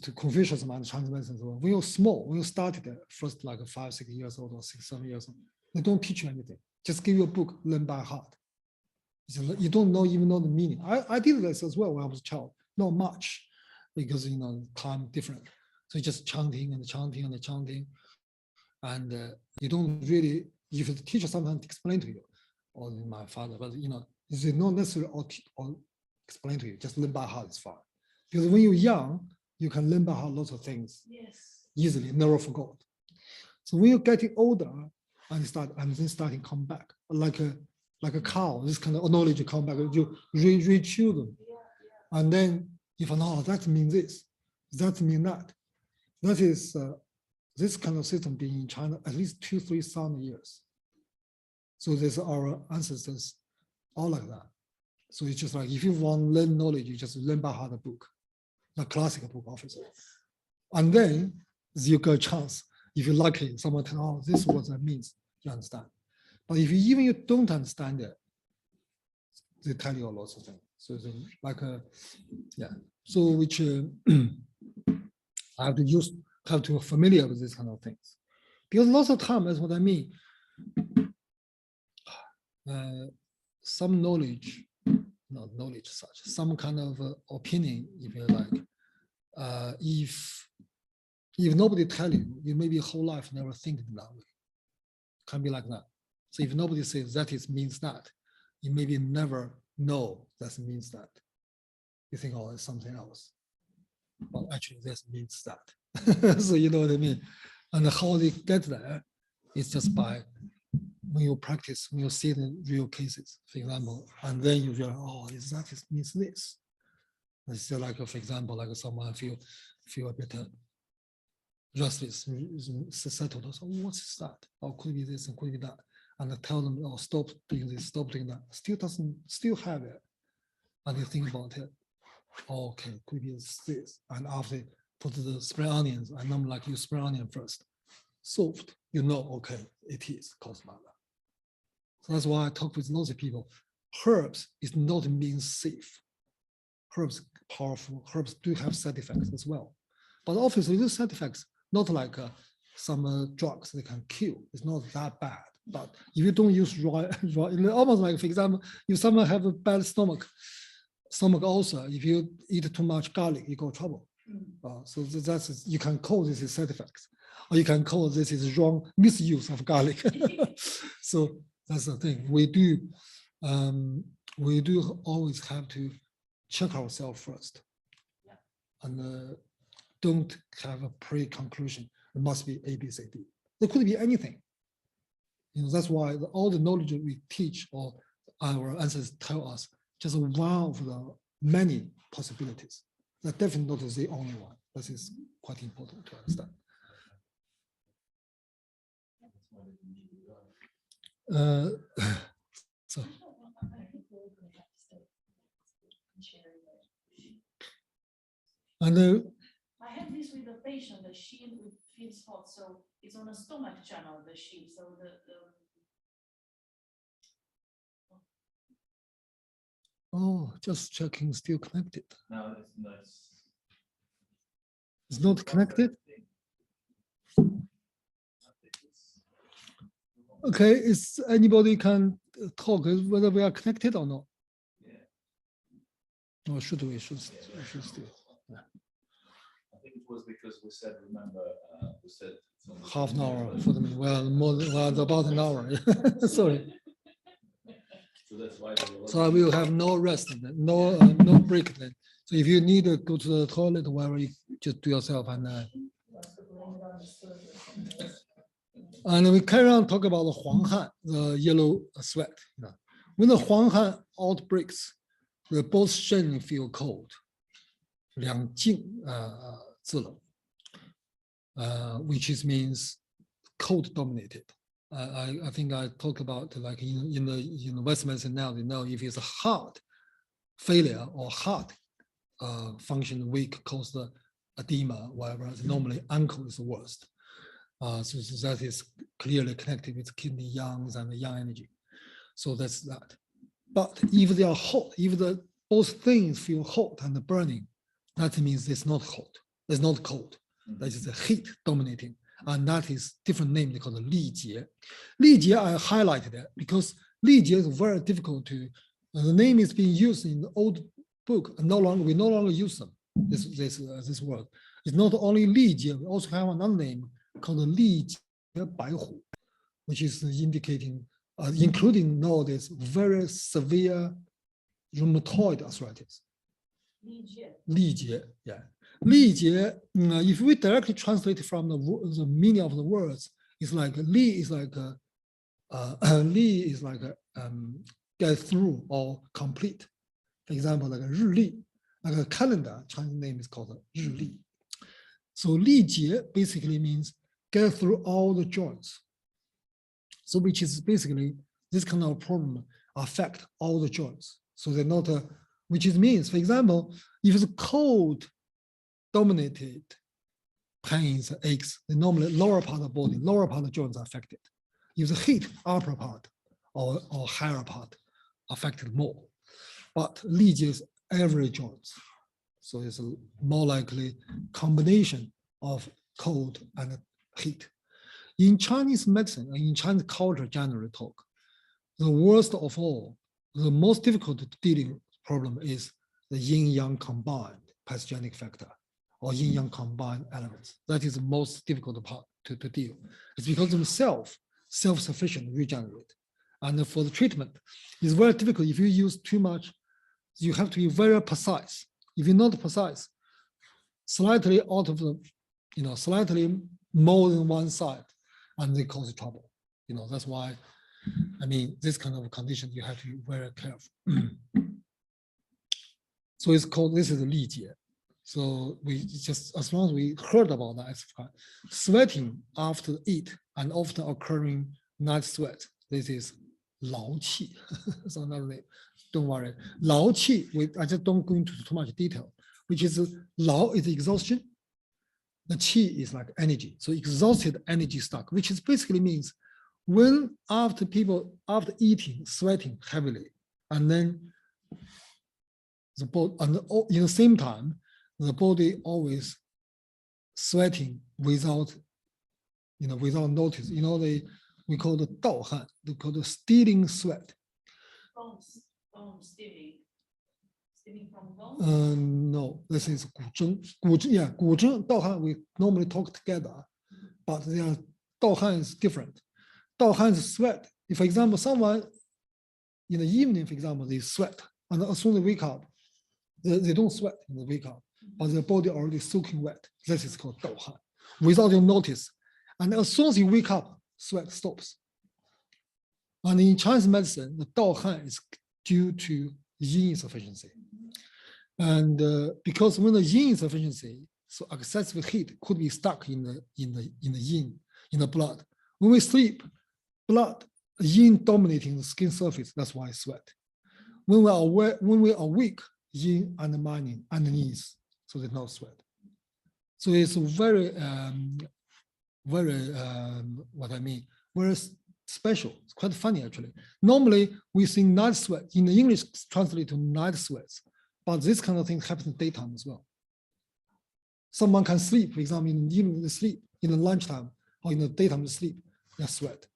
Speaker 2: to Confucius and Chinese medicine, when you're small, when you started first like 5, 6 years old or 6, 7 years old, they don't teach you anything. Just give you a book, learn by heart. You don't even know the meaning. I did this as well when I was a child, not much, because you know time different. So just chanting and chanting and chanting, and you don't really. If the teacher sometimes explain to you, or my father, but you know, it's not necessarily or explain to you. Just learn by heart is fine, because when you're young, you can learn by heart lots of things easily, never forgot. So when you're getting older, and then starting come back like a cow, this kind of knowledge come back, you rechew them. And then if no, that means this, that means that. That is this kind of system being in China at least 2,000-3,000 years. So there's our ancestors all like that. So it's just like if you want to learn knowledge, you just learn by heart a book, a classical book, obviously. And then you get a chance. If you're lucky, someone tell, oh, this is what that means, you understand. But if you don't understand it, they tell you a lot of things. So like yeah. So which I have to familiar with this kind of things. Because lots of time, that's what I mean. Some knowledge, not knowledge such, some kind of opinion, if you like. If nobody tell you, you maybe whole life never think that way. Can be like that. So if nobody says that it means that, you maybe never know that means that. You think, oh, it's something else. But actually, this means that. So you know what I mean? And how they get there is just by when you practice, when you see it in real cases, for example, and then you realize, oh, it means this. It's like, for example, like someone feel a bit restless, settled. So what is that? Or could be this and could be that. And I tell them, oh, stop doing this, stop doing that. Still have it. And they think about it. Oh, okay, could be this. And after put the spring onions, and I'm like, you spring onion first. Soft, you know, okay, it is caused by that. So that's why I talk with lots of people. Herbs is not means safe. Herbs powerful. Herbs do have side effects as well. But obviously, these side effects, not like some drugs they can kill. It's not that bad. But if you don't use raw, almost like, for example, if someone have a bad stomach ulcer, if you eat too much garlic, you got trouble. So that's, you can call this side effects, or you can call this is wrong misuse of garlic. So that's the thing. We do always have to check ourselves first, and don't have a pre-conclusion. It must be A, B, C, D. There could be anything. You know, that's why all the knowledge we teach or our ancestors tell us just one of the many possibilities. That definitely not the only one. This is quite important to understand. So. And
Speaker 7: I had this with a patient, the she feels hot, so it's on a stomach channel, the she. So
Speaker 2: Oh, just checking, still connected.
Speaker 4: No, it's nice.
Speaker 2: It's not connected. Okay, is anybody can talk whether we are connected or not?
Speaker 4: Yeah.
Speaker 2: Or should we should still?
Speaker 4: I think it was because we said, remember, we said it's only
Speaker 2: Half an
Speaker 4: 10
Speaker 2: hour
Speaker 4: minutes,
Speaker 2: for the minute. Well, more than well, about an hour. Sorry.
Speaker 4: so that's why they were
Speaker 2: So I will have no rest, then, no break then. So if you need to go to the toilet, whatever, you just do yourself and we carry on talk about the Huanghan, the yellow sweat. When the Huanghan outbreaks, both Shen feel cold. 两静自冷 which means cold dominated. I think I talk about like in the West medicine now, they know if it's a heart failure or heart function weak cause the edema, whatever, normally ankle is the worst. So that is clearly connected with kidney yangs and the yang energy. So that's that. But if they are hot, if both things feel hot and burning, that means it's not hot, it's not cold. That is the heat dominating. And that is different name, they call it Li Jie. Li Jie, I highlighted it because Li Jie is very difficult to, the name is being used in the old book, and we no longer use them, this word. It's not only Li Jie, we also have another name called Li Jie Bai Hu, which is indicating, including nowadays, very severe rheumatoid arthritis. Li Jie, yeah. Li Jie, if we directly translate from the meaning of the words, it's like Li is like Li is like get through or complete. For example, like a 日历, like a calendar, Chinese name is called 日历. So Li Jie basically means get through all the joints. So which is basically this kind of problem affect all the joints. So they're not, which is means, for example, if it's cold dominated pains, aches, the normally lower part of the body, lower part of the joints are affected. If the heat, upper part or higher part affected more. But Li Jie is every joint. So it's a more likely combination of cold and heat. In Chinese medicine, in Chinese culture generally talk, the worst of all, the most difficult dealing problem is the yin-yang combined pathogenic factor or yin-yang combined elements. That is the most difficult part to deal. It's because of self-sufficient regenerate. And for the treatment, it's very difficult. If you use too much, you have to be very precise. If you're not precise, slightly out of the, slightly more than one side, and they cause trouble. That's why, I mean, this kind of condition, you have to be very careful. So it's called, this is the Li Jie. So we just, as long as we heard about that, it's fine. Sweating after eat and often occurring night sweat, this is 劳气. So another name. Don't worry. 劳气, I just don't go into too much detail, which is 劳 is exhaustion. The qi is like energy. So exhausted energy stock, which is basically means when after eating, sweating heavily, and then the body, and in the same time, the body always sweating without, without notice. We call the 盗汗, they call the stealing sweat.
Speaker 7: Stealing from bones?
Speaker 2: No, this is 古筝. Yeah, 古筝, 盗汗, we normally talk together, but they are, 盗汗 is different. 盗汗 is sweat. If, for example, someone in the evening, for example, they sweat, and as soon as they wake up, they don't sweat when they wake up, but their body already soaking wet. This is called 盗汗, without you notice. And as soon as you wake up, sweat stops. And in Chinese medicine, the 盗汗 is due to yin insufficiency. And because when the yin insufficiency, so excessive heat could be stuck in the yin, in the blood. When we sleep, blood, yin dominating the skin surface, that's why I sweat. When we are awake, yin undermining underneath, so there's no sweat. So it's very, what I mean, very special. It's quite funny, actually. Normally, we see night sweat. In the English, it's translated to night sweats. But this kind of thing happens in daytime as well. Someone can sleep, for example, in the evening, they sleep, in the lunchtime, or in the daytime, they sleep, they sweat.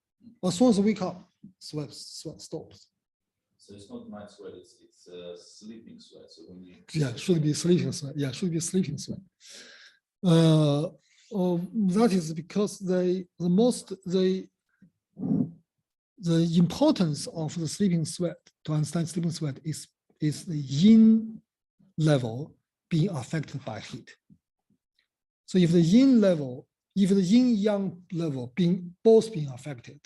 Speaker 2: But as soon as they wake up, sweat stops.
Speaker 4: So it's not night sweat, it's sleeping sweat. So when you
Speaker 2: Should be sleeping sweat. Yeah, should be sleeping sweat. That is because the importance of the sleeping sweat, to understand sleeping sweat, is the yin level being affected by heat. So if the yin yang level both being affected,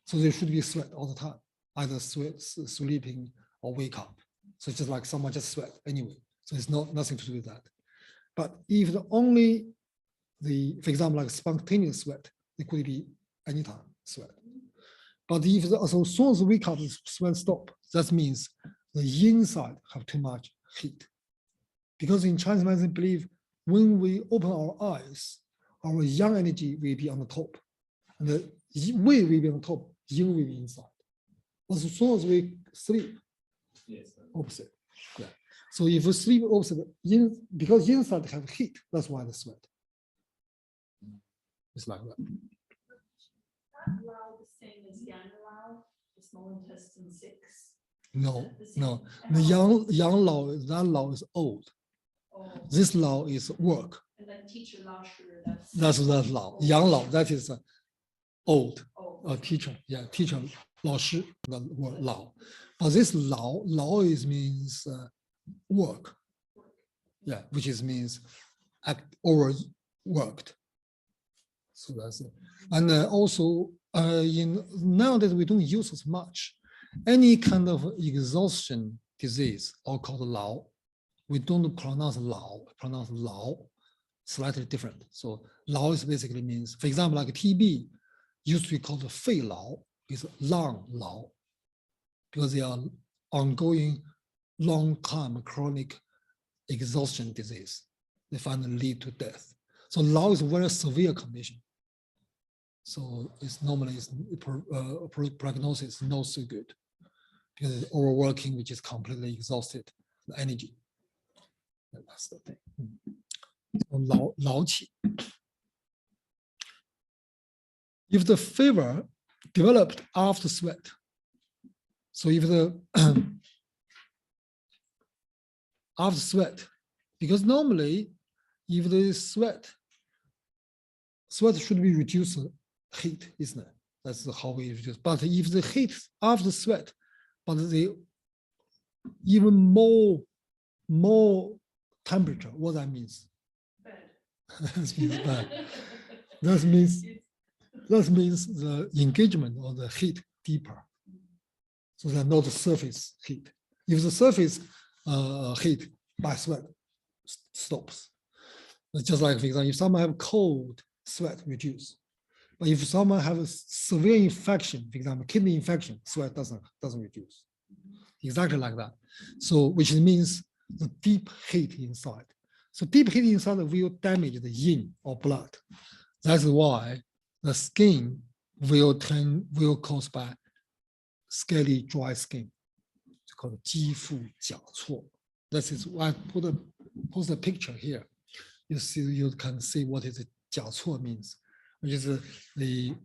Speaker 2: so there should be sweat all the time, either sleeping or wake up. So it's just like someone just sweat anyway. So it's nothing to do with that. But if for example, like spontaneous sweat, it could be anytime sweat. But if as soon as we wake up, the sweat stop, that means the inside have too much heat. Because in Chinese medicine, believe when we open our eyes, our yang energy will be on the top, and the wei will be on top, yin will be inside. But as soon as we sleep, opposite. Yeah. So if we sleep opposite, because inside have heat, that's why they sweat. It's like that.
Speaker 6: That Lao the same as Yang Lao, the small intestine 6?
Speaker 2: No.
Speaker 6: And
Speaker 2: The
Speaker 6: how-
Speaker 2: yang Lao, that Lao is old.
Speaker 6: Oh,
Speaker 2: This Lao is work.
Speaker 6: and then teacher Lao Shi, that's.
Speaker 2: That's Lao. Yang Lao, that is old.
Speaker 6: Oh,
Speaker 2: Teacher, yeah, teacher, 老师, the word Lao. But this Lao means work. Yeah, which means overworked. So that's it. And also, nowadays we don't use as much. Any kind of exhaustion disease, or called Lao, we don't pronounce Lao, pronounce Lao, slightly different. So Lao is basically means, for example, like TB, used to be called Fei Lao, is lung Lao, because they are ongoing, long-term chronic exhaustion disease. They finally lead to death. So Lao is a very severe condition. So it's normally prognosis is not so good because it's overworking, which is completely exhausted the energy. That's the thing. So 劳气. If the fever developed after sweat, so if the after sweat, because normally if the sweat should be reduced heat, isn't it? That's how we reduce. But if the heat after sweat, but the even more temperature, what that means? That means bad. That means the engagement of the heat deeper. So they're not the surface heat. If the surface heat by sweat stops, it's just like, for example, if someone have cold, sweat reduce. But if someone have a severe infection, for example, kidney infection, sweat doesn't reduce. Exactly like that. So which means the deep heat inside. So deep heat inside will damage the yin or blood. That's why the skin will cause by scaly, dry skin. It's called 肌肤角错. This is why I post a picture here. You can see what is 角错 means, which is the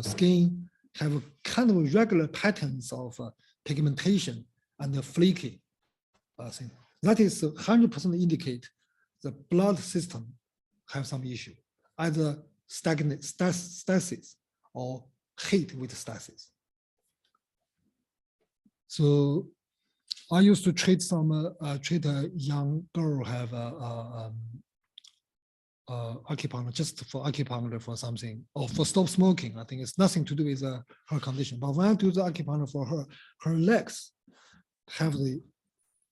Speaker 2: skin have a kind of regular patterns of pigmentation and the flaky thing. That is 100% indicate the blood system have some issue, either stasis or heat with stasis. So I used to treat a young girl have acupuncture, just for acupuncture for something, or for stop smoking. I think it's nothing to do with her condition. But when I do the acupuncture for her, her legs have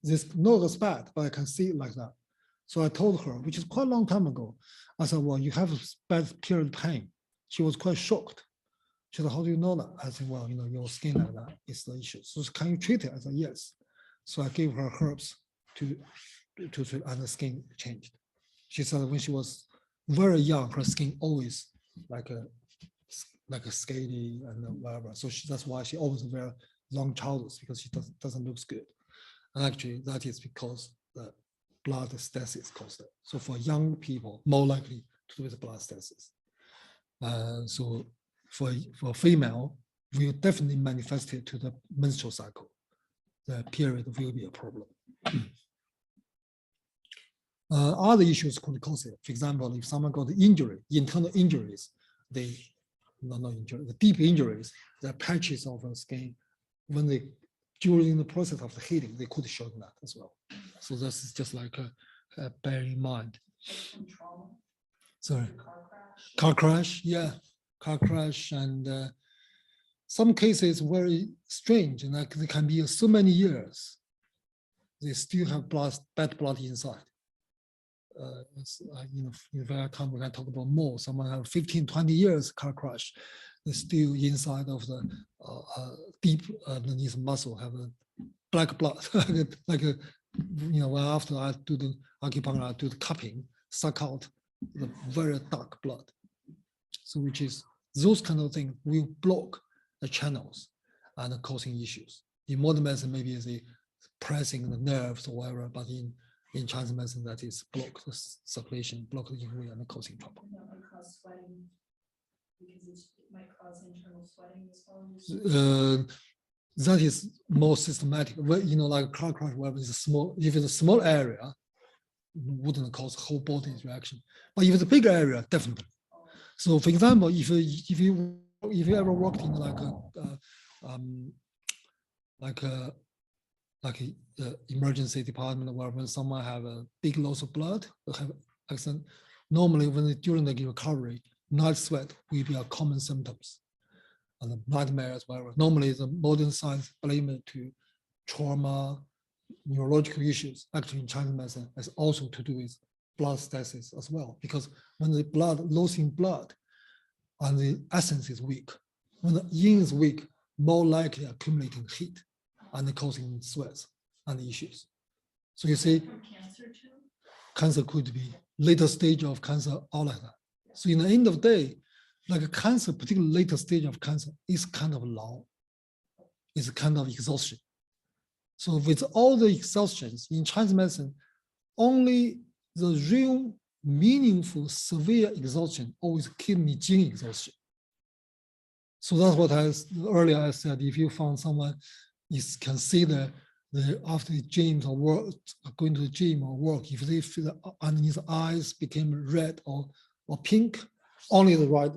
Speaker 2: this not as bad, but I can see it like that. So I told her, which is quite a long time ago, I said, well, you have a bad period of pain. She was quite shocked. She said, how do you know that? I said, well, your skin like that is the issue. So can you treat it? I said, yes. So I gave her herbs to treat, and the skin changed. She said when she was very young, her skin always like like a scaly and whatever. So that's why she always wear long trousers, because she doesn't look good. And actually that is because the blood stasis caused it. So for young people, more likely to do with blood stasis. So for female, will definitely manifest it to the menstrual cycle. The period will be a problem. Other issues could cause it. For example, if someone got injury, internal injuries, the deep injuries, the patches of the skin, when they during the process of the healing, they could show that as well. So this is just like bear in mind. Sorry, car crash, yeah, car crash, and some cases very strange, and like they can be so many years, they still have bad blood inside. In very time we can talk about more. Someone have 15, 20 years car crash, they still inside of the deep underneath muscle have a black blood, like a, well, after I do the acupuncture, I do the cupping, suck out the very dark blood. So which is those kind of things will block the channels and causing issues. In modern medicine, maybe it's pressing the nerves or whatever, but in Chinese medicine, that is block the circulation, block the injury and causing trouble.
Speaker 6: That might cause sweating, because it might cause internal sweating as well.
Speaker 2: That is more systematic. Well, like car crash, whatever is small. If it's a small area, wouldn't cause whole body reaction. But if it's a big area, definitely. So, for example, if you ever worked in like a emergency department where when someone have a big loss of blood, have accident, normally during the recovery, night sweat will be a common symptoms. And the nightmares, whatever. Normally the modern science blame it to trauma, neurological issues. Actually in Chinese medicine, it's also to do with blood stasis as well, because when the blood losing blood and the essence is weak, when the yin is weak, more likely accumulating heat and causing sweats and issues. So you see,
Speaker 6: From cancer too?
Speaker 2: Cancer could be later stage of cancer, all like that. So in the end of the day, like a cancer, particularly later stage of cancer, is kind of low. It's a kind of exhaustion. So with all the exhaustions in Chinese medicine, only the real meaningful severe exhaustion always kidney gene exhaustion. So that's what earlier I said, if you found someone can see the after the gym or work, going to the gym or work, if they feel underneath the eyes became red or pink, only the right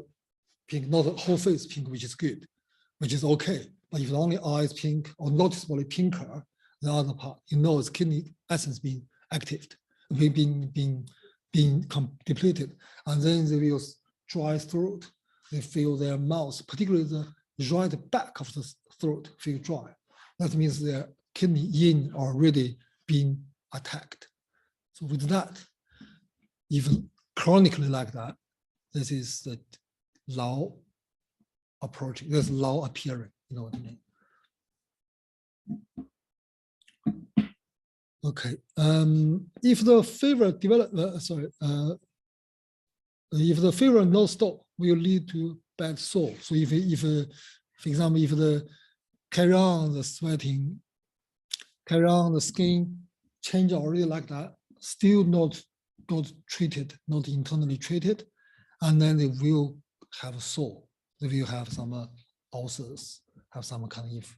Speaker 2: pink, not the whole face pink, which is good, which is okay. But if the only eyes pink or noticeably pinker, the other part, it's kidney essence being activated, being depleted, and then they will dry throat. They feel their mouth, particularly the right back of the throat, feel dry. That means their kidney yin are already being attacked. So with that, even chronically like that, this is the Lao approaching, this Lao appearing, you know what I mean? Okay, if the fever if the fever no stop, will lead to bad sore. So if for example, if the carry on the sweating, carry on the skin change already like that, still not treated, not internally treated, and then they will have a sore. They will have some ulcers, have some kind of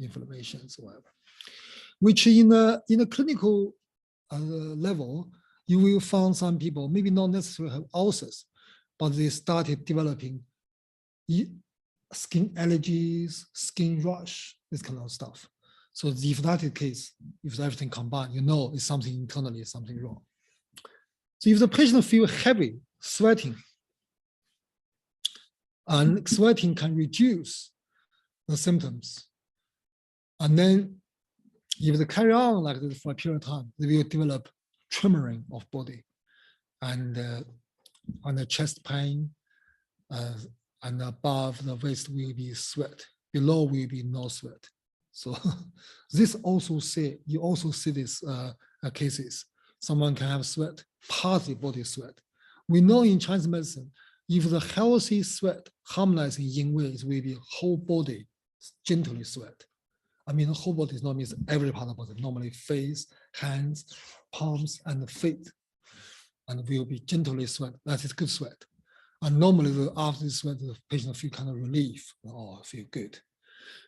Speaker 2: inflammations, or whatever. Which in a clinical level, you will find some people maybe not necessarily have ulcers, but they started developing skin allergies, skin rash, this kind of stuff. So if that is the case, if everything combined, it's something internally, something wrong. So if the patient feels heavy, sweating, and sweating can reduce the symptoms, and then if they carry on like this for a period of time, they will develop tremoring of body and the chest pain, and above the waist will be sweat, below will be no sweat. So this also you also see this cases. Someone can have sweat, partly body sweat. We know in Chinese medicine, if the healthy sweat harmonizing yin ways will be whole body gently sweat. I mean, the whole body does not mean every part of the body, normally face, hands, palms, and feet, and will be gently sweat. That is good sweat. And normally after the sweat, the patient feel kind of relief or feel good.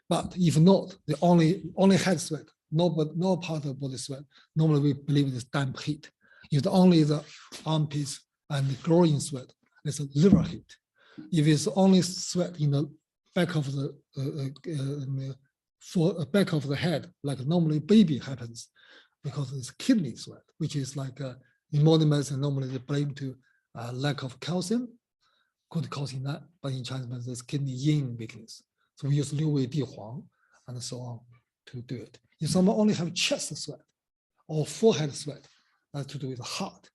Speaker 2: But if not, the only head sweat, no part of body sweat, normally we believe it's damp heat. If only the armpits and the groin sweat, it's a liver heat. If it's only sweat in the back of the back of the head, like normally baby happens, because it's kidney sweat, which is like in modern medicine normally they blame to lack of calcium, could causing that, but in Chinese medicine it's kidney yin weakness. So we use Liu Wei Di Huang and so on to do it. If someone only have chest sweat or forehead sweat, that's to do with heart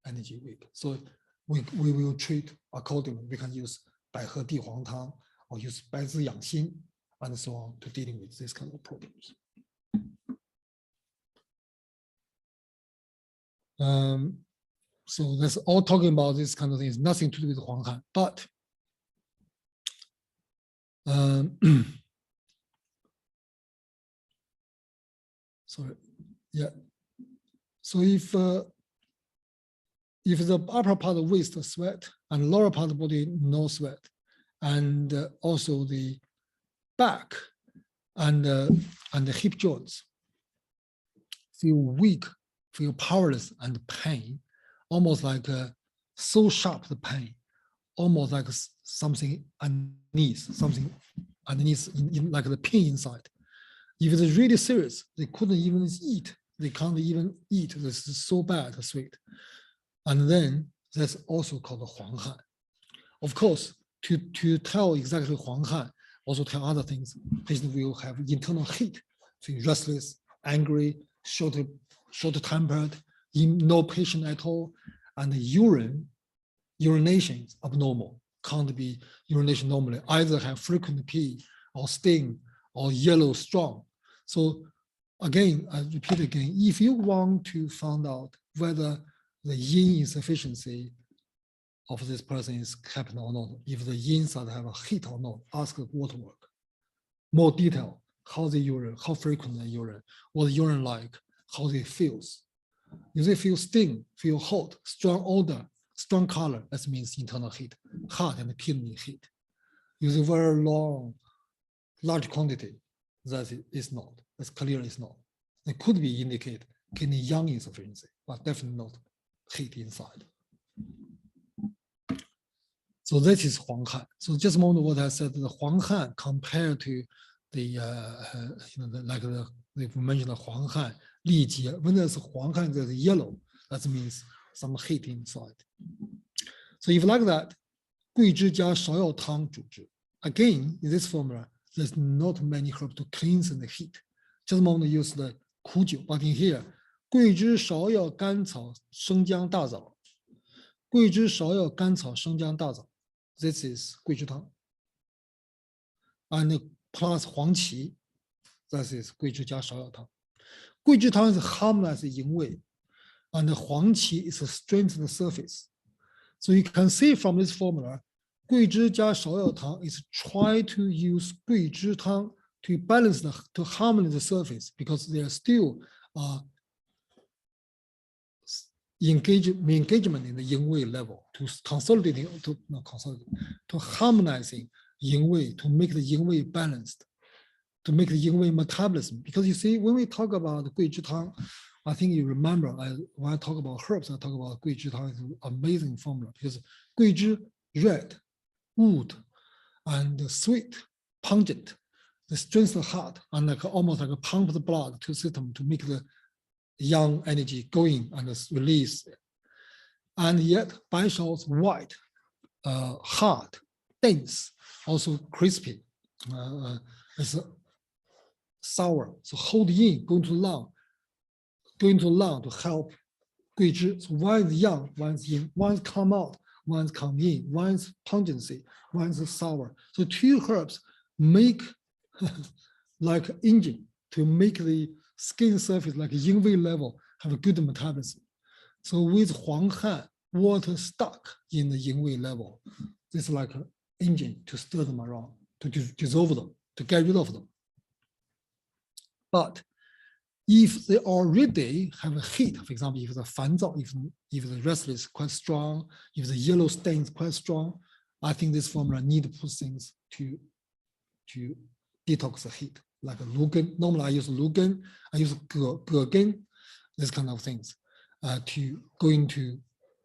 Speaker 2: energy weak. So we will treat accordingly. We can use Bai He Di Huang Tang or use Bai Zi Yang Xin and so on to dealing with this kind of problems. So that's all talking about this kind of things, nothing to do with Huang Han, but sorry, yeah. So if the upper part of waist sweat and lower part of the body no sweat, and also the back and the hip joints feel weak, feel powerless and pain, almost like so sharp the pain, almost like something underneath, in like the pain inside. If it's really serious, they couldn't even eat. They can't even eat. This is so bad, sweet. And then that's also called Huang Han. Of course, to tell exactly Huang Han, also tell other things. Patient will have internal heat, feel restless, angry, short-tempered, no patience at all, and urination is abnormal. Can't be urination normally. Either have frequent pee or stain or yellow strong. So again, I repeat again, if you want to find out whether the yin insufficiency of this person is happening or not, if the yin side have a heat or not, ask the water work. More detail, how they urine, how frequent they urine, what the urine like, how they feels. If they feel sting, feel hot, strong odor, strong color, that means internal heat, heart and kidney heat. If it's very long, large quantity, that is not. That's clear it's not. It could be indicate kidney yang insufficiency, but definitely not heat inside. So that is Huang Han. So just a moment what I said, the Huang Han compared to the, we mentioned the Huang Han, Li Jie, when there's Huang Han, there's yellow, that means some heat inside. So if like that, 桂枝加芍药汤主之. Again, in this formula, there's not many herbs to cleanse the heat. Just a moment use the 苦酒, but in here, 桂枝芍药甘草生姜大枣. 桂枝芍药甘草生姜大枣. This is 桂枝汤. And plus 黄芪, that is 桂枝加芍药汤. 桂枝汤is harmonize the yin wei, and the 黄芪is a strengthen the surface. So you can see from this formula, 桂枝加芍药汤 is try to use 桂枝汤 to balance to harmonize the surface, because they are still engagement in the yin wei level, to consolidating, to harmonizing yin wei, to make the yin wei balanced, to make the yin wei metabolism. Because you see, when we talk about the 桂枝汤, I think you remember, when I talk about herbs, I talk about 桂枝汤is an amazing formula, because 桂枝, red, wood, and sweet, pungent, the strength of the heart, and like almost like a pump the blood to system to make the yang energy going and release. And yet, Baishao's white, hard, dense, also crispy, it's sour. So hold in, go into lung to help 桂枝. So one is yang, one is yin, one is come out, one is come in, one is pungency, one is sour. So two herbs make like engine to make the skin surface like yin wei level have a good metabolism. So with Huang Han, water stuck in the yin wei level. It's like an engine to stir them around, to dissolve them, to get rid of them. But if they already have a heat, for example, if the 烦躁, if the restless is quite strong, if the yellow stain is quite strong, I think this formula need to put things to detox the heat, like a Lugen. Normally I use Lugen, I use Gergen, this kind of things, to go into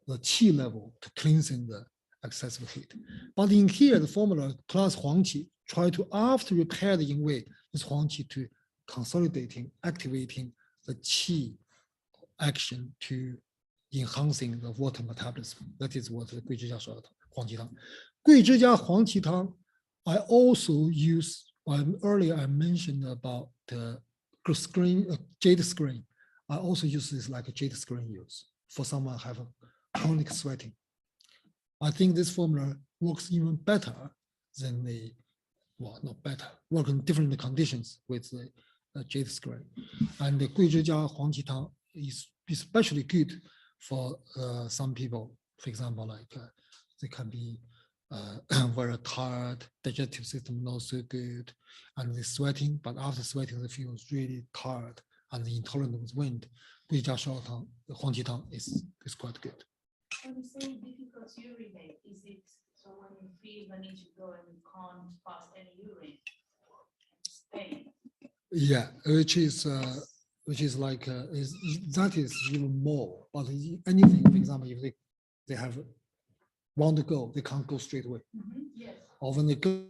Speaker 2: the qi level to cleansing the excessive heat. But in here, the formula plus Huang Qi try to, after repair the yin wei, use Huang Qi to consolidating, activating the qi action to enhancing the water metabolism. That is what the 桂枝加说的黄芪汤。桂枝加黄芪汤 I also use, earlier I mentioned about the screen, jade screen. I also use this like a jade screen use for someone have a chronic sweating. I think this formula works even better than the, well, not better, work in different conditions with the jade screen. And the 桂枝加黄芪汤 is especially good for some people. For example, like they can be very tired, digestive system not so good, and they're sweating, but after sweating they feel really tired and intolerant with wind. 桂枝加黄芪汤 is quite good.
Speaker 7: When you say difficult to urinate, is it so when you feel the need to go and you can't pass any urine and stay?
Speaker 2: Yeah, which is like that is even more. But anything, for example, if they have want to go, they can't go straight away.
Speaker 7: Yes.
Speaker 2: Or when they go,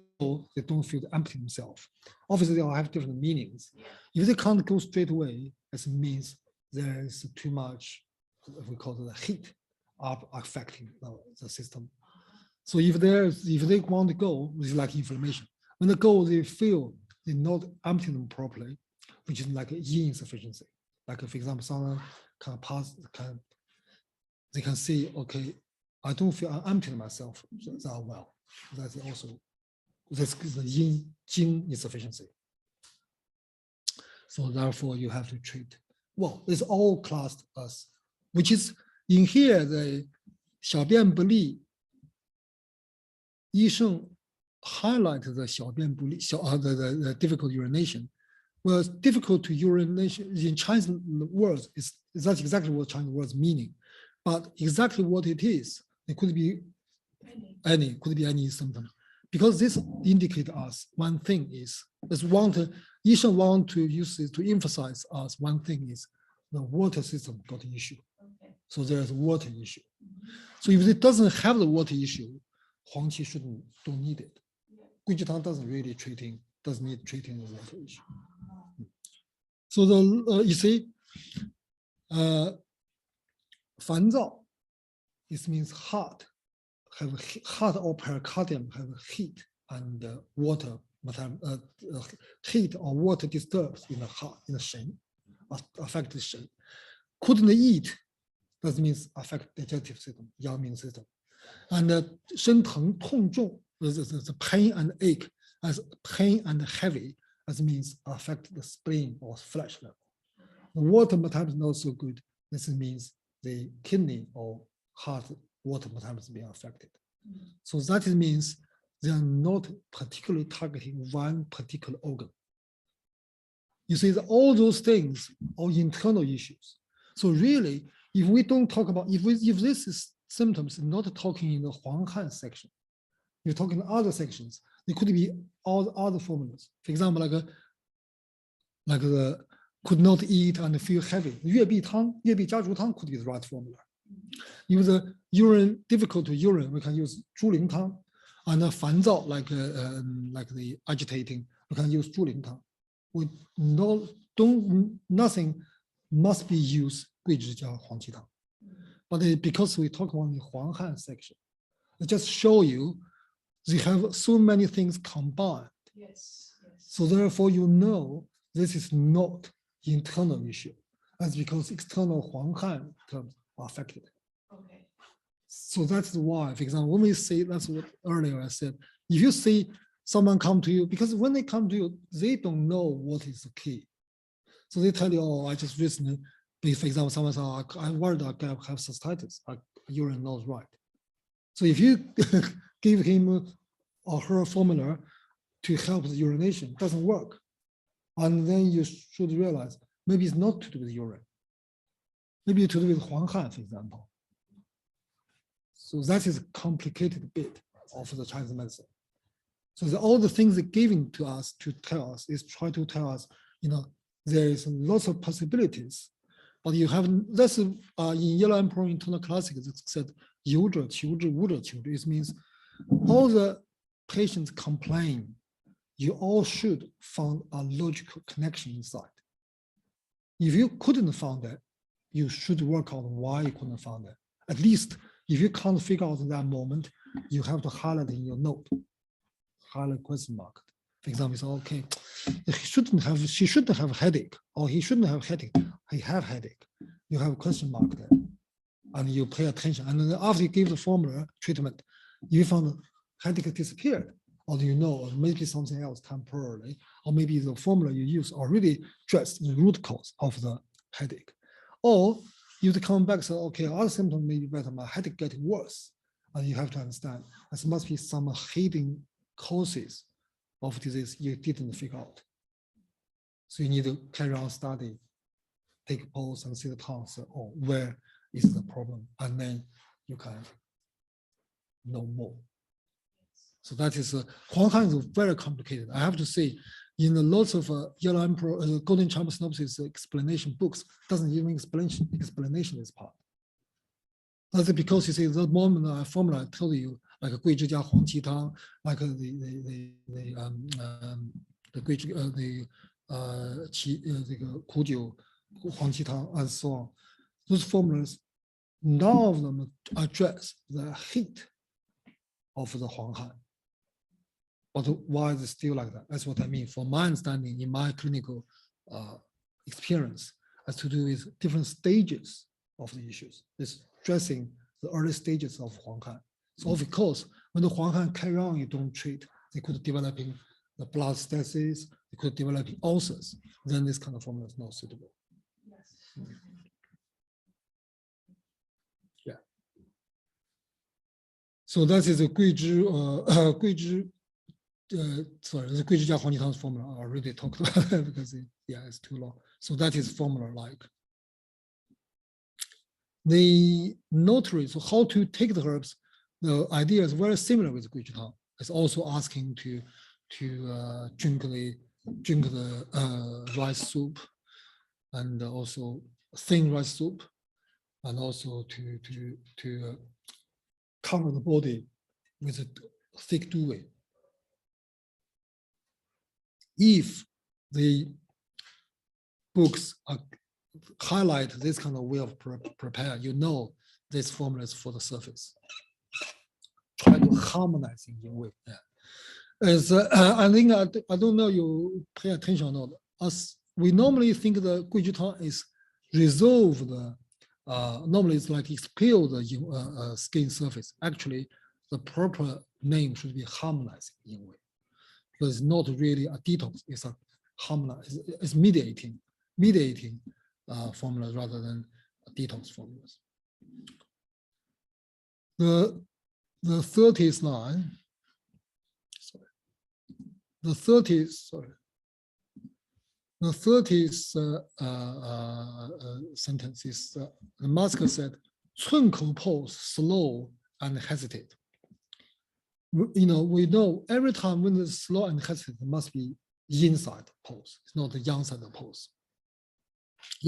Speaker 2: they don't feel empty themselves. Obviously, they all have different meanings.
Speaker 7: Yeah.
Speaker 2: If they can't go straight away, it means there is too much, we call it the heat, affecting the system. So if they want to go, it's like inflammation. When they go, they feel they're not emptying them properly, which is like yin insufficiency. Like for example, someone they can say, okay, I don't feel I'm emptying myself that well. That's also this is the yin jing insufficiency. So therefore, you have to treat. Well, it's all classed as, which is in here the 小便不利，医生 highlight the 小便不利, the difficult urination. Well, difficult to urination in Chinese words that's exactly what Chinese words meaning, but exactly what it is, it could be any symptom, because this indicate us one thing is医生 want to use it to emphasize us one thing is the water system got an issue.
Speaker 7: Okay.
Speaker 2: So there's a water issue. So if it doesn't have the water issue, Huang Qi don't need it. 桂枝汤 doesn't need treating the water issue. So you see, 烦躁, it means heart or pericardium have heat and water, heat or water disturbs in the heart, in the shen, affect the shen. Couldn't eat, that means affect digestive system, yang system. And 身疼痛重, the pain and ache, as pain and heavy, as means affect the spleen or flesh level. The water metabolism not so good. This means the kidney or heart water metabolism being affected. So that means they are not particularly targeting one particular organ. You see, all those things are internal issues. So really, if we don't talk about, if this is symptoms, not talking in the Huanghan section, you're talking in other sections, it could be all other formulas. For example, like the could not eat and feel heavy. 月碧汤, 月碧家竹汤 could be the right formula. If the urine difficult to urine, we can use 猪苓汤. And the 烦躁, like the agitating, we can use 猪苓汤. We nothing must be used 桂枝加黄芪汤. But because we talk about the Huanghan section, I just show you they have so many things combined.
Speaker 6: Yes.
Speaker 2: So therefore, you know this is not internal issue. That's because external Huanghan terms are affected.
Speaker 6: Okay.
Speaker 2: So that's why, for example, when we say, that's what earlier I said, if you see someone come to you, because when they come to you, they don't know what is the key. So they tell you, oh, I just recently, for example, someone said, oh, I'm worried I have cystitis. urine not right. So if you give him or her formula to help the urination, it doesn't work. And then you should realize maybe it's not to do with urine. Maybe to do with Huanghan, for example. So that is a complicated bit of the Chinese medicine. So all the things they're giving to us to tell us is try to tell us, there is lots of possibilities, but you have, that's in Yellow Emperor Internal Classics, it said, 有者求之，无者求之. It means all the patients complain, you all should find a logical connection inside. If you couldn't find that, you should work out why you couldn't find that. At least if you can't figure out that moment, you have to highlight in your note, highlight question mark. For example, say, okay, she shouldn't have headache, or he shouldn't have headache. He have headache. You have a question mark there, and you pay attention. And then after you give the formula treatment, you found headache disappeared, or or maybe something else temporarily, or maybe the formula you use already addressed the root cause of the headache. Or you come back and say, okay, other symptoms may be better, my headache getting worse. And you have to understand there must be some hidden causes of disease you didn't figure out. So you need to carry on study, take a pulse and see the tons, or where is the problem, and then you can know more. So that is, Huanghan is very complicated. I have to say, in lots of Yellow Emperor, Golden Chamber synopsis explanation books, doesn't even explanation this part. That's because you see the moment formula I told you, like a 桂枝加黄芪汤, like the 苦酒黄芪汤 and so on. Those formulas, none of them address the heat of the Huanghan. But why is it still like that? That's what I mean. From my understanding, in my clinical experience, has to do with different stages of the issues. It's addressing the early stages of Huanghan. So of course, when the Huanghan carry on, you don't treat, they could developing the blood stasis, they could develop ulcers. Then this kind of formula is not suitable.
Speaker 6: Yes.
Speaker 2: Yeah. So that is a 桂枝 sorry, the 桂枝加黄芪汤 formula I already talked about because it's too long. So that is formula like. The notary, so how to take the herbs, the idea is very similar with 桂枝汤. It's also asking to drink the rice soup, and also thin rice soup, and also to cover the body with a thick duvet. If the books highlight this kind of way of prepare, this formula is for the surface. Try to harmonize in your way. Yeah. As I think I don't know you pay attention or not. As we normally think the 桂枝汤 is resolve the normally it's like expel the skin surface. Actually, the proper name should be harmonizing in way. Because it's not really a detox, it's a harmonize, it's mediating formulas rather than detox formulas. The 30th line, sorry, the 30th sentence is the masker said, 寸口 pose, slow and hesitate. We know every time when it's slow and hesitate, it must be inside pose. It's not the outside pose.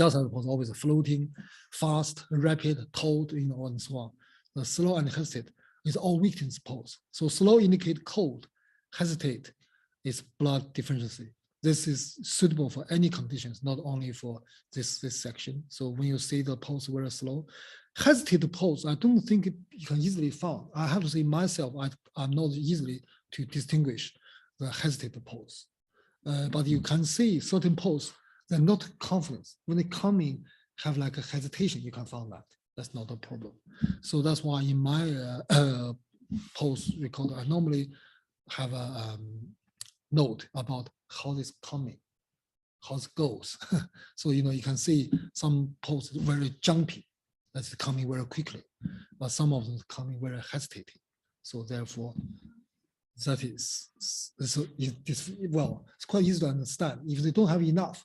Speaker 2: Outside pose always floating, fast, rapid, taut, and so on. The slow and hesitate is all weakness pose. So slow indicate cold, hesitate is blood deficiency. This is suitable for any conditions, not only for this section. So when you see the pose very slow, hesitate pose, I don't think you can easily find. I have to say myself, I'm not easily to distinguish the hesitate pose. But you can see certain pose, they're not confident. When they come in, have like a hesitation, you can find that. That's not a problem. So that's why in my pose record, I normally have a note about how this coming, how it goes. So, you can see some pose very jumpy, that's coming very quickly. but some of them coming very hesitating. So therefore, that is, well, it's quite easy to understand. If they don't have enough,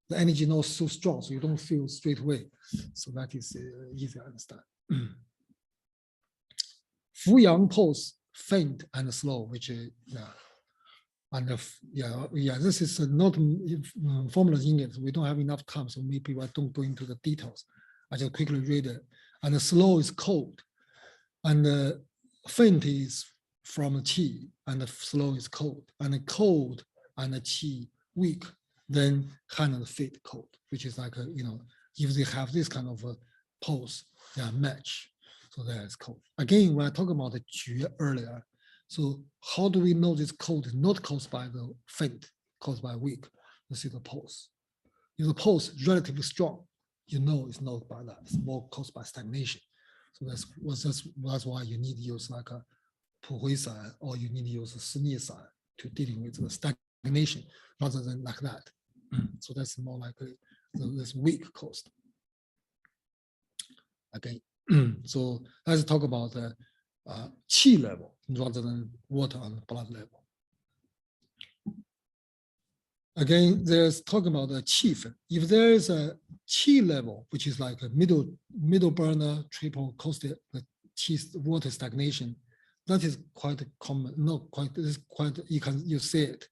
Speaker 2: the energy not so strong, so you don't feel straight away. So that is easy to understand. Fu Yang pose, faint and slow, which and this is not formula in it. We don't have enough time, so maybe I don't go into the details. I just quickly read it. And the slow is cold, and the faint is from qi, and the slow is cold, and the cold and the qi weak, then hand and feet cold, which is like if they have this kind of a pose, they are match. So that is cold. Again, when I talk about the Jue earlier, so how do we know this cold is not caused by the faint, caused by weak? You see the pulse. If the pulse is relatively strong, you know it's not by that. It's more caused by stagnation. So that's why you need to use like a Pu Hui San, or you need to use a Sini San to dealing with the stagnation rather than like that. So that's more like this weak cost. Okay, so let's talk about the qi level rather than water and blood level. Again, there's talking about the qi. If there is a qi level, which is like a middle burner, triple coastal, the qi water stagnation, that is quite common. Not quite. This is quite. You see it,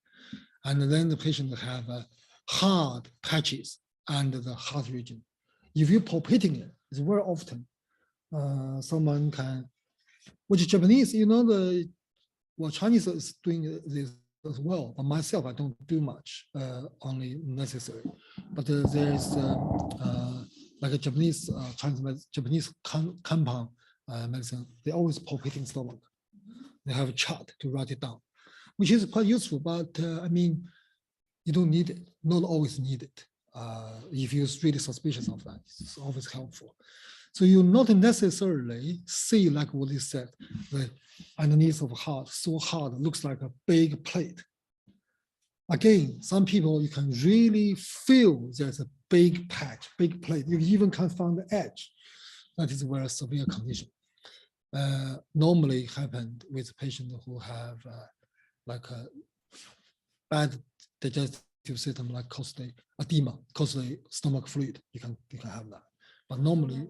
Speaker 2: and then the patient have hard patches under the heart region. If you're palpating it, it's very often someone can. Which Japanese, Chinese is doing this as well. But myself, I don't do much, only necessary. But there is like a Japanese Japanese compound medicine. They always palpating stomach. They have a chart to write it down, which is quite useful. But I mean, you don't need it. Not always need it. If you're really suspicious of that, it's always helpful. So you not necessarily see, like what he said, the underneath of heart, so hard, looks like a big plate. Again, some people, you can really feel there's a big patch, big plate. You even can find the edge. That is a very severe condition. Normally happened with patients who have like a bad digestive system, like costly edema, costly stomach fluid. You can have that. But normally,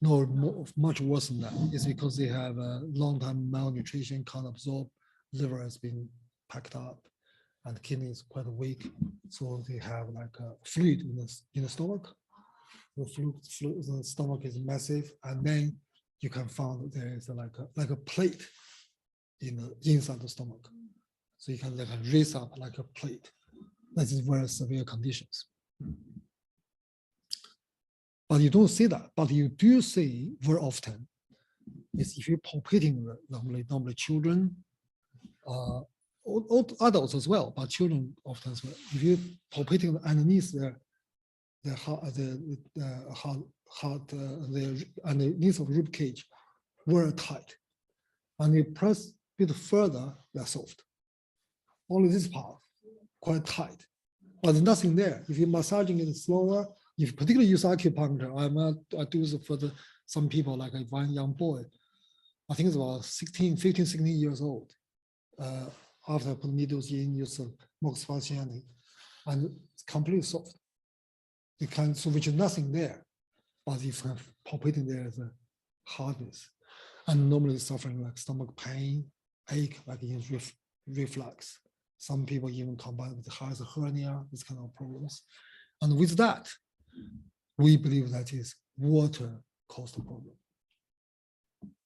Speaker 2: no, much worse than that. It's because they have a long-time malnutrition, can't absorb, liver has been packed up, and kidney is quite weak. So they have like a fluid in the stomach. The stomach is massive, and then you can find there is like a plate in the inside the stomach. So you can raise up like a plate. That is very severe conditions. But you don't see that. But you do see very often is if you're palpating normally children, adults as well, but children often as well. If you're palpating underneath the underneath of rib cage, very tight, and you press a bit further, they're soft. Only this part quite tight, but there's nothing there. If you're massaging it slower, if particularly use acupuncture, I do this for some people, like one young boy, I think it's about 15, 16 years old. After I put needles in, use moxifasciatic, and it's completely soft. You can, so which is nothing there, but if you have palpating there is a hardness, and normally suffering like stomach pain, ache, like in reflux. Some people even combine with has a hernia, this kind of problems. And with that, we believe that is water caused the problem.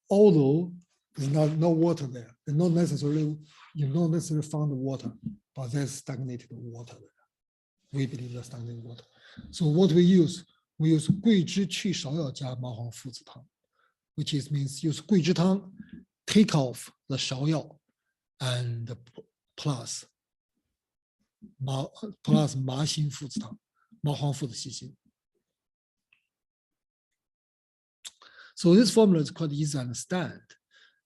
Speaker 2: Although there's no water there, there's not necessarily, you don't necessarily found the water, but there's stagnated water there. We believe there's stagnated water. So what we use 桂枝去芍药加麻黄附子汤, which is means use 桂枝汤, take off the 芍药 and plus 麻辛附子汤, 麻黄附子细辛. So this formula is quite easy to understand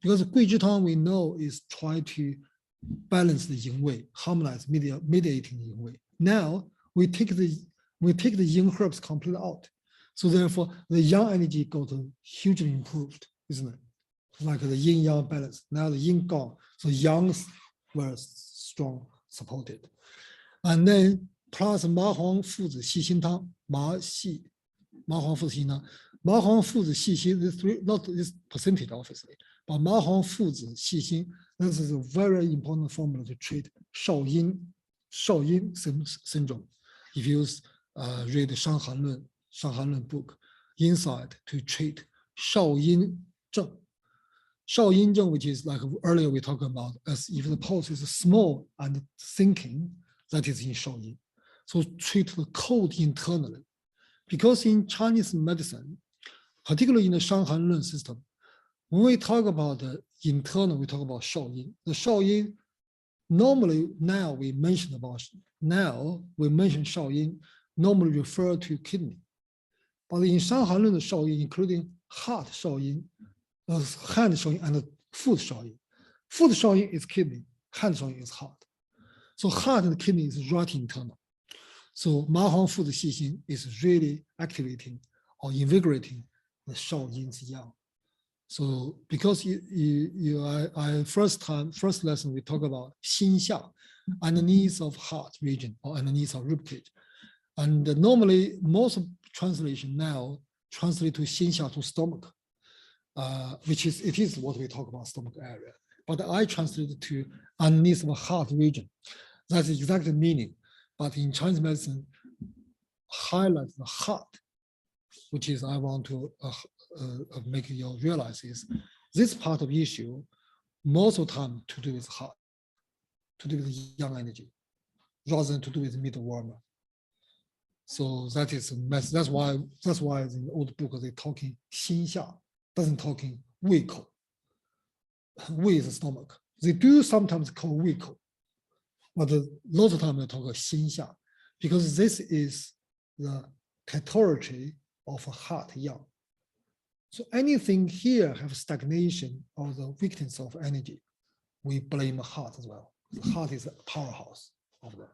Speaker 2: because 桂枝汤 we know is try to balance the yin wei, harmonize, mediating yin wei. Now we take the yin herbs completely out.
Speaker 8: So therefore, the yang energy got hugely improved, isn't it? Like the yin yang balance. Now the yin gone, so yangs were strong, supported. And then plus 麻黄附子细辛汤, 麻黄附子细辛汤, 麻黄附子细辛, not this percentage obviously, but 麻黄附子细辛, this is a very important formula to treat 少阴 syndrome. If you read the 伤寒论 book, inside to treat 少阴症. 少阴症, which is like earlier we talked about, as if the pulse is small and sinking, that is in 少阴. So treat the cold internally. Because in Chinese medicine, particularly in the 伤寒论 system, when we talk about the internal, we talk about 少阴. The 少阴, normally now we mention 少阴, normally refer to kidney. But in 伤寒论 the 少阴, including heart 少阴, hand 少阴 and foot 少阴. Foot 少阴 is kidney, hand 少阴 is heart. So heart and kidney is right internal. So 麻黄附子细辛 is really activating or invigorating the 少阴yang. So because first lesson we talk about 心下, underneath of heart region or underneath of ribcage. And normally most translation now translate to 心下 to stomach, which is, it is what we talk about stomach area. But I translated to underneath of heart region. That's the exact meaning. But in Chinese medicine, highlight the heart, which is I want to make you realize is this part of issue, most of the time to do with heart, to do with yang energy, rather than to do with middle warmer. So that is a mess. That's why in the old book they talking 心下, doesn't talking 胃口. 胃 is the stomach. They do sometimes call 胃口. But a lot of time they talk about 心下, because this is the territory of a heart yang. So anything here have stagnation or the weakness of energy, we blame the heart as well. The heart is a powerhouse of that.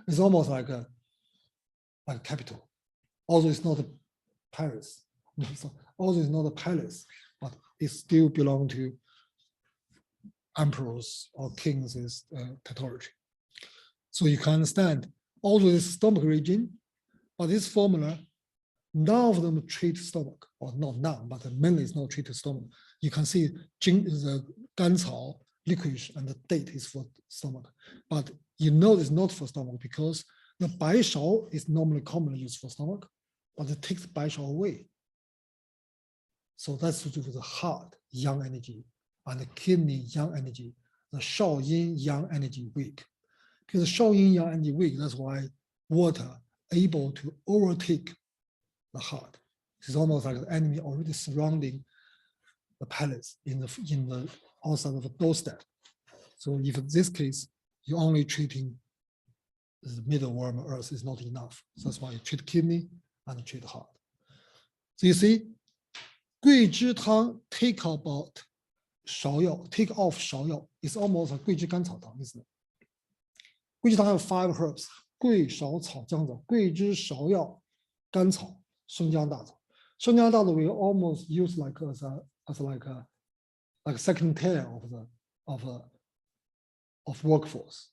Speaker 8: It's almost like a capital. Although it's not a Paris, although it's not a palace, but it still belongs to emperors or kings' territory. So you can understand, although this stomach region, but this formula, none of them treat stomach, or not none, but mainly it's not treated stomach. You can see the 甘草, licorice, and the date is for stomach. But you know it's not for stomach because the 白芍 is normally commonly used for stomach, but it takes 白芍away. So that's to do with the heart, yang energy, and the kidney, yang energy, the 少阴 yang energy weak. Because 少阴 yang energy weak, that's why water able to overtake the heart. It's almost like the enemy already surrounding the palace in the outside of the doorstep. So if in this case, you're only treating the middle worm earth is not enough. So that's why you treat kidney and treat heart. So you see, 桂枝汤 take off 芍药 is almost a 桂枝甘草汤, isn't it? 桂枝汤 have 5 herbs: 桂、芍、草、姜、枣. 桂枝、芍藥、甘草、生姜、大枣. 生姜、大枣 we almost use like as a second tier of workforce.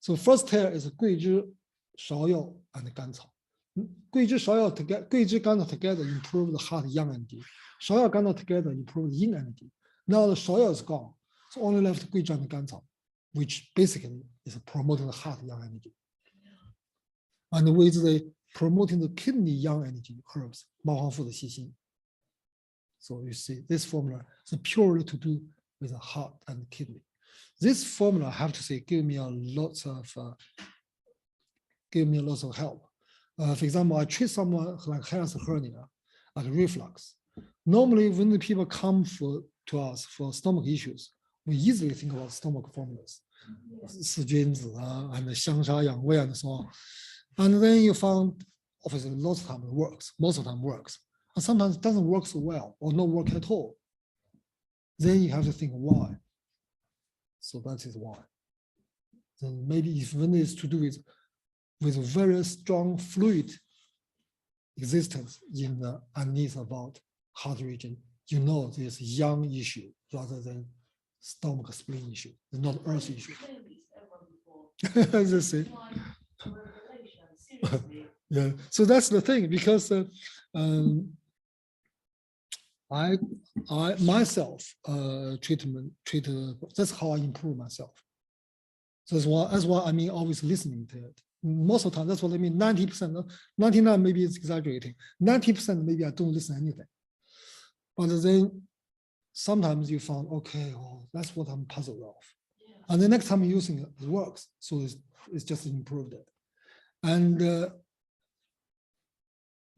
Speaker 8: So first tier is 桂枝、芍药 and 甘草. 桂枝、芍药 together, 桂枝、甘草 together improve the heart yang energy. 芍药、甘草 together improve the yin energy. Now the 芍药 is gone, so only left 桂枝 and 甘草, which basically is promoting the heart yang energy. And with the promoting the kidney yang energy herbs, 麻黄附子细辛. So you see, this formula is purely to do with the heart and kidney. This formula, I have to say, give me a lots of help. For example, I treat someone like has hernia, like reflux. Normally, when the people come to us for stomach issues, we easily think about stomach formulas, 四君子 and 香砂养胃 and so on. And then you found, obviously, lots of time it works, most of the time works. And sometimes it doesn't work so well or not work at all. Then you have to think why. So that is why. Then maybe if when it's to do with a very strong fluid existence in the underneath about heart region, you know there's yang issue rather than stomach spleen issue. It's not earth issue. That's it. Yeah, so that's the thing, because I myself that's how I improve myself. So that's why I mean always listening to it. Most of the time, that's what I mean. 90%, 99 maybe it's exaggerating. 90% maybe I don't listen to anything. But then sometimes you found, okay, oh, that's what I'm puzzled of. And the next time you're using it, it works. So it's just improved it. And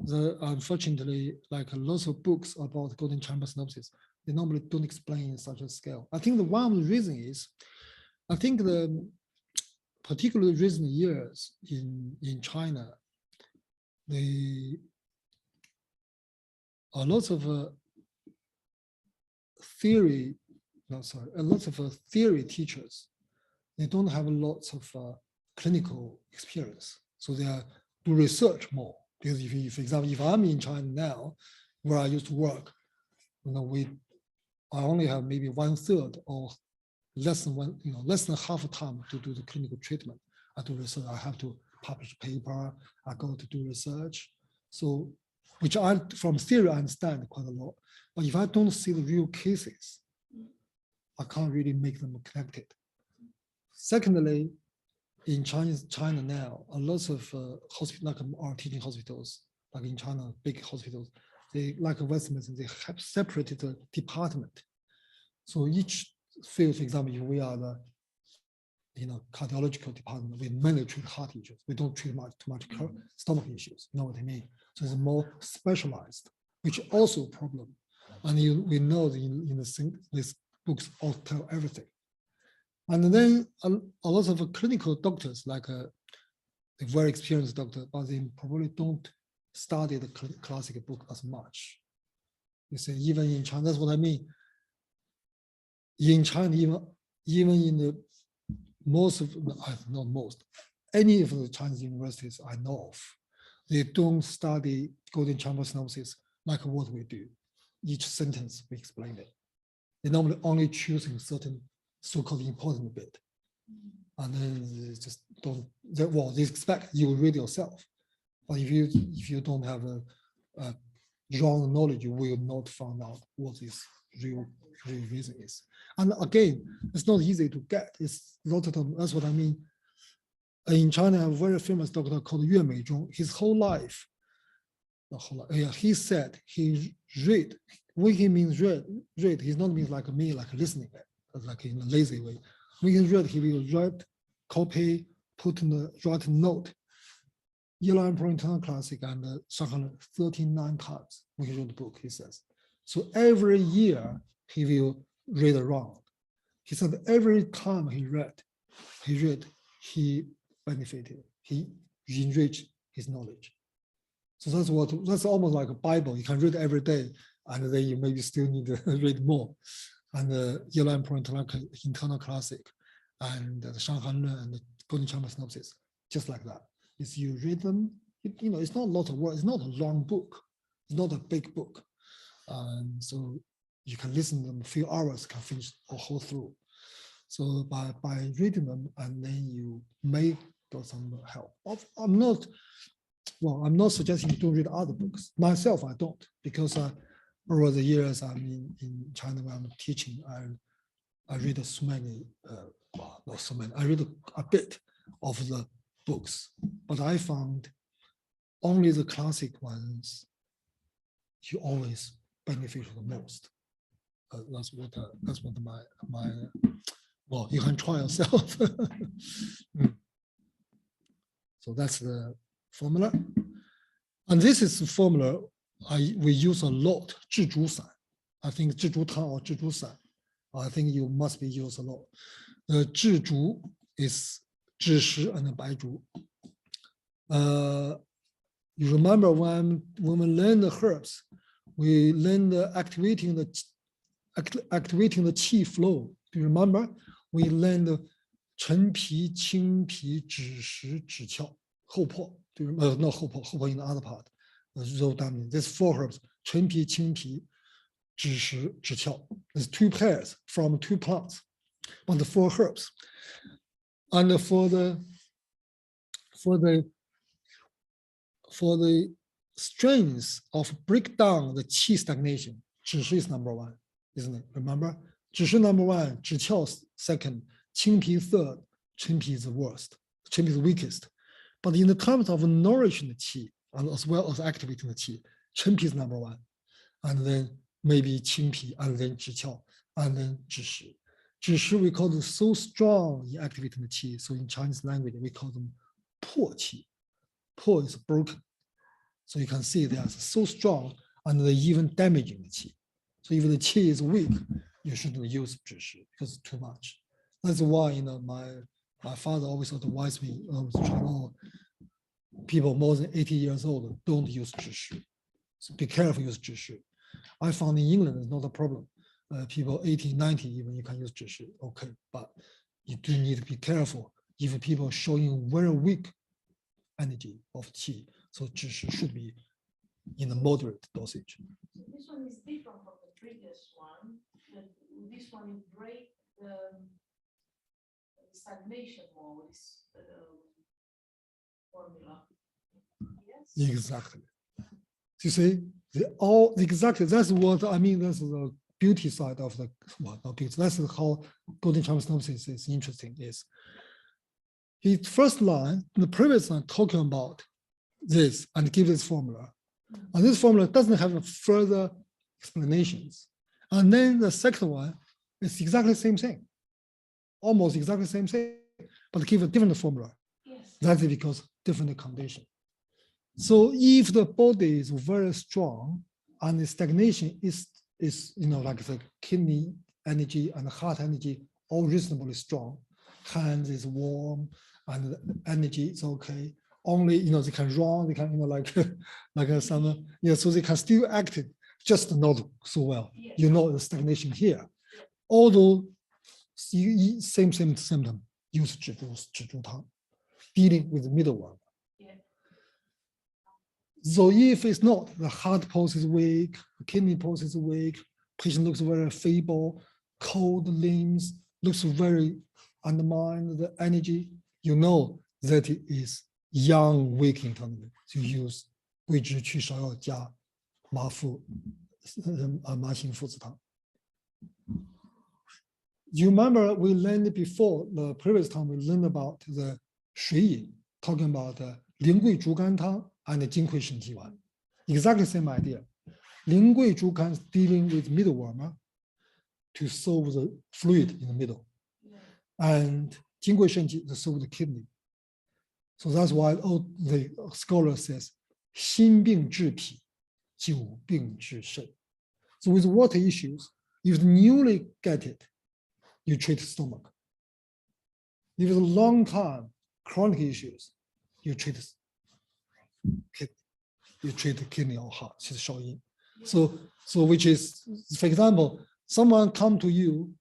Speaker 8: unfortunately, like lots of books about golden chamber synopsis, they normally don't explain in such a scale. I think the one of the reason is, I think the particular recent years in China, a lot of theory teachers, they don't have lots of clinical experience. So they do research more. Because if, for example, if I'm in China now, where I used to work, I only have maybe 1/3 or less than half the time to do the clinical treatment. I do research. I have to publish paper. I go to do research. So, which from theory I understand quite a lot. But if I don't see the real cases, I can't really make them connected. Secondly, in China now, a lot of hospitals, like our teaching hospitals, like in China, big hospitals, they like Western medicine, they have separated the department. So each field, for example, if we are the cardiological department, we mainly treat heart issues. We don't treat too much stomach issues. You know what I mean? So it's more specialized, which is also a problem. And we know that these books all tell everything. And then a lot of clinical doctors, like a very experienced doctor, but they probably don't study the classical book as much. You see, even in China, that's what I mean. In China, even in the any of the Chinese universities I know of, they don't study golden chamber synopsis like what we do. Each sentence we explain it. They normally only choosing certain so-called important bit. And then they just don't, they expect you will read yourself. But if you don't have a wrong knowledge, you will not find out what this real reason is. And again, it's not easy to get. It's a lot of them. That's what I mean. In China, a very famous doctor called Yue Meizhong, his whole life, he said he read. When he means read, he not means like me, like listening, like in a lazy way. When he read, he will write, copy, write a note. Yelan Pro Internal Classic and Shanghai 39 times when he wrote the book, he says. So every year he will read around. He said every time he read, he benefited, he enriched his knowledge. So that's almost like a Bible. You can read every day, and then you maybe still need to read more. And the Yelan Pro Internal Classic and the Shanghai and the Golden Chamber Synopsis, just like that. Is you read them, it's not a lot of work. It's not a long book. It's not a big book. And so you can listen to them a few hours, can finish a whole through. So by reading them, and then you may get some help. I'm not suggesting you don't read other books. Myself, I don't, because over the years I'm in China where I'm teaching, I read so many, not so many, I read a bit of the books, but I found only the classic ones you always benefit the most. That's what my well, you can try yourself. So that's the formula, and this is the formula we use a lot. 制竹散, I think 制竹汤 or 制竹散, I think you must be used a lot. The 制竹 is 枳实 and 白术. You remember when we learn the herbs, we learn the activating the qi flow. Do you remember? We learned the 陈皮、青皮、枳实、枳壳、后破. Do you remember? Not 后破 in the other part. rhodamine. There's 4 herbs: 陈皮、青皮、枳实、枳壳. There's 2 pairs from 2 plants, but the 4 herbs. And for the strengths of break down the qi stagnation, 枳实 is number 1, isn't it? Remember, 枳实number 1, 枳壳second, 青皮 third, 陈皮is the worst, 陈皮is the weakest. But in the terms of nourishing the qi and as well as activating the qi, 陈皮is number 1, and then maybe 青皮, and then 枳壳, and then 枳实. 枳实we call them so strong in activating the qi. So in Chinese language we call them 破qi. 破 is broken. So you can see they are so strong and they even damaging the qi. So if the qi is weak, you shouldn't use 枳实because it's too much. That's why my father always advised me, people more than 80 years old don't use 枳实. So be careful, use 枳实. I found in England it's not a problem. People 80, 90 even you can use 枳实, okay, but you do need to be careful if people showing very weak energy of qi. So 枳实should be in a moderate dosage.
Speaker 7: So this one is different from the previous one. This one you break the stagnation more with this formula. Yes.
Speaker 8: Exactly. You see, exactly. That's what I mean. That's the beauty side of the not beauty. That's how golden Chinese gnosis is interesting. Is his first line, the previous line, talking about this and give this formula, and this formula doesn't have further explanations. And then the second one is exactly the same thing, almost exactly the same thing, but give a different formula.
Speaker 7: Yes.
Speaker 8: That's because different condition. So if the body is very strong and the stagnation is like the kidney energy and the heart energy all reasonably strong, hands is warm and the energy is okay. Only they can run, they can like some so they can still active, just not so well.
Speaker 7: Yes.
Speaker 8: The stagnation here. Although same symptom, use 止住汤, dealing with the middle one. So if it's not, the heart pulse is weak, the kidney pulse is weak, patient looks very feeble, cold limbs, looks very undermined, the energy, that it is young, weak internally. So use 桂枝去芍药加麻杏附子汤. You remember we learned before, the previous time we learned about the 水饮, talking about the 苓桂竹甘汤 and the 金匮肾气丸. Exactly same idea. 苓桂竹甘 dealing with middleworm to solve the fluid in the middle. And 金匮肾气 to solve the kidney. So that's why all the scholar says 心病治脾, 久病治肾. So with water issues, if you newly get it, you treat stomach. If it's a long time chronic issues, you treat kidney. You treat the kidney or heart. So which is, for example, someone come to you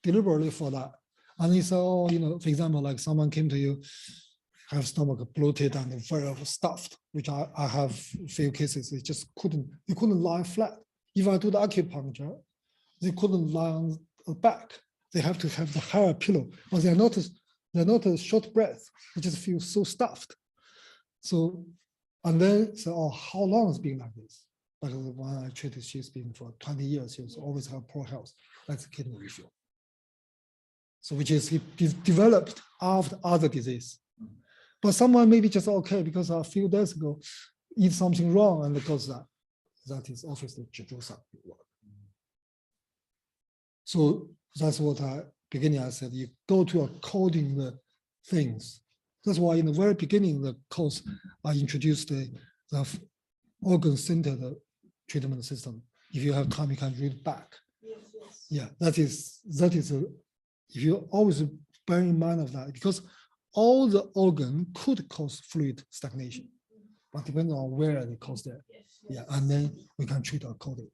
Speaker 8: deliberately for that, and he said, for example, like someone came to you, have stomach bloated and very stuffed, which I have few cases. They couldn't lie flat. If I do the acupuncture, they couldn't lie on the back. They have to have the higher pillow, but they're not a short breath. They just feel so stuffed. So, and then how long has it been like this? Because when I treated, she's been for 20 years. She's always have poor health. That's a kidney issue. So which is developed after other disease. But someone maybe just okay because a few days ago eat something wrong and because that is obviously 止住散. So that's what beginning I said, you go to according the things. That's why in the very beginning of the course, I introduced the organ-centered treatment system. If you have time, you can read back.
Speaker 7: Yes.
Speaker 8: Yeah, that is if you always bear in mind of that, because all the organ could cause fluid stagnation, but depending on where they cause that. Yeah, and then we can treat accordingly.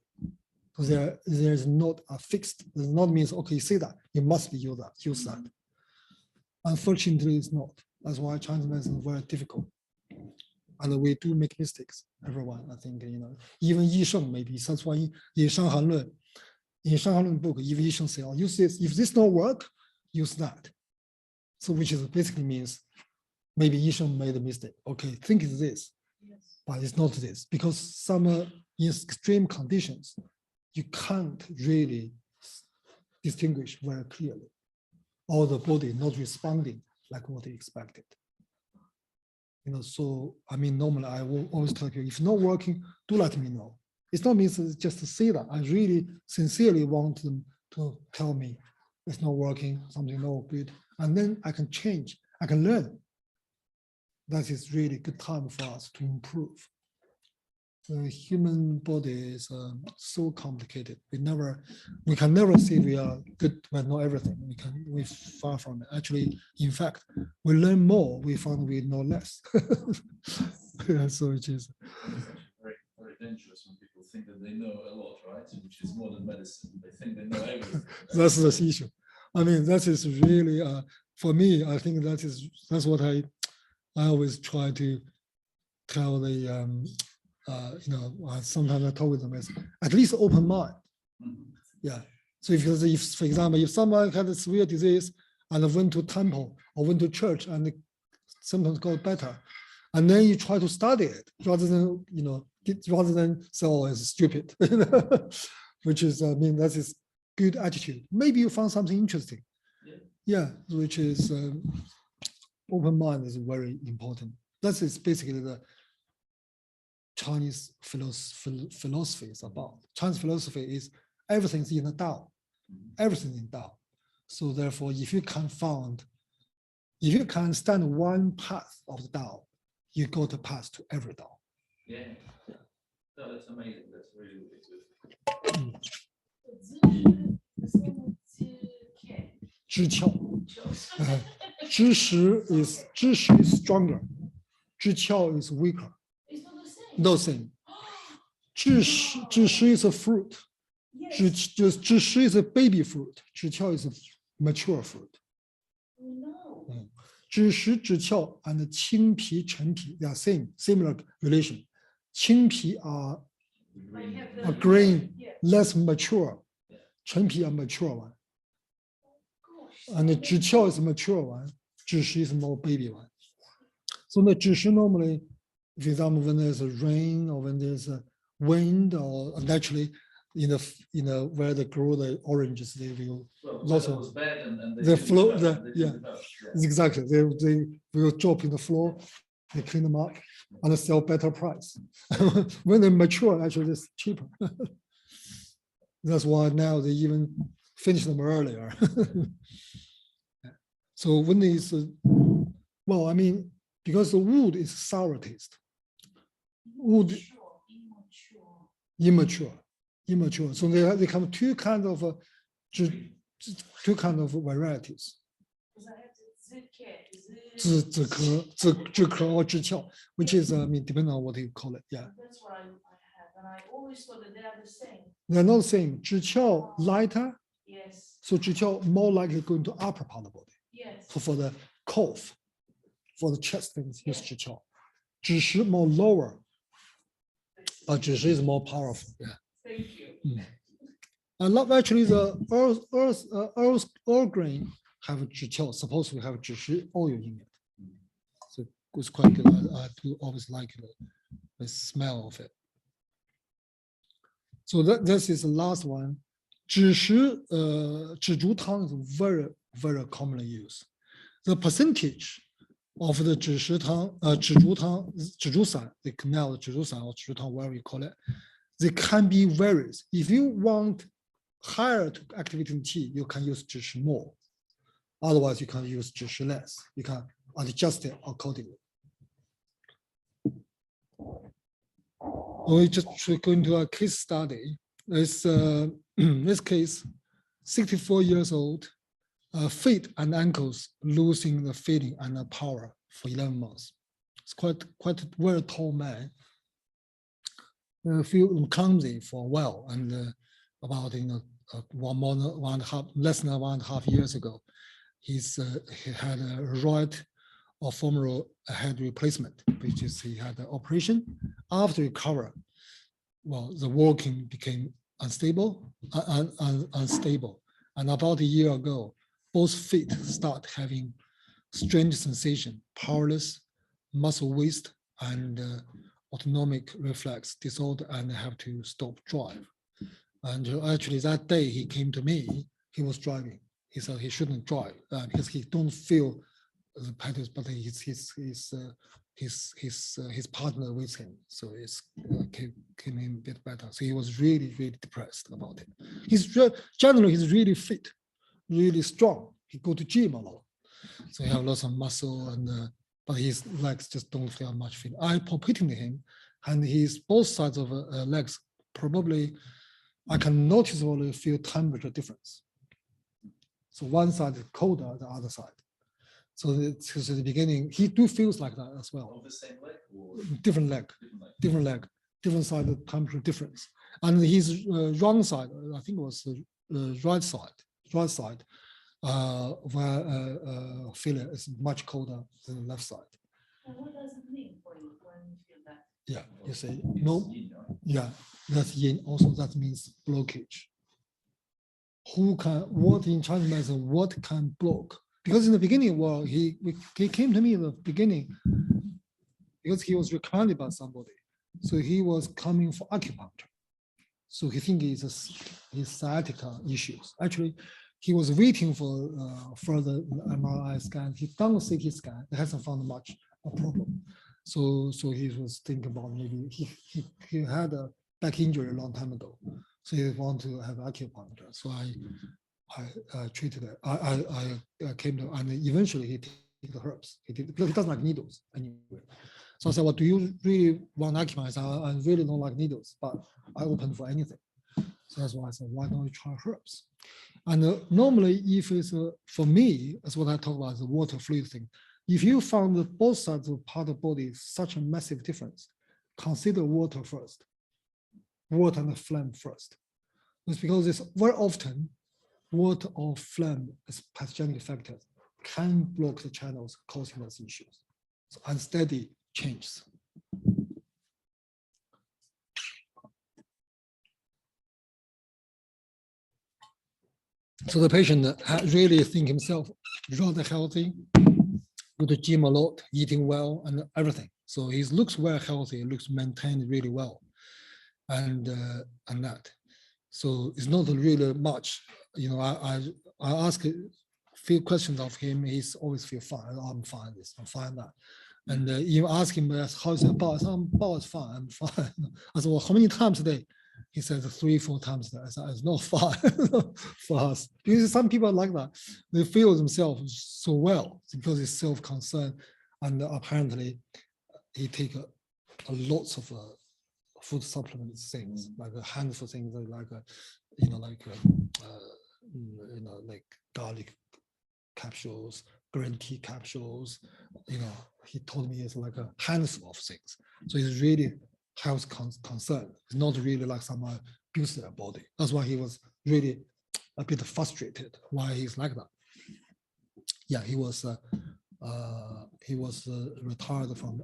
Speaker 8: So there's not a fixed, there's not means, okay, you say that, you must be use that. Unfortunately, it's not. That's why Chinese medicine is very difficult. and we do make mistakes. Everyone, I think, even Yi Sheng maybe that's why in Shanghai Lun book, if Yi Sheng say, oh, use this, if this don't work, use that. So which is basically means maybe Yi Sheng made a mistake. Okay, think it's this, but it's not this, because some in extreme conditions, you can't really distinguish very clearly, or the body not responding like what they expected. So I mean, normally I will always tell you, if not working, do let me know. It's not means just to say that. I really sincerely want them to tell me it's not working, something not good, and then I can change, I can learn. That is really good time for us to improve. The human body is so complicated. We can never say we are good, we know everything. We're far from it. Actually, in fact, we learn more, we found we know less. Yeah, so it is
Speaker 4: very, very dangerous when people think that they know a lot, right? Which is modern medicine. They think they know everything.
Speaker 8: That's the issue. I mean, that is really for me. I think that's what I always try to tell the. Sometimes I talk with them as at least open mind. Yeah. So if, for example, if someone had a severe disease and went to temple or went to church and the symptoms got better, and then you try to study it rather than say, oh, it's stupid, which is, I mean, that is good attitude. Maybe you found something interesting. Yeah, which is open mind is very important. That is basically the Chinese philosophy is about. Chinese philosophy is everything's in the Tao, everything in Tao. So therefore, if you can stand one path of the Tao, you go to path to every Tao.
Speaker 4: Yeah, no, that's amazing. That's really, really good.
Speaker 8: 知窍, 知识 is stronger, 知窍 is weaker.
Speaker 6: It's not the same.
Speaker 8: No same. 知识 is a fruit. 知识 is a baby fruit. 知窍 is a mature fruit.
Speaker 6: No.
Speaker 8: 知识知窍 and 青皮陈皮, they are similar relation. 青皮 are green, less mature. 陈皮 are mature one. And the 知窍 is mature one. 知识 is more baby one. So the 知识 normally, for example, when there's a rain or when there's a wind, or naturally where they grow the oranges, they will lots of they float. Yeah, exactly. They will drop in the floor. They clean them up and sell better price. When they mature, actually it's cheaper. That's why now they even finish them earlier. So when it's well, I mean, because the wood is sour taste. Wood immature. So they come two kind of varieties. 自壳 or 知窍, which is depending on what you call it. Yeah.
Speaker 6: That's what I have, and I always thought that they are the same.
Speaker 8: They're not the same. 知窍 lighter,
Speaker 6: Yes.
Speaker 8: so 知窍 more likely going to upper part of the body.
Speaker 6: Yes.
Speaker 8: So for the cough, for the chest things, use 知窍. 知识 more lower, but 知识 is more powerful. Yeah.
Speaker 6: Thank you.
Speaker 8: And not actually the Earl grain have 知窍, supposed to have 知识 oil in it. So it's quite good. I do always like the smell of it. So this is the last one. 知识, 紫竹汤 is very, very commonly used. The percentage of the 知识汤, 紫竹汤, 紫竹散, the canal 紫竹散 or 紫竹汤, whatever you call it, they can be varies. If you want higher to activity in tea, you can use 知识 more. Otherwise, you can use 知识 less. You can adjust it accordingly. We just go into a case study. It's this case, 64 years old, feet and ankles losing the feeling and the power for 11 months. It's quite a very tall man. Feel clumsy for a while, and about less than 1.5 years ago, he had a right of femoral head replacement, which is he had an operation. After recover, well, the walking became unstable. And about a year ago, both feet start having strange sensation, powerless, muscle waste, and autonomic reflex disorder, and have to stop drive. And actually that day he came to me, he was driving. He said he shouldn't drive because he don't feel the pedals, but his partner with him. So it's came in a bit better. So he was really, really depressed about it. Generally, he's really fit, really strong. He go to gym a lot. So he have lots of muscle, and but his legs just don't feel much fit. I palpating him, and his both sides of legs probably I can noticeably feel temperature difference. So one side is colder, the other side. So it's the beginning, he do feels like that as well.
Speaker 4: On the same leg or
Speaker 8: Different leg, different side of temperature difference. And his wrong side, I think it was the right side, where feeling is much colder than the left side.
Speaker 7: And what does it mean for you when you feel that?
Speaker 8: Yeah, you say no. Yeah, that's yin. Also, that means blockage. Who can, what in Chinese medicine, what can block? Because in the beginning, well, he came to me in the beginning because he was recommended by somebody. So he was coming for acupuncture. So he think it's his sciatica issues. Actually, he was waiting for further MRI scan. He done a CT scan. He hasn't found much a problem. So he was thinking about maybe he had a back injury a long time ago. So he want to have acupuncture. So I treated it. I came to, and eventually he took the herbs. He did, because he doesn't like needles anyway. So I said, well, do you really want acupuncture? I really don't like needles, but I open for anything. So that's why I said, why don't you try herbs? And normally, if it's for me, that's what I talk about, the water fluid thing. If you found that both sides of part of the body such a massive difference, consider water first. Water and phlegm first. It's because it's very often water or phlegm as pathogenic factors can block the channels causing those issues. So unsteady changes. So the patient really think himself rather healthy, go to gym a lot, eating well, and everything. So he looks very healthy, looks maintained really well, and that. So it's not really much. You know, I ask a few questions of him. He's always feel fine. I'm fine. This, I'm fine that. And you ask him, how's your boss? I'm boss fine. I'm fine. I said, well, how many times a day? He said 3-4 times a day. I said, it's not fine for us. Because some people are like that. They feel themselves so well because it's self-concern. And apparently he take a lots of food supplement things, like a handful of things, like like garlic capsules, green tea capsules. You know, he told me it's like a handful of things. So it's really health concern. It's not really like someone abuse their body. That's why he was really a bit frustrated why he's like that. Yeah, he was retired from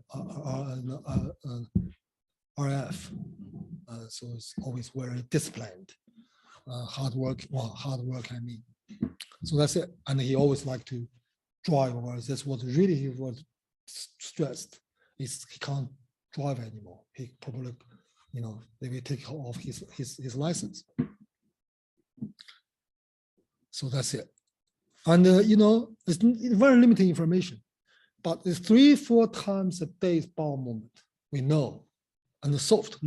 Speaker 8: RF. So it's always very disciplined, hard work. I mean, so that's it. And he always liked to drive. Or that's what really he was stressed. Is he can't drive anymore. He probably, you know, they will take off his license. So that's it. And you know, it's very limited information, but it's 3-4 times a day bowel movement. We know. And the soft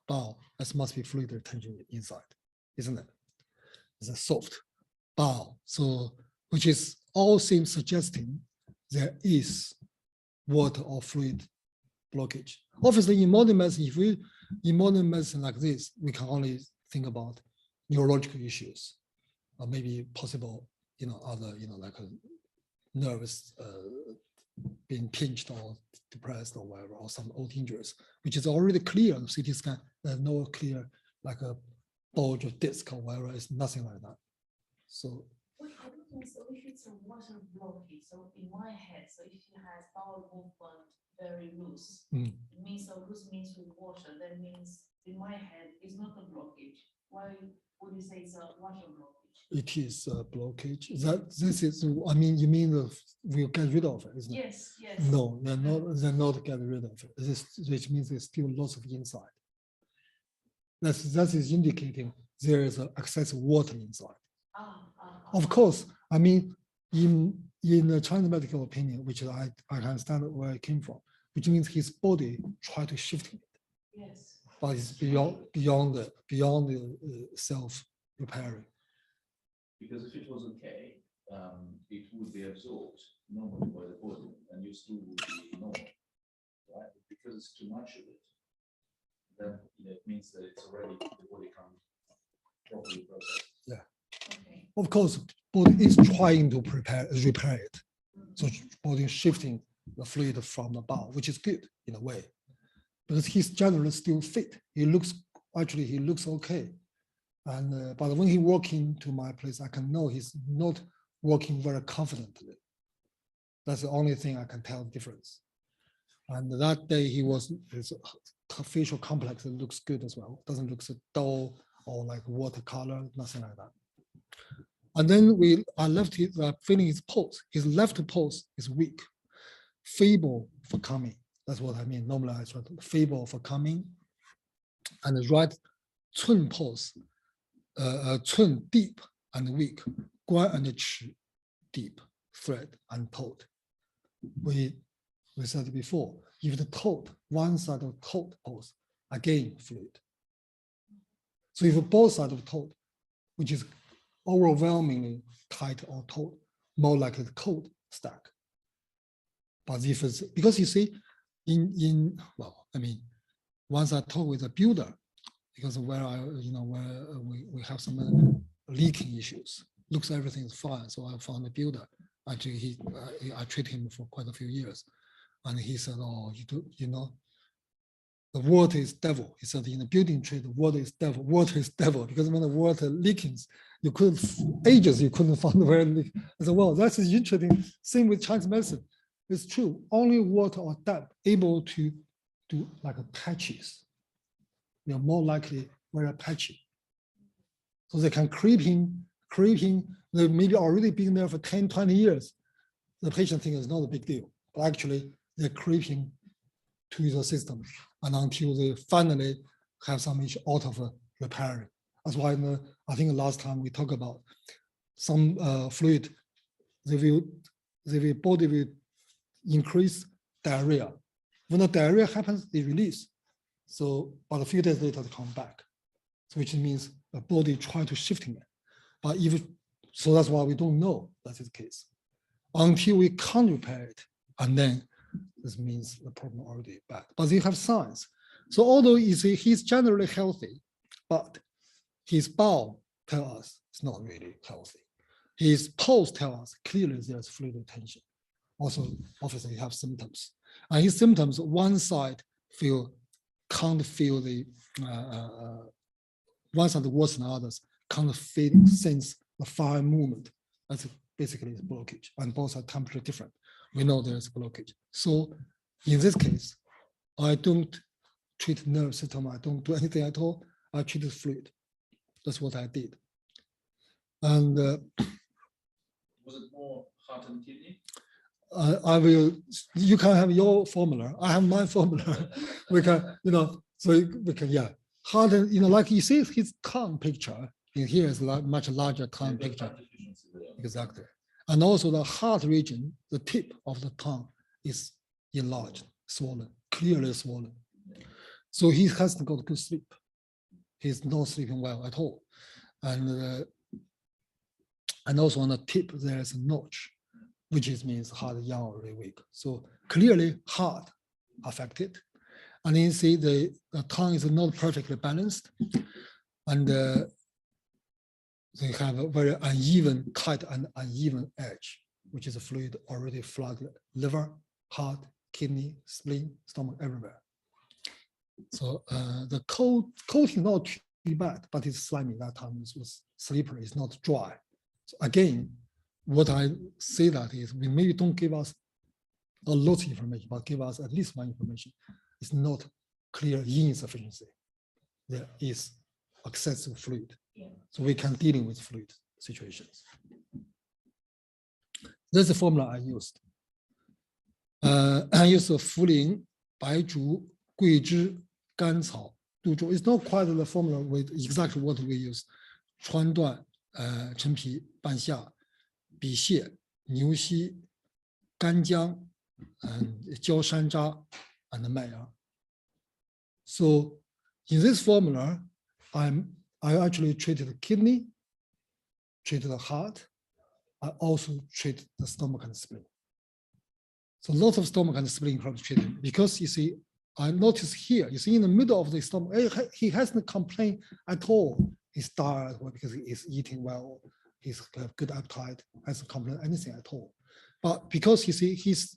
Speaker 8: bowel, that must be fluid retention inside, isn't it? It's a soft bowel. So, which is all seems suggesting there is water or fluid blockage. Obviously, in modern medicine, in modern medicine like this, we can only think about neurological issues, or maybe possible, you know, other, you know, like a nervous being pinched or depressed or whatever, or some old injuries, which is already clear on the CT scan. There's no clear, like a bulge of disc or whatever. It's nothing like that. So.
Speaker 7: What other Okay, so if it's a water blockage, so in my head, so if you have bowel movement very loose, it means so loose means with water, that means in my head it's not a blockage. Why would you say it's a water blockage?
Speaker 8: It is a blockage. This is, I mean, you mean we'll get rid of it, isn't it?
Speaker 7: Yes, yes.
Speaker 8: No, they're not get rid of it. Which means there's still lots of inside. That is indicating there is excessive water inside. Of course, I mean, in the Chinese medical opinion, which I understand where it came from, which means his body try to shift it.
Speaker 7: Yes.
Speaker 8: But it's beyond the self-repairing.
Speaker 4: Because if it was okay, it would be absorbed normally by the body, and your stool would be normal, right? But because it's too much of it, then it means that it's already the body can't properly process.
Speaker 8: Yeah.
Speaker 7: Okay.
Speaker 8: Of course, body is trying to repair it. So body is shifting the fluid from the bowel, which is good in a way, because he's generally still fit. He looks okay. And but when he walk into my place, I can know he's not walking very confidently. That's the only thing I can tell the difference. And that day his facial complex looks good as well. Doesn't look so dull or like watercolor, nothing like that. And then I left his feeling his pulse. His left pulse is weak, feeble for coming. That's what I mean. Normally I try to feeble for coming, and the right cun pulse. Cun deep and weak, guan and qi deep, thread and taut. We said it before, if the taut, one side of taut pulse, again fluid. So if both sides of taut, which is overwhelmingly tight or taut, more likely the cold stack. But if it's, because you see, once I talk with a builder, because where we have some leaking issues, looks everything is fine. So I found a builder. Actually, I treat him for quite a few years, and he said, "Oh, the water is devil." He said, "In the building trade, the water is devil. Water is devil, because when the water leaking, you couldn't find where it leak." I said, "Well, that's interesting. Same with Chinese medicine. It's true. Only water or damp able to do like a patches. They're more likely very patchy. So they can creeping, they maybe already been there for 10, 20 years. The patient thinks it's not a big deal, but actually they're creeping to the system, and until they finally have some issue out of repairing. That's why I think last time we talked about some fluid, the body will increase diarrhea. When the diarrhea happens, they release. So, but a few days later, they come back. So which means the body try to shifting it. But so that's why we don't know that is the case. Until we can't repair it, and then this means the problem already bad. But they have signs. So although he's generally healthy, but his bowel tell us it's not really healthy. His pulse tell us clearly there's fluid retention. Also, obviously, he have symptoms. And his symptoms, one side can't feel the one side worse than others, can't sense the fire movement. That's basically a blockage, and both are temperature different. We know there's a blockage. So in this case, I don't treat nerve system. I don't do anything at all. I treat the fluid. That's what I did. And
Speaker 4: was it more heart and kidney?
Speaker 8: You can have your formula. I have my formula. We can, so we can, yeah. Heart, like you see his tongue picture in here is much larger tongue picture. Exactly. And also the heart region, the tip of the tongue is enlarged, swollen, clearly swollen. So he has to go to good sleep. He's not sleeping well at all. And also on the tip, there's a notch, which means heart young or really weak. So clearly heart affected. And you see the tongue is not perfectly balanced. And they have a very uneven, tight and uneven edge, which is a fluid already flooded liver, heart, kidney, spleen, stomach, everywhere. So the coating not too bad, but it's slimy that time. It was slippery, it's not dry. So again, what I say that is, we maybe don't give us a lot of information, but give us at least one information. It's not clear insufficiency. There is excessive fluid. So we can dealing with fluid situations. That's the formula I used. I used 茯苓、白术、桂枝、甘草、杜仲. It's not quite the formula with exactly what we use. 川椴、陈皮、半夏、比泻、牛膝、干姜、焦山楂 and 麦芽. So in this formula, I actually treated the kidney, treated the heart. I also treat the stomach and spleen. So lots of stomach and spleen herbs treated, because you see, I noticed here, you see in the middle of the stomach, he hasn't complained at all. He's tired or because he is eating well, he's got good appetite, hasn't complained anything at all. But because you see his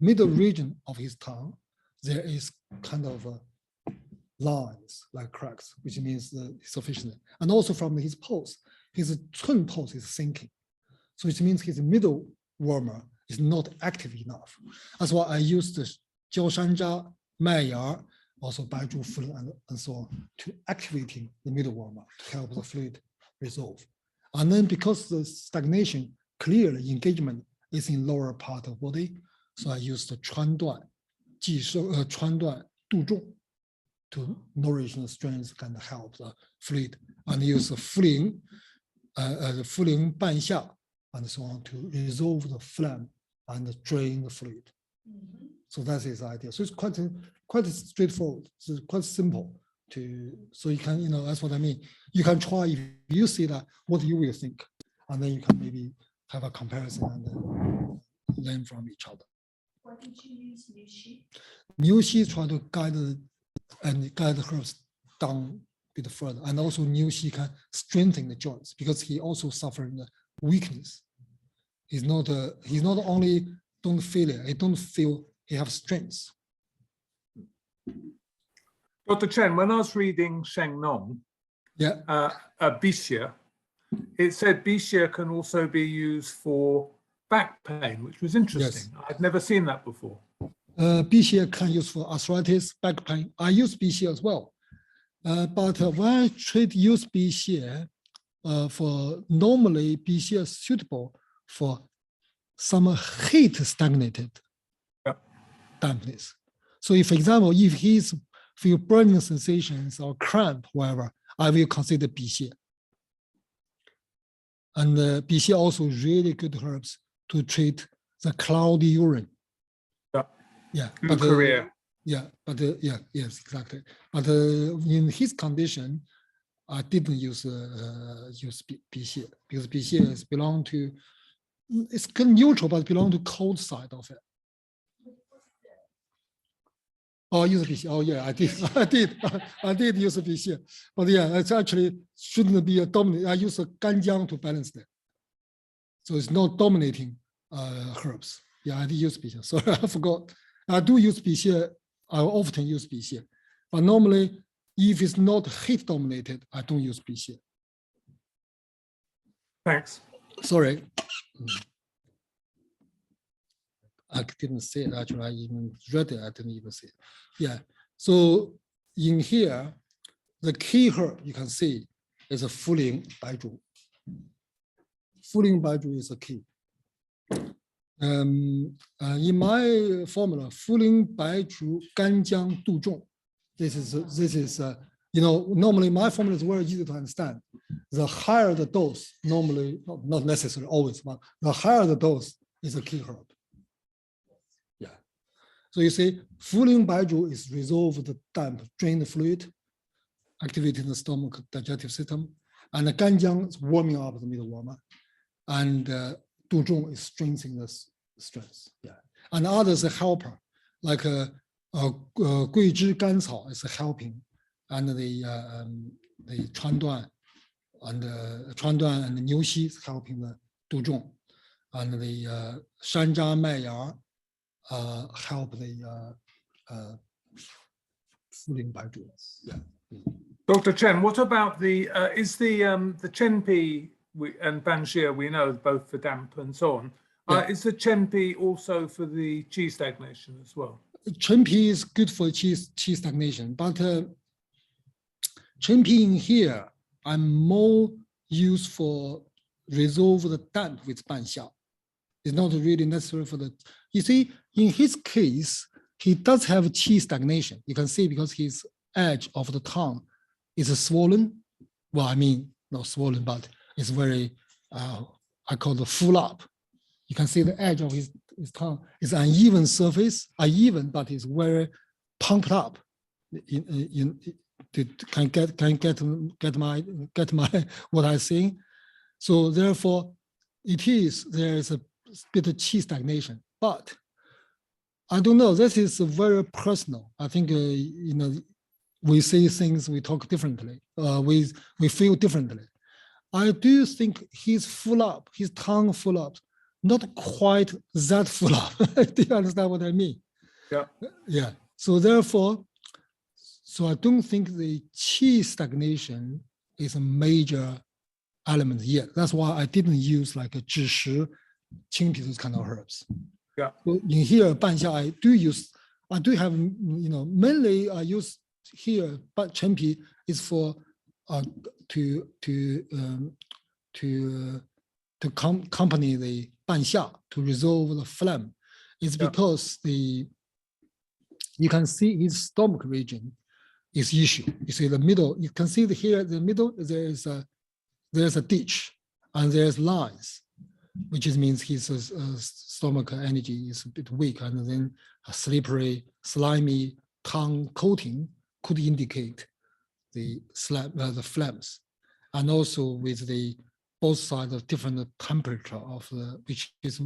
Speaker 8: middle region of his tongue, there is kind of lines like cracks, which means sufficient. And also from his pulse, his twin pulse is sinking. So it means his middle warmer is not active enough. That's why I use the 焦山楂、麦芽, also 白术、茯苓 and so on to activating the middle warmer to help the fluid resolve. And then because the stagnation, clearly engagement is in lower part of body, so I use the 川椴、川椴、杜仲 to nourish the strength and help the fluid, and use the 茯苓、半夏 and so on to resolve the phlegm and drain the fluid. So that's his idea. So it's quite straightforward. It's quite simple to, so you can, that's what I mean. You can try, if you see that, what you will think, and then you can maybe have a comparison and learn from each other.
Speaker 6: Why did you use Niu Xi?
Speaker 8: Niu Xi try to guide the herbs down a bit further, and also Niu Xi can strengthen the joints because he also suffering the weakness. He's not only don't feel it, he don't feel he have strength.
Speaker 1: Dr. Chen, when I was reading Sheng Nong, Bixia, it said Bixia can also be used for back pain, which was interesting. Yes. I'd never seen that before.
Speaker 8: Bixia can use for arthritis, back pain. I use Bixia as well. But when I use Bixia, for normally Bixia is suitable for some heat stagnated dampness. So if, for example, if he's feel burning sensations or cramp, whatever, I will consider Bixia. And Bixia also really good herbs to treat the cloudy urine. Yeah.
Speaker 1: But Korea.
Speaker 8: Yes, exactly. But in his condition, I didn't use Bixia because Bixia is belong to, it's good neutral, but belong to cold side of it. Oh, use Bixia. Oh yeah, I did use Bixia. But yeah, it's actually shouldn't be a dominant. I use a ganjiang to balance that. So it's not dominating herbs. Yeah, I did use Bixia. Sorry, I forgot. I do use Bixia. I often use Bixia. But normally, if it's not heat dominated, I don't use Bixia.
Speaker 1: Thanks.
Speaker 8: Sorry. I didn't say it, actually, I even read it, I didn't even say it. Yeah, so in here, the key herb you can see is a 茯苓白术. 茯苓白术 is a key. In my formula, 茯苓白术干姜杜仲. This is normally my formula is very easy to understand. The higher the dose, normally, not necessarily always, but the higher the dose is a key herb. So you see, 茯苓白术 is resolve the damp, drain the fluid, activating the stomach digestive system, and the ganjiang is warming up the middle warmer, and du zhong is strengthening the strength. Yeah, and others are helper, like gui zhi gan cao is helping, and the 川椴 and Niu Xi is helping the du zhong, and the 山楂麦芽 help the 茯苓白术. Yeah.
Speaker 1: Dr. Chen, what about the is the Chenpi and Banshia we know both for damp and so on.
Speaker 8: Yeah.
Speaker 1: Is the Chenpi also for the qi stagnation as well?
Speaker 8: Chenpi is good for qi stagnation, but Chenpi in here, I'm more used for resolve the damp with Banxia. It's not really necessary for the, you see, in his case, he does have qi stagnation. You can see because his edge of the tongue is swollen. Well, I mean, not swollen, but it's very, I call it full up. You can see the edge of his tongue is uneven surface, uneven, but it's very pumped up. Can get my what I'm saying? So therefore, there is a bit of qi stagnation, but I don't know. This is very personal. I think we see things, we talk differently. We feel differently. I do think he's full up, his tongue full up, not quite that full up. Do you understand what I mean?
Speaker 1: Yeah.
Speaker 8: Yeah. So therefore, I don't think the qi stagnation is a major element yet. That's why I didn't use like a 枳实, Qingpi, those kind of herbs.
Speaker 1: Yeah.
Speaker 8: So in here, Banxia, I do have, mainly I use here, but Qingpi is for to accompany the Banxia to resolve the phlegm. It's because you can see his stomach region is issue. You see the middle, you can see here the middle, there's a ditch and there's lines, which means his stomach energy is a bit weak, and then a slippery, slimy tongue coating could indicate the phlegms, and also with the both sides of different temperature of the, which is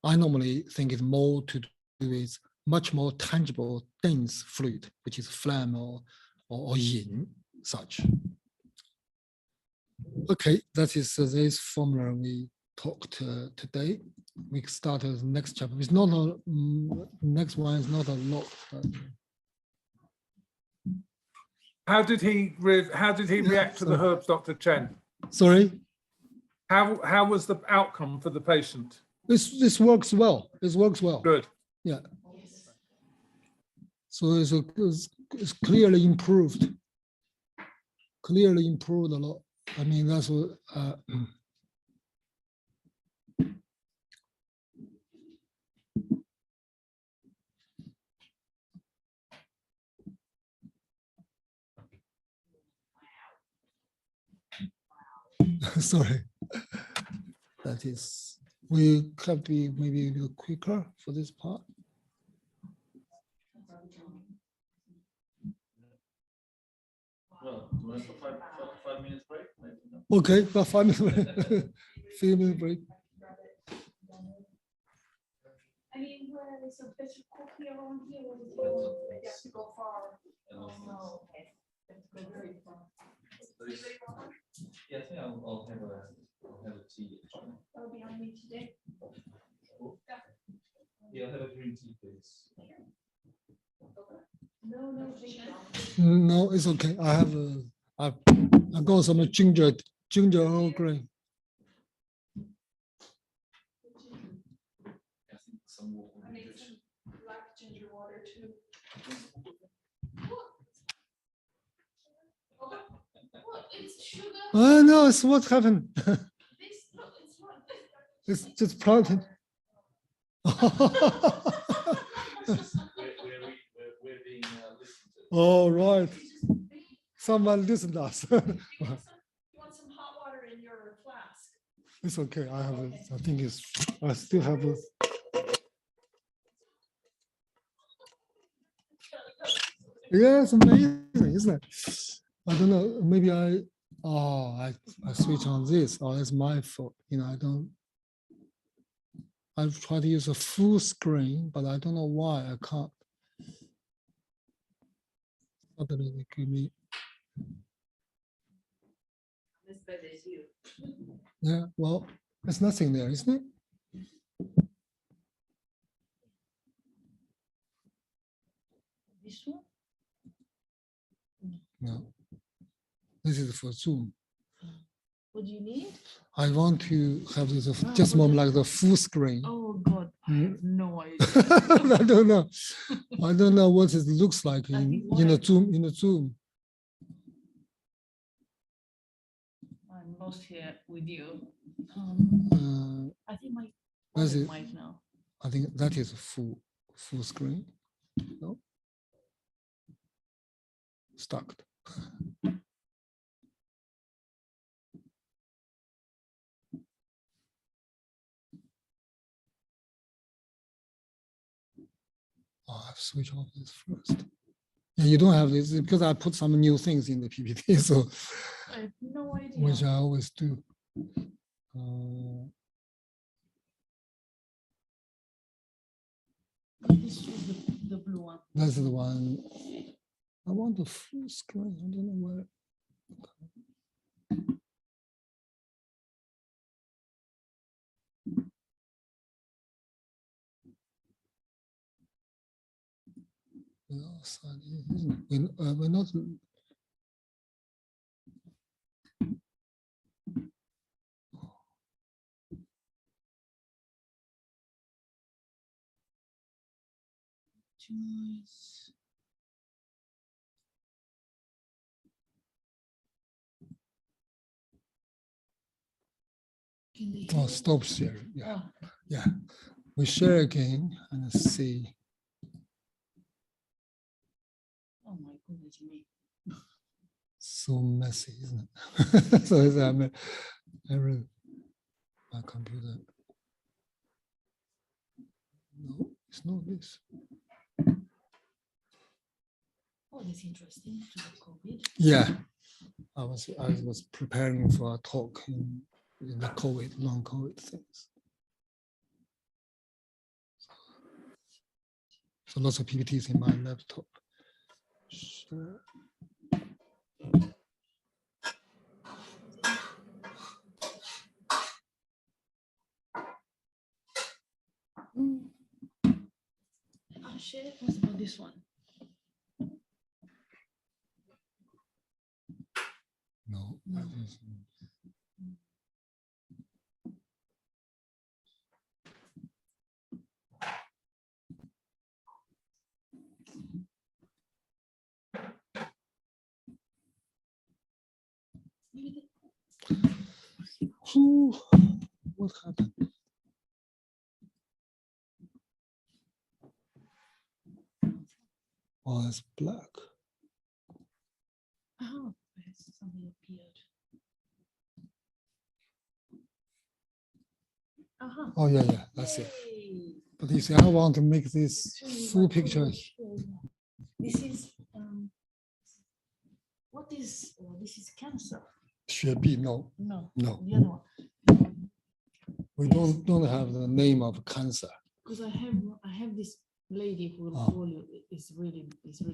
Speaker 8: I normally think is more to do with much more tangible dense fluid, which is phlegm or yin, such. Okay, that is this formula we talked today. We start the next chapter. It's not a next one is not a lot.
Speaker 1: How did he react to the herbs, Dr. Chen?
Speaker 8: Sorry.
Speaker 1: How was the outcome for the patient?
Speaker 8: This works well. This works well.
Speaker 1: Good.
Speaker 8: Yeah. So it's clearly improved. Clearly improved a lot. I mean, that's what. Sorry. That is, we have to be maybe a little quicker for this part.
Speaker 4: Well, do you want a 5 minutes break? Maybe not.
Speaker 8: Okay, about 5 minutes. 5 minute break.
Speaker 6: I mean, where is a bit of cookie around here? Or do you have to go far?
Speaker 7: Oh, no, okay.
Speaker 6: Have to go very far.
Speaker 4: Yeah, I think I'll have a tea. Actually.
Speaker 6: That'll be on me today.
Speaker 4: Yeah, I'll have a green tea, please.
Speaker 6: No,
Speaker 8: No, it's okay. I got some ginger Earl Grey.
Speaker 4: I think some water
Speaker 6: I
Speaker 4: would be
Speaker 6: made
Speaker 4: good.
Speaker 6: some black ginger water too. What? It's sugar.
Speaker 8: Oh no, it's what happened.
Speaker 6: This, look, it's not.
Speaker 8: It's just planted.
Speaker 4: We're being listened to.
Speaker 8: All right. Someone listen to us.
Speaker 6: You want some hot water in your flask?
Speaker 8: It's okay. I think I still have a. Yeah, it's amazing, isn't it? I don't know. Maybe I switch on this. Oh, that's my fault. I've tried to use a full screen, but I don't know why I can't. Suddenly they give me.
Speaker 7: As bad as you.
Speaker 8: Yeah, well, there's nothing there, isn't it?
Speaker 7: This one?
Speaker 8: No. This is for Zoom.
Speaker 7: What do you need?
Speaker 2: I want to have this just more like the full screen.
Speaker 7: Oh God, I have no idea.
Speaker 2: I don't know. I don't know what it looks like
Speaker 7: I think
Speaker 2: in the
Speaker 7: whatever.
Speaker 2: Zoom. In the Zoom.
Speaker 7: I'm lost here with you. I think my
Speaker 2: That's it.
Speaker 7: mic now.
Speaker 2: I think that is full screen. No? Stuck. Oh, I have to switch off this first. Yeah, you don't have this because I put some new things in the PPT, so
Speaker 7: I have no idea.
Speaker 2: which I always do.
Speaker 7: This was the blue one.
Speaker 2: That's the one. I want the full screen. I don't know where. We're not.
Speaker 7: Choice.
Speaker 2: Oh, stop sharing. Yeah,
Speaker 7: Oh,
Speaker 2: yeah. We share again and see.
Speaker 7: oh my goodness me.
Speaker 2: So messy, isn't it? So it's my computer. No, it's not this.
Speaker 7: Oh, that's interesting to the COVID.
Speaker 2: Yeah, I was preparing for a talk in the COVID, long COVID things. So lots of PPTs in my laptop. Sure.
Speaker 7: Share. What about this one?
Speaker 2: No, that is. Whew, what happened? Oh, it's black.
Speaker 7: Oh, something appeared. Uh-huh.
Speaker 2: Oh yeah, that's it.
Speaker 7: Yay.
Speaker 2: But you see, I want to make this full picture.
Speaker 7: This is what is? Oh, this is cancer.
Speaker 2: Should be no.
Speaker 7: No,
Speaker 2: No.
Speaker 7: the other one.
Speaker 2: We don't have the name of cancer.
Speaker 7: Because I have this lady who will
Speaker 2: Oh.
Speaker 7: call you. Is really.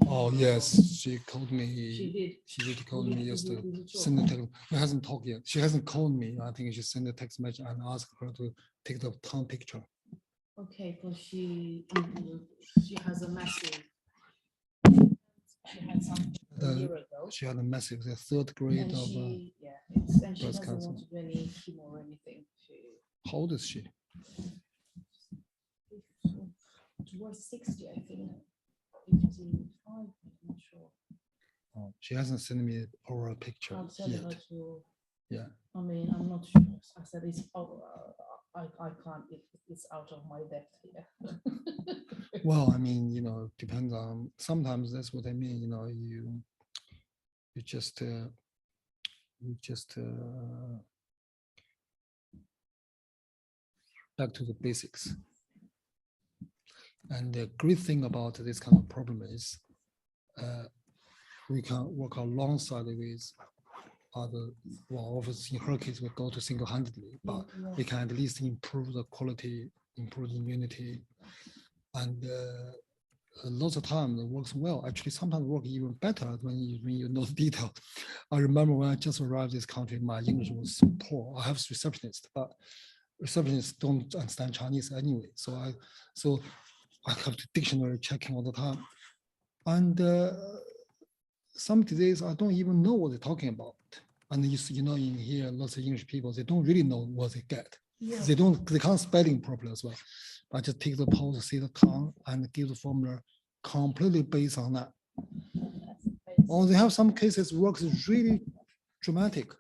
Speaker 2: Oh
Speaker 7: wonderful.
Speaker 2: yes, she called me.
Speaker 7: She did.
Speaker 2: She did call me yesterday.
Speaker 7: Did you talk?
Speaker 2: Send a text. We hasn't talked yet. She hasn't called me. I think she sent a text message and asked her to take the town picture.
Speaker 7: Okay, because she has a massive. She had some a year ago.
Speaker 2: She had a massive, the third grade
Speaker 7: And
Speaker 2: of.
Speaker 7: she, and she
Speaker 2: breast
Speaker 7: doesn't
Speaker 2: cancer.
Speaker 7: want to do any chemo or anything.
Speaker 2: How old is she?
Speaker 7: Towards 60, I think. 55, I'm not sure.
Speaker 2: Oh, she hasn't sent me our picture
Speaker 7: I'll tell
Speaker 2: yet.
Speaker 7: her to.
Speaker 2: Yeah.
Speaker 7: I mean, I'm not sure. I said it's. I can't. It's out of my depth here.
Speaker 2: Well, I mean, depends on. Sometimes that's what I mean. You just back to the basics. And the great thing about this kind of problem is we can work alongside with other, well, obviously in her case, we go to single-handedly, but we can at least improve the quality, improve the immunity. And lots of times it works well. Actually, sometimes it works even better when you know the detail. I remember when I just arrived in this country, my English was so poor. I have a receptionist, but receptionists don't understand Chinese anyway. So I have to dictionary checking all the time. And some disease, I don't even know what they're talking about. And you see, in here, lots of English people, they don't really know what they get.
Speaker 6: Yeah.
Speaker 2: They can't spelling properly as well. But just take the pulse, see the tongue, and give the formula completely based on that. Or they have some cases works really dramatic.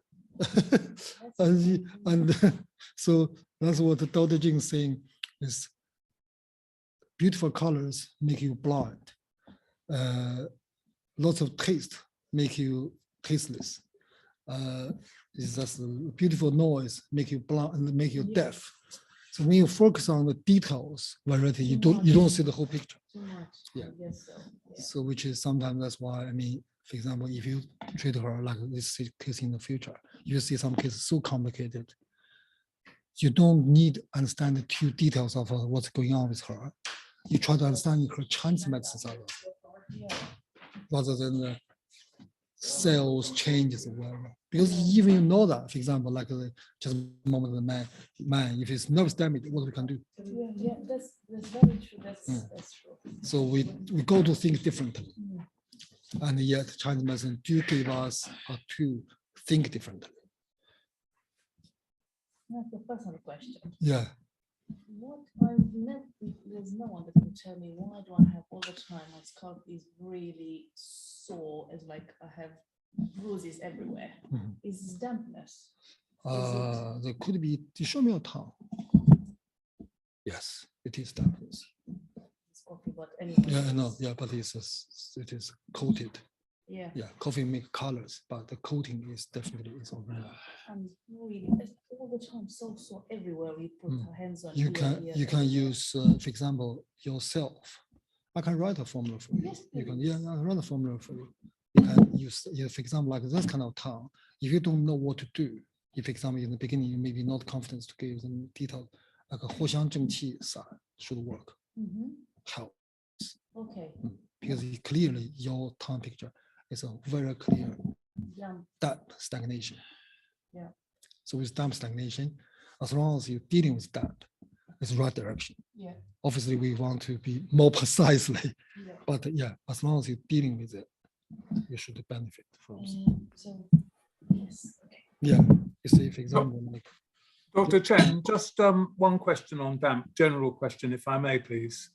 Speaker 2: and so that's what the Dr. Jing is saying is beautiful colors make you blind. Lots of taste make you tasteless. It's just a beautiful noise make you blind and make you deaf. So when you focus on the details, variety, you don't see the whole picture.
Speaker 6: Too much.
Speaker 2: Yeah.
Speaker 6: I guess so. Yeah.
Speaker 2: So which is sometimes that's why, I mean, for example, if you treat her like this case in the future, you see some cases so complicated. You don't need to understand the two details of what's going on with her. You try to understand her Chinese medicine rather than the cells changes or whatever. Because even you know that, for example, like just a moment of the man, if it's nervous damage, what we can do?
Speaker 6: Yeah, that's very true. That's true.
Speaker 2: So we go to think differently. And yet Chinese medicine do give us to think differently.
Speaker 7: That's a personal question.
Speaker 2: Yeah.
Speaker 7: What there's no one that can tell me why do I have all the time my scalp is really sore, it's like I have bruises everywhere. Is dampness?
Speaker 2: There could be the tongue. Yes, it is dampness.
Speaker 7: It's coffee, but anyway.
Speaker 2: Yeah, I know. Yeah, but it is coated.
Speaker 7: Yeah.
Speaker 2: Yeah, coffee make colors, but the coating is definitely is already.
Speaker 7: And really, it's all the time, so everywhere we put our hands on.
Speaker 2: You
Speaker 7: here,
Speaker 2: can use, for example, yourself. I can write a formula for you.
Speaker 7: Yes,
Speaker 2: You can,
Speaker 7: please.
Speaker 2: I can run a formula for you. You can use, for example, like this kind of tongue. If you don't know what to do, if, for example, in the beginning you may be not confident to give them detail, like a 藿香正气散 should work. Help.
Speaker 7: Okay.
Speaker 2: Because clearly your tongue picture is a very clear damp stagnation.
Speaker 7: Yeah.
Speaker 2: So with damp stagnation, as long as you're dealing with damp, it's the right direction.
Speaker 7: Yeah.
Speaker 2: Obviously, we want to be more precisely,
Speaker 7: Yeah.
Speaker 2: but yeah, as long as you're dealing with it, you should benefit from it.
Speaker 7: So yes. Okay.
Speaker 2: Yeah. You see, for example, like
Speaker 1: Dr. Chen, just one question on damp, general question, if I may, please.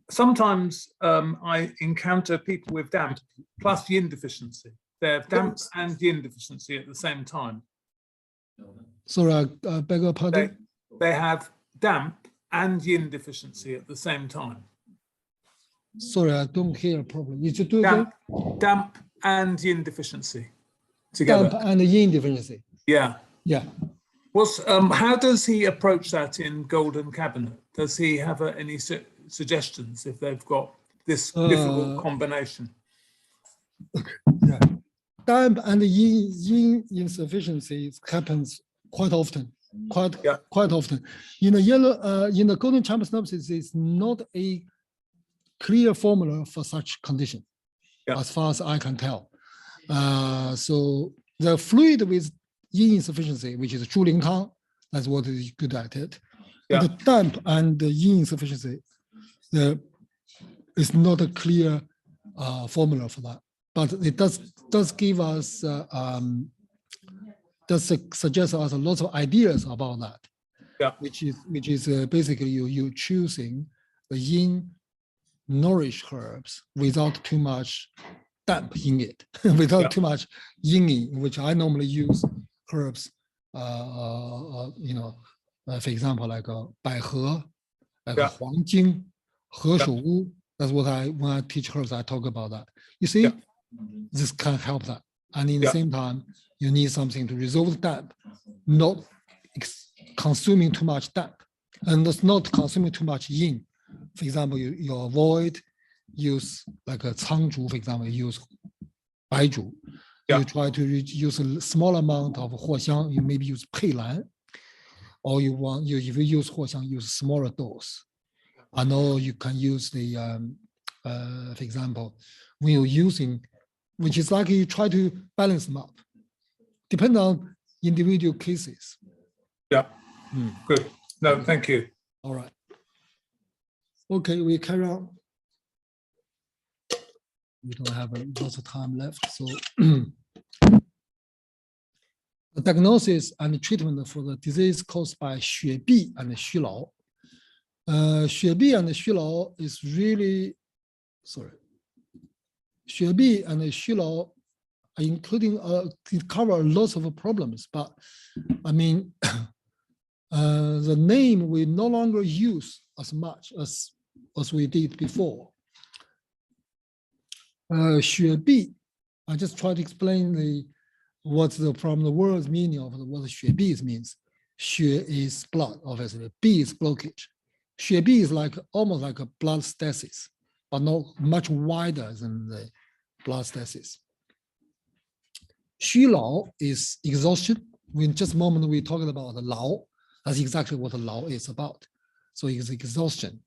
Speaker 1: Sometimes I encounter people with damp plus yin deficiency. They have damp and yin deficiency at the same time.
Speaker 2: Sorry, I beg your pardon.
Speaker 1: They have damp and yin deficiency at the same time.
Speaker 2: Sorry, I don't hear properly. You should do it.
Speaker 1: Damp and yin deficiency together.
Speaker 2: Damp and yin deficiency.
Speaker 1: Yeah.
Speaker 2: Yeah.
Speaker 1: How does he approach that in Golden Cabinet? Does he have any suggestions if they've got this difficult combination?
Speaker 2: Okay. Yeah. Damp and yin insufficiency happens quite often. Quite often. In the in the golden chamber synopsis, is not a clear formula for such condition, as far as I can tell. So the fluid with yin insufficiency, which is Zhu Ling Tang, that's what is good at it. But the damp and the yin insufficiency, there is not a clear formula for that. But it does give us does suggest us a lot of ideas about that.
Speaker 1: Yeah.
Speaker 2: Which is basically you choosing the yin nourished herbs without too much damp in it, without too much yin in, which I normally use herbs, for example, like bai he, like huang jing, he shou wu. That's what when I teach herbs, I talk about that. You see, this can help that. And in the same time, you need something to resolve the damp, not consuming too much damp, and that's not consuming too much yin. For example, you avoid use like a cangzhu, for example, you use baizhu. You try to use a small amount of huoxiang, you maybe use peilan, or if you use huoxiang, use smaller dose. I know you can use the, for example, when you're using, which is like you try to balance them up, depending on individual cases.
Speaker 1: Yeah, good. No, thank you.
Speaker 2: All right. Okay, we carry on. We don't have a lot of time left, so
Speaker 8: the diagnosis and treatment for the disease caused by 血闭 and 虚劳. 血闭 and 虚劳 is really, sorry. 血闭 and 虚劳, including it cover lots of problems, but I mean, the name we no longer use as much as we did before. 血闭, I just try to explain from the word's meaning of what 血闭 means. 血 is blood, obviously. 闭 is blockage. 血闭 is almost like a blood stasis, but not much wider than the blood stasis. 虚劳 is exhaustion. In just a moment we talking about the 劳. That's exactly what the 劳 is about. So it's exhaustion.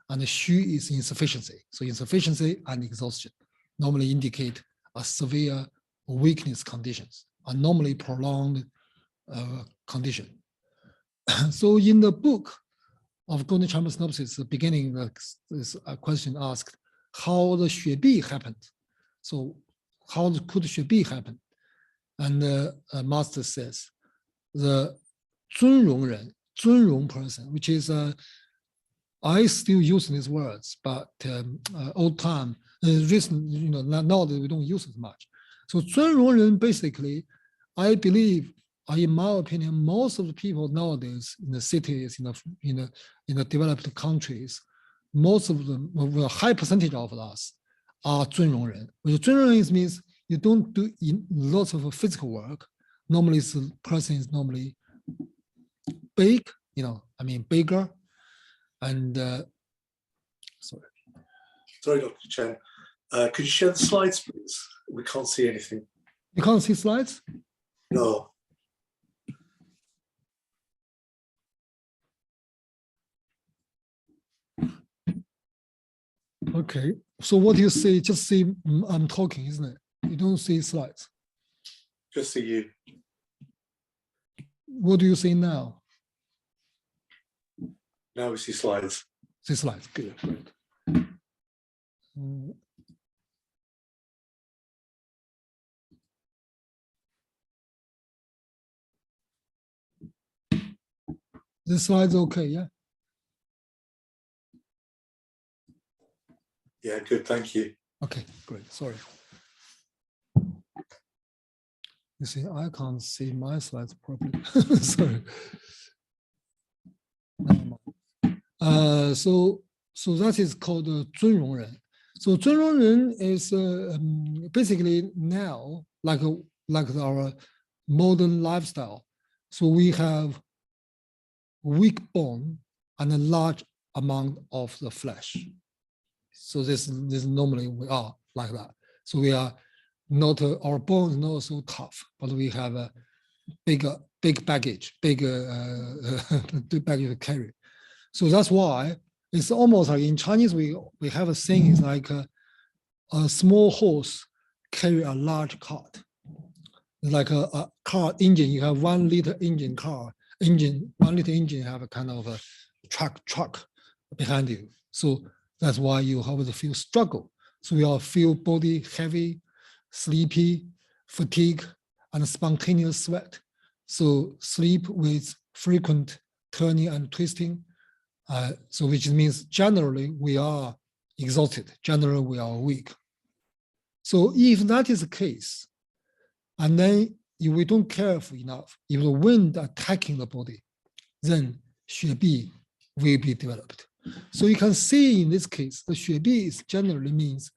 Speaker 8: And the 虚 is insufficiency. So insufficiency and exhaustion normally indicate a severe weakness conditions, a normally prolonged condition. So in the book of golden chamber synopsis, the beginning is a question asked how the 血闭 happened. So how could 血闭 happen? And the master says the 尊荣人, 尊荣 person, which is I still use these words, but old time recent, now that we don't use it much. So 尊荣人 basically, I believe, in my opinion, most of the people nowadays in the cities, in the developed countries, most of them, a high percentage of us are 尊荣人. 尊荣人 means you don't do lots of physical work. Normally, the person is normally big, bigger. And
Speaker 5: sorry, Dr. Chen. Could you share the slides, please? We can't see anything.
Speaker 8: You can't see slides?
Speaker 5: No.
Speaker 8: Okay. So what do you see? Just see I'm talking, isn't it? You don't see slides.
Speaker 5: Just see you.
Speaker 8: What do you see now?
Speaker 5: Now we see slides.
Speaker 8: See slides. Good. Great. The slides okay, yeah?
Speaker 5: Yeah, good, thank you.
Speaker 8: Okay, great, sorry. You see, I can't see my slides properly, sorry. So that is called 尊荣人. So 尊荣人 is basically now like our modern lifestyle. So we have weak bone and a large amount of the flesh. So this normally we are like that. So we are not our bone is not so tough, but we have a big baggage, big baggage to carry. So that's why it's almost like in Chinese we have a saying is like a small horse carry a large cart. Like a car engine, you have 1 liter engine car. 1 liter engine have a kind of a truck behind you. So that's why you always feel struggle. So you all feel body heavy, sleepy, fatigue, and spontaneous sweat. So sleep with frequent turning and twisting. So which means generally we are exhausted. Generally we are weak. So if that is the case, and then if we don't care enough, if the wind attacking the body, then 血闭 will be developed. So you can see in this case, the 血闭 generally means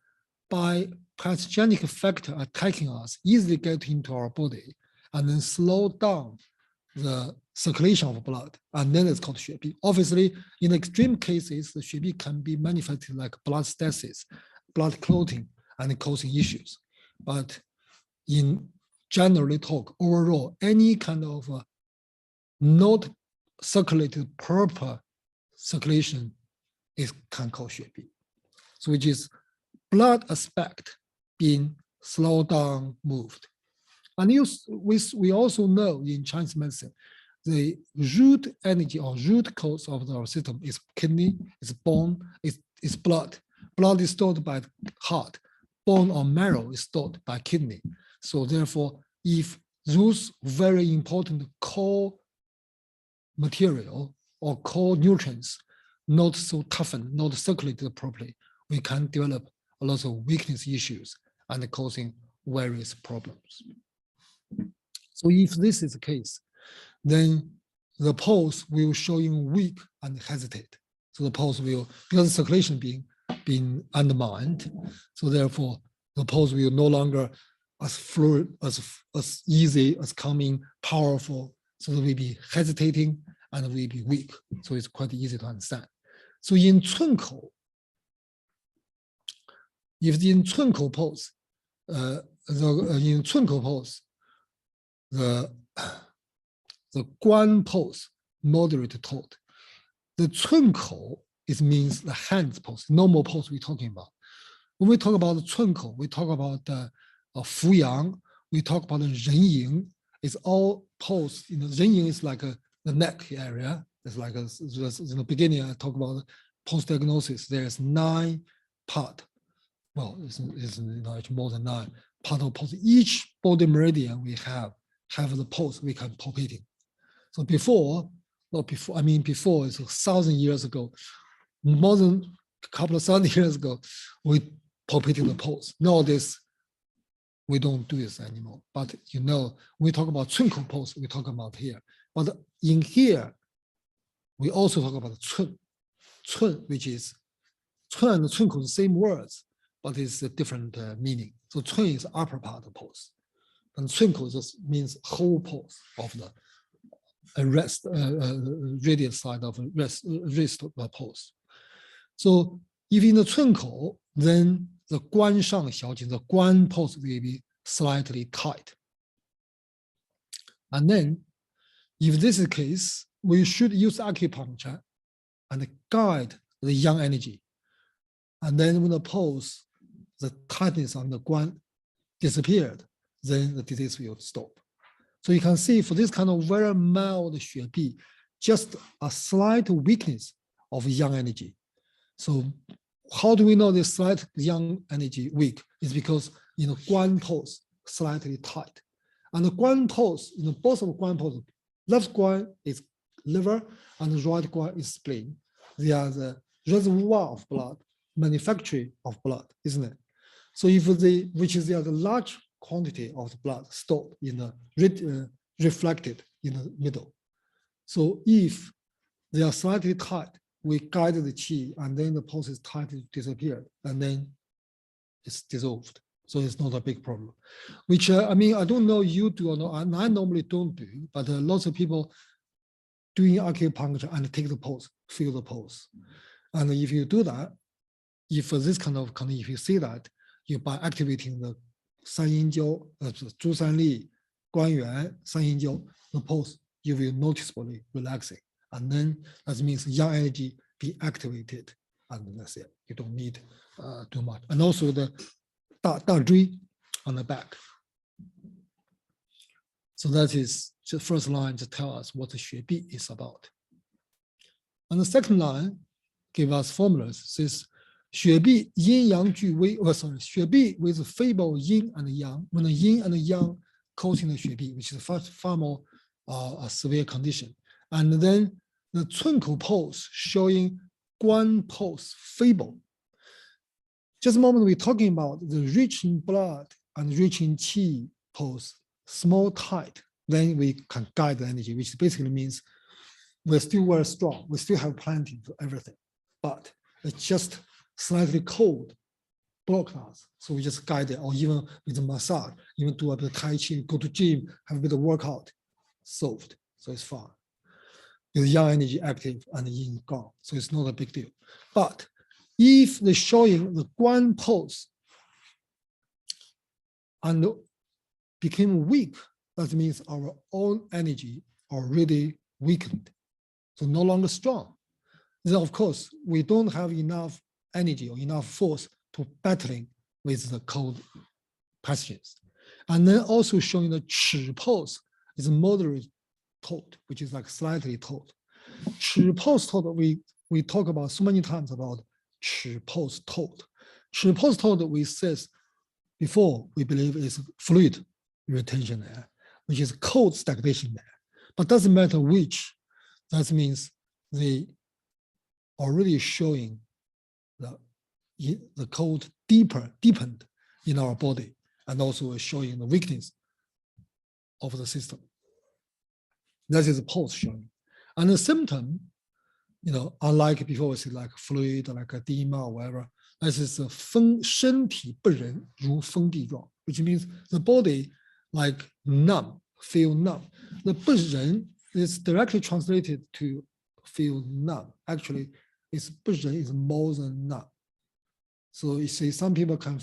Speaker 8: by pathogenic factor attacking us, easily get into our body, and then slow down the circulation of blood, and then it's called 血闭. Obviously, in extreme cases, the 血闭 can be manifested like blood stasis, blood clotting, and causing issues. But in generally talk, overall, any kind of not circulated proper circulation can cause 血闭. So which is blood aspect being slowed down, moved. And we also know in Chinese medicine, the root energy or root cause of our system is kidney, is bone, is blood. Blood is stored by the heart. Bone or marrow is stored by kidney. So therefore, if those very important core material or core nutrients not so toughened, not circulated properly, we can develop a lot of weakness issues and causing various problems. So if this is the case, then the pulse will showing weak and hesitate. So the pulse will, because the circulation being undermined, so therefore the pulse will no longer as fluid, as easy, as coming, powerful. So it will be hesitating and will be weak. So it's quite easy to understand. So in 寸口, if in 寸口 pulse, in 寸口 pulse, the guan pulse, moderate taut. The 寸口, it means the hands pulse, normal pulse we're talking about. When we talk about the 寸口, we talk about the Fu Yang, we talk about the Ren Ying. It's all pulse. You know, Ren Ying is like the neck area. It's like in the beginning, I talk about pulse diagnosis. There's 9 part. Well, it's more than 9 part of pulse. Each body meridian we have the pulse we can palpating. So before it's 1,000 years ago, more than a couple of 1,000 years ago, we palpating the pulse. Nowadays, we don't do this anymore. But you know, when we talk about 寸口 pulse, we talk about here. But in here, we also talk about 寸, which is 寸 and 寸口, the same words, but it's a different meaning. So 寸 is upper part of the pulse. And 寸口 just means whole pulse of the radial side of wrist pulse. So if in the 寸口, then the 关上小颈, the 关 pulse will be slightly tight. And then, if this is the case, we should use acupuncture and guide the yang energy. And then when the pulse, the tightness on the 关 disappeared, then the disease will stop. So you can see for this kind of very mild 血闭, just a slight weakness of yang energy. So how do we know this slight yang energy weak? Is because guan pulse slightly tight. And the guan pulse, both of guan pulse, left guan is liver and the right guan is spleen. They are the reservoir of blood, manufacturing of blood, isn't it? So if which is the large quantity of the blood stored in the reflected in the middle. So if they are slightly tight, we guide the qi and then the pulse is tight, disappeared, and then it's dissolved. So it's not a big problem, which I don't know you do or not, and I normally don't do, but lots of people doing acupuncture and take the pulse, feel the pulse. And if you do that, if this kind of, if you see that, you by activating the 三阴交, 珠三粒, 关元, 三阴交, the pulse, you will noticeably relaxing. And then that means yang energy be activated. And that's it. You don't need too much. And also the 大椎 on the back. So that is the first line to tell us what the 血闭 is about. And the second line give us formulas. Says 血闭阴阳俱微.血闭 with feeble yin and yang. When the yin and the yang causing the 血闭, which is far more a severe condition. And then the 寸口 pulse showing guan pulse feeble. Just a moment, we're talking about the rich in blood and rich in qi pulse, small tight, then we can guide the energy, which basically means we're still very strong. We still have plenty for everything, but it's just slightly cold, block us. So we just guide it, or even with a massage, even do a bit of tai chi, go to gym, have a bit of workout, solved. So it's fine. With yang energy active and yin gone, so it's not a big deal. But if the showing the guan pulse and became weak, that means our own energy already weakened, so no longer strong. Then of course we don't have enough energy or enough force to battling with the cold pathogens. And then also showing the qi pulse is moderate taut, which is like slightly taut. Qi pulse taut, we talk about so many times about qi pulse taut. Qi pulse taut, we said before, we believe is fluid retention there. which is cold stagnation there. But doesn't matter which. That means they already showing the cold deepened in our body, and also showing the weakness of the system. That is the pulse showing. And the symptom, unlike before we say like fluid, like edema or whatever, this is a 身体不仁如封闭状, which means the body like numb, feel numb. The 不仁 is directly translated to feel numb. Actually, it's 不仁 is more than numb. So you see, some people can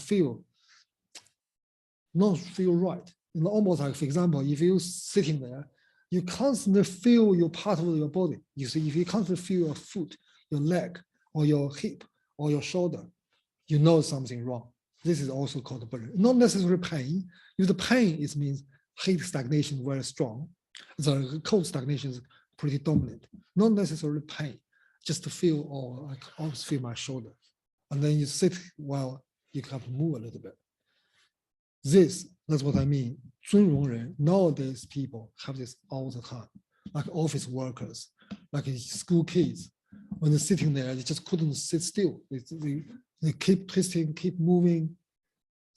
Speaker 8: not feel right. Almost like, for example, if you're sitting there, you constantly feel your part of your body. You see, if you constantly feel your foot, your leg, or your hip, or your shoulder, you know something wrong. This is also called burden. Not necessarily pain. If the pain is means heat stagnation very strong, the cold stagnation is pretty dominant. Not necessarily pain, just to feel, oh, I always feel my shoulder. And then you sit while you have to move a little bit. That's what I mean. 尊容人, nowadays people have this all the time, like office workers, like school kids. When they're sitting there, they just couldn't sit still. They keep twisting, keep moving.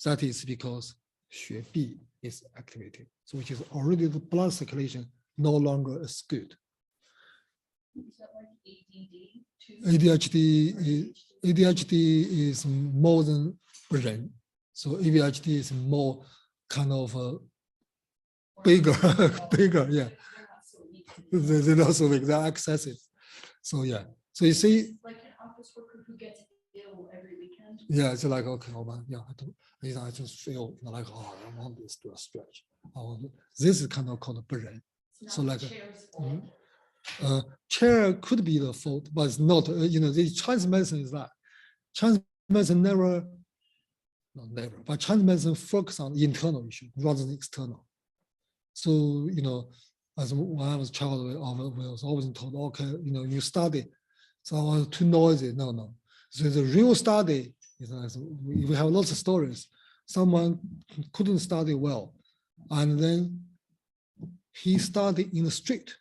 Speaker 8: That is because 血闭 is activated, so which is already the blood circulation no longer as good.
Speaker 6: Is that like ADD?
Speaker 8: ADHD is more than 不仁. So ADHD is more kind of bigger, yeah. They're not so big, they're excessive. So yeah, so you see,
Speaker 6: Like an office worker who gets ill every weekend.
Speaker 8: yeah, it's like, okay, hold on, yeah, I just feel like, oh, I want this to stretch. This is kind of called 不仁.
Speaker 6: It's
Speaker 8: So
Speaker 6: not
Speaker 8: like,
Speaker 6: the chair's fault.
Speaker 8: chair could be the fault, but it's not. The Chinese medicine is that. Chinese medicine but Chinese medicine focus on internal issue rather than external. So, as when I was a child, I was always told, okay, you study. So I was too noisy. No. So the real study is, we have lots of stories. Someone couldn't study well, and then he studied in the street.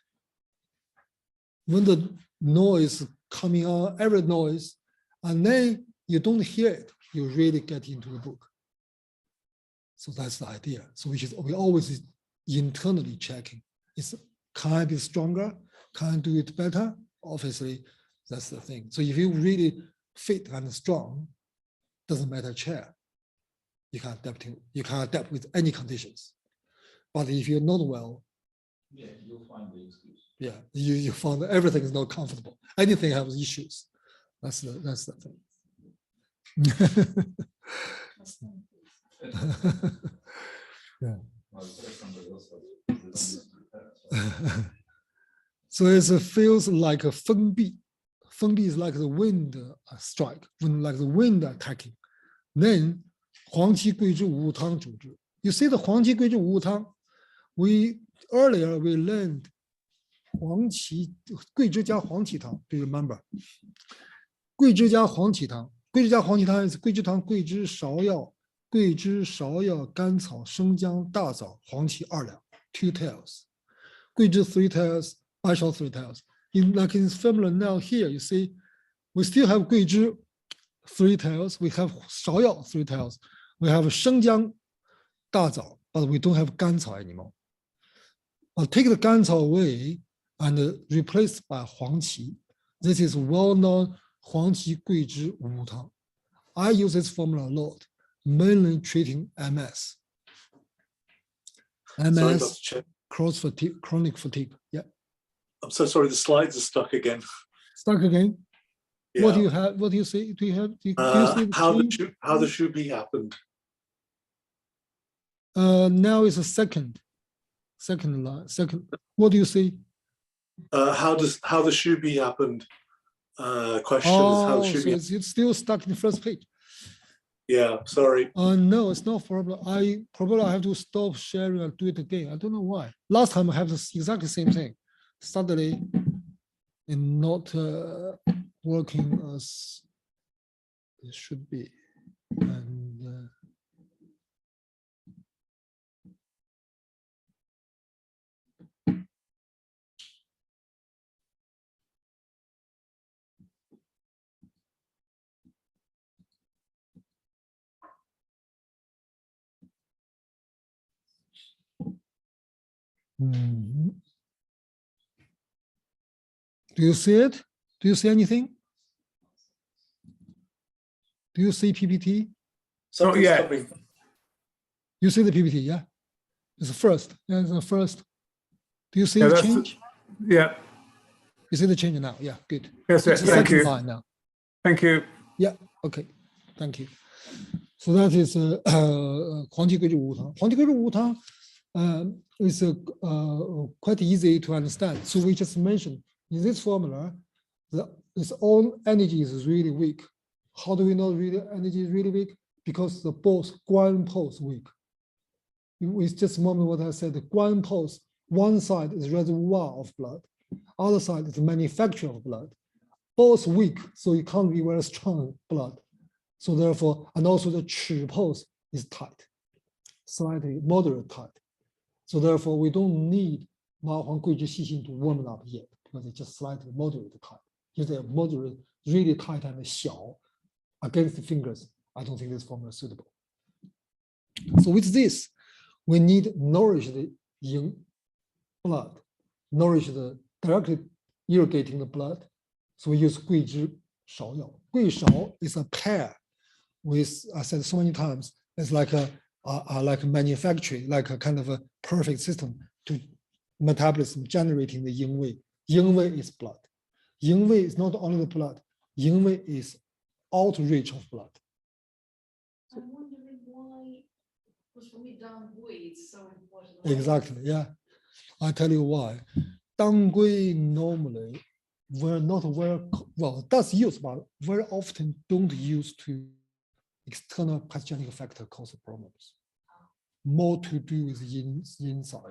Speaker 8: When the noise coming out, every noise, and then you don't hear it, you really get into the book. So that's the idea. So we always internally checking. Can I be stronger? Can I do it better? Obviously, that's the thing. So if you really fit and strong, doesn't matter chair. You can adapt with any conditions. But if you're not well,
Speaker 4: yeah, you'll find the excuse.
Speaker 8: yeah, you found that everything is not comfortable. Anything has issues. That's the thing. Yeah. So it feels like a 封闭. 封闭 is like the wind strike, like the wind attacking. Then 黄芪桂枝五物汤主治. You see the 黄芪桂枝五物汤. Earlier we learned 黄芪桂枝加黄芪汤. Do you remember? 桂枝加黄芪汤. 桂枝加黄芪汤 is 桂枝汤、桂枝芍药、甘草、生姜、大枣、黄芪2两 2 tails. 桂枝 3 tails, 白芍 3 tails. Like in this formula now here, you see, we still have 桂枝 3 tails, we have 芍药 3 tails, we have 生姜、大枣, but we don't have 甘草 anymore. But take the 甘草 away and replace by 黄芪. This is well-known 黄芪桂枝五物汤. I use this formula a lot, mainly treating MS.
Speaker 5: Sorry,
Speaker 8: MS, cross fatigue, chronic fatigue. Yeah.
Speaker 5: I'm so sorry, the slides are stuck again.
Speaker 8: Stuck again.
Speaker 5: Yeah.
Speaker 8: What do you have? What do you see? Do you have? Do you see the
Speaker 5: how
Speaker 8: screen?
Speaker 5: the Shubi happened?
Speaker 8: Now it's a second line. Second. What do you see?
Speaker 5: How the Shubi happened? Question is how the Shubi.
Speaker 8: So it's still stuck in the first page.
Speaker 5: Yeah, sorry.
Speaker 8: No, it's no problem. I have to stop sharing and do it again. I don't know why. Last time I have the exactly same thing. Suddenly, it's not working as it should be. And Mhm. Do you see it? Do you see anything? Do you see PPT?
Speaker 5: Something's
Speaker 1: yet.
Speaker 5: coming.
Speaker 8: You see the PPT, yeah? It's the first. Yeah, it's the first. Do you see
Speaker 1: Yeah,
Speaker 8: the
Speaker 1: that's
Speaker 8: change?
Speaker 1: Yeah.
Speaker 8: You see the change now? Yeah, good.
Speaker 1: Yes,
Speaker 8: It's the
Speaker 1: thank
Speaker 8: second
Speaker 1: you.
Speaker 8: line now.
Speaker 1: Thank you.
Speaker 8: Yeah, okay. Thank you. So that is 黄芪桂枝五汤. 黄芪桂枝五汤 is quite easy to understand. So we just mentioned in this formula, its own energy is really weak. How do we know really energy is really weak? Because the both guan pulse weak. It's just moment what I said. The guan pulse, one side is reservoir of blood, other side is manufacture of blood. Both weak, so it can't be very strong blood. So therefore, and also the chi pulse is tight, slightly moderate tight. So therefore, we don't need Ma Huang Gui Zhi Xi Xin to warm it up yet because it's just slightly moderate tight. If they're moderate, really tight and xiao against the fingers, I don't think this formula is suitable. So with this, we need nourish the yin blood, nourish the directly irrigating the blood. So we use Gui Zhi Shao Yao. Gui Shao is a pair with, I said so many times, it's like a manufacturing, like a kind of a perfect system to metabolism generating the yin wei. Yin wei is blood. Yin wei is not only the blood. Yin wei is outreach of blood.
Speaker 7: I'm wondering why, because for me, Dang Gui is so important.
Speaker 8: Exactly, yeah. I'll tell you why. Dang Gui normally we're not very, well, that's used, but very often don't use to external pathogenic factor cause problems. More to do with inside.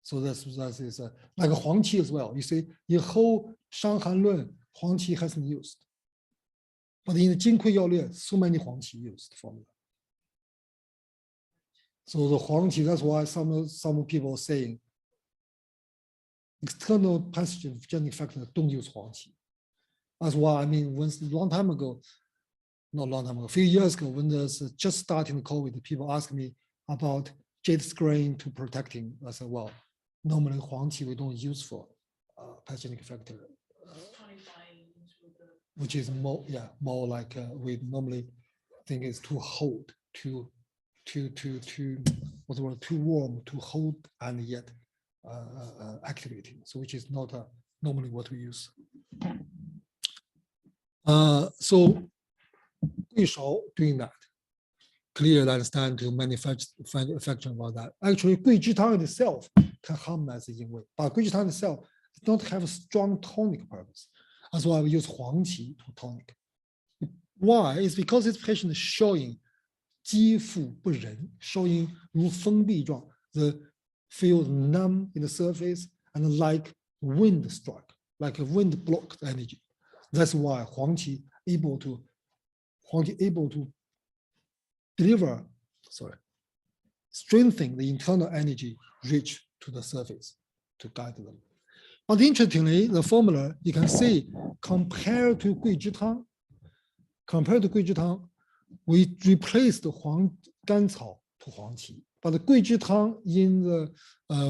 Speaker 8: So that's like a Huang Qi as well. You see, in whole Shang Han Lun, Huang Qi hasn't used. But in the Jin Kui Yao Lian, so many Huang Qi used formula. So the Huang Qi, that's why some people are saying external pathogenic factor don't use Huang Qi. That's why, I mean, once a long time ago, not a long time ago, a few years ago, when there's just starting the COVID, people ask me about jade screen to protecting. I said, well, normally Huang Qi we don't use for pathogenic factor, which is more, yeah, more like we normally think is to hold, too what's the word, too warm to hold and yet activating. So which is not normally what we use. So Gui Shao doing that, clearly understand to manufacture about that. Actually, Gui Zhi Tang itself can harmonize the yin wei, but Gui Zhi Tang itself does not have a strong tonic purpose. That's why we use Huang Qi to tonic. Why? It's because this patient is showing 肌腹不仁, showing 如封闭状, the feels numb in the surface and like wind struck, like a wind blocked energy. That's why Huang Qi able to deliver, strengthen the internal energy reach to the surface to guide them. But interestingly, the formula you can see compared to Gui Zhi Tang, we replaced the Huang Gan Cao to Huang Qi. But the Gui Zhi Tang in the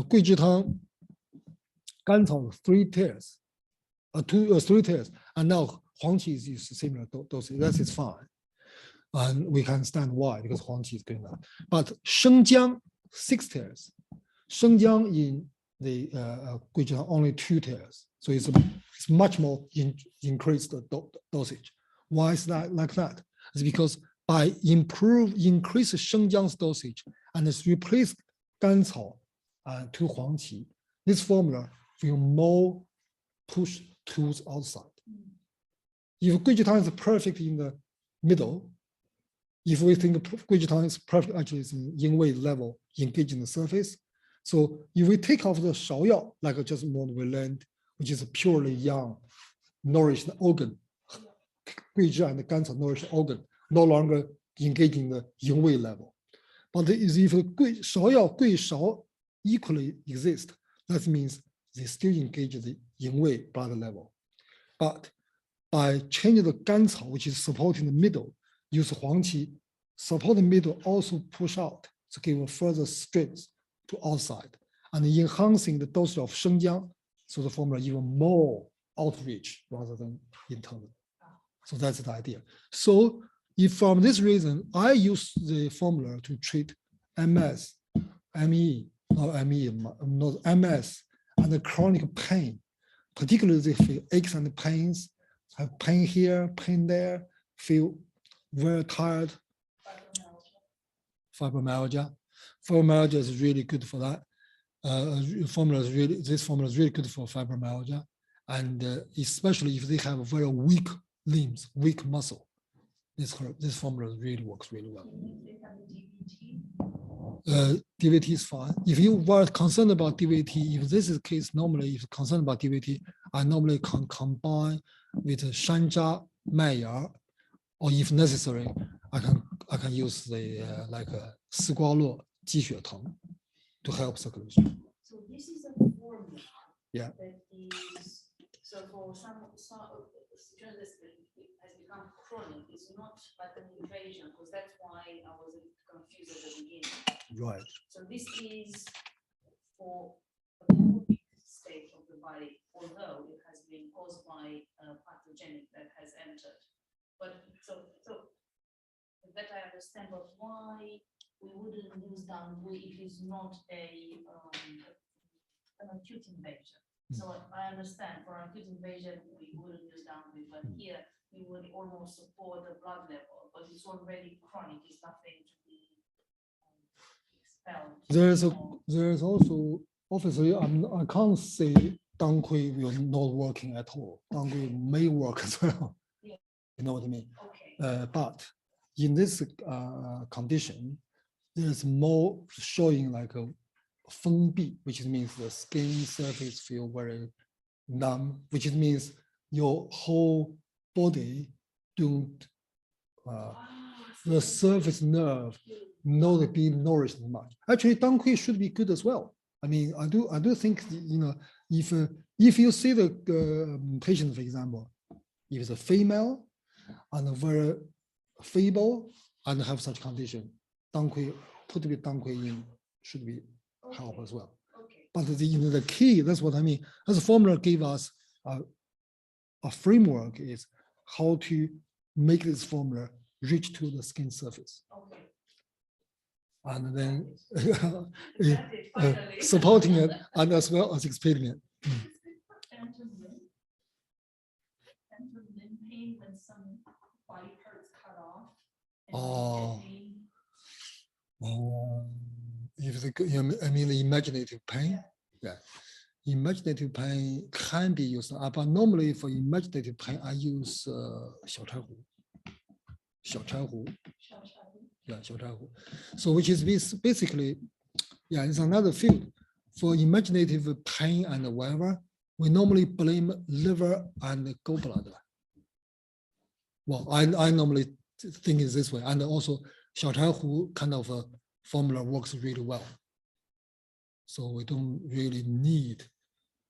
Speaker 8: Gui Zhi Tang Gan Cao 3 tiers, 3 tiers, and now Huang Qi is used similar dosage. That is fine. And we can understand why, because Huang Qi is doing that. But Shengjiang, 6 tiers. Shengjiang in the Gui Zhi Tang only 2 tiers. So it's much more increased dosage. Why is that like that? It's because by increase Shengjiang's dosage and replace Gan Cao to Huang Qi, this formula will more push tools outside. If Gui Zhi Tang is perfect in the middle, if we think Gui Zhi Tang is perfect, actually it's in yin wei level, engaging the surface. So if we take off the Shao Yao, like just what we learned, which is a purely yang, nourished organ, Gui Zhi and Gan Cao nourished organ, no longer engaging the yin wei level. But if Gui Shao Yao, Gui Shao equally exist, that means they still engage the yin wei blood level. But by changing the Gan Cao, which is supporting the middle, use Huang Qi, support the middle, also push out to give a further strength to outside and enhancing the dosage of Shenyang, so the formula even more outreach rather than internal. So that's the idea. So if from this reason, I use the formula to treat MS, ME, not ME, not MS, and the chronic pain, particularly they feel aches and pains, have pain here, pain there, feel very tired. Fibromyalgia. Fibromyalgia is really good for that. This formula is really good for fibromyalgia, and especially if they have very weak limbs, weak muscle. This formula really works really well. DVT is fine. If you were concerned about DVT, if this is the case, normally if you're concerned about DVT, I normally can combine with Shanja Meyer, or if necessary, I can use the like丝瓜络鸡血藤 to help circulation.
Speaker 7: So this is a formula.
Speaker 8: Yeah.
Speaker 7: That is, so for some students has become chronic. It's not like an invasion, because that's why I was confused at the beginning.
Speaker 8: Right.
Speaker 7: So this is for a chronic state of the body, although it has been caused by a pathogenic that has entered. But so that I understand, but why we wouldn't use Dangui if it's not an acute invasion? So I understand for acute invasion, we wouldn't use Dangui, but here we would almost support the blood level, but it's already chronic, it's nothing to be expelled.
Speaker 8: There's also, obviously, I can't say Dangui will not working at all. Dangui may work as well.
Speaker 7: Yeah.
Speaker 8: You know what I mean?
Speaker 7: Okay.
Speaker 8: But in this condition, there's more showing like a 封闭, which means the skin surface feel very numb, which means your whole body don't, the surface nerve not being nourished much. Actually, Dangui should be good as well. I mean, I do think, you know, if you see the patient, for example, if it's a female and very feeble and have such condition, Dangui, put with Dangui in should be help as well.
Speaker 7: Okay.
Speaker 8: But the key, that's what I mean. As a formula gave us a framework is how to make this formula reach to the skin surface.
Speaker 7: Okay.
Speaker 8: And then
Speaker 7: Got it, finally.
Speaker 8: supporting it and as well as explaining it.
Speaker 6: Phantom limb pain when some body parts cut off. and
Speaker 8: Oh.
Speaker 6: pain.
Speaker 8: If the, I mean the imaginative pain, yeah. Imaginative pain can be used, but normally for imaginative pain, I use 小柴胡. 小柴胡. Yeah, 小柴胡. So which is basically, yeah, it's another field. For imaginative pain and whatever, we normally blame liver and gallbladder. Well, I normally think it's this way. And also 小柴胡 kind of a formula works really well. So we don't really need,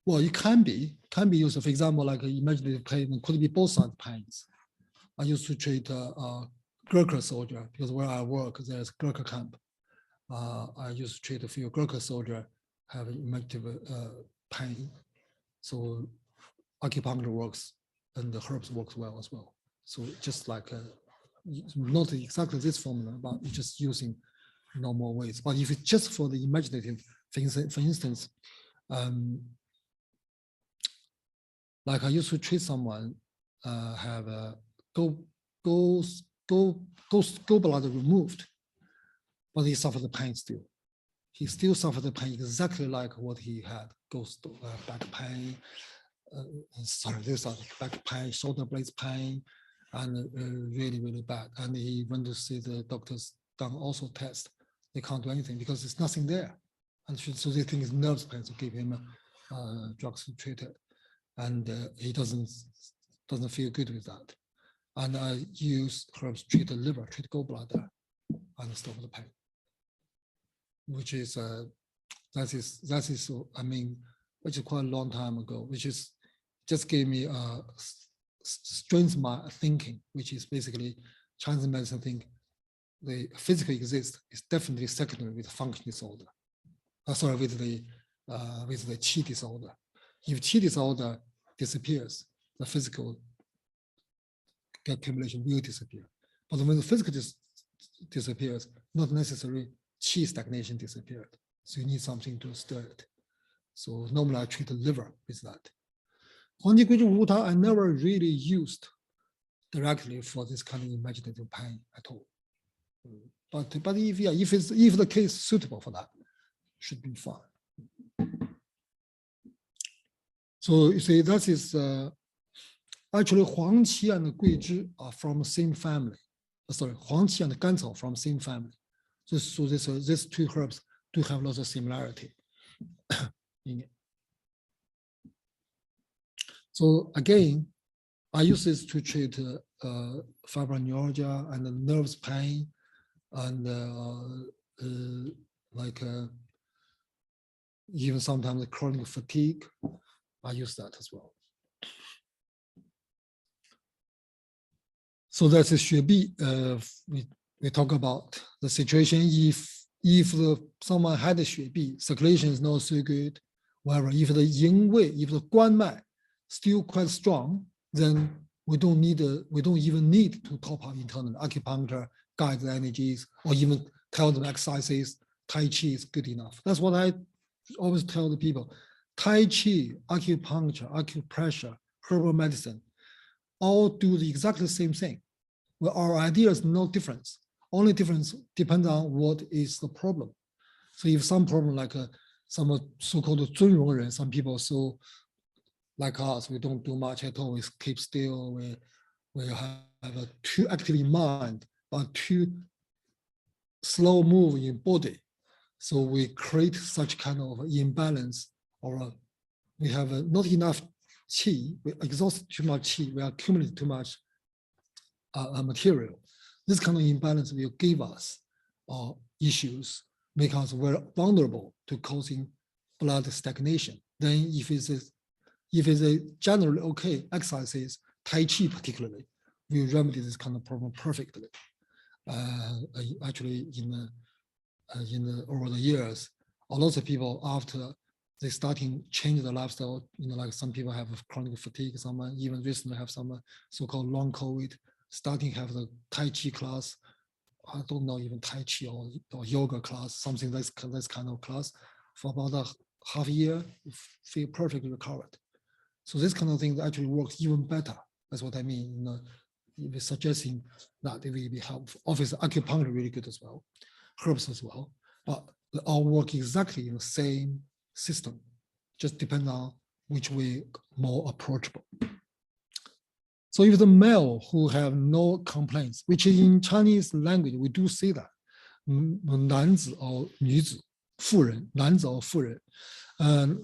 Speaker 8: well, it can be used, for example, like imaginative pain, could be both sides pains. I used to treat Gurkha soldier because where I work, there's Gurkha camp. I used to treat a few Gurkha soldier having imaginative pain. So acupuncture works and the herbs works well as well. So just like, not exactly this formula, but just using normal ways. But if it's just for the imaginative, for instance, like I used to treat someone have a gallbladder removed, but he suffered the pain still. He still suffered the pain exactly like what he had, back pain, this back pain, shoulder blades pain, and really, really bad. And he went to see the doctors, done also test. They can't do anything because there's nothing there. And so they think it's nerves pain, so give him drugs to treat it. And he doesn't feel good with that. And I use herbs to treat the liver, treat gallbladder, and stop the pain. Which is that is I mean, which is quite a long time ago, which is just gave me strength my thinking, which is basically Chinese medicine think the physical exists is definitely secondary with function disorder. Sorry, with the qi disorder. If qi disorder disappears, the physical accumulation will disappear. But when the physical disappears, not necessarily qi stagnation disappeared. So you need something to stir it. So normally I treat the liver with that. I never really used directly for this kind of imaginative pain at all. But if the case suitable for that, should be fine. So you see, that is actually Huang Qi and Gui Zhi are from the same family. Sorry, Huang Qi and Gancao from same family. So these two herbs do have lots of similarity in it. So again, I use this to treat fibromyalgia and the nerves pain and even sometimes chronic fatigue. I use that as well. So that's a Xue Bi. We talk about the situation if someone had a Xue Bi, circulation is not so good. However, if the Yin Wei, if the Guan Mai still quite strong, then we don't even need to top up internal acupuncture, guide the energies, or even tell them exercises. Tai Chi is good enough. That's what I always tell the people. Tai Chi, acupuncture, acupressure, herbal medicine, all do the exactly same thing. Well, our idea is no difference. Only difference depends on what is the problem. So if some problem like some so-called 尊荣人, some people so like us, we don't do much at all. We keep still. We have a too active in mind, but too slow move in body. So we create such kind of imbalance, or we have not enough qi. We exhaust too much qi. We accumulate too much material. This kind of imbalance will give us issues, make us very vulnerable to causing blood stagnation. Then if it's a generally okay exercises, Tai Chi particularly, will remedy this kind of problem perfectly. Actually, over the years, a lot of people after they starting change their lifestyle, like some people have chronic fatigue, some even recently have some so-called long COVID, starting have the Tai Chi class. I don't know, even Tai Chi or yoga class, something that's kind of class. For about a half a year, feel perfectly recovered. So this kind of thing actually works even better. That's what I mean. We're suggesting that it will be helpful. Obviously, acupuncture really good as well, herbs as well, but they all work exactly in the same system. Just depend on which way more approachable. So if the male who have no complaints, which in Chinese language we do say that, 男子 or 女子, 妇人, 男子 or 妇人,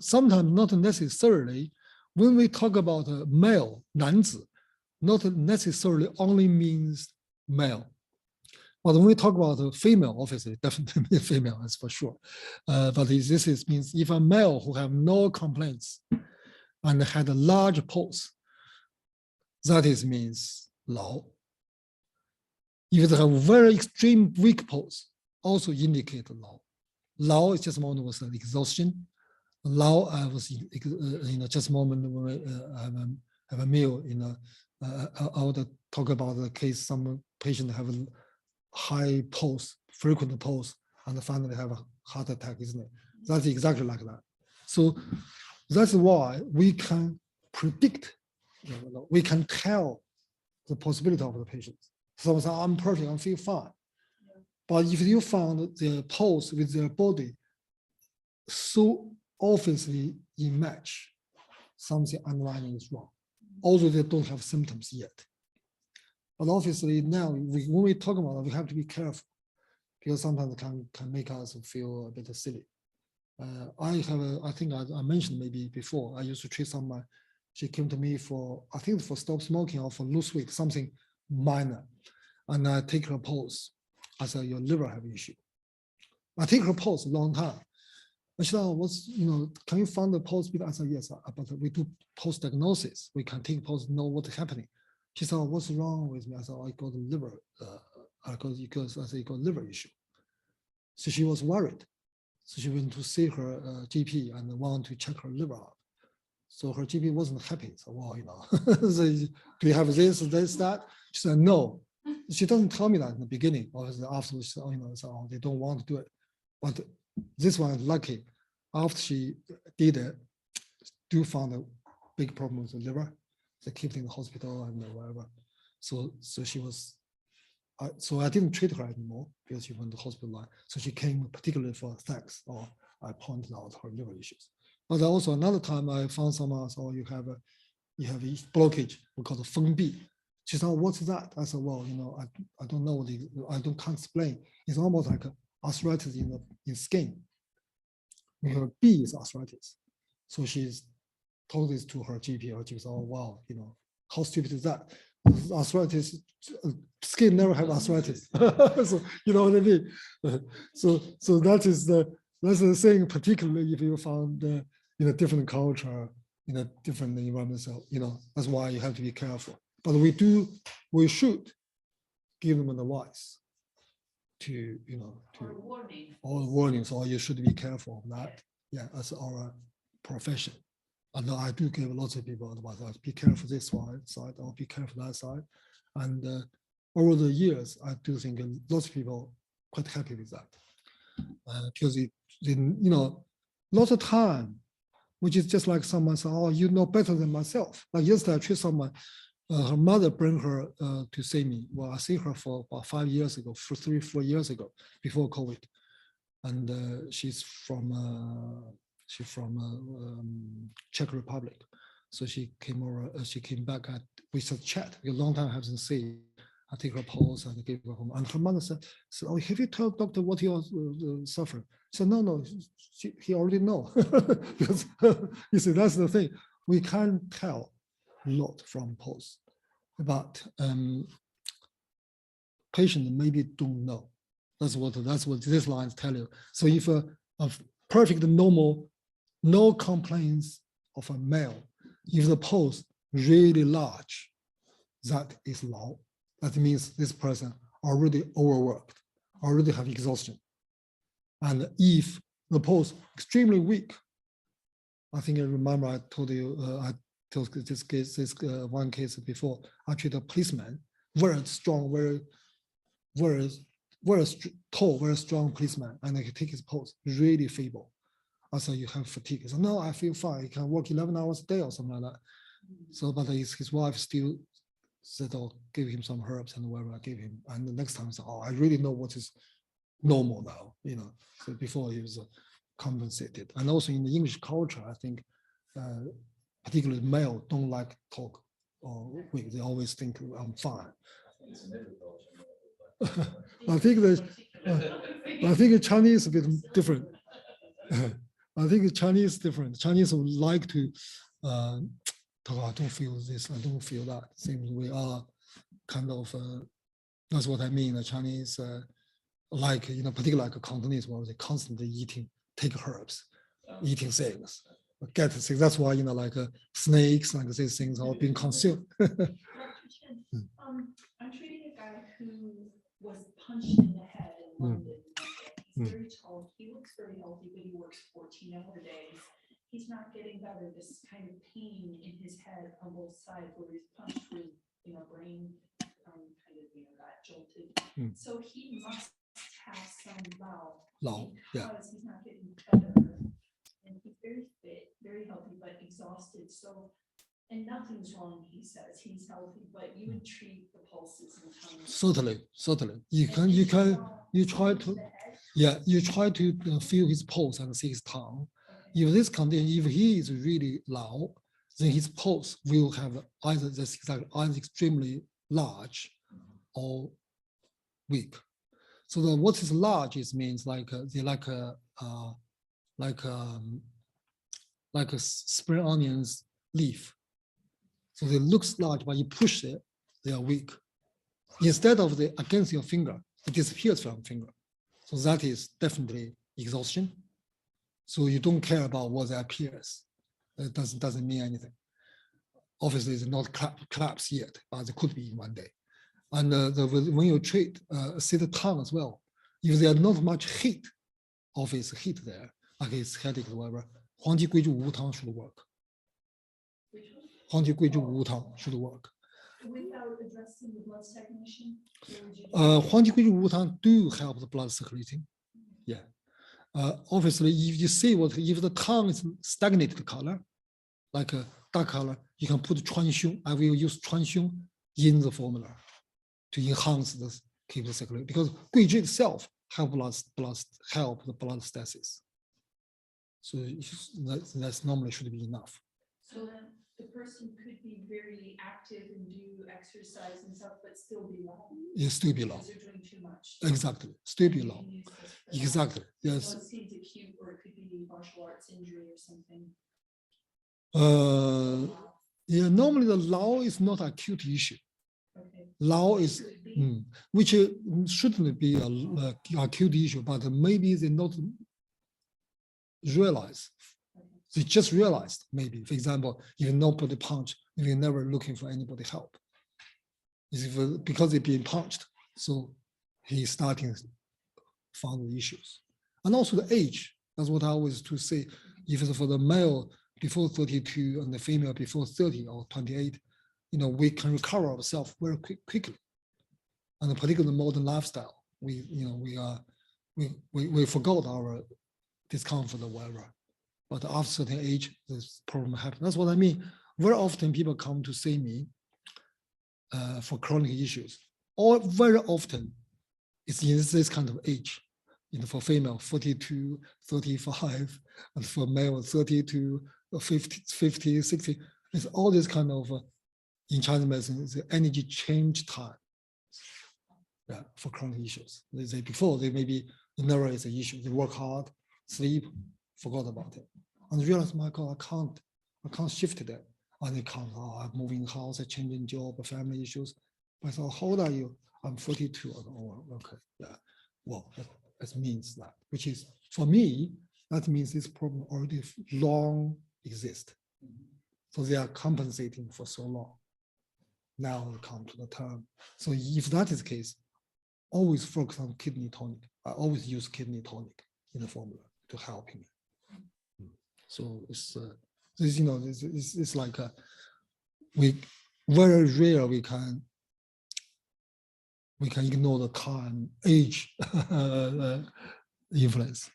Speaker 8: sometimes not necessarily. When we talk about a male, 男子, not necessarily only means male. But when we talk about a female, obviously, definitely female, that's for sure. But this means if a male who have no complaints and had a large pulse, that means 老. If they have very extreme weak pulse, also indicate 老. 老is just a moment was exhaustion. 老, I was just a moment when we have a meal. I would talk about the case. Some patient have a high pulse, frequent pulse, and finally have a heart attack, isn't it? That's exactly like that. So that's why we can predict. We can tell the possibility of the patient. Someone says, I'm perfect, I feel fine. But if you found their pulse with their body so obviously in match, something underlying is wrong, although they don't have symptoms yet. But obviously now, when we talk about it, we have to be careful because sometimes it can make us feel a bit silly. I think I mentioned maybe before, I used to treat someone. She came to me for, I think for stop smoking or for lose weight, something minor. And I take her pulse. I said, your liver have issue. I take her pulse a long time. And she said, can you find the pulse? I said, yes, but we do pulse diagnosis. We can take pulse, know what's happening. She said, what's wrong with me? I said, I got liver because I say got liver issue. So she was worried. So she went to see her GP and want to check her liver out. So her GP wasn't happy. So, well, so do you have this, that? She said, no. She doesn't tell me that in the beginning. Obviously, afterwards, she said, so they don't want to do it. But this one is lucky. After she did it, do found a big problem with the liver. They kept in the hospital and whatever. So she was, so I didn't treat her anymore because she went to the hospital. So she came particularly for thanks, or I pointed out her liver issues. But also another time I found someone else, you have a blockage, we call it 封闭. She said, what's that? I said, well, I don't know, can't explain. It's almost like arthritis in skin. B is arthritis. So she's told this to her GP. Her GP said, oh, wow, how stupid is that? Arthritis, skin never have arthritis. So, you know what I mean? So that's the thing, particularly if you found in a different culture, in a different environment. So, that's why you have to be careful. But we should give them advice to, or warnings, or you should be careful of that. Yeah, as our profession. And I do give lots of people advice, be careful this side, or be careful that side. And over the years, I do think lots of people quite happy with that. Because lots of time, which is just like someone said, oh, you know better than myself. Like yesterday, I treated someone, her mother bring her to see me. Well, I see her for about 5 years ago, for 3-4 years ago, before COVID. And she's from Czech Republic. So she came over, she came back, we said chat, a long time I haven't seen. I take her pulse and give her home. And her mother said, oh, have you told doctor what he was suffering? She said, no, he already know. Because you see, that's the thing. We can't tell a lot from pulse, but patient maybe don't know. That's what this lines tell you. So if a perfect normal, no complaints of a male, if the pulse really large, that is low. That means this person already overworked, already have exhaustion. And if the pulse extremely weak, I think I remember I told you, I told this case, one case before, I treated a policeman, very strong, very tall, very strong policeman, and I could take his pulse, really feeble. I said, you have fatigue. He said, no, I feel fine. He can work 11 hours a day or something like that. So, but his wife still said, oh, give him some herbs and whatever I gave him. And the next time I said, oh, I really know what is normal now, So before he was compensated. And also in the English culture, I think, particularly male don't like talk or weak. They always think I'm fine. I think Chinese is a bit different. I think Chinese is different. Chinese would like to talk, I don't feel this, I don't feel that. Seems we are kind of, that's what I mean. The Chinese, like, particularly like a Cantonese, where they constantly eating, take herbs, eating things, get things. That's why, like snakes, like these things are being consumed.
Speaker 6: I'm treating a guy who was punched in the head in London. He's very tall. He looks very healthy, but he works 14-hour days. He's not getting better. This kind of pain in his head on both sides, where he's punched with, brain kind of, got jolted. So he must have some Lao because he's not getting better. And he's very fit, very healthy, but exhausted. So, and nothing's wrong, he says. He's healthy, but you would treat the pulses and tongues.
Speaker 8: Certainly. You try to feel his pulse and see his tongue. If this condition, if he is really loud, then his pulse will have either extremely large or weak. So what is large is means like a spring onion's leaf. So they look large, but you push it, they are weak. Instead of against your finger, it disappears from your finger. So that is definitely exhaustion. So you don't care about what that appears. It doesn't mean anything. Obviously, it's not collapse yet, but it could be one day. And when you treat acetic tongue as well, if there are not much heat, obvious heat there, like it's headache or whatever, 黄芪桂枝无汤 should work. 黄芪桂枝无汤 should work.
Speaker 6: Without addressing the blood stagnation?
Speaker 8: 黄芪桂枝无汤 do help the blood circulating. Yeah. Obviously, if you see if the tongue is stagnated color, like a dark color, you can put 川芎. I will use 川芎 in the formula to enhance the keep the circulation, because 桂枝 itself help the blood stasis. So that's normally should be enough.
Speaker 6: So then the person could be very active and do exercise and stuff, but still be low.
Speaker 8: It still be low.
Speaker 6: Because they're doing too much.
Speaker 8: Exactly, still be
Speaker 6: You
Speaker 8: low.
Speaker 6: can use this for that.
Speaker 8: Exactly.
Speaker 6: Well,
Speaker 8: Yes.
Speaker 6: it seems acute, or it could be martial arts injury or something.
Speaker 8: Yeah. Normally the law is not acute issue.
Speaker 6: Okay.
Speaker 8: Law is
Speaker 6: Could be.
Speaker 8: which shouldn't be a acute issue, but maybe they not realize. They just realized maybe, for example, if nobody punch, if you're never looking for anybody help. Because they're being punched, so he's starting found the issues. And also the age, that's what I always to say. If it's for the male before 32 and the female before 30 or 28, we can recover ourselves very quickly. And particularly the modern lifestyle, we forgot our discomfort or whatever. But after a certain age, this problem happens. That's what I mean. Very often people come to see me for chronic issues, or very often it's in this kind of age. For female, 42, 35, and for male, 32, 50, 60. It's all this kind of, in Chinese medicine, it's the energy change time. Yeah, for chronic issues. They say before, they maybe never is an issue. They work hard, sleep, forgot about it. And realize, my God, I can't shift that. And they can't, I'm moving house, I'm changing job, family issues. I thought, how old are you? I'm 42. Oh, okay, yeah. Well, that means that, which is, for me, that means this problem already long exists. So they are compensating for so long. Now we come to the term. So if that is the case, always focus on kidney tonic. I always use kidney tonic in the formula to help him. So it's it's like we very rare we can ignore the time, age influence.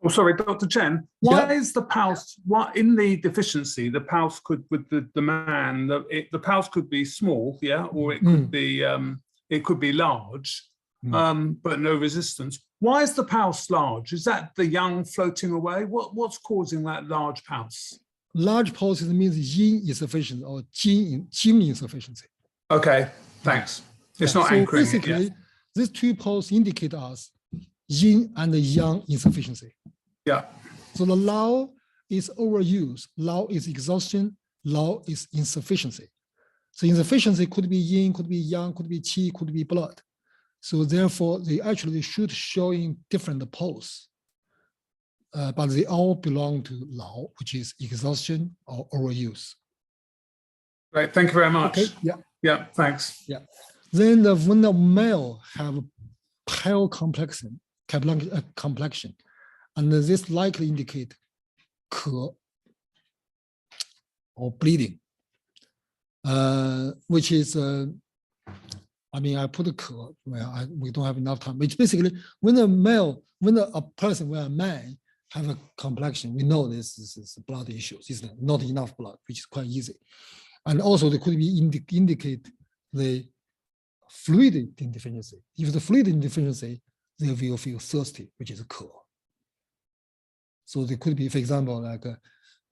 Speaker 1: Sorry, Dr. Chen, why is the pulse, in the deficiency, the pulse could, with the man, the pulse could be small, yeah, or it could be large, but no resistance. Why is the pulse large? Is that the young floating away? What's causing that large pulse?
Speaker 8: Large pulse means yin insufficiency or jin insufficiency.
Speaker 1: Okay, thanks. It's not anchoring.
Speaker 8: So basically, these two pulses indicate us yin and yang insufficiency.
Speaker 1: Yeah.
Speaker 8: So the lao is overuse, lao is exhaustion, lao is insufficiency. So insufficiency could be yin, could be yang, could be qi, could be blood. So therefore, they actually should show in different poses. But they all belong to lao, which is exhaustion or overuse.
Speaker 1: Great, thank you very much.
Speaker 8: Okay, yeah.
Speaker 1: Yeah, thanks.
Speaker 8: Yeah. Then when the male have pale complexion, and this likely indicate 咳 or bleeding, which is, I put a 咳, we don't have enough time. Which basically, when a man have a complexion, we know this is blood issues. It's not enough blood, which is quite easy. And also, they could be indicate the fluid deficiency. If the fluid deficiency, they will feel thirsty, which is 咳. So they could be, for example, like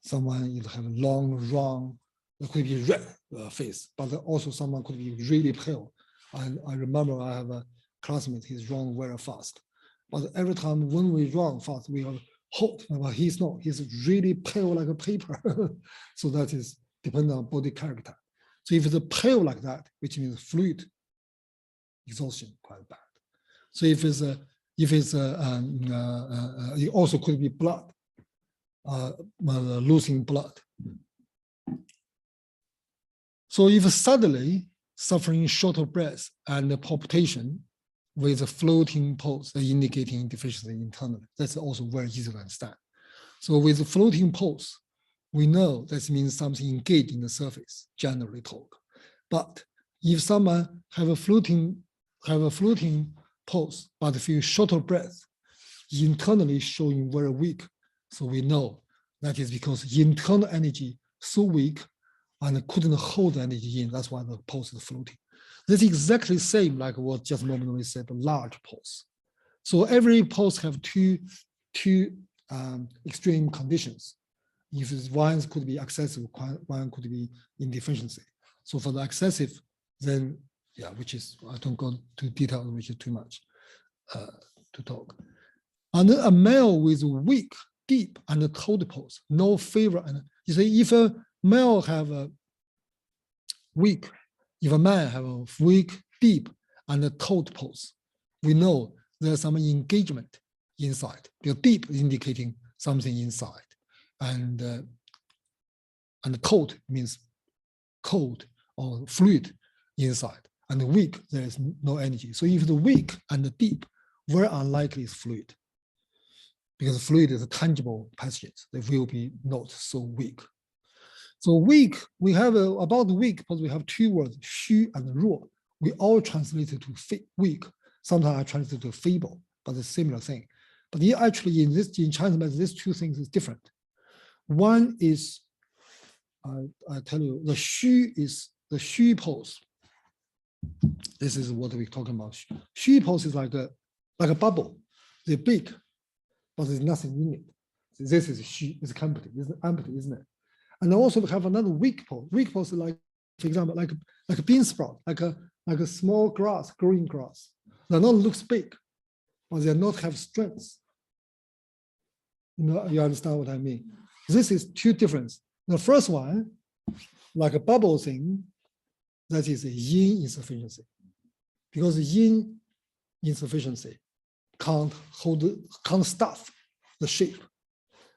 Speaker 8: someone have a long, round, it could be red face, but also someone could be really pale. And I remember I have a classmate, he's run very fast. But every time when we run fast, we are hot, but he's not, he's really pale like a paper. So that is depending on body character. So if it's a pale like that, which means fluid exhaustion, quite bad. So if it's it also could be blood, losing blood. So if suddenly suffering short of breath and palpitation with a floating pulse, indicating deficiency internally, that's also very easy to understand. So with a floating pulse, we know that means something engaged in the surface, generally talk. But if someone have a floating pulse, but feel short of breath, internally showing very weak, so we know that is because internal energy so weak and couldn't hold the energy in. That's why the pulse is floating. This is exactly the same like what just momentarily said, the large pulse. So every pulse have two extreme conditions. If it's one could be excessive, one could be in deficiency. So for the excessive, then yeah, which is, I don't go to detail, which is too much to talk. And a male with weak, deep, and cold pulse, no fever. And you say if a male have a weak, if a man have a weak, deep, and a cold pulse, we know there's some engagement inside. Because deep is indicating something inside, and cold means cold or fluid inside, and weak, there is no energy. So if the weak and the deep, very unlikely is fluid, because fluid is a tangible passage. They will be not so weak. So weak, we have about weak, because we have two words, xu and ruo. We all translate it to weak. Sometimes I translate it to feeble, but it's a similar thing. But actually in Chinese medicine, these two things is different. One is, I tell you, the xu is the xu pulse. This is what we're talking about. Xu pulse is like a bubble. They're big, but there's nothing in it. This is xu, it's empty, isn't it? And also we have another weak pulse. Weak pulse is like, for example, like a bean sprout, like a small grass, growing grass. They not looks big, but they not have strength. You understand what I mean? This is two differences. The first one, like a bubble thing, that is a yin insufficiency, because yin insufficiency can't stuff the shape.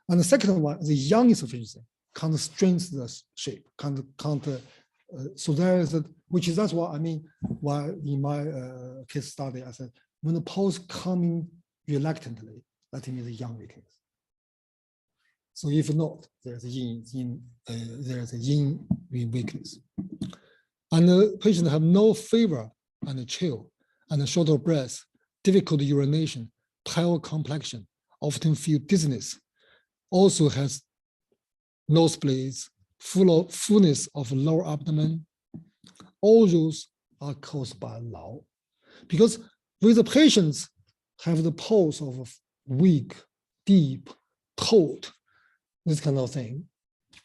Speaker 8: And the second one, the yang insufficiency, can't strengthen the shape, so there is that's what I mean. Why in my case study I said when the pulse coming reluctantly, that means the yang weakness. So if not, there's a yin weakness. And the patient have no fever and a chill and a short of breath, difficult urination, pale complexion, often feel dizziness, also has nosebleeds, fullness of lower abdomen. All those are caused by Lao. Because with the patients have the pulse of weak, deep, cold, this kind of thing,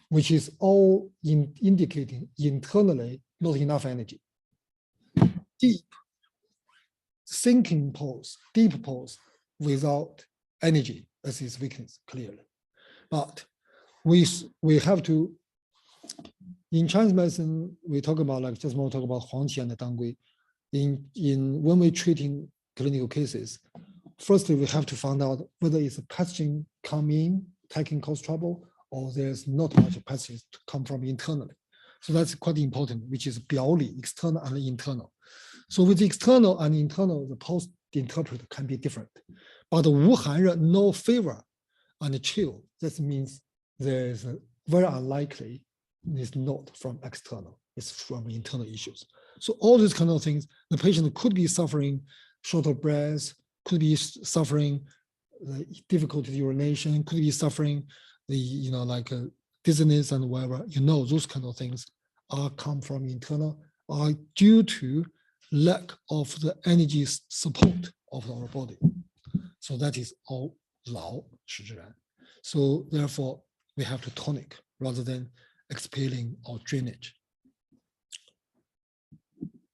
Speaker 8: which is all indicating internally not enough energy. Deep, sinking pulse, deep pulse without energy, this is weakness, clearly. But we have to, in Chinese medicine, we talk about, like just more talk about Huangqi and the Dangui. When we're treating clinical cases, firstly, we have to find out whether it's a pathogen coming, taking cause trouble, or there's not much pathogens to come from internally. So that's quite important, which is biaoli, external and internal. So with the external and internal, the pulse interpreter can be different. But the Wuhan, no fever and chill, that means there is a very unlikely it's not from external, it's from internal issues. So all these kind of things, the patient could be suffering short of breath, could be suffering difficulty urination, could be suffering the dizziness and whatever. Those kind of things are come from internal, are due to lack of the energy support of our body. So that is all Lao, Shizhiran. So therefore, we have to tonic rather than exhaling or drainage.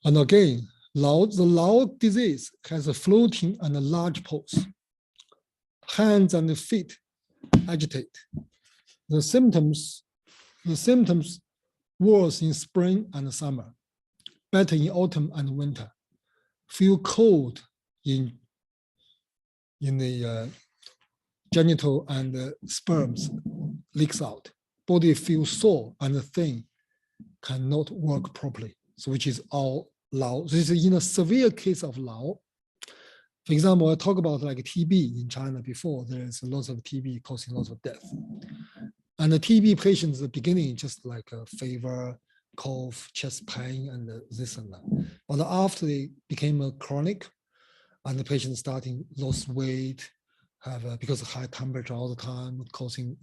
Speaker 8: And again, the Lao disease has a floating and a large pulse. Hands and feet agitate. The symptoms worse in spring and summer, better in autumn and winter. Feel cold in the genital and sperms leaks out. Body feels sore and thin cannot work properly. So which is all Lao. This is in a severe case of Lao. For example, I talk about like TB in China before. There is lots of TB causing lots of death. And the TB patients, the beginning, just like a fever, cough, chest pain, and this and that. But after they became a chronic, and the patient starting lose weight, have because of high temperature all the time, causing,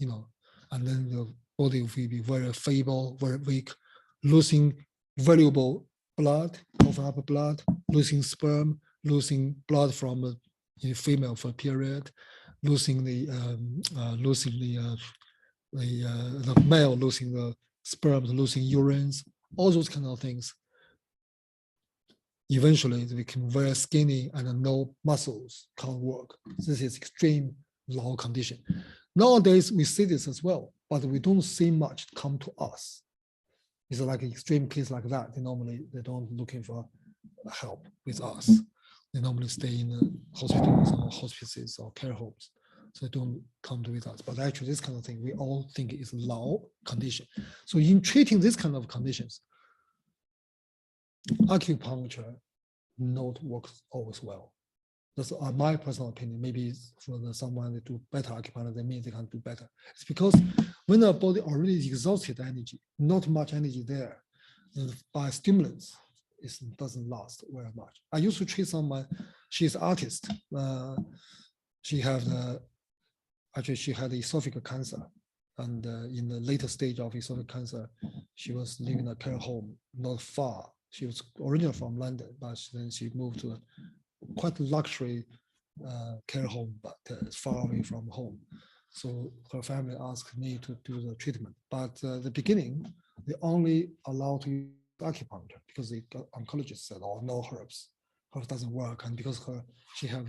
Speaker 8: and then the body will be very feeble, very weak, losing valuable blood, cough up blood, losing sperm, losing blood from a female for a period, losing the male, losing the sperms, losing urines, all those kind of things. Eventually, they become very skinny and no muscles, can't work. This is extreme Lao condition. Nowadays, we see this as well, but we don't see much come to us. It's like an extreme case like that. They don't looking for help with us. They normally stay in the hospitals or hospices or care homes. So they don't come to with us. But actually, this kind of thing, we all think is Lao condition. So in treating this kind of conditions, acupuncture not works always well. That's my personal opinion. Maybe for someone that do better acupuncture, that means they can do better. It's because when the body already exhausted energy, not much energy there, by stimulants, it doesn't last very much. I used to treat someone, she's an artist. She had esophageal cancer. And in the later stage of esophageal cancer, she was living in a care home not far. She was originally from London, but then she moved to a quite luxury care home, but far away from home. So her family asked me to do the treatment. But the beginning, they only allowed to use acupuncture because the oncologist said, "Oh, no herbs. Herbs doesn't work." And because she have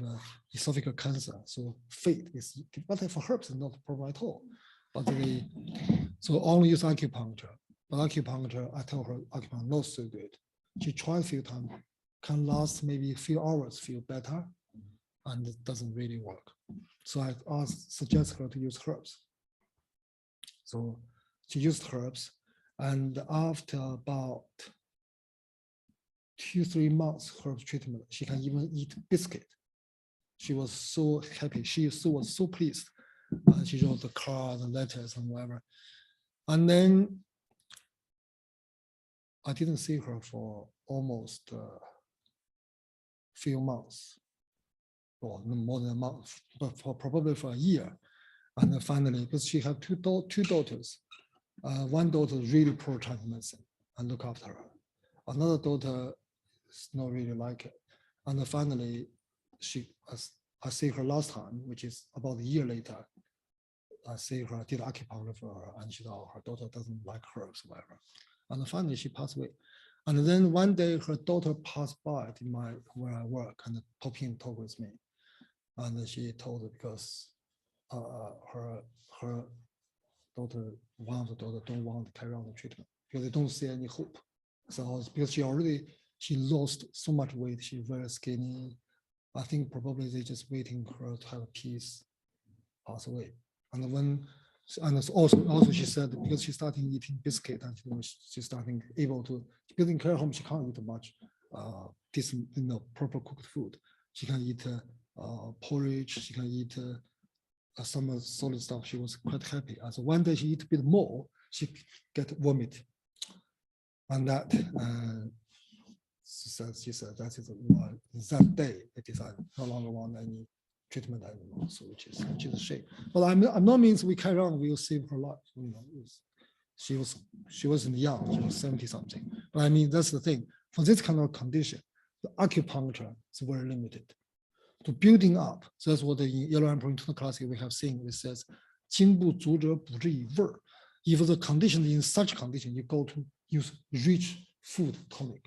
Speaker 8: esophageal cancer, so fate is. But for herbs, it's not a problem at all. But so only use acupuncture. But acupuncture, I tell her acupuncture not so good. She tried a few times, can last maybe a few hours, feel better, and it doesn't really work. So I suggest her to use herbs. So she used herbs, and after about 2-3 months herbs treatment, she can even eat biscuit. She was so happy. She was so pleased. She wrote the cards and letters and whatever. And then I didn't see her for almost a few months, or more than a month, but probably for a year. And then finally, because she had two daughters, one daughter really poor Chinese medicine and look after her. Another daughter is not really like it. And then finally, I see her last time, which is about a year later. I see her, did acupuncture for her, and she thought her daughter doesn't like herbs, whatever. And finally, she passed away. And then one day, her daughter passed by to where I work and popped in, talk with me. And she told her because her daughter, one of the daughters, don't want to carry on the treatment because they don't see any hope. So because she lost so much weight, she's very skinny. I think probably they just waiting for her to have peace, pass away. And also she said because she's starting eating biscuit and she's starting able to, because in care home she can't eat much decent, proper cooked food. She can eat porridge, she can eat some solid stuff. She was quite happy. And so one day she eat a bit more, she get vomit. And that she said that is that day they decided no longer want any treatment anymore, so which is a shame. But I'm not means we carry on, we'll save her life. She wasn't young, she was 70 something. But I mean that's the thing. For this kind of condition, the acupuncture is very limited. To building up, so that's what the Yellow Emperor Internal Classic we have seen. It says, 经不足者补之以味儿. If the condition in such condition, you go to use rich food tonic.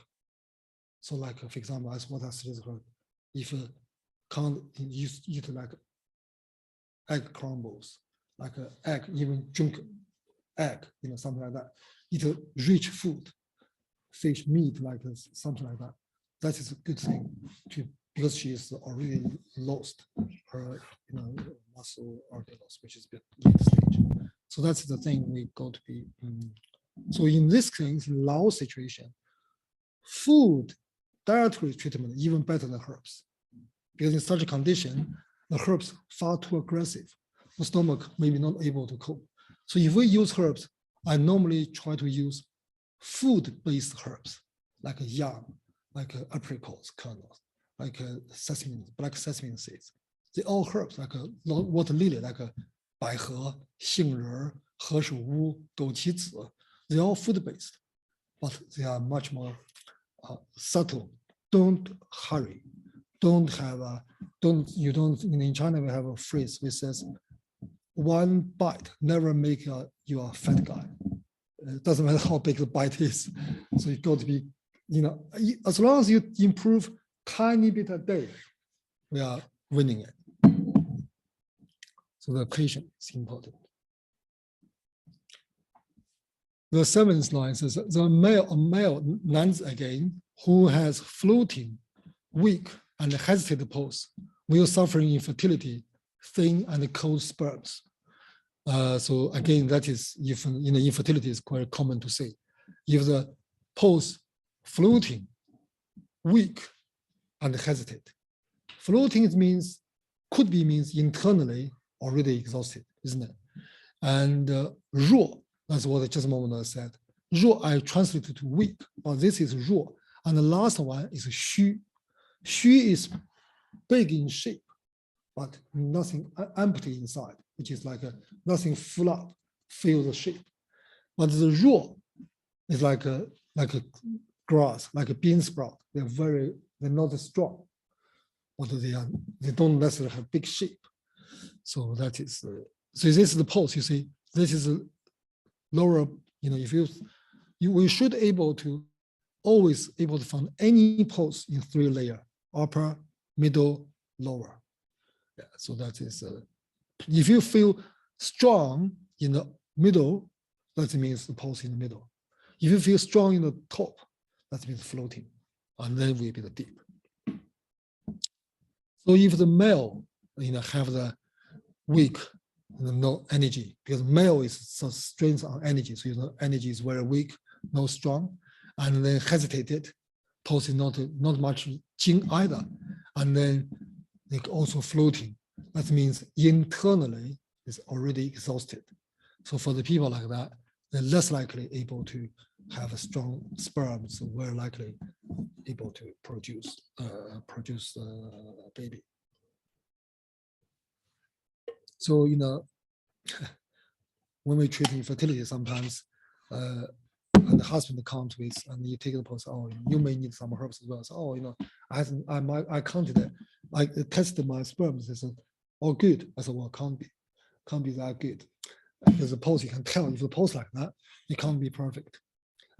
Speaker 8: So like, for example, as what I suggested, if can't eat like egg crumbles, like an egg, even drink egg, something like that. Eat a rich food, fish, meat, like something like that. That is a good thing because she is already lost her muscle already lost, which is a bit late stage. So that's the thing we got to be So in this case, in Lao situation, food, dietary treatment even better than herbs. Because in such a condition, the herbs far too aggressive. The stomach may be not able to cope. So if we use herbs, I normally try to use food-based herbs, like yam, like apricots, kernels, like sesame, black sesame seeds. They all herbs, like water lily, like 百合、杏仁、何首乌、枸杞子. They're all food-based, but they are much more subtle. Don't hurry. Don't have a, in China we have a phrase which says, one bite never make you a fat guy. It doesn't matter how big the bite is. So you got to be, as long as you improve tiny bit a day, we are winning it. So the patient is important. The seventh line says the male nuns again who has floating, weak, and hesitated pose will suffer infertility, thin and cold sperms. So again, that is if infertility is quite common to say. If the pose floating, weak, and hesitate. Floating means could be means internally already exhausted, isn't it? And 弱, that's what just a moment I said. 弱 I translated to weak, but this is 弱. And the last one is 虚. 虚 is big in shape, but nothing empty inside, which is like nothing full up, fill the shape. But the 弱 is like a grass, like a bean sprout. They're not strong, but they don't necessarily have big shape. So that is so this is the pose. You see, this is a lower. If we should always able to find any pose in 3 layers: upper, middle, lower. Yeah. So that is if you feel strong in the middle, that means the pose in the middle. If you feel strong in the top, that means floating, and then will be the deep. So if the male, have the weak, no energy, because male is so strength on energy, so energy is very weak, no strong, and then hesitated, pose is not much jing either, and then also floating. That means internally is already exhausted. So for the people like that, they're less likely able to have a strong sperm, so we're likely able to produce a baby. So when we treat infertility, sometimes and the husband comes with, and you take the pose, oh, you may need some herbs as well. So, I counted it. I tested my sperms. They said, oh, good. I said, well, can't be that good. Because the pose, you can tell if the pose like that, it can't be perfect.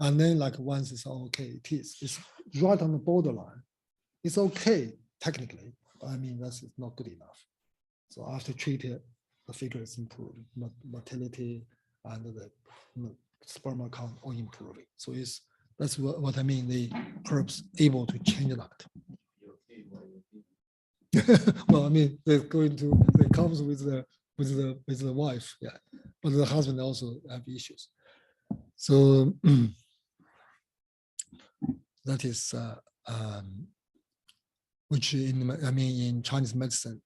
Speaker 8: And then once it's okay, it's right on the borderline. It's okay, technically. I mean, that's not good enough. So after treated, the figure is improving, motility and the sperm count all improving. So that's what I mean. The herbs able to change that. Well, I mean, they comes with the wife, yeah, but the husband also have issues. So that is which in Chinese medicine,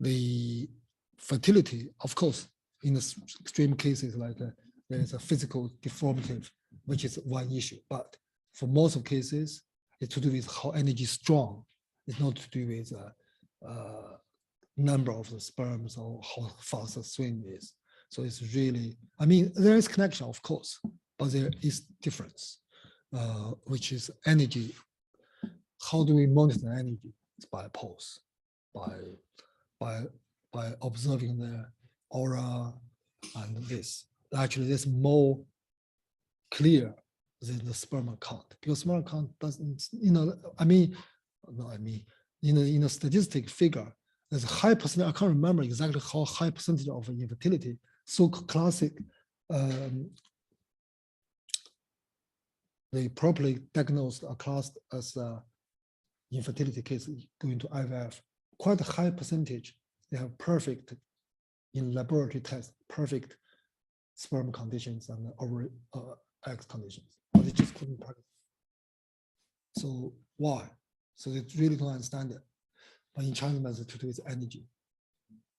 Speaker 8: the fertility, of course, in the extreme cases there is a physical deformity, which is one issue. But for most of cases, it's to do with how energy is strong. It's not to do with number of the sperms or how fast the swing is. So it's really, there is connection, of course, but there is difference, which is energy. How do we monitor energy? It's by pulse, by observing the aura and this. Actually, this more clear than the sperm count, because sperm count doesn't, in a statistic figure, there's a high percentage. I can't remember exactly how high percentage of infertility. So classic, they properly diagnosed are classed as infertility case going to IVF. Quite a high percentage. They have perfect in laboratory tests, perfect sperm conditions and X conditions, but they just couldn't practice. So why? So they really don't understand it. But in Chinese medicine, to do with energy.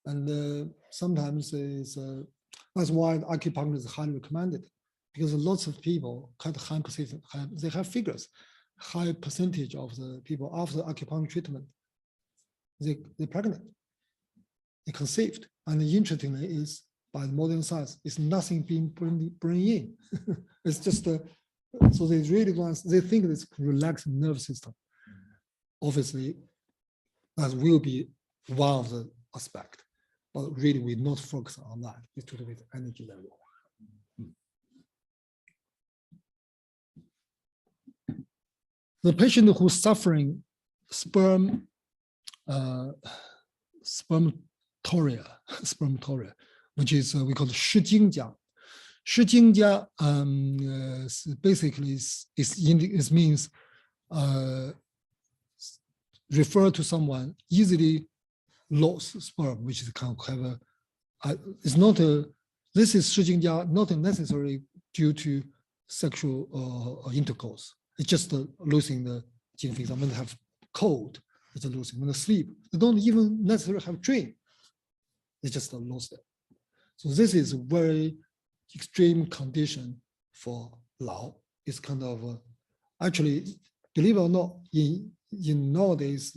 Speaker 8: And sometimes that's why acupuncture is highly recommended, because lots of people, quite high percentage, they have figures, high percentage of the people after acupuncture treatment, they're pregnant, they conceived. And interestingly is, by the modern science, it's nothing being bring in. It's just, so they really want, they think it's relaxed nervous system. Obviously, that will be one of the aspects, but really we not focus on that. It's to do with energy level. The patient who's suffering spermatoria, which is we call it 失精家. 失精家 basically it means refer to someone easily lost sperm, which is kind of have it's not this is 失精家, not necessarily due to sexual intercourse. It's just losing the gene. For example, when they have cold, it's losing. When they sleep, they don't even necessarily have dream. They just lost it. So this is a very extreme condition for Lao. It's kind of actually, believe it or not, in nowadays,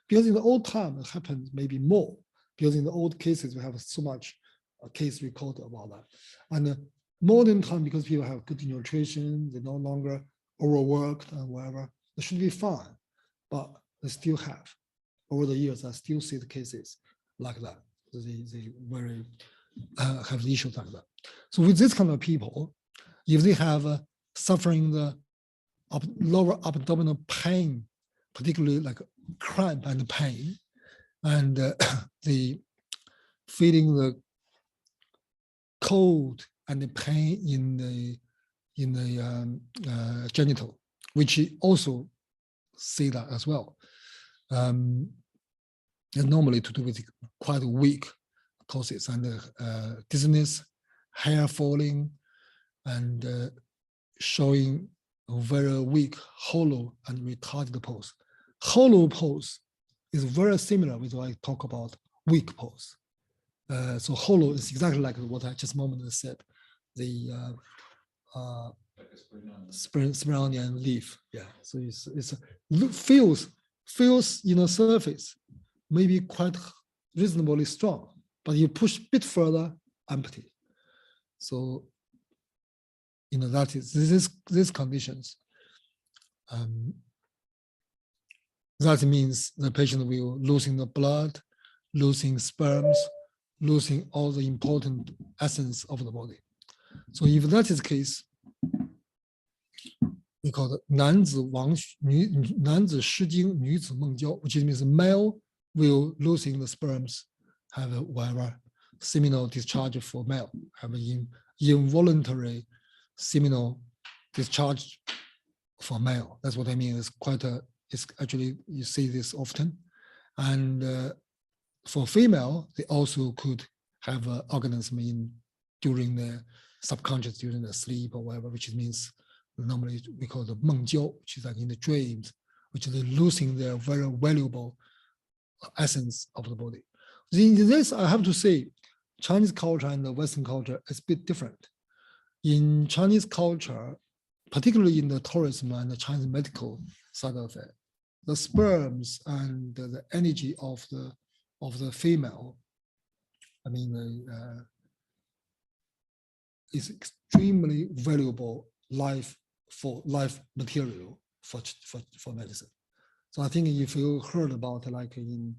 Speaker 8: because in the old time it happened maybe more, because in the old cases we have so much case record about that. And modern time, because people have good nutrition, they no longer overworked and whatever, they should be fine. But they still have, over the years, I still see the cases like that. They very have the issues like that. So with this kind of people, if they have suffering the lower abdominal pain, particularly like cramp and pain, and the feeling the cold and the pain in the genital, which also see that as well. And normally to do with quite weak causes, and dizziness, hair falling, and showing a very weak, hollow and retarded pose. Hollow pose is very similar with what I talk about weak pose. So hollow is exactly like what I just momentarily said, the spring onion leaf. Yeah, so it's feels surface maybe quite reasonably strong, but you push a bit further, empty. So that is these conditions. That means the patient will losing the blood, losing sperms, losing all the important essence of the body. So if that is the case, we call it 男子失精，女子梦交, which means male will losing the sperms, have a whatever seminal discharge for male, have an involuntary seminal discharge for male. That's what I mean. It's quite it's actually, you see this often. And for female, they also could have an organism during the subconscious, during the sleep or whatever, which means normally we call it 梦交, which is like in the dreams, which is losing their very valuable essence of the body. In this, I have to say, Chinese culture and the Western culture is a bit different. In Chinese culture, particularly in the tourism and the Chinese medical side of it, the sperms and the energy of the female, I mean, is extremely valuable life material for medicine. So I think if you heard about like in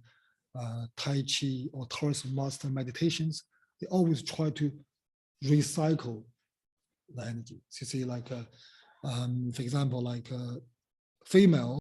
Speaker 8: Tai Chi or Taoist master meditations, they always try to recycle the energy. So you see like, for example, like female